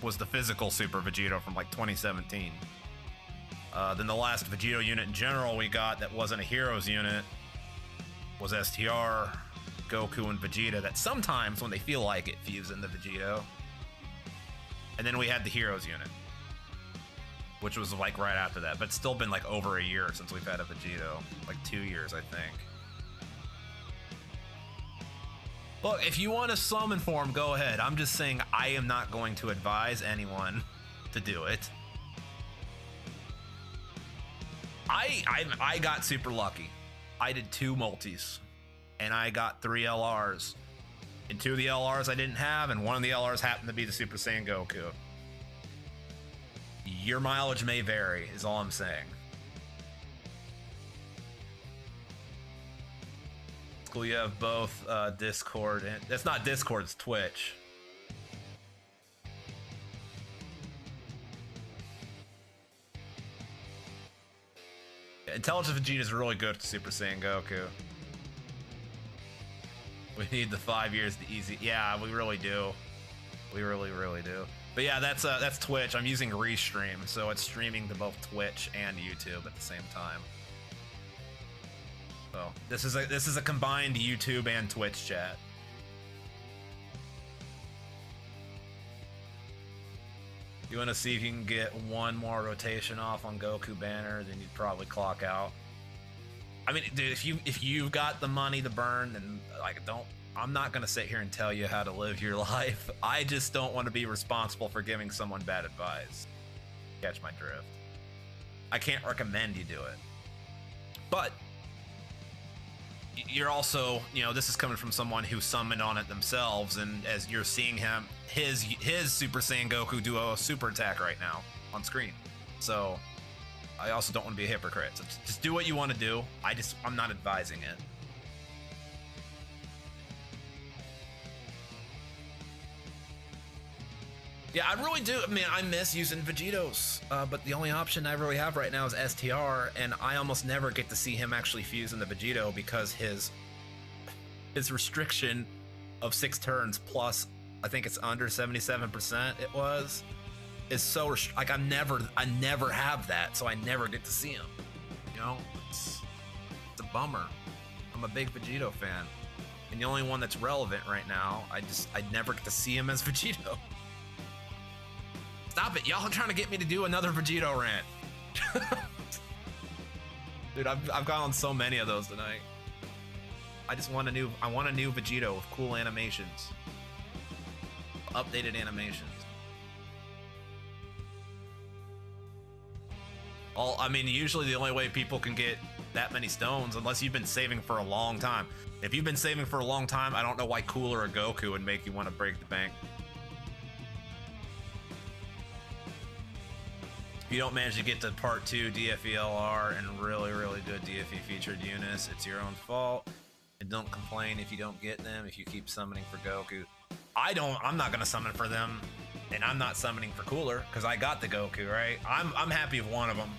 was the physical Super Vegito from like 2017. Then the last Vegito unit in general we got that wasn't a Heroes unit was STR, Goku, and Vegeta that sometimes when they feel like it fuse into Vegito. And then we had the Heroes unit, which was like right after that, but it's still been like over a year since we've had a Vegito, like 2 years I think. Look, if you want to summon form, go ahead. I'm just saying I am not going to advise anyone to do it. I got super lucky. I did 2 multis, and I got 3 LRs. And 2 of the LRs I didn't have, and 1 of the LRs happened to be the Super Saiyan Goku. Your mileage may vary, is all I'm saying. Cool, you have both Discord, and that's not Discord, it's Twitch. Intelligent Vegeta is really good to Super Saiyan Goku. We need the 5 years to easy. Yeah, we really do. We really do. But yeah, that's Twitch. I'm using Restream, so it's streaming to both Twitch and YouTube at the same time. So this is a combined YouTube and Twitch chat. You want to see if you can get 1 more rotation off on Goku banner, then you'd probably clock out. I mean, dude, if you've got the money to burn, then like I'm not gonna sit here and tell you how to live your life. I just don't want to be responsible for giving someone bad advice. Catch my drift. I can't recommend you do it. But you're also, this is coming from someone who summoned on it themselves, and as you're seeing his Super Saiyan Goku do a super attack right now on screen. So I also don't want to be a hypocrite. So just do what you want to do. I'm not advising it. Yeah, I really do. I mean, I miss using Vegetos, but the only option I really have right now is STR, and I almost never get to see him actually fuse in the Vegeto because his restriction of 6 turns plus, I think it's under 77%. It was, is so like I never have that, so I never get to see him. You know, it's a bummer. I'm a big Vegeto fan, and the only one that's relevant right now, I never get to see him as Vegeto. Stop it, y'all are trying to get me to do another Vegeto rant. Dude, I've gone on so many of those tonight. I want a new Vegeto with cool animations. Updated animations. I mean, usually the only way people can get that many stones, unless you've been saving for a long time. If you've been saving for a long time, I don't know why Cooler or Goku would make you want to break the bank. If you don't manage to get to part 2 DFELR and really good DFE featured units, it's your own fault. And don't complain if you don't get them, if you keep summoning for Goku. I'm not gonna summon for them, and I'm not summoning for Cooler, because I got the Goku, right? I'm happy with one of them.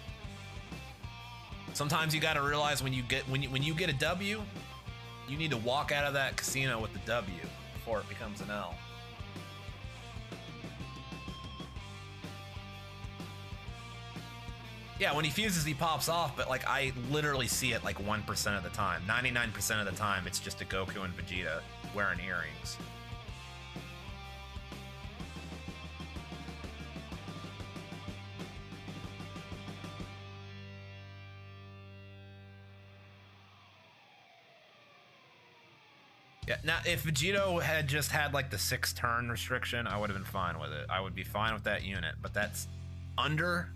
Sometimes you gotta realize when you get a W, you need to walk out of that casino with the W before it becomes an L. Yeah, when he fuses, he pops off, but like I literally see it like 1% of the time. 99% of the time, it's just a Goku and Vegeta wearing earrings. Yeah, now if Vegeto had just had like the 6 turn restriction, I would have been fine with it. I would be fine with that unit, but that's under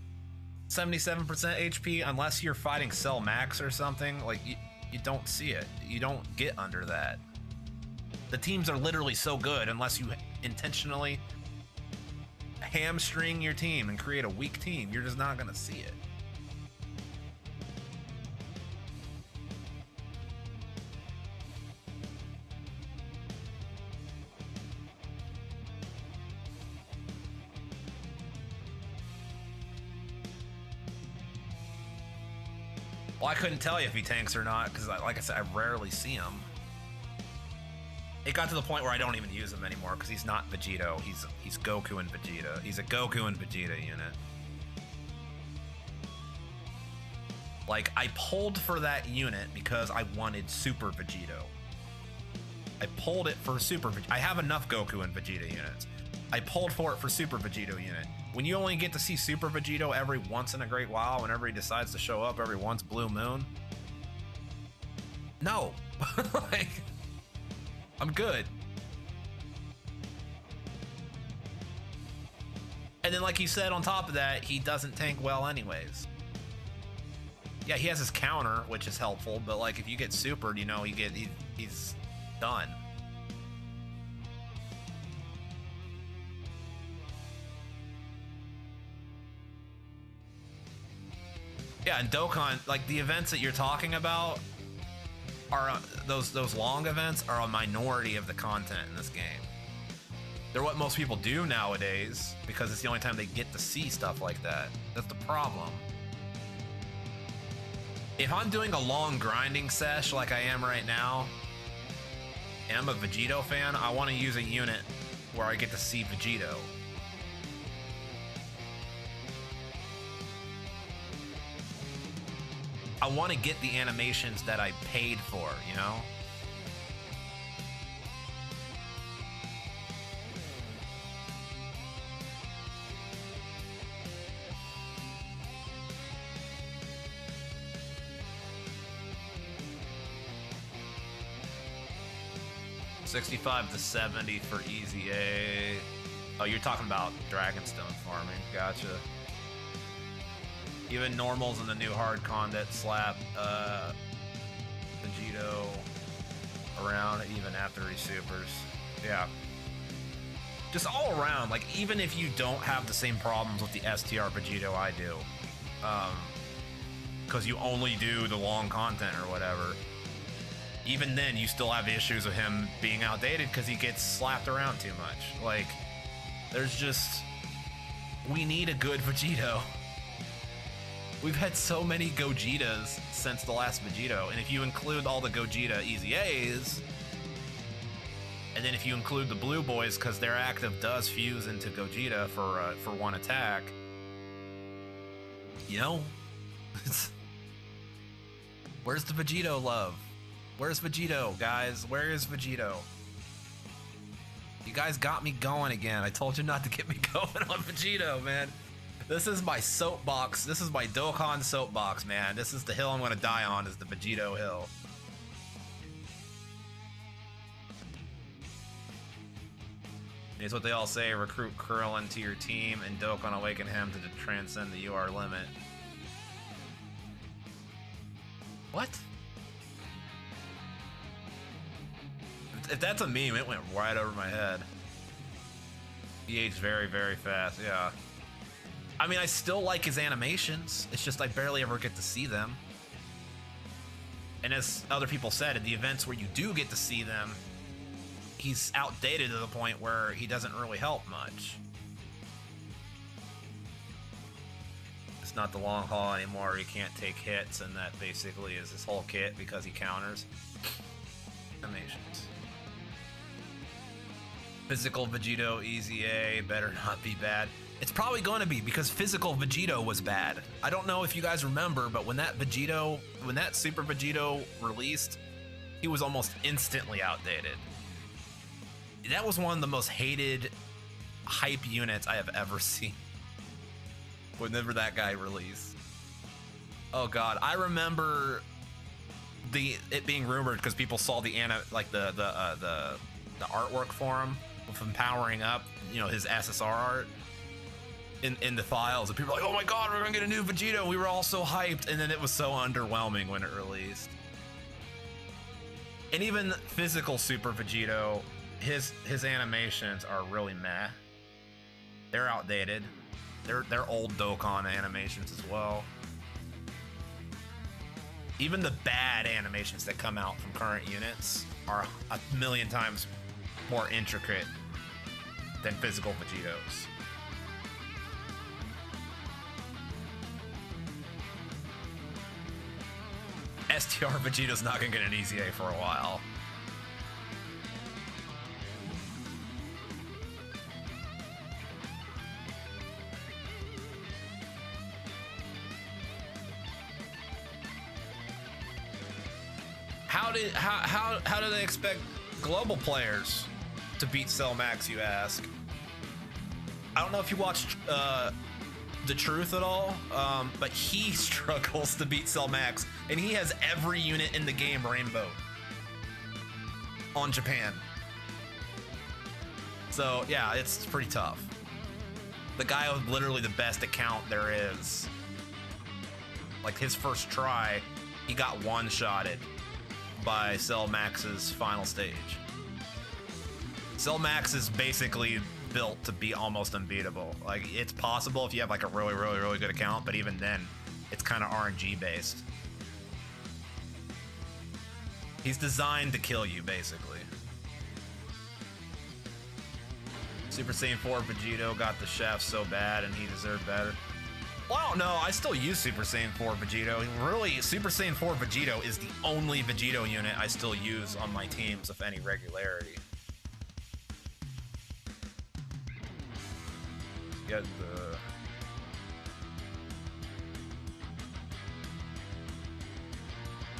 77% HP unless you're fighting Cell Max or something. Like you don't see it. You don't get under that. The teams are literally so good unless you intentionally hamstring your team and create a weak team. You're just not gonna see it. Well, I couldn't tell you if he tanks or not, because like I said, I rarely see him. It got to the point where I don't even use him anymore, because he's not Vegeto. He's Goku and Vegeta. He's a Goku and Vegeta unit. Like, I pulled for that unit because I wanted Super Vegeto. I pulled it for Super Vegeta. I have enough Goku and Vegeta units. I pulled for it for Super Vegeto unit. When you only get to see Super Vegeto every once in a great while, whenever he decides to show up every once blue moon, no. Like, I'm good. And then, like you said, on top of that, he doesn't tank well anyways. Yeah, he has his counter, which is helpful, but like if you get supered, you know, he's done. Yeah, and Dokkan, like the events that you're talking about are those long events are a minority of the content in this game. They're what most people do nowadays because it's the only time they get to see stuff like that. That's the problem. If I'm doing a long grinding sesh like I am right now, and I'm a Vegeto fan, I want to use a unit where I get to see Vegeto. I want to get the animations that I paid for, you know? $65 to $70 for Easy A. Oh, you're talking about Dragonstone farming. Gotcha. Even normals in the new hard con that slap Vegeto around even after he supers. Yeah. Just all around, like even if you don't have the same problems with the STR Vegeto I do, because you only do the long content or whatever. Even then, you still have issues of him being outdated because he gets slapped around too much. Like, there's just... We need a good Vegito. We've had so many Gogetas since the last Vegito, and if you include all the Gogeta Easy A's, and then if you include the Blue Boys, because their active does fuse into Gogeta for one attack, you know, where's the Vegito love? Where's Vegito, guys? Where is Vegito? You guys got me going again. I told you not to get me going on Vegito, man. This is my soapbox. This is my Dokkan soapbox, man. This is the hill I'm going to die on, is the Vegito hill. It's what they all say, recruit Krillin to your team and Dokkan awaken him to transcend the UR limit. What? If that's a meme, it went right over my head. He aged very, very fast, yeah. I mean, I still like his animations. It's just I barely ever get to see them. And as other people said, at the events where you do get to see them, he's outdated to the point where he doesn't really help much. It's not the long haul anymore. He can't take hits, and that basically is his whole kit because he counters. Animations. Physical Vegito, easy A, better not be bad. It's probably going to be, because physical Vegito was bad. I don't know if you guys remember, but when that Super Vegito released, he was almost instantly outdated. That was one of the most hated hype units I have ever seen. Whenever that guy released. Oh god, I remember it being rumored because people saw the artwork for him with him powering up, you know, his SSR art in the files, and people were like, oh my god, we're gonna get a new Vegito. We were all so hyped, and then it was so underwhelming when it released. And even physical Super Vegito, his animations are really meh. They're outdated. They're old Dokkan animations as well. Even the bad animations that come out from current units are a million times more intricate than physical Vegitos. STR Vegito's not gonna get an easy A for a while. How do they expect global players to beat Cell Max, you ask? I don't know if you watched The Truth at all, but he struggles to beat Cell Max, and he has every unit in the game rainbow on Japan. So yeah, it's pretty tough. The guy with literally the best account there is, like his first try, he got one-shotted by Cell Max's final stage. Cell Max is basically built to be almost unbeatable. Like, it's possible if you have like a really, really, really good account, but even then, it's kind of RNG based. He's designed to kill you, basically. Super Saiyan 4 Vegito got the shaft so bad and he deserved better. Well, I don't know. I still use Super Saiyan 4 Vegito. Really, Super Saiyan 4 Vegito is the only Vegito unit I still use on my teams of any regularity. Get the...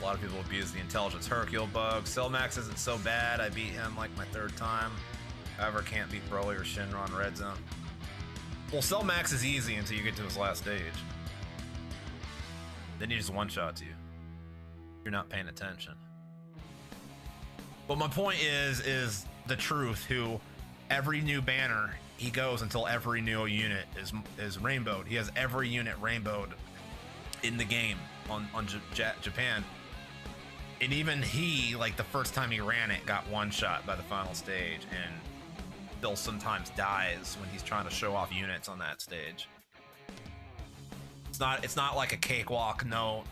A lot of people abuse the Intelligence Hercule bug. Cell Max isn't so bad. I beat him like my third time. However, can't beat Broly or Shinra on Red Zone. Well, Cell Max is easy until you get to his last stage. Then he just one-shots you. You're not paying attention. But my point is The Truth, who every new banner he goes until every new unit is rainbowed. He has every unit rainbowed in the game on Japan. And even he, like the first time he ran it, got one shot by the final stage, and Bill sometimes dies when he's trying to show off units on that stage. It's not like a cakewalk, no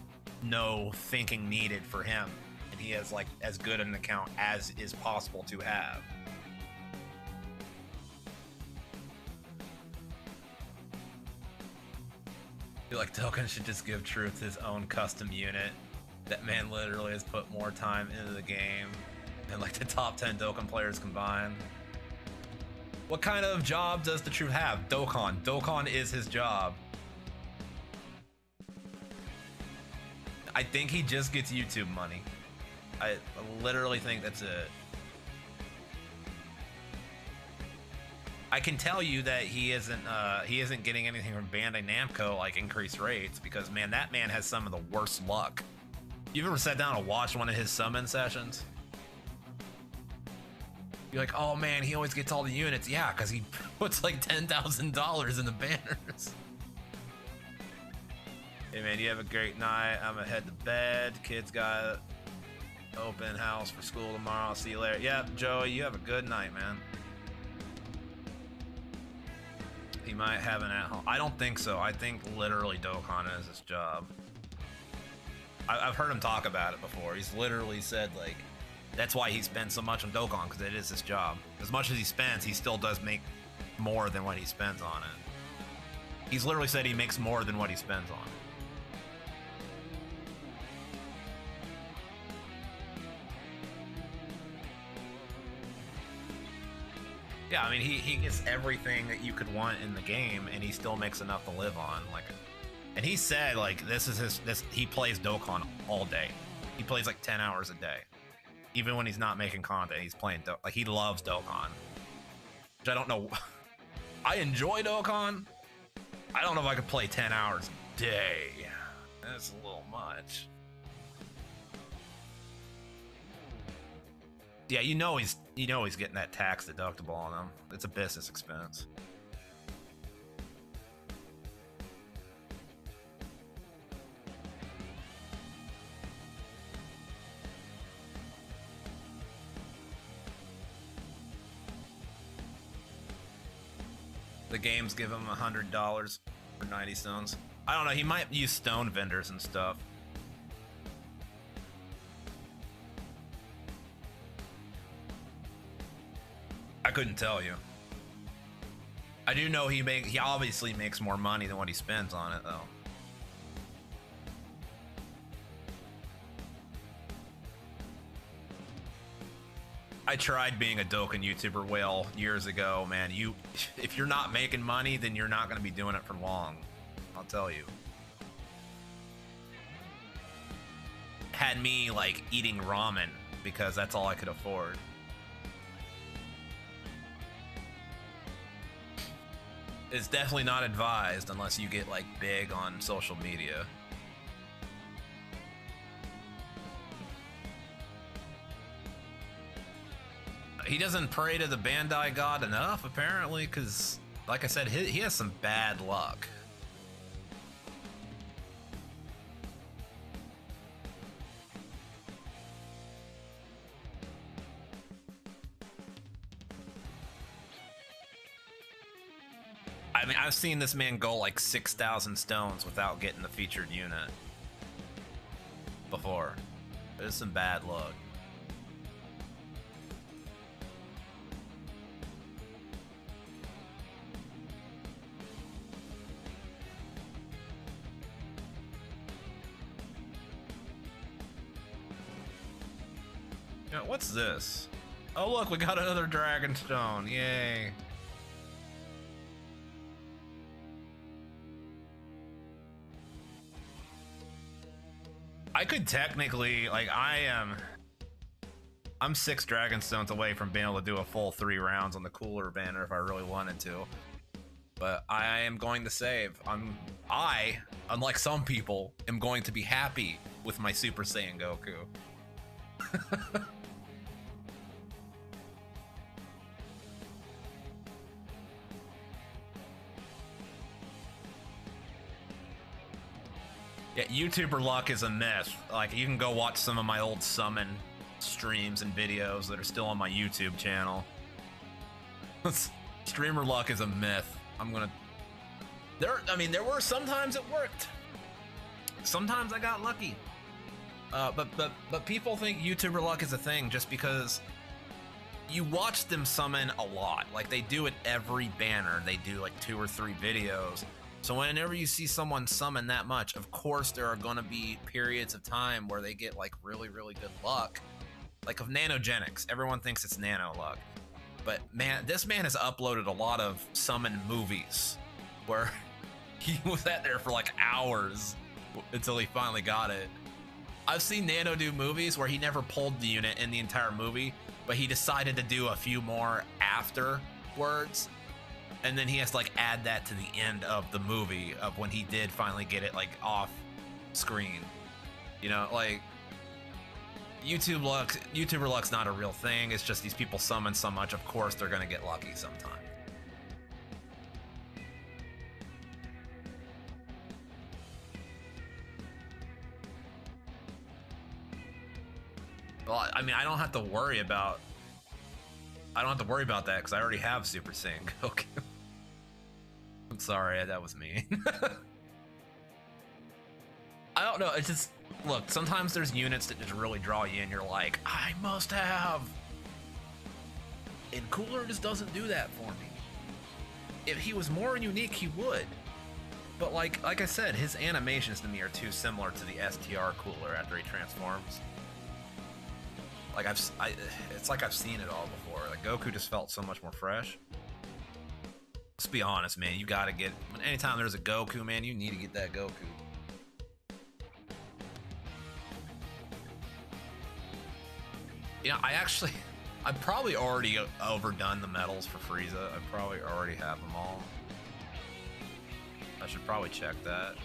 no thinking needed for him, and he has like as good an account as is possible to have. I feel like Dokkan should just give Truth his own custom unit. That man literally has put more time into the game than like the top 10 Dokkan players combined. What kind of job does the Truth have? Dokkan. Dokkan is his job. I think he just gets YouTube money. I literally think that's it. I can tell you that he isn't getting anything from Bandai Namco like increased rates, because man, that man has some of the worst luck. You've ever sat down and watched one of his summon sessions? You're like, oh man, he always gets all the units. Yeah, because he puts like $10,000 in the banners. Hey man, you have a great night. I'm gonna head to bed. Kids got open house for school tomorrow. I'll see you later. Yep, Joey, you have a good night, man. He might have an at-home. I don't think so. I think literally Dokkan is his job. I've heard him talk about it before. He's literally said like, that's why he spends so much on Dokkan, because it is his job. As much as he spends, he still does make more than what he spends on it. He's literally said he makes more than what he spends on it. Yeah, I mean, he gets everything that you could want in the game, and he still makes enough to live on. Like, and he said, like, he plays Dokkan all day. He plays like 10 hours a day. Even when he's not making content, he's playing like, he loves Dokkan. Which I don't know. I enjoy Dokkan. I don't know if I could play 10 hours a day. That's a little much. Yeah, you know he's getting that tax deductible on him. It's a business expense. The games give him $100 for 90 stones. I don't know, he might use stone vendors and stuff. I couldn't tell you. I do know he obviously makes more money than what he spends on it, though. I tried being a Dokkan YouTuber whale years ago, man. If you're not making money, then you're not going to be doing it for long. I'll tell you. Had me like eating ramen because that's all I could afford. It's definitely not advised unless you get like big on social media. He doesn't pray to the Bandai god enough, apparently, because, like I said, he has some bad luck. I mean, I've seen this man go like 6,000 stones without getting the featured unit before. There's some bad luck. Yeah, what's this? Oh look, we got another dragon stone. Yay. I could technically, like, I'm 6 dragon stones away from being able to do a full 3 rounds on the cooler banner if I really wanted to. But I am going to save. I, unlike some people, am going to be happy with my Super Saiyan Goku. Yeah, YouTuber luck is a myth. Like, you can go watch some of my old summon streams and videos that are still on my YouTube channel. Streamer luck is a myth. I mean, there were sometimes it worked. Sometimes I got lucky. But people think YouTuber luck is a thing just because you watch them summon a lot. Like they do it every banner. They do like 2 or 3 videos. So whenever you see someone summon that much, of course there are going to be periods of time where they get like really, really good luck. Like of Nanogenics, everyone thinks it's nano luck. But man, this man has uploaded a lot of summon movies where he was at there for like hours until he finally got it. I've seen Nano do movies where he never pulled the unit in the entire movie, but he decided to do a few more afterwards. And then he has to like add that to the end of the movie of when he did finally get it like off screen. You know, like YouTuber luck's not a real thing. It's just these people summon so much, of course they're gonna get lucky sometime. Well, I mean, I don't have to worry about that because I already have Super Sync. Okay. I'm sorry, that was me. I don't know. It's just, look, sometimes there's units that just really draw you in. You're like, I must have. And Cooler just doesn't do that for me. If he was more unique, he would. But like I said, his animations to me are too similar to the STR Cooler after he transforms. Like it's like I've seen it all before. Like Goku just felt so much more fresh. Let's be honest, man. You gotta get. Anytime there's a Goku, man, you need to get that Goku. You know, I've probably already overdone the medals for Frieza. I probably already have them all. I should probably check that.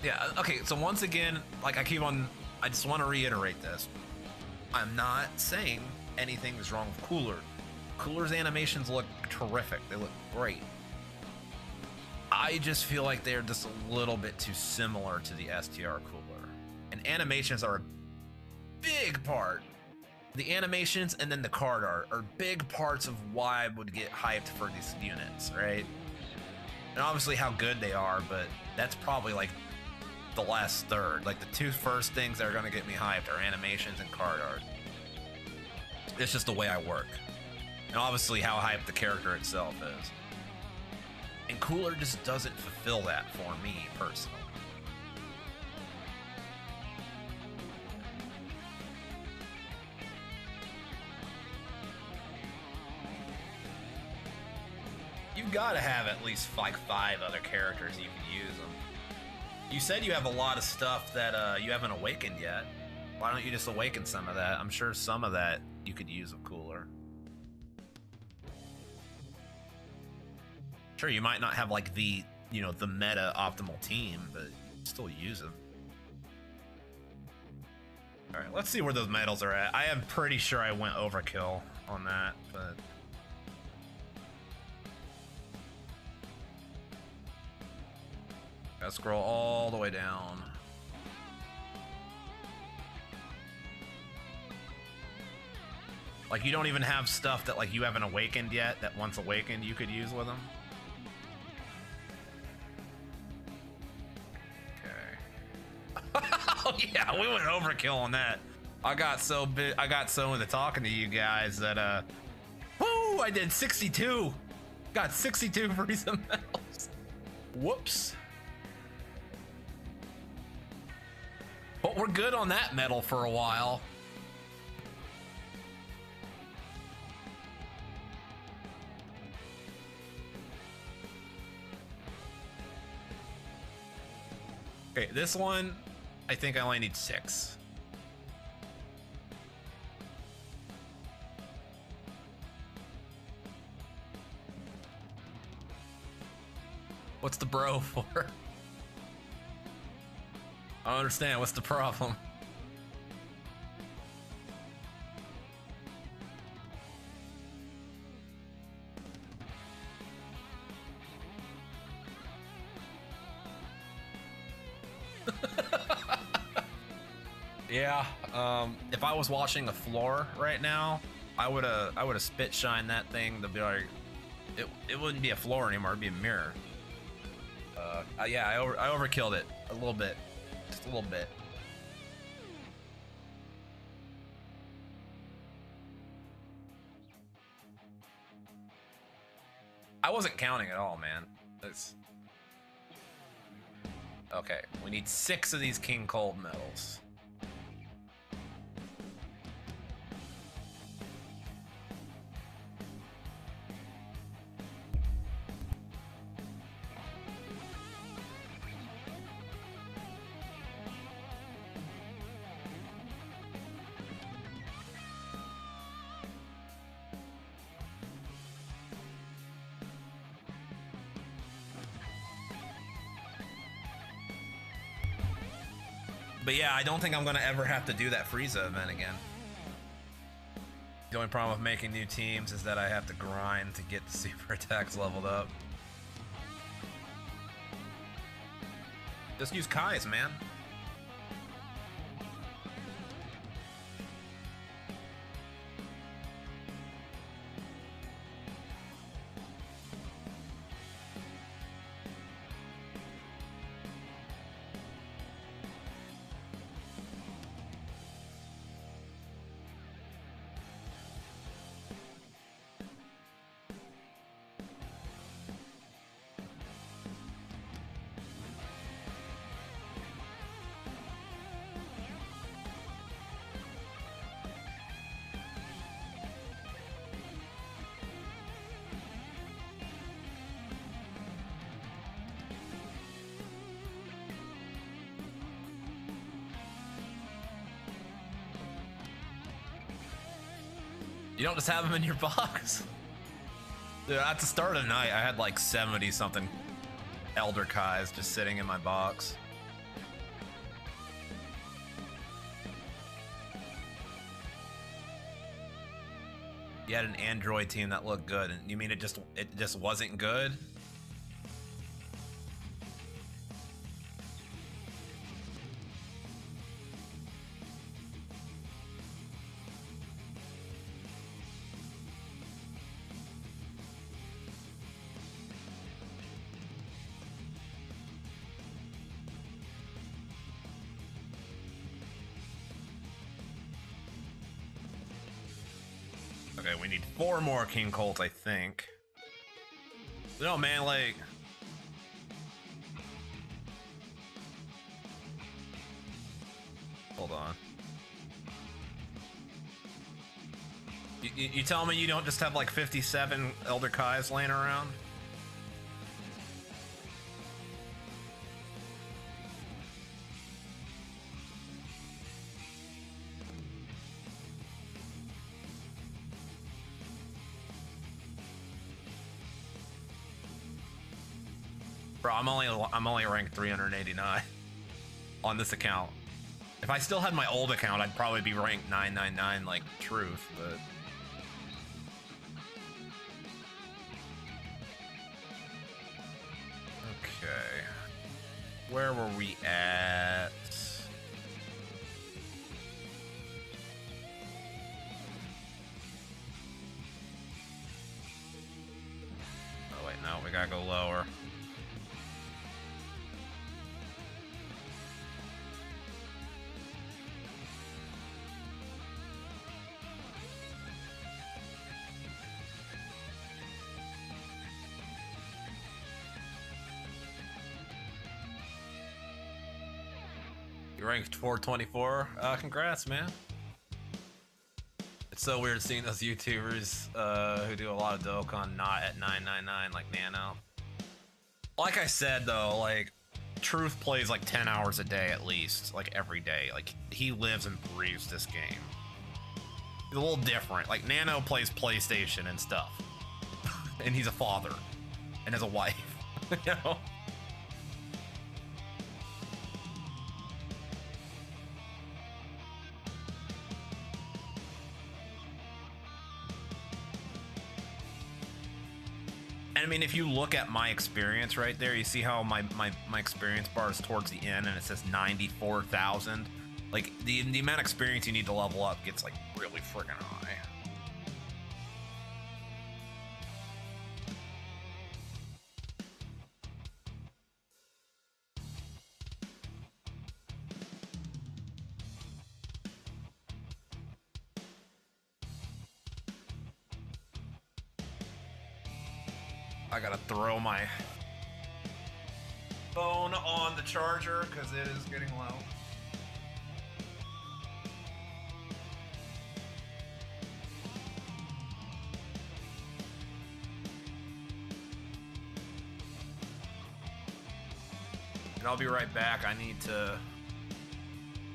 Yeah, okay, so once again, like I just want to reiterate this. I'm not saying anything is wrong with Cooler. Cooler's animations look terrific. They look great. I just feel like they're just a little bit too similar to the STR Cooler. And animations are a big part. The animations and then the card art are big parts of why I would get hyped for these units, right? And obviously how good they are, but that's probably like the last third. Like the 2 first things that are going to get me hyped are animations and card art. It's just the way I work. And obviously how hyped the character itself is. And Cooler just doesn't fulfill that for me personally. You've got to have at least like 5 other characters you can use them. You said you have a lot of stuff that you haven't awakened yet. Why don't you just awaken some of that? I'm sure some of that you could use with Cooler. Sure, you might not have like the, the meta optimal team, but still use them. All right, let's see where those medals are at. I am pretty sure I went overkill on that, but gotta scroll all the way down. Like you don't even have stuff that like you haven't awakened yet that once awakened you could use with them. Oh yeah, we went overkill on that. I got so into talking to you guys that woo, I did 62. Got 62 Frieza medals. Whoops. But we're good on that medal for a while. Okay, this one, I think I only need 6. What's the bro for? I don't understand. What's the problem? Yeah, if I was washing the floor right now, I would have spit shined that thing to be like, it wouldn't be a floor anymore, it'd be a mirror. Yeah, I overkilled it a little bit, just a little bit. I wasn't counting at all, man. Okay, we need 6 of these King Cold medals. But yeah, I don't think I'm gonna ever have to do that Frieza event again. The only problem with making new teams is that I have to grind to get the super attacks leveled up. Just use Kai's, man. You don't just have them in your box? Dude, at the start of the night, I had like 70 something Elder Kais just sitting in my box. You had an Android team that looked good, and you mean it just wasn't good? Okay, we need 4 more King Colts, I think. No, man, like... Hold on. You tell me you don't just have like 57 Elder Kais laying around? Bro, I'm only ranked 389 on this account. If I still had my old account, I'd probably be ranked 999 like truth, but okay. Where were we at? Oh wait, no, we gotta go lower. You ranked 424. Congrats, man. It's so weird seeing those YouTubers who do a lot of dokkan not at 999 like Nano. Like I said though, like Truth plays like 10 hours a day at least, like every day. Like he lives and breathes this game. He's a little different. Like Nano plays PlayStation and stuff, and he's a father and has a wife. You know. I mean, if you look at my experience right there, you see how my experience bar is towards the end and it says 94,000. Like the amount of experience you need to level up gets like really freaking high. I gotta throw my phone on the charger because it is getting low. And I'll be right back. I need to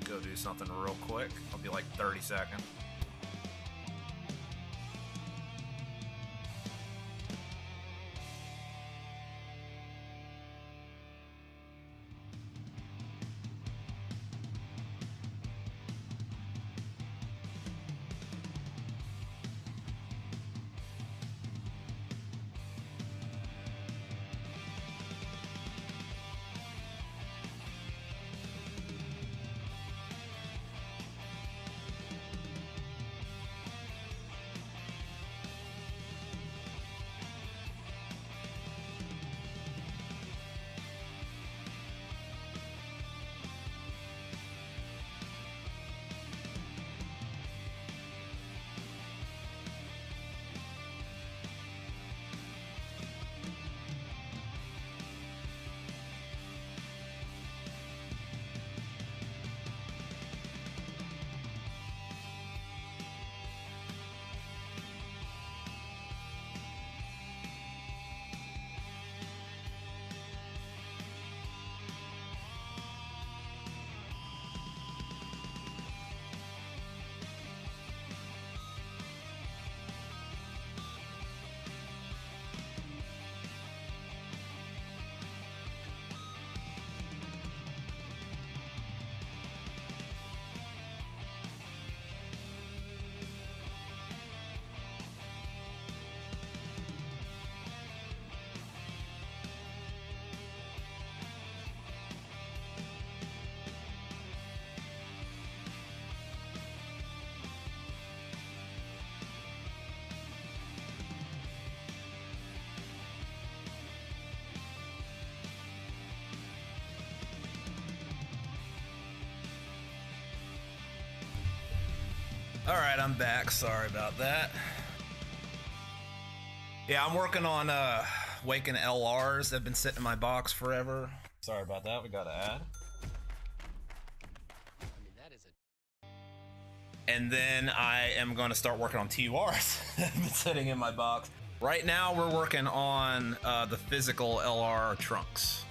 go do something real quick. I'll be like 30 seconds. All right, I'm back. Sorry about that. Yeah, I'm working on waking LRs. They've been sitting in my box forever. Sorry about that. We got to add. I mean, that is a... And then I am going to start working on TURs. They've been sitting in my box. Right now, we're working on the physical LR trunks.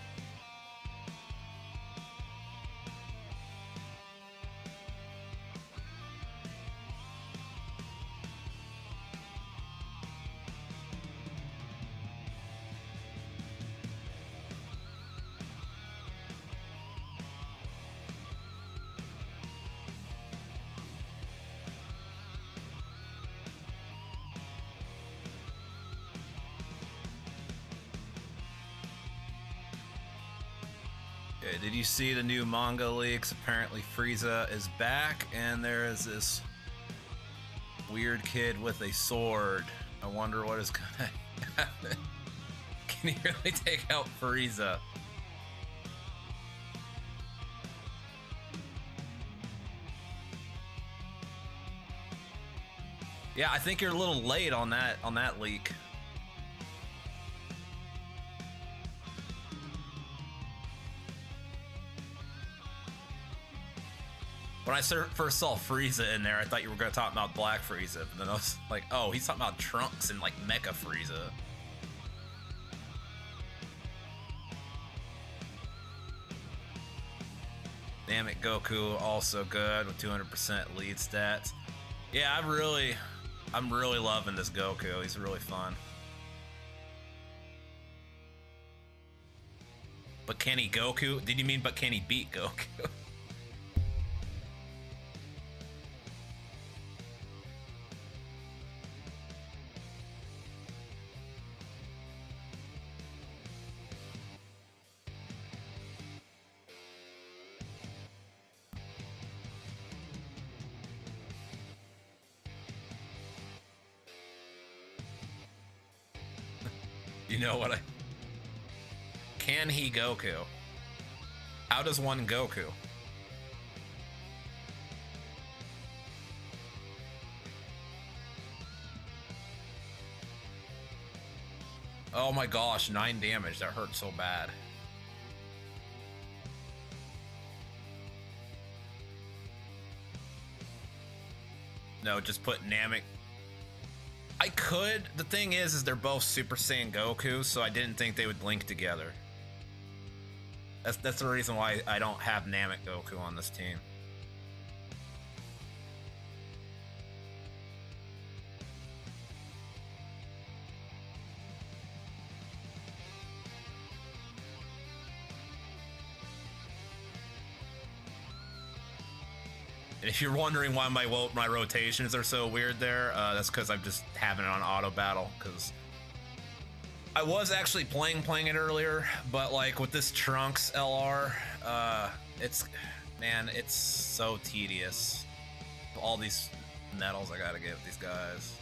Okay, did you see the new manga leaks? Apparently Frieza is back, and there is this weird kid with a sword. I wonder what is gonna happen. Can he really take out Frieza? Yeah, I think you're a little late on that leak. When I first saw Frieza in there, I thought you were going to talk about Black Frieza, but then I was like, oh, he's talking about Trunks and like Mecha Frieza. Damn it, Goku, also good with 200% lead stats. Yeah, I'm really loving this Goku. He's really fun. But can he Goku? Did you mean, but can he beat Goku? You know what Can he Goku? How does one Goku? Oh my gosh, 9 damage. That hurt so bad. No, just put Namek. I could. The thing is they're both Super Saiyan Goku, so I didn't think they would link together. That's the reason why I don't have Namek Goku on this team. And if you're wondering why my rotations are so weird there, that's because I'm just having it on auto battle, because I was actually playing it earlier, but like with this Trunks LR, it's so tedious. All these medals I gotta get with these guys.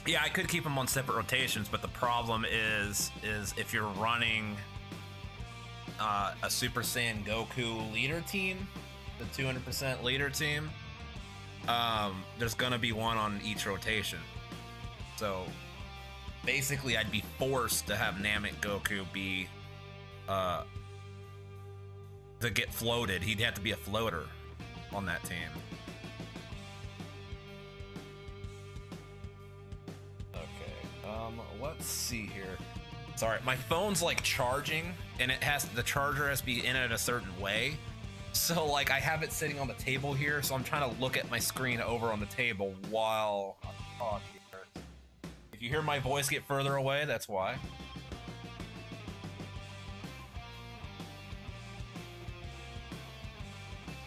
Yeah, I could keep them on separate rotations, but the problem is if you're running a Super Saiyan Goku leader team, the 200% leader team, there's gonna be one on each rotation. So basically, I'd be forced to have Namek Goku be to get floated. He'd have to be a floater on that team. Let's see here. Sorry, my phone's like charging, and the charger has to be in it a certain way. So like I have it sitting on the table here, so I'm trying to look at my screen over on the table while I'm talking here. If you hear my voice get further away, that's why.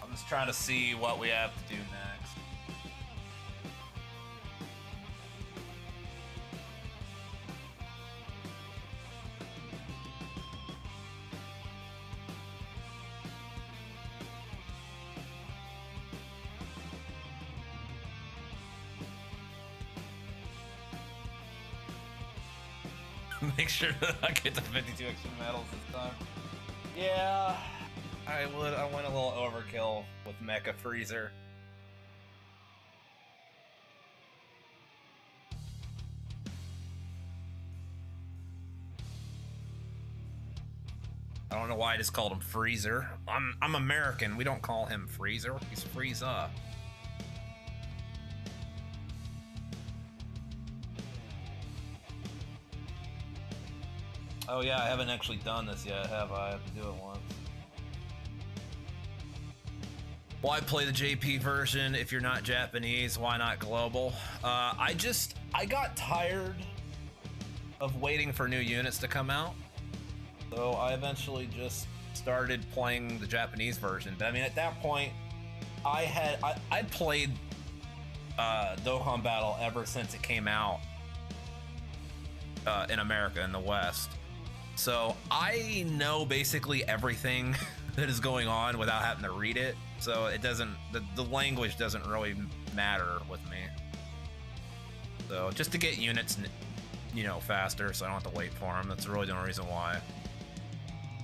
I'm just trying to see what we have to do next. Make sure that I get the 52 extra medals this time. Yeah, I went a little overkill with Mecha Freezer. I don't know why I just called him Freezer. I'm American. We don't call him Freezer. He's Frieza. Oh yeah, I haven't actually done this yet, have I? I have to do it once. Why play the JP version if you're not Japanese? Why not global? I got tired of waiting for new units to come out, so I eventually just started playing the Japanese version. But I mean, at that point, I'd played Dokkan Battle ever since it came out in America, in the West. So I know basically everything that is going on without having to read it. So it doesn't, the language doesn't really matter with me. So just to get units, you know, faster, so I don't have to wait for them. That's really the only reason why.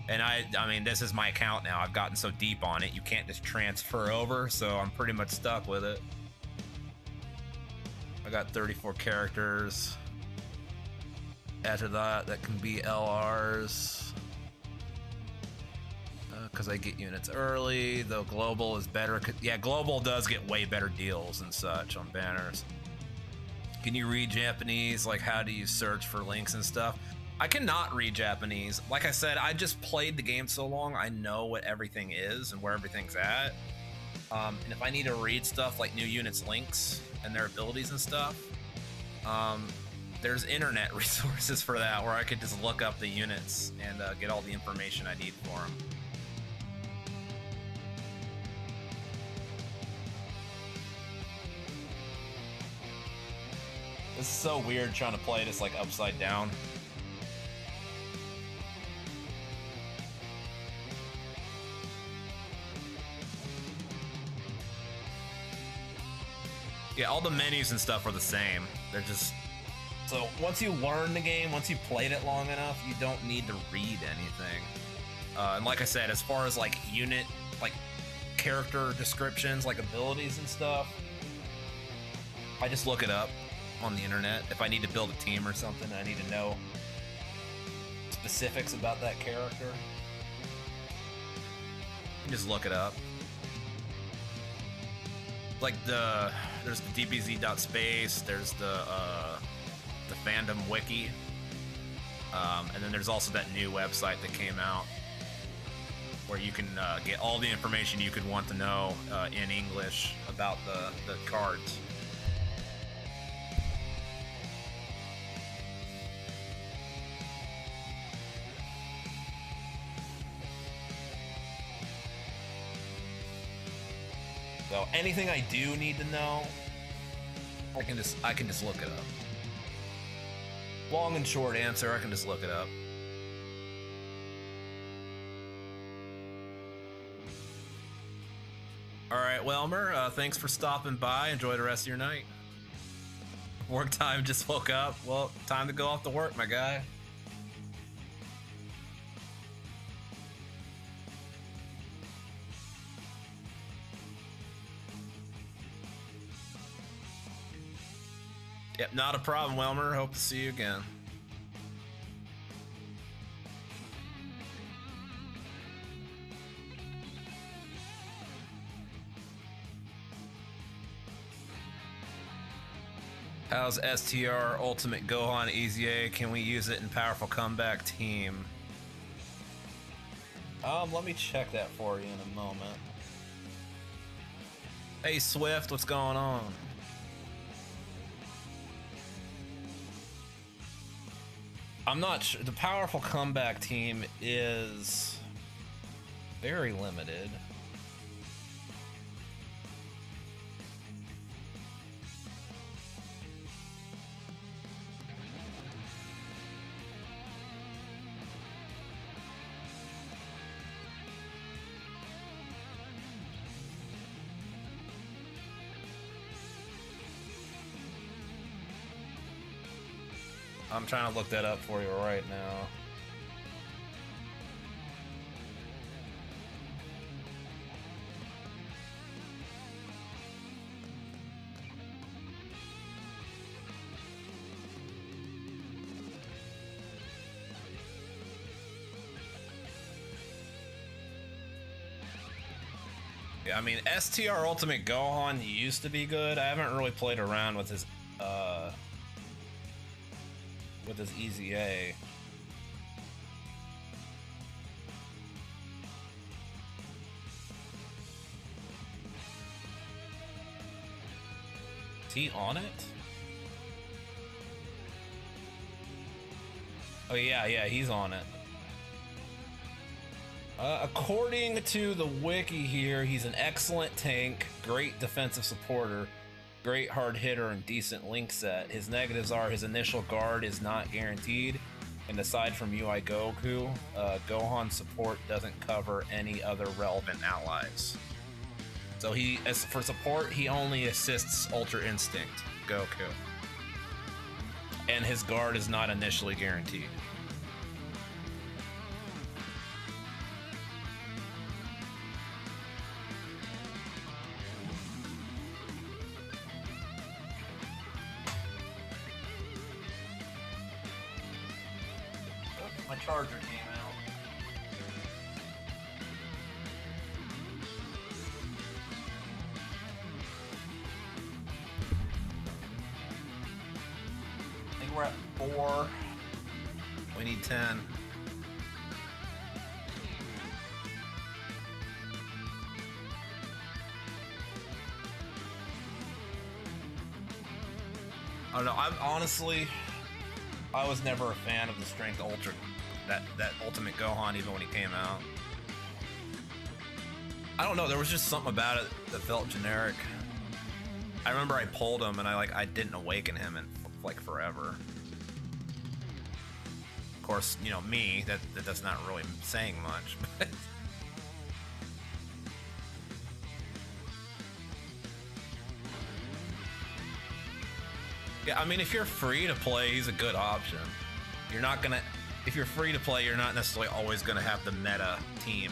And I mean, this is my account now. I've gotten so deep on it, you can't just transfer over. So I'm pretty much stuck with it. I got 34 characters. After that can be LRs, because I get units early, though global is better. Yeah, global does get way better deals and such on banners. Can you read Japanese? Like, how do you search for links and stuff? I cannot read Japanese. Like I said, I just played the game so long, I know what everything is and where everything's at. And if I need to read stuff like new units links and their abilities and stuff, there's internet resources for that where I could just look up the units and get all the information I need for them. This is so weird trying to play this like upside down. Yeah, all the menus and stuff are the same. They're just... So once you learn the game, once you've played it long enough, you don't need to read anything. And like I said, as far as like unit, like character descriptions, like abilities and stuff, I just look it up on the internet. If I need to build a team or something, I need to know specifics about that character. Just look it up. Like there's the dbz.space, there's the fandom wiki, and then there's also that new website that came out where you can get all the information you could want to know in English about the cards. So anything I do need to know, I can just look it up. Long and short answer, I can just look it up. All right, Welmer, thanks for stopping by. Enjoy the rest of your night. Work time, just woke up. Well, time to go off to work, my guy. Yep, not a problem, Welmer. Hope to see you again. How's STR Ultimate Gohan Easy A? Can we use it in Powerful Comeback Team? Let me check that for you in a moment. Hey Swift, what's going on? I'm not sure. The Powerful Comeback Team is very limited. I'm trying to look that up for you right now. Yeah, I mean, STR Ultimate Gohan used to be good. I haven't really played around with his Easy A. Is he on it? Oh yeah, he's on it. According to the wiki here, he's an excellent tank, great defensive supporter, great hard hitter, and decent link set. His negatives are his initial guard is not guaranteed, and aside from UI Goku, Gohan support doesn't cover any other relevant allies. So as for support, he only assists Ultra Instinct Goku, and his guard is not initially guaranteed. My charger came out. I think we're at 4. We need 10. I don't know. I was never a fan of the Strength Ultra, that Ultimate Gohan, even when he came out. I don't know, there was just something about it that felt generic. I remember I pulled him and I didn't awaken him in like forever. Of course, you know me, that's not really saying much. But Yeah, I mean, if you're free to play, he's a good option. You're not gonna, if you're free to play, you're not necessarily always gonna have the meta team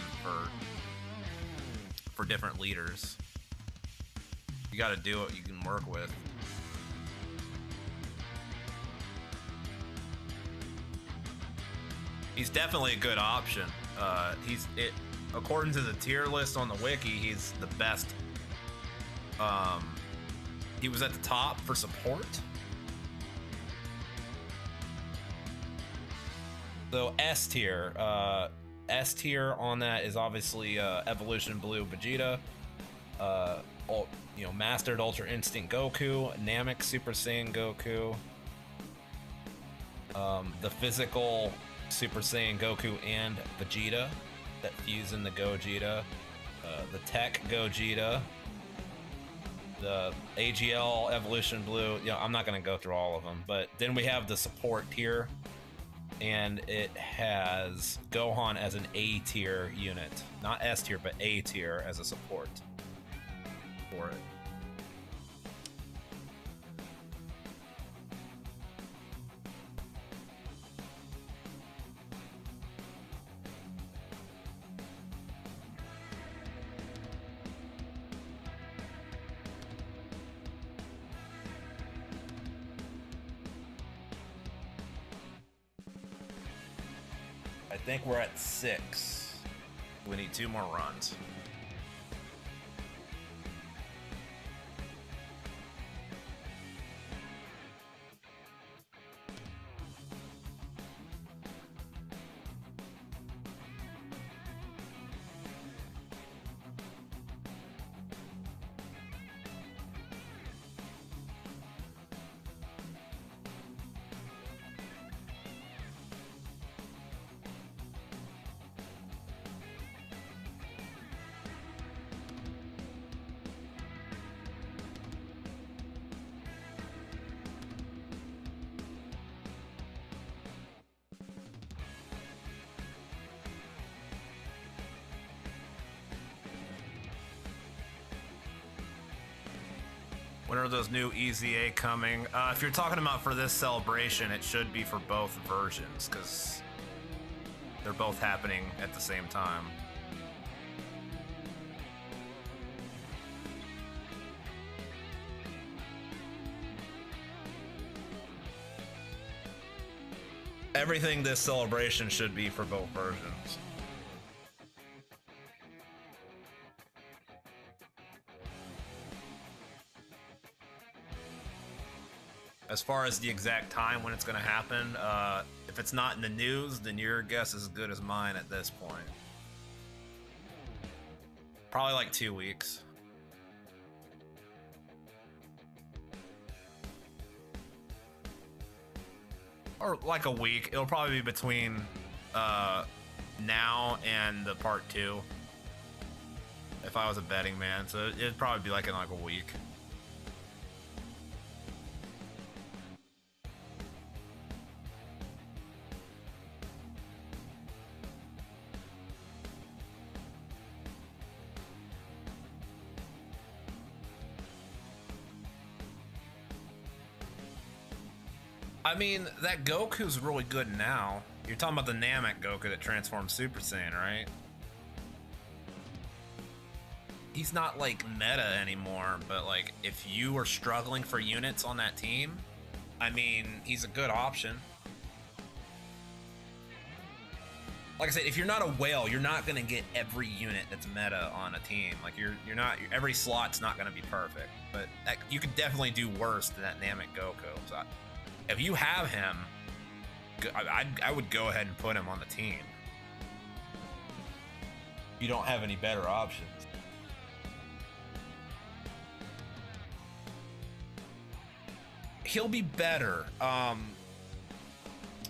for different leaders. You gotta do what you can work with. He's definitely a good option. According to the tier list on the wiki, he's the best. He was at the top for support. So S tier. S tier on that is obviously Evolution Blue Vegeta, Mastered Ultra Instinct Goku, Namek Super Saiyan Goku, the physical Super Saiyan Goku and Vegeta that fuse in the Gogeta, the Tech Gogeta, the AGL Evolution Blue. I'm not gonna go through all of them, but then we have the support tier, and it has Gohan as an A tier unit, not S tier, but A tier as a support for it. I think we're at 6. We need 2 more runs. When are those new EZA coming? If you're talking about for this celebration, it should be for both versions, because they're both happening at the same time. Everything this celebration should be for both versions. As far as the exact time when it's going to happen, if it's not in the news, then your guess is as good as mine at this point. Probably like 2 weeks. Or like a week. It'll probably be between now and the part 2. If I was a betting man, so it'd probably be like in like a week. I mean, that Goku's really good now. You're talking about the Namek Goku that transforms Super Saiyan, right? He's not like meta anymore, but like if you are struggling for units on that team, I mean, he's a good option. Like I said, if you're not a whale, you're not gonna get every unit that's meta on a team. Like you're not, every slot's not gonna be perfect, but you could definitely do worse than that Namek Goku. So if you have him, I would go ahead and put him on the team. You don't have any better options. He'll be better.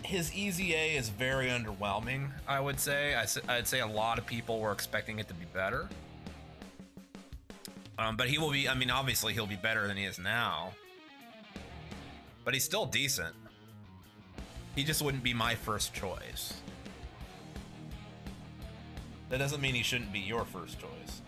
His EZA is very underwhelming, I would say. I'd say a lot of people were expecting it to be better. But he will be, I mean, obviously he'll be better than he is now. But he's still decent. He just wouldn't be my first choice. That doesn't mean he shouldn't be your first choice.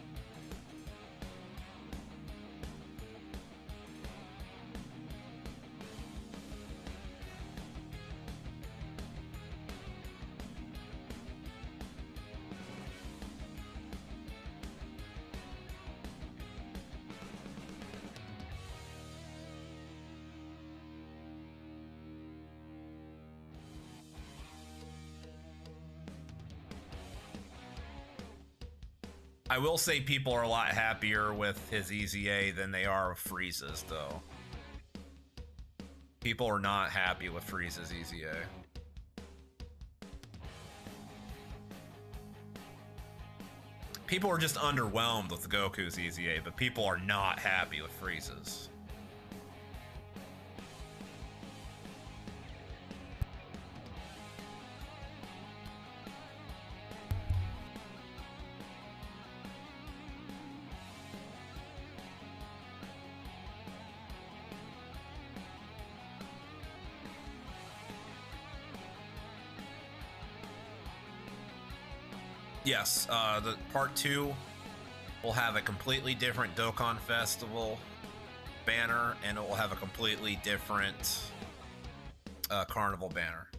I will say people are a lot happier with his EZA than they are with Frieza's, though. People are not happy with Frieza's EZA. People are just underwhelmed with Goku's EZA, but people are not happy with Frieza's. Yes, the part 2 will have a completely different Dokkan Festival banner, and it will have a completely different Carnival banner.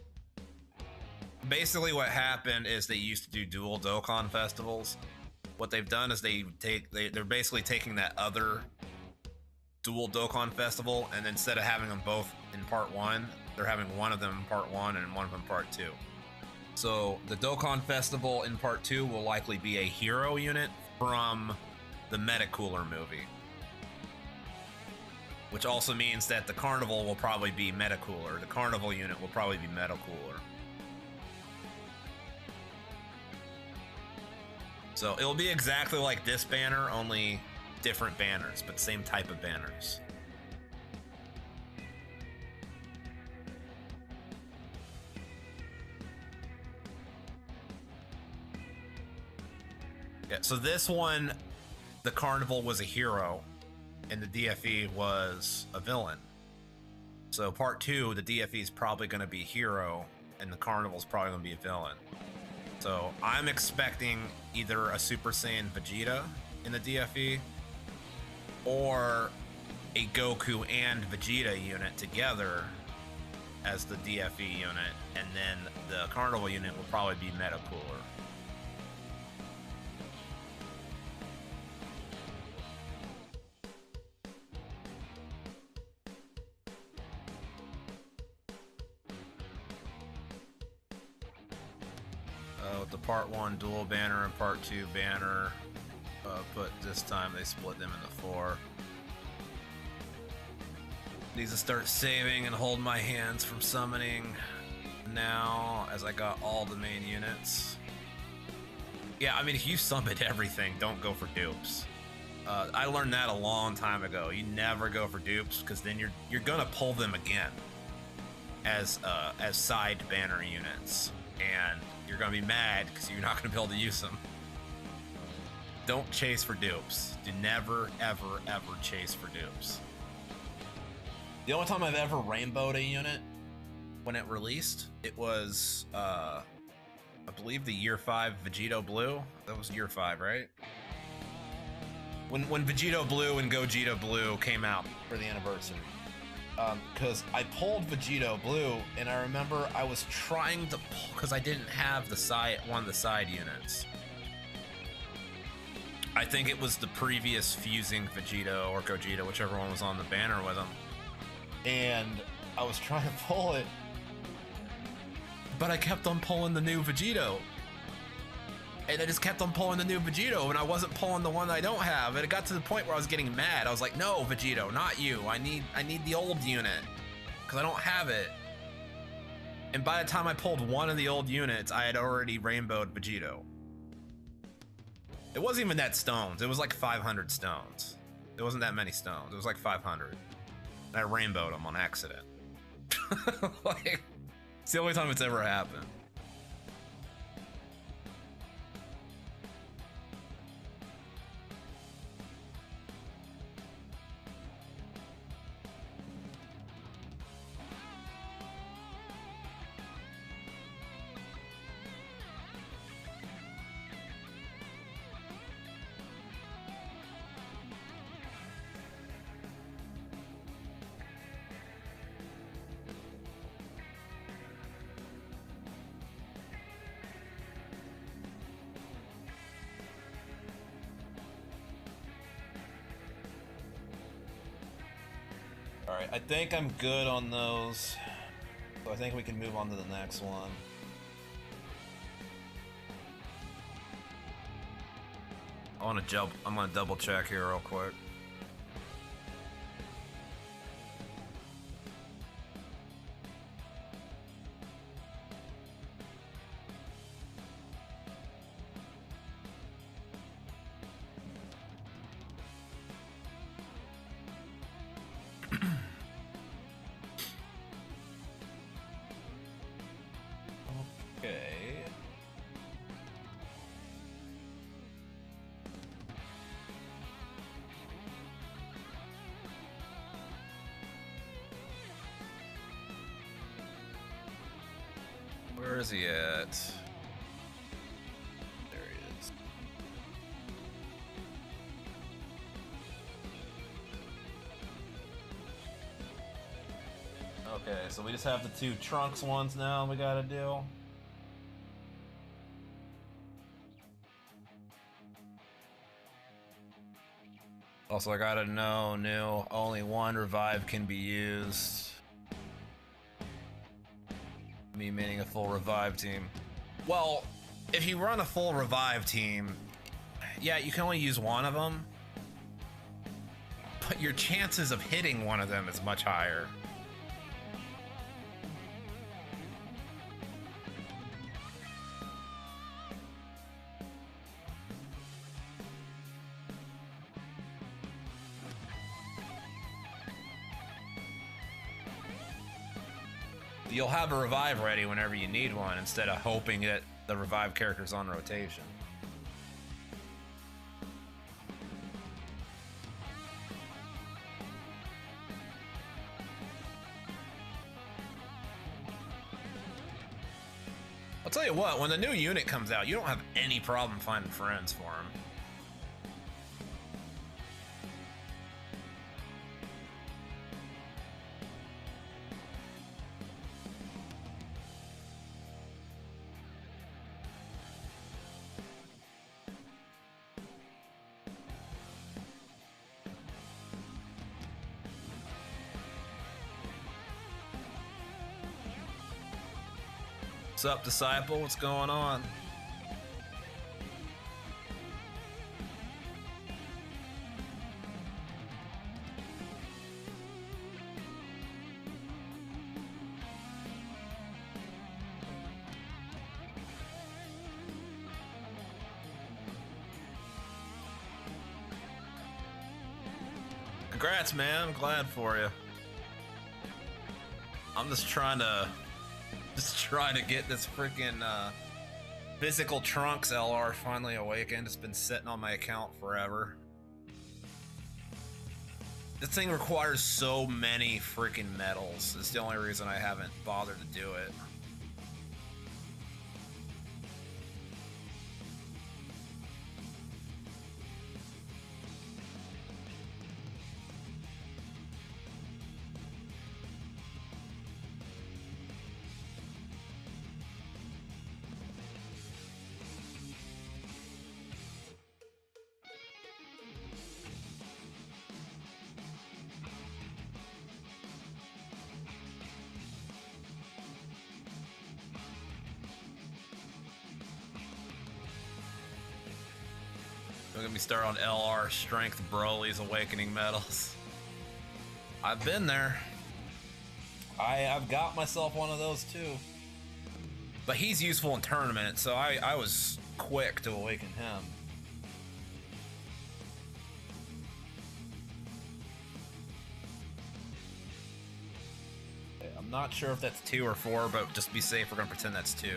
Basically what happened is they used to do dual Dokkan Festivals. What they've done is they're basically taking that other dual Dokkan Festival, and instead of having them both in part 1, they're having one of them in part 1 and one of them in part 2. So the Dokkan Festival in part 2 will likely be a hero unit from the Metacooler movie. Which also means that the Carnival will probably be Metacooler. The Carnival unit will probably be Metacooler. So it'll be exactly like this banner, only different banners, but same type of banners. Yeah, so this one, the Carnival was a hero, and the DFE was a villain. So part 2, the DFE is probably going to be a hero, and the Carnival is probably going to be a villain. So I'm expecting either a Super Saiyan Vegeta in the DFE, or a Goku and Vegeta unit together as the DFE unit, and then the Carnival unit will probably be Metacooler. With the part 1 dual banner and part 2 banner, but this time they split them into 4. Need to start saving and hold my hands from summoning now, as I got all the main units. Yeah, I mean, if you summon everything, don't go for dupes. I learned that a long time ago. You never go for dupes, because then you're gonna pull them again as side banner units, and you're gonna be mad because you're not gonna be able to use them. Don't chase for dupes. Do never, ever, ever chase for dupes. The only time I've ever rainbowed a unit when it released, it was, I believe the year 5 Vegito Blue. That was year 5, right? When Vegito Blue and Gogeta Blue came out for the anniversary. Because I pulled Vegito Blue, and I remember I was trying to pull, because I didn't have one of the side units. I think it was the previous fusing Vegito or Gogeta, whichever one was on the banner with him. And I was trying to pull it, but I kept on pulling the new Vegito. And I just kept on pulling the new Vegito, and I wasn't pulling the one that I don't have. And it got to the point where I was getting mad. I was like, no, Vegito, not you. I need the old unit, because I don't have it. And by the time I pulled one of the old units, I had already rainbowed Vegito. It wasn't even that stones. It was like 500 stones. It wasn't that many stones. It was like 500. And I rainbowed them on accident. Like, it's the only time it's ever happened. Alright, I think I'm good on those. So I think we can move on to the next one. I'm gonna double check here real quick. Okay. Where is he at? There he is. Okay, so we just have the 2 trunks ones now we gotta do. Also, I gotta know, new, only 1 revive can be used. Me meaning a full revive team. Well, if you run a full revive team, yeah, you can only use 1 of them, but your chances of hitting 1 of them is much higher. You'll have a revive ready whenever you need one, instead of hoping that the revive character's on rotation. I'll tell you what, when the new unit comes out, you don't have any problem finding friends for him. What's up, Disciple? What's going on? Congrats, man. I'm glad for you. I'm just trying to get this freaking physical Trunks LR finally awakened. It's been sitting on my account forever. This thing requires so many freaking medals. It's the only reason I haven't bothered to do it. Don't get me started on LR Strength Broly's Awakening Medals. I've been there. I've got myself one of those too. But he's useful in tournament, so I was quick to awaken him. I'm not sure if that's 2 or 4, but just to be safe, we're gonna pretend that's 2.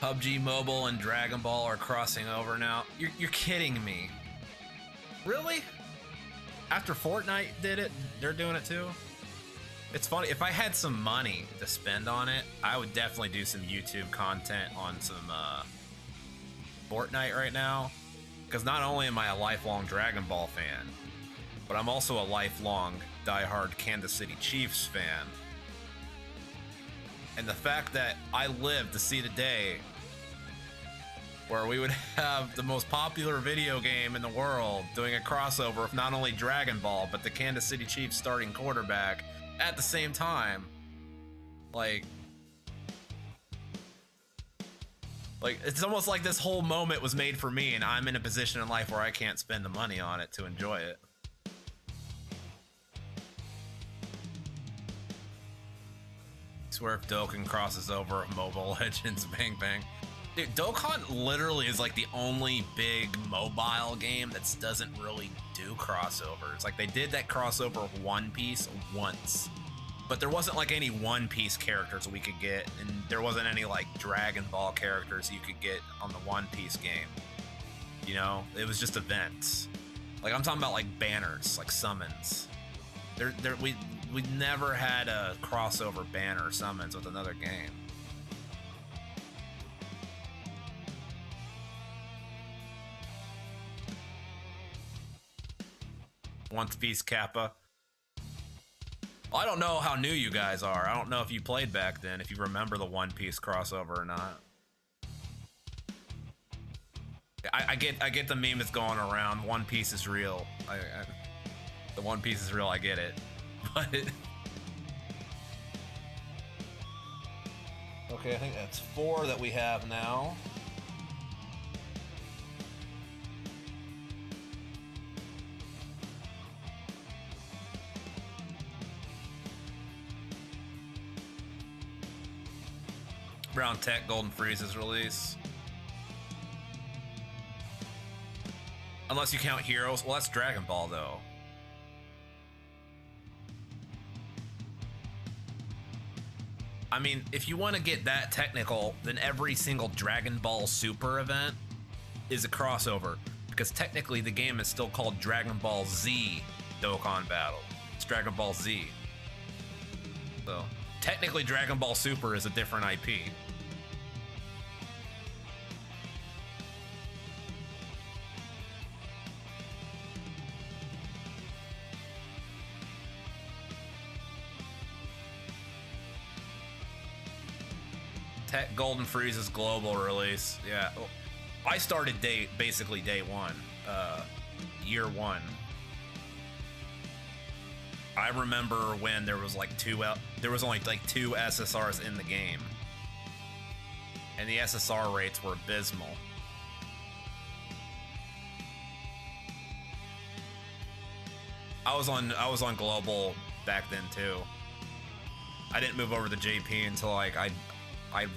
PUBG Mobile and Dragon Ball are crossing over now. You're kidding me. Really? After Fortnite did it, they're doing it too? It's funny, if I had some money to spend on it, I would definitely do some YouTube content on some Fortnite right now. Because not only am I a lifelong Dragon Ball fan, but I'm also a lifelong diehard Kansas City Chiefs fan. And the fact that I lived to see the day where we would have the most popular video game in the world doing a crossover of not only Dragon Ball, but the Kansas City Chiefs starting quarterback at the same time. Like Like, it's almost like this whole moment was made for me, and I'm in a position in life where I can't spend the money on it to enjoy it. I swear if Dokkan crosses over of Mobile Legends, bang bang. Dude, Dokkan literally is like the only big mobile game that doesn't really do crossovers. Like, they did that crossover of One Piece once, but there wasn't like any One Piece characters we could get, and there wasn't any like Dragon Ball characters you could get on the One Piece game. You know, it was just events. Like, I'm talking about like banners, like summons. We never had a crossover banner summons with another game. One Piece Kappa. Well, I don't know how new you guys are. I don't know if you played back then, if you remember the One Piece crossover or not. I get the meme that's going around. One Piece is real. The One Piece is real. I get it, but okay. I think that's 4 that we have now. Brown Tech Golden Freeze's release. Unless you count Heroes. Well, that's Dragon Ball, though. I mean, if you want to get that technical, then every single Dragon Ball Super event is a crossover. Because technically the game is still called Dragon Ball Z Dokkan Battle. It's Dragon Ball Z. So, technically Dragon Ball Super is a different IP. Tech Golden Freeze's global release. Yeah, I started basically day one, year one. I remember when there was like there was only like 2 SSRs in the game, and the SSR rates were abysmal. I was on global back then too. I didn't move over to JP until like I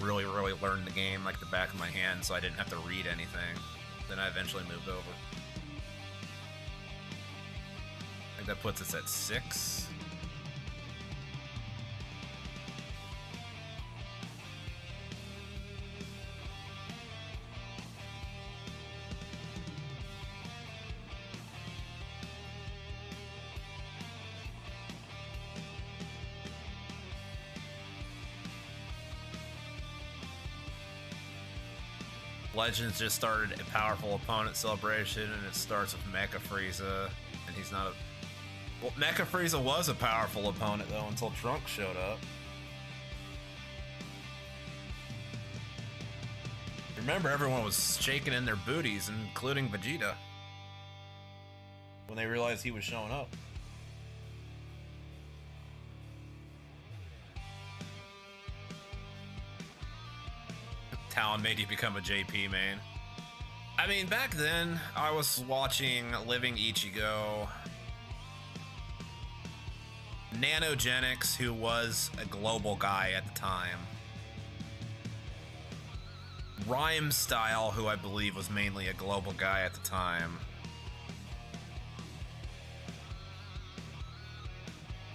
really learned the game like the back of my hand, so I didn't have to read anything. Then I eventually moved over. I think that puts us at 6. Legends just started a powerful opponent celebration, and it starts with Mecha Frieza, and he's not a... Well, Mecha Frieza was a powerful opponent, though, until Trunks showed up. Remember, everyone was shaking in their booties, including Vegeta, when they realized he was showing up. Talon made you become a JP main. I mean, back then, I was watching Living Ichigo, Nanogenics, who was a global guy at the time, Rhyme Style, who I believe was mainly a global guy at the time,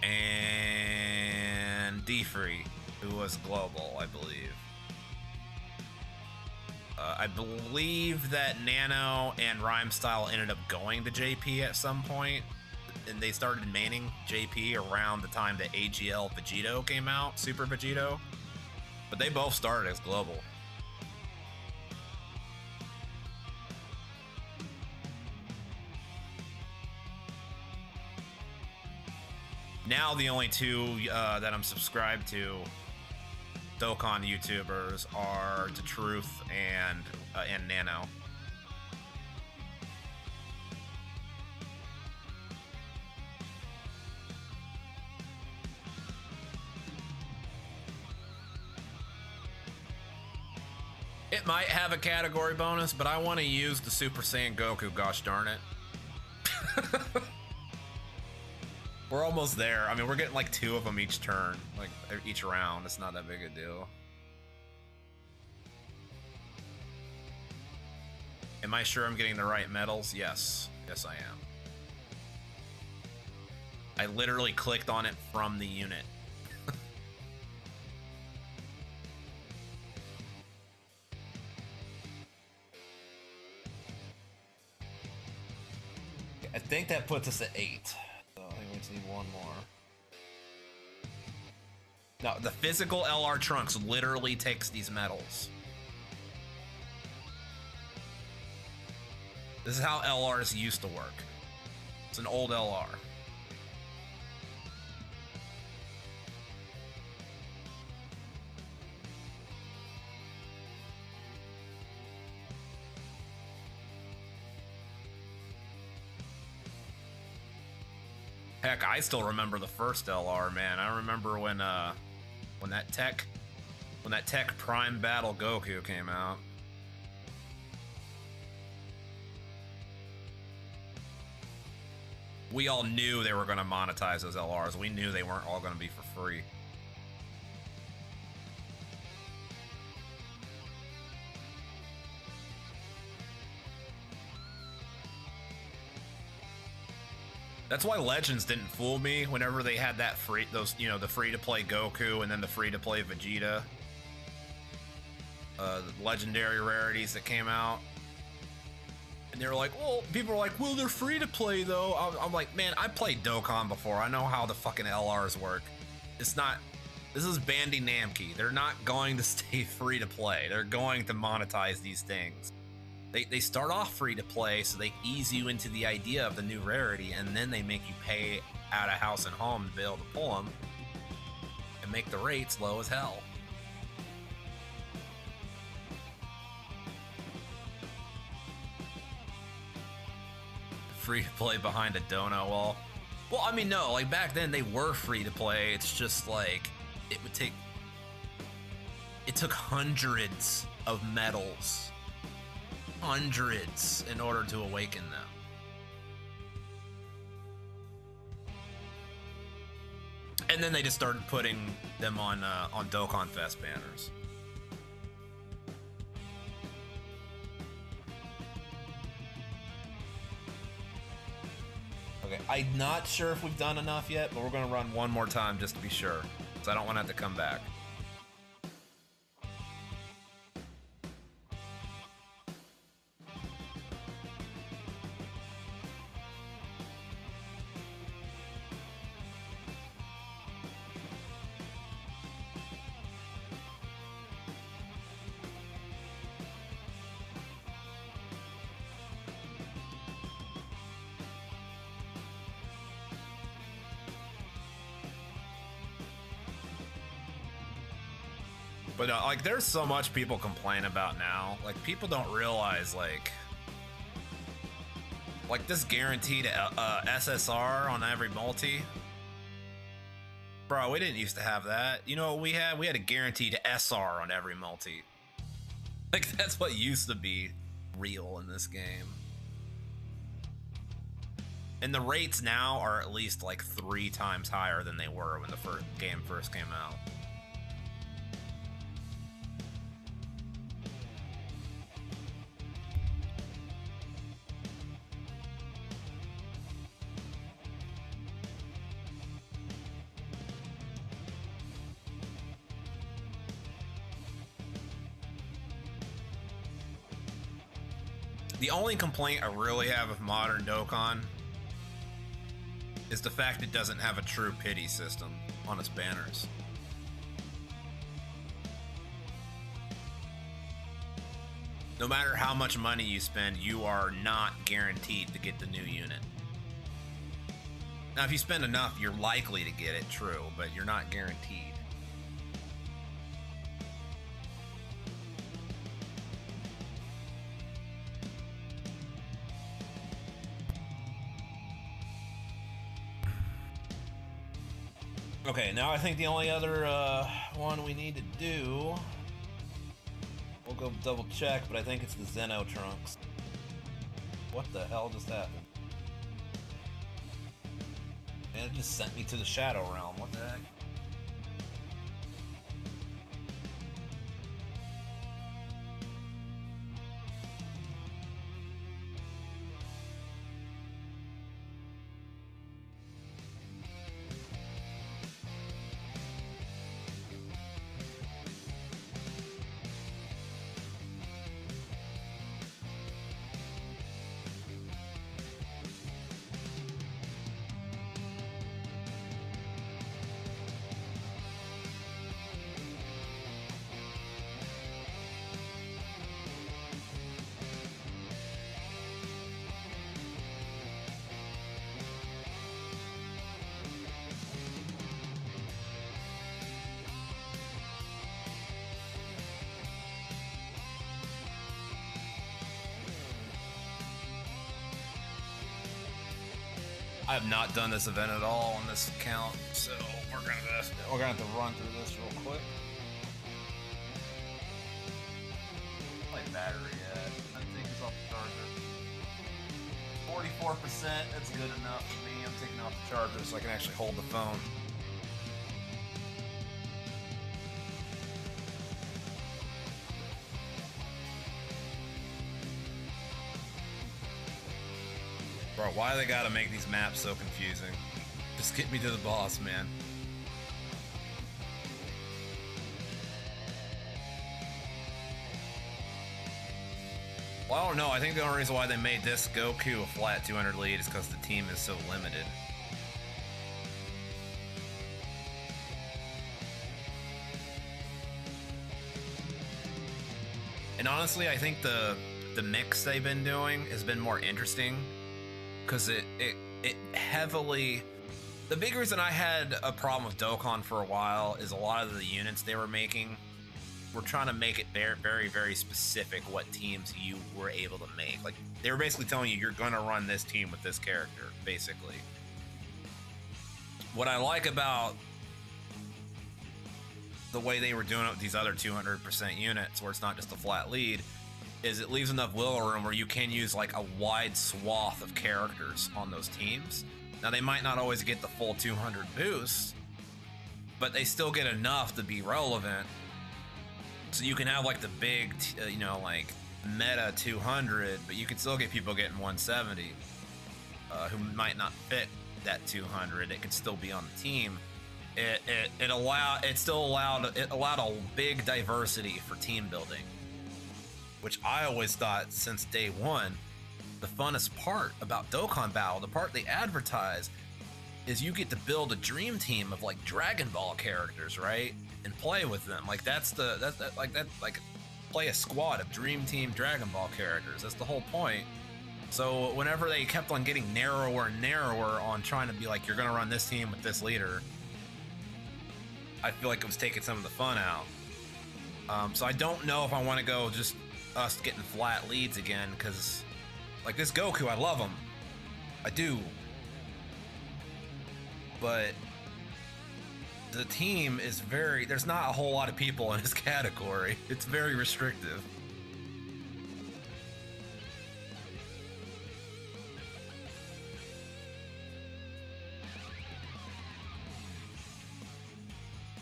and D-Free, who was global, I believe. I believe that Nano and Rhyme Style ended up going to JP at some point, and they started maining JP around the time that AGL Vegito came out, Super Vegito, but they both started as global. Now the only 2 that I'm subscribed to Dokkan YouTubers are The Truth and Nano. It It might have a category bonus, but I want to use the Super Saiyan Goku, gosh darn it. We're almost there. I mean, we're getting like 2 of them each turn, like each round. It's not that big a deal. Am I sure I'm getting the right medals? Yes. Yes, I am. I literally clicked on it from the unit. I think that puts us at 8. So I think we just need 1 more. No, the physical LR Trunks literally takes these medals. This is how LRs used to work. It's an old LR. Heck, I still remember the first LR, man. I remember when that Tech Prime Battle Goku came out. We all knew they were going to monetize those LRs. We knew they weren't all going to be for free. That's why Legends didn't fool me whenever they had that the free-to-play Goku and then the free-to-play Vegeta. The legendary rarities that came out. And they were like, well, people are like, well, they're free to play though. I'm like, man, I played Dokkan before. I know how the fucking LRs work. It's not, this is Bandai Namco. They're not going to stay free to play. They're going to monetize these things. They start off free to play, so they ease you into the idea of the new rarity, and then they make you pay out of house and home to be able to pull them and make the rates low as hell. Free to play behind a donut wall. Well, I mean, no, like back then they were free to play. It's just like it took hundreds of medals, hundreds, in order to awaken them. And then they just started putting them on Dokkan Fest banners. Okay, I'm not sure if we've done enough yet, but we're gonna run one more time just to be sure, because I don't want to have to come back. But like, there's so much people complain about now. Like, people don't realize, like this guaranteed SSR on every multi. Bro, we didn't used to have that. You know what we had? We had a guaranteed SR on every multi. Like, that's what used to be real in this game. And the rates now are at least like 3 times higher than they were when the game first came out. The only complaint I really have with modern Dokkan is the fact it doesn't have a true pity system on its banners. No matter how much money you spend, you are not guaranteed to get the new unit. Now, if you spend enough, you're likely to get it, true, but you're not guaranteed. Okay, now I think the only other one we need to do... We'll go double check, but I think it's the Zeno trunks. What the hell just happened? Man, it just sent me to the Shadow Realm. What the heck? I have not done this event at all on this account, so we're gonna have to run through this real quick. My battery at, I think it's off the charger. 44%, that's good enough for me. I'm taking off the charger so I can actually hold the phone. Bro, why they gotta make these maps so confusing? Just get me to the boss, man. Well, I don't know. I think the only reason why they made this Goku a flat 200 lead is because the team is so limited. And honestly, I think the mix they've been doing has been more interesting. Because it heavily... The big reason I had a problem with Dokkan for a while is a lot of the units they were making were trying to make it very, very, very specific what teams you were able to make. Like, they were basically telling you, you're going to run this team with this character, basically. What I like about the way they were doing it with these other 200% units, where it's not just a flat lead, is it leaves enough wiggle room where you can use like a wide swath of characters on those teams. Now they might not always get the full 200 boost, but they still get enough to be relevant. So you can have like the big, you know, like meta 200, but you can still get people getting 170 who might not fit that 200. It could still be on the team. It allowed a big diversity for team building, which I always thought since day one, the funnest part about Dokkan Battle, the part they advertise, is you get to build a dream team of like Dragon Ball characters, right? And play with them. Like play a squad of Dream Team Dragon Ball characters. That's the whole point. So whenever they kept on getting narrower and narrower on trying to be like, you're gonna run this team with this leader, I feel like it was taking some of the fun out. So I don't know if I want to go just us getting flat leads again, because like this Goku, I love him, I do, but the team is very, there's not a whole lot of people in his category. It's very restrictive.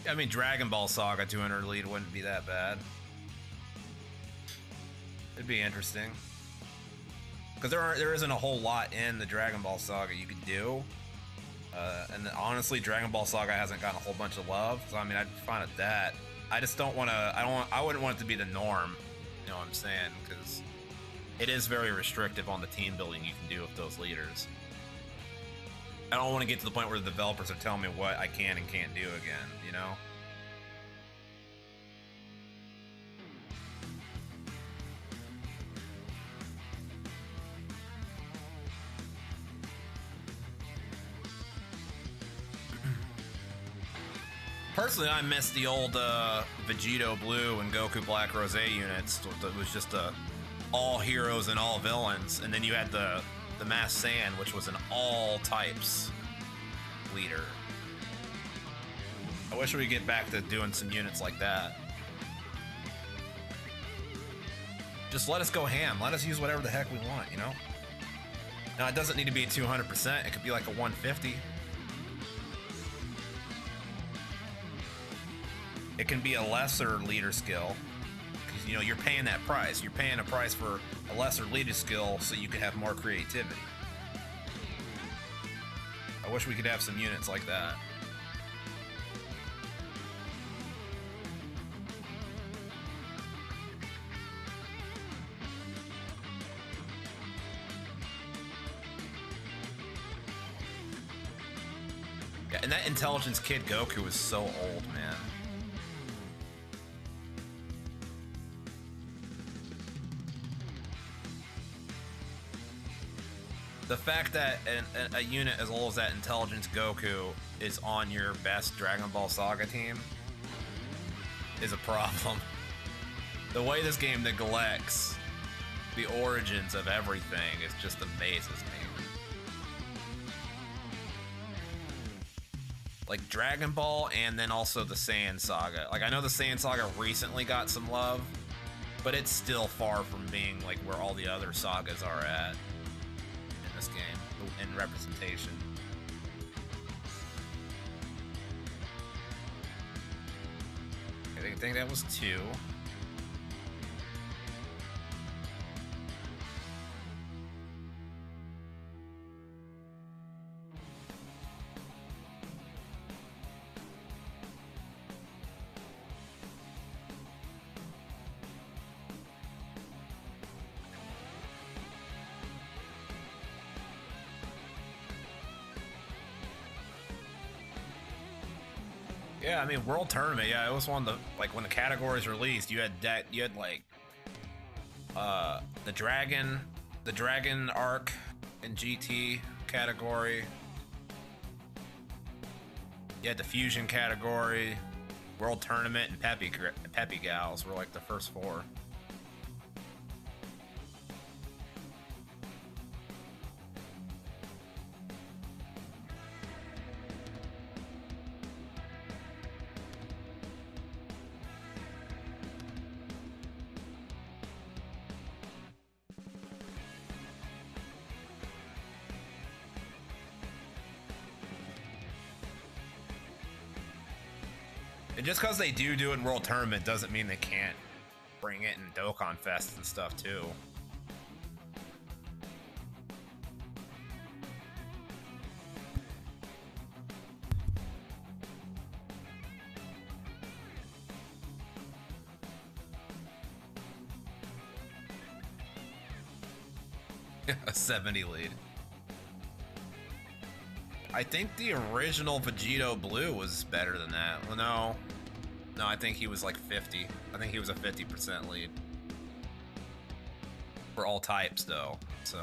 I mean, Dragon Ball Saga 200 lead wouldn't be that bad. It'd be interesting, because there isn't a whole lot in the Dragon Ball Saga you could do, and honestly, Dragon Ball Saga hasn't gotten a whole bunch of love. So I mean, I'd be fine with that. I just don't want to. I wouldn't want it to be the norm. You know what I'm saying? Because it is very restrictive on the team building you can do with those leaders. I don't want to get to the point where the developers are telling me what I can and can't do again. You know. Personally, I miss the old Vegito Blue and Goku Black Rose units. It was just all heroes and all villains, and then you had the Masked Sand, which was an all types leader. I wish we could get back to doing some units like that. Just let us go ham. Let us use whatever the heck we want, you know? Now, it doesn't need to be 200%. It could be like a 150. It can be a lesser leader skill. Because, you know, you're paying that price. You're paying a price for a lesser leader skill so you can have more creativity. I wish we could have some units like that. Yeah, and that Intelligence Kid Goku is so old, man. The fact that a unit as old as that Intelligence Goku is on your best Dragon Ball Saga team is a problem. The way this game neglects the origins of everything is just amazes me. Like Dragon Ball and then also the Saiyan Saga. Like I know the Saiyan Saga recently got some love, but it's still far from being like where all the other sagas are at in this game in representation. I think that was 2. Yeah, I mean World Tournament. Yeah, it was one of the like when the categories released. You had that. You had like the Dragon Arc in GT category. You had the Fusion category, World Tournament, and Peppy Gals were like the first 4. And just because they do it in World Tournament doesn't mean they can't bring it in Dokkan Fest and stuff too. A 70 lead. I think the original Vegito Blue was better than that. Well, no, I think he was like 50. I think he was a 50% lead for all types, though. So.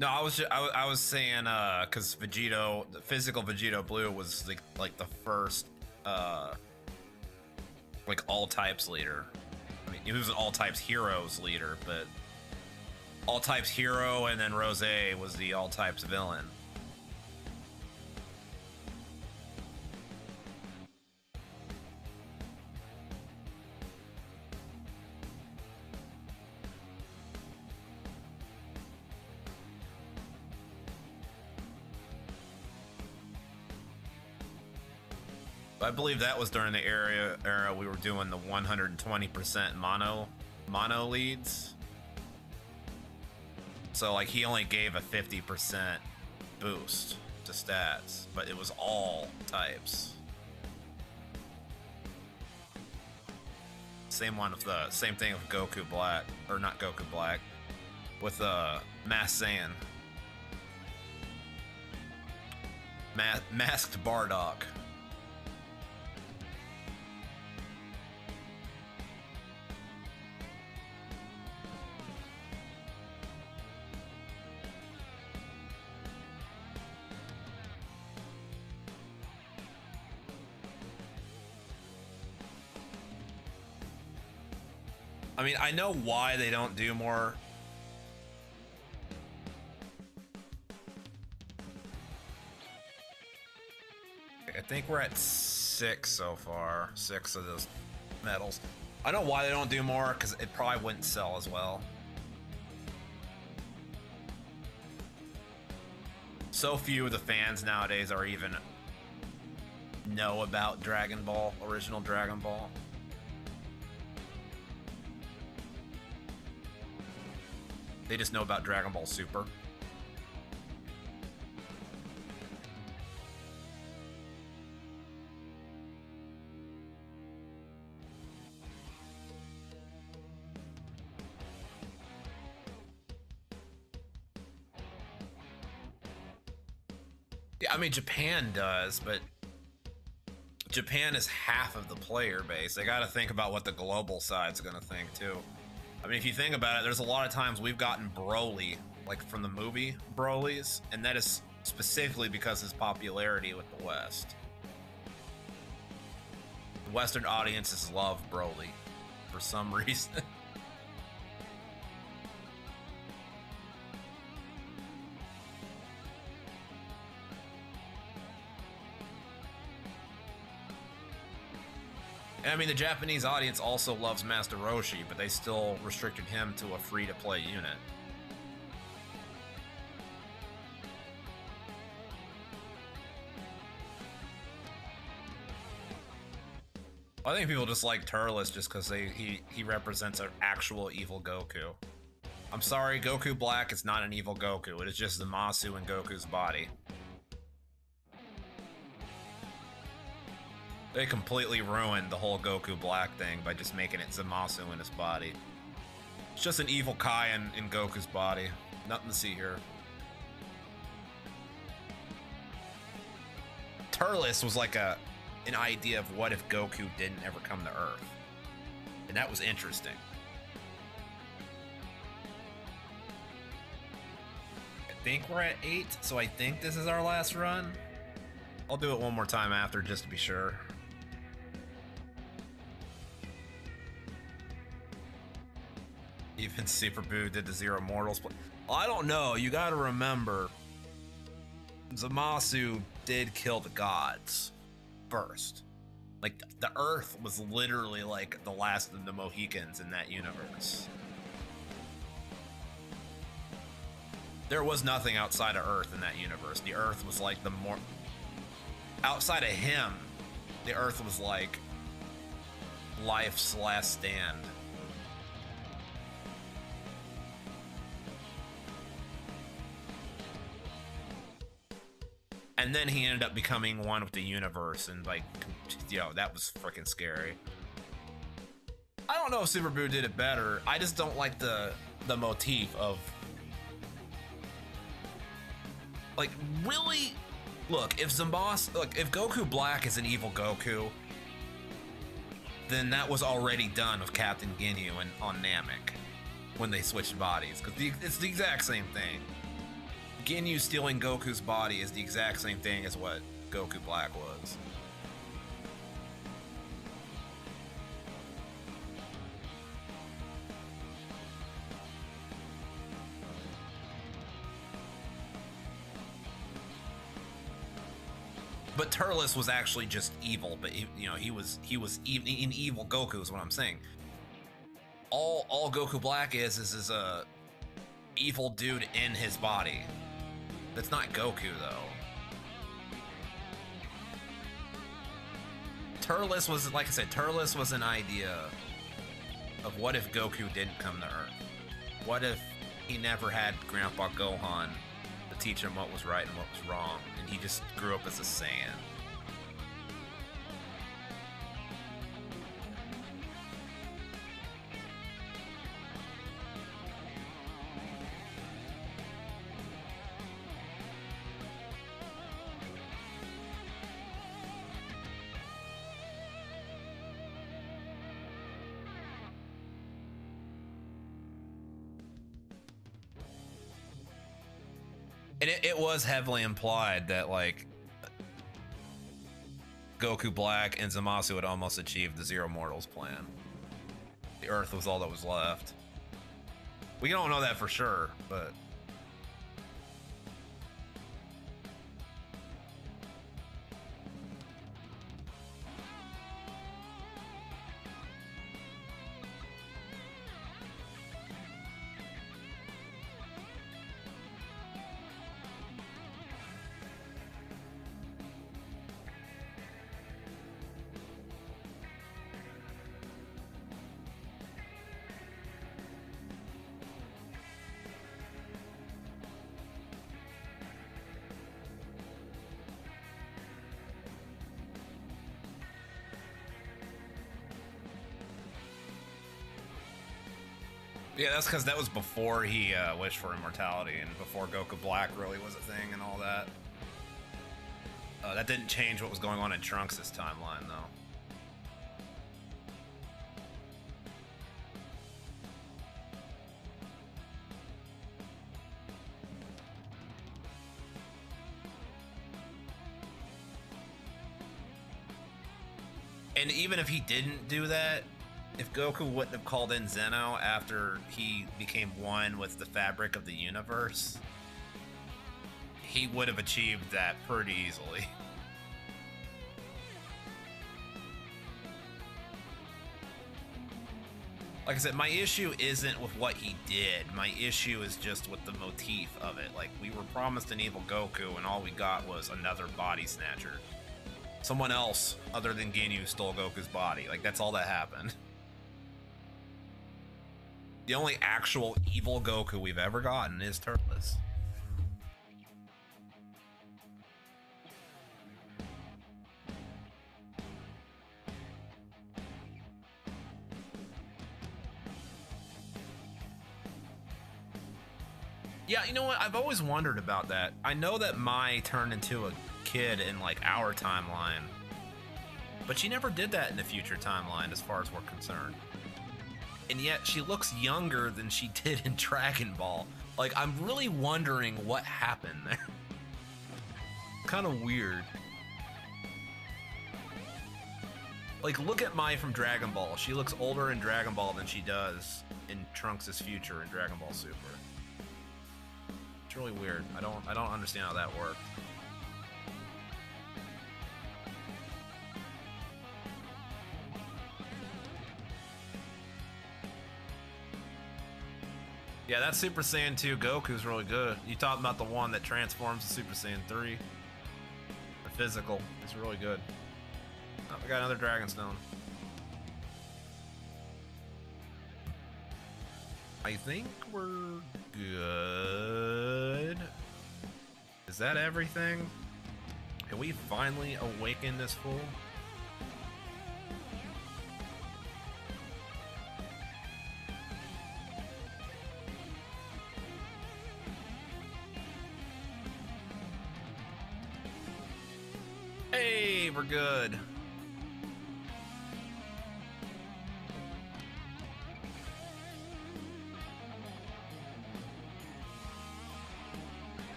No, I was saying because Vegito, the physical Vegito Blue was like the first like all types leader. I mean, he was an all types heroes leader, but all types hero and then Rose was the all types villain. I believe that was during the era we were doing the 120% mono leads. So like he only gave a 50% boost to stats, but it was all types. same one with the same thing with Goku Black, or not Goku Black, with Masked Saiyan. Masked Bardock. I mean, I know why they don't do more. I think we're at 6 so far. 6 of those medals. I know why they don't do more, because it probably wouldn't sell as well. So few of the fans nowadays are even know about Dragon Ball, original Dragon Ball. They just know about Dragon Ball Super. Yeah, I mean, Japan does, but Japan is half of the player base. They got to think about what the global side's going to think, too. I mean, if you think about it, there's a lot of times we've gotten Broly, like from the movie Broly's, and that is specifically because of his popularity with the West. Western audiences love Broly for some reason. I mean, the Japanese audience also loves Master Roshi, but they still restricted him to a free-to-play unit. I think people just like Turles just because he represents an actual evil Goku. I'm sorry, Goku Black is not an evil Goku. It is just Zamasu in Goku's body. They completely ruined the whole Goku Black thing by just making it Zamasu in his body. It's just an evil Kai in Goku's body. Nothing to see here. Turles was like an idea of what if Goku didn't ever come to Earth. And that was interesting. I think we're at 8, so I think this is our last run. I'll do it one more time after just to be sure. Even Super Boo did the Zero Mortals. Well, I don't know. You gotta remember, Zamasu did kill the gods first. Like, the Earth was literally like the last of the Mohicans in that universe. There was nothing outside of Earth in that universe. The Earth was like the more... Outside of him, the Earth was like life's last stand. And then he ended up becoming one with the universe, and like, yo, that was freaking scary. I don't know if Super Boo did it better. I just don't like the motif of, like, really. Look, if Goku Black is an evil Goku, then that was already done with Captain Ginyu and on Namek when they switched bodies, because it's the exact same thing. Ginyu stealing Goku's body is the exact same thing as what Goku Black was. But Turles was actually just evil, but he was an evil Goku is what I'm saying. All Goku Black is a evil dude in his body. That's not Goku, though. Turles was, like I said, Turles was an idea of what if Goku didn't come to Earth? What if he never had Grandpa Gohan to teach him what was right and what was wrong, and he just grew up as a Saiyan? And it was heavily implied that, like, Goku Black and Zamasu had almost achieved the Zero Mortals plan. The Earth was all that was left. We don't know that for sure, but... Yeah, that's because that was before he wished for immortality and before Goku Black really was a thing and all that. That didn't change what was going on in Trunks' timeline, though. And even if he didn't do that, if Goku wouldn't have called in Zeno after he became one with the fabric of the universe, he would have achieved that pretty easily. Like I said, my issue isn't with what he did. My issue is just with the motif of it. Like, we were promised an evil Goku, and all we got was another body snatcher. Someone else other than Ginyu stole Goku's body. Like, that's all that happened. The only actual evil Goku we've ever gotten is Turles. Yeah, you know what? I've always wondered about that. I know that Mai turned into a kid in, like, our timeline, but she never did that in the future timeline as far as we're concerned. And yet she looks younger than she did in Dragon Ball. Like, I'm really wondering what happened there. Kind of weird. Like, look at Mai from Dragon Ball. She looks older in Dragon Ball than she does in Trunks' future in Dragon Ball Super. It's really weird. I don't understand how that worked. Yeah, that Super Saiyan 2 Goku's really good. You talking about the one that transforms to Super Saiyan 3? The physical. It's really good. Oh, we got another Dragon Stone. I think we're good. Is that everything? Can we finally awaken this fool? Hey, we're good.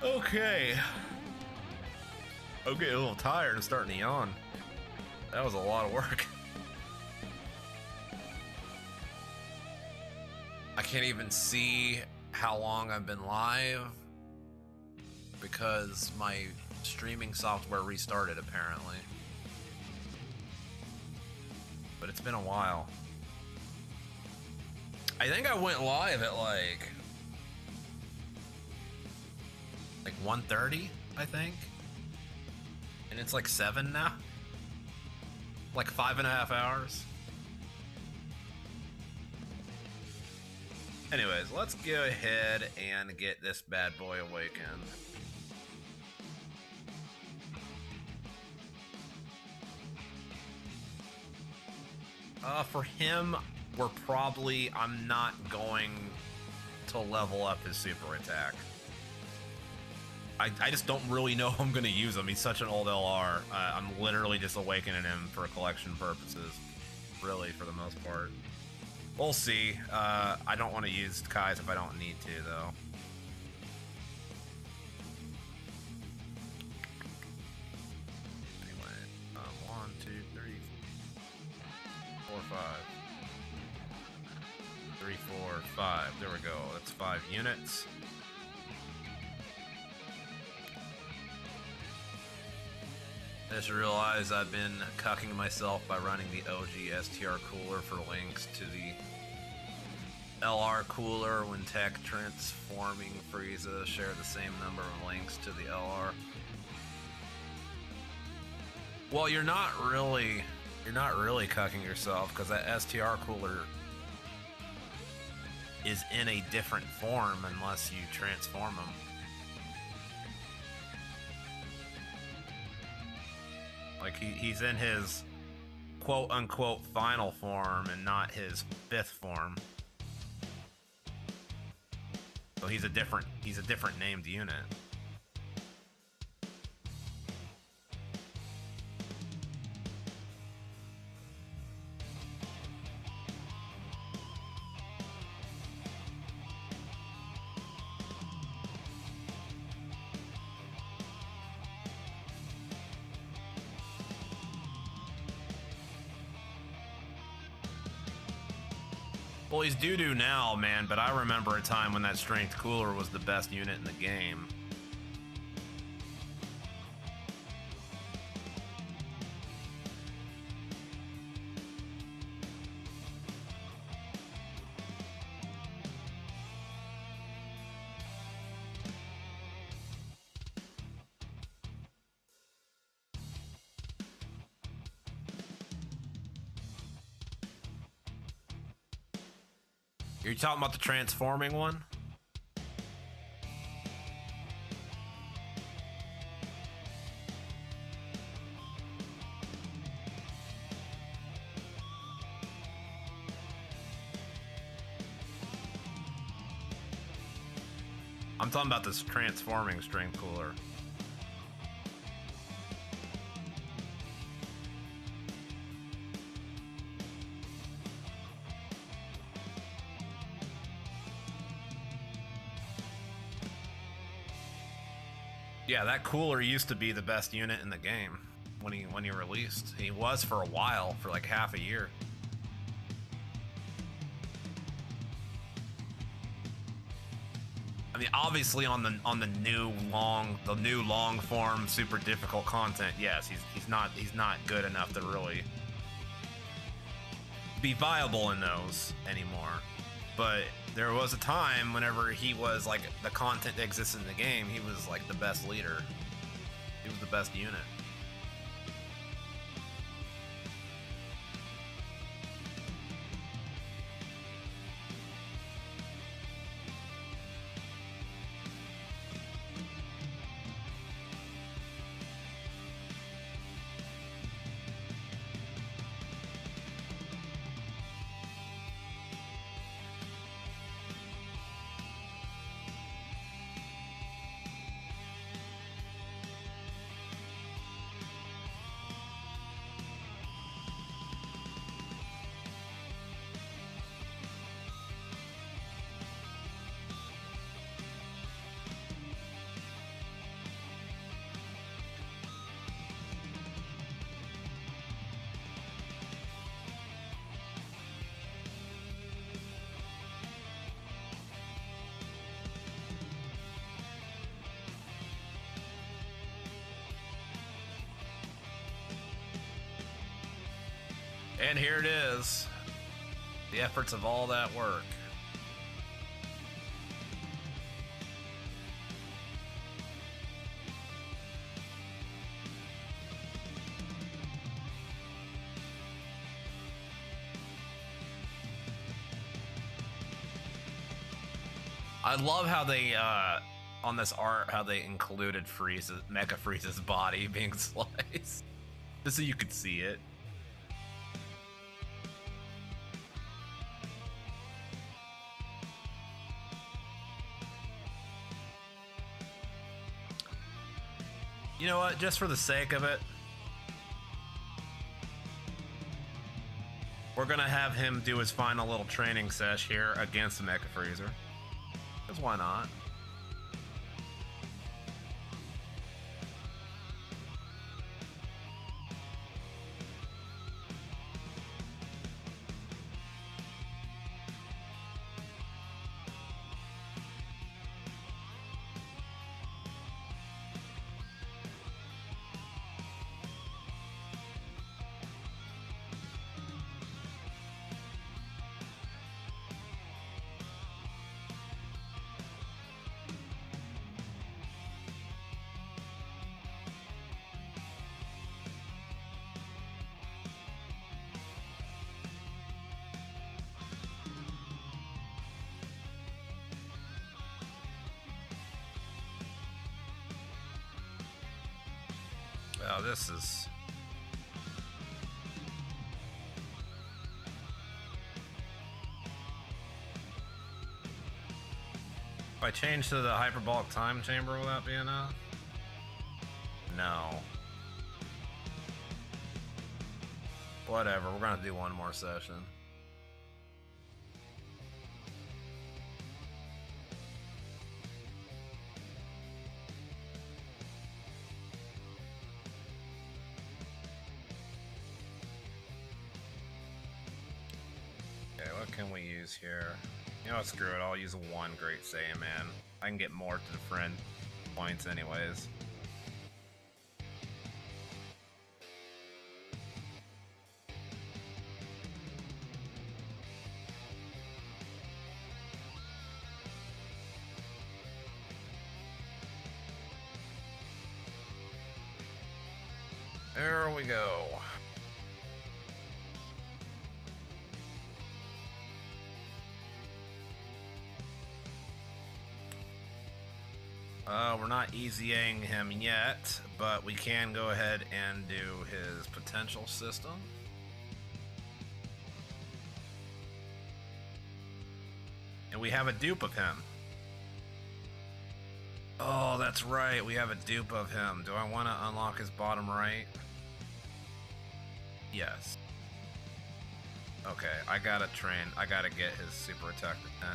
Okay. I'm getting a little tired and starting to yawn. That was a lot of work. I can't even see how long I've been live because my streaming software restarted apparently. But it's been a while. I think I went live at like 1:30, I think. And it's like 7 now. Like 5.5 hours. Anyways, let's go ahead and get this bad boy awakened. For him, I'm not going to level up his super attack. I just don't really know how I'm going to use him. He's such an old LR. I'm literally just awakening him for collection purposes, really, for the most part. We'll see. I don't want to use Kai's if I don't need to, though. 4, 5. 3, 4, 5. There we go. That's 5 units. I just realized I've been cucking myself by running the OG STR cooler for links to the LR cooler when tech transforming Frieza share the same number of links to the LR. Well, you're not really cucking yourself, because that STR cooler is in a different form unless you transform them. Like he's in his quote unquote final form and not his 5th form. So he's a different named unit. Well, he's doo-doo now, man, but I remember a time when that strength cooler was the best unit in the game. Are you talking about the transforming one? I'm talking about this transforming strength cooler. Yeah, that cooler used to be the best unit in the game when he released. He was for a while, for like half a year. I mean, obviously on the new long form super difficult content, yes, he's not good enough to really be viable in those anymore. But there was a time whenever he was like the content that existed in the game, he was like the best leader. He was the best unit. And here it is, the efforts of all that work. I love how they, on this art, how they included Mecha Frieza's body being sliced, just so you could see it. You know what, just for the sake of it, we're gonna have him do his final little training sesh here against the Mecha Frieza. Because why not? Oh, this is... If I change to the hyperbolic time chamber, will that be enough? No. Whatever, we're gonna do one more session. Okay, what can we use here? You know what, screw it, I'll use one Great Saiyaman. I can get more to the friend points anyways. There we go. We're not easying him yet, but we can go ahead and do his potential system. And we have a dupe of him. Oh, that's right, we have a dupe of him. Do I want to unlock his bottom right? Yes. Okay, I gotta train. I gotta get his super attack to 10.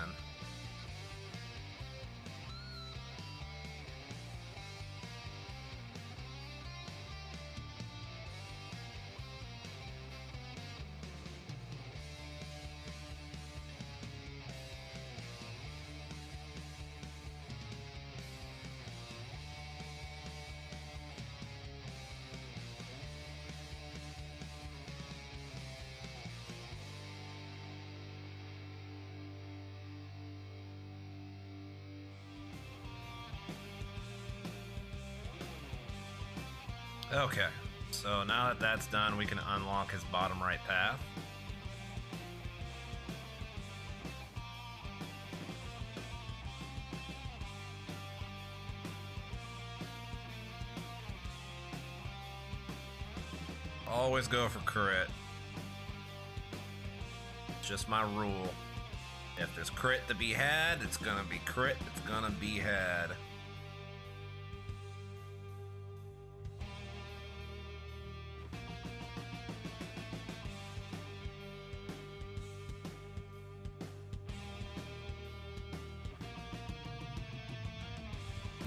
Okay, so now that that's done, we can unlock his bottom right path. Always go for crit. It's just my rule. If there's crit to be had, it's gonna be crit, it's gonna be had.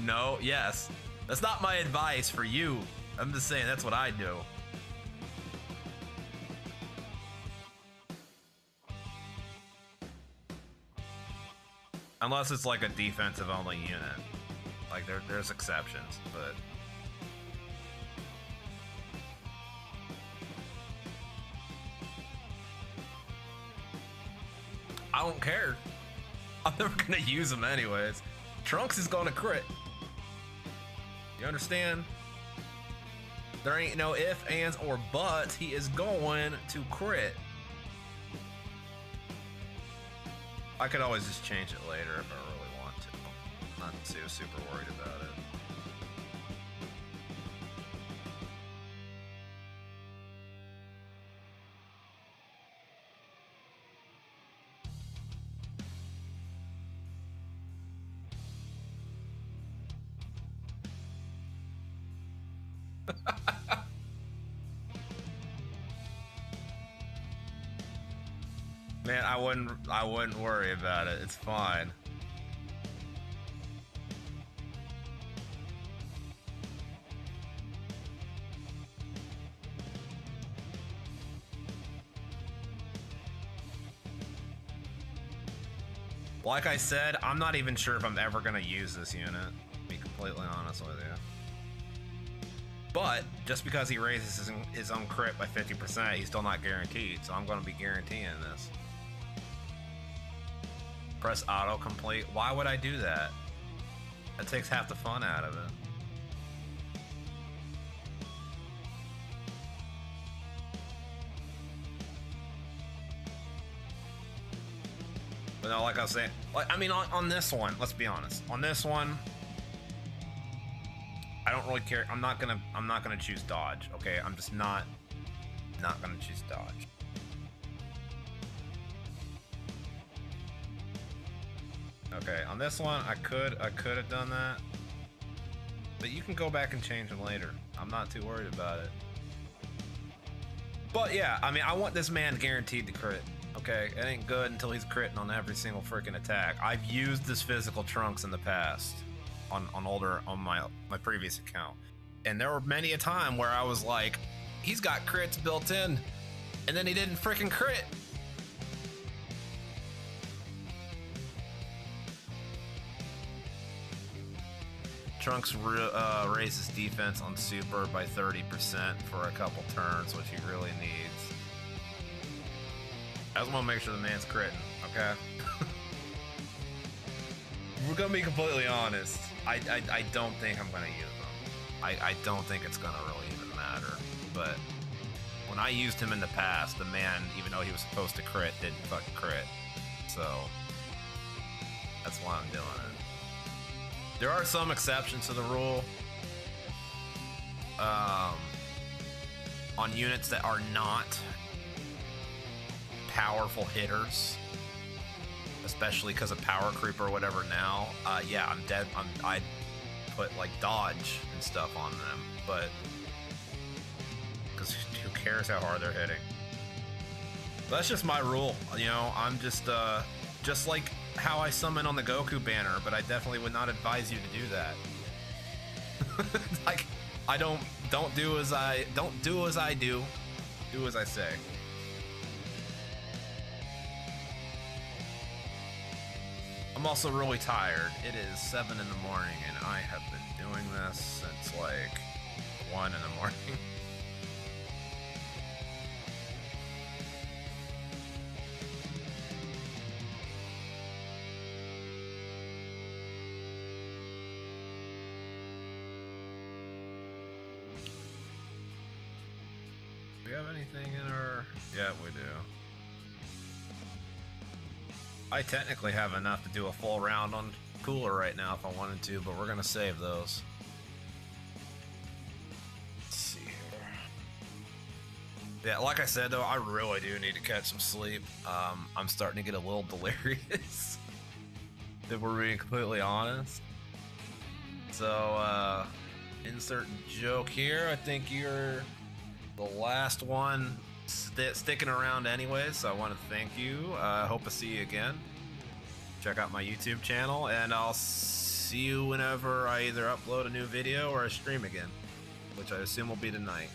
No, yes. That's not my advice for you. I'm just saying that's what I do. Unless it's like a defensive only unit. Like there's exceptions, but I don't care. I'm never gonna use them anyways. Trunks is gonna crit. You understand? There ain't no ifs, ands, or buts. He is going to crit. I could always just change it later if I really want to. I'm not too super worried about it. Man, I wouldn't worry about it. It's fine. Like I said, I'm not even sure if I'm ever gonna use this unit, to be completely honest with you. But just because he raises his own crit by 50%, he's still not guaranteed, so I'm gonna be guaranteeing this. Press autocomplete. Why would I do that? That takes half the fun out of it. But no, like I was saying, like, I mean, on this one, let's be honest. On this one, I don't really care. I'm not gonna choose dodge. Okay, I'm just not gonna choose dodge. Okay, on this one, I could have done that, but you can go back and change them later. I'm not too worried about it. But yeah, I mean, I want this man guaranteed to crit. Okay, it ain't good until he's critting on every single freaking attack. I've used this physical trunks in the past on my previous account, and there were many a time where I was like, he's got crits built in, and then he didn't freaking crit. Trunks raises defense on super by 30% for a couple turns, which he really needs. I just want to make sure the man's critting, okay? We're gonna be completely honest. I don't think I'm gonna use him. I don't think it's gonna really even matter. But when I used him in the past, the man, even though he was supposed to crit, didn't fucking crit. So that's why I'm doing it. There are some exceptions to the rule on units that are not powerful hitters, especially because of power creep or whatever. Now, yeah, I'm dead. I put like dodge and stuff on them, but because who cares how hard they're hitting? That's just my rule, you know. I'm just like how I summon on the Goku banner, but I definitely would not advise you to do that. Like, I don't do as I do as I do as I say. I'm also really tired. It is 7 in the morning, and I have been doing this since like 1 in the morning. Do we have anything in our... Yeah, we do. I technically have enough to do a full round on Cooler right now if I wanted to, but we're gonna save those. Let's see here. Yeah, like I said though, I really do need to catch some sleep. I'm starting to get a little delirious, if we're being completely honest. So, insert joke here. I think you're the last one sticking around anyways, so I want to thank you. I hope to see you again. Check out my YouTube channel, and I'll see you whenever I either upload a new video or I stream again, which I assume will be tonight.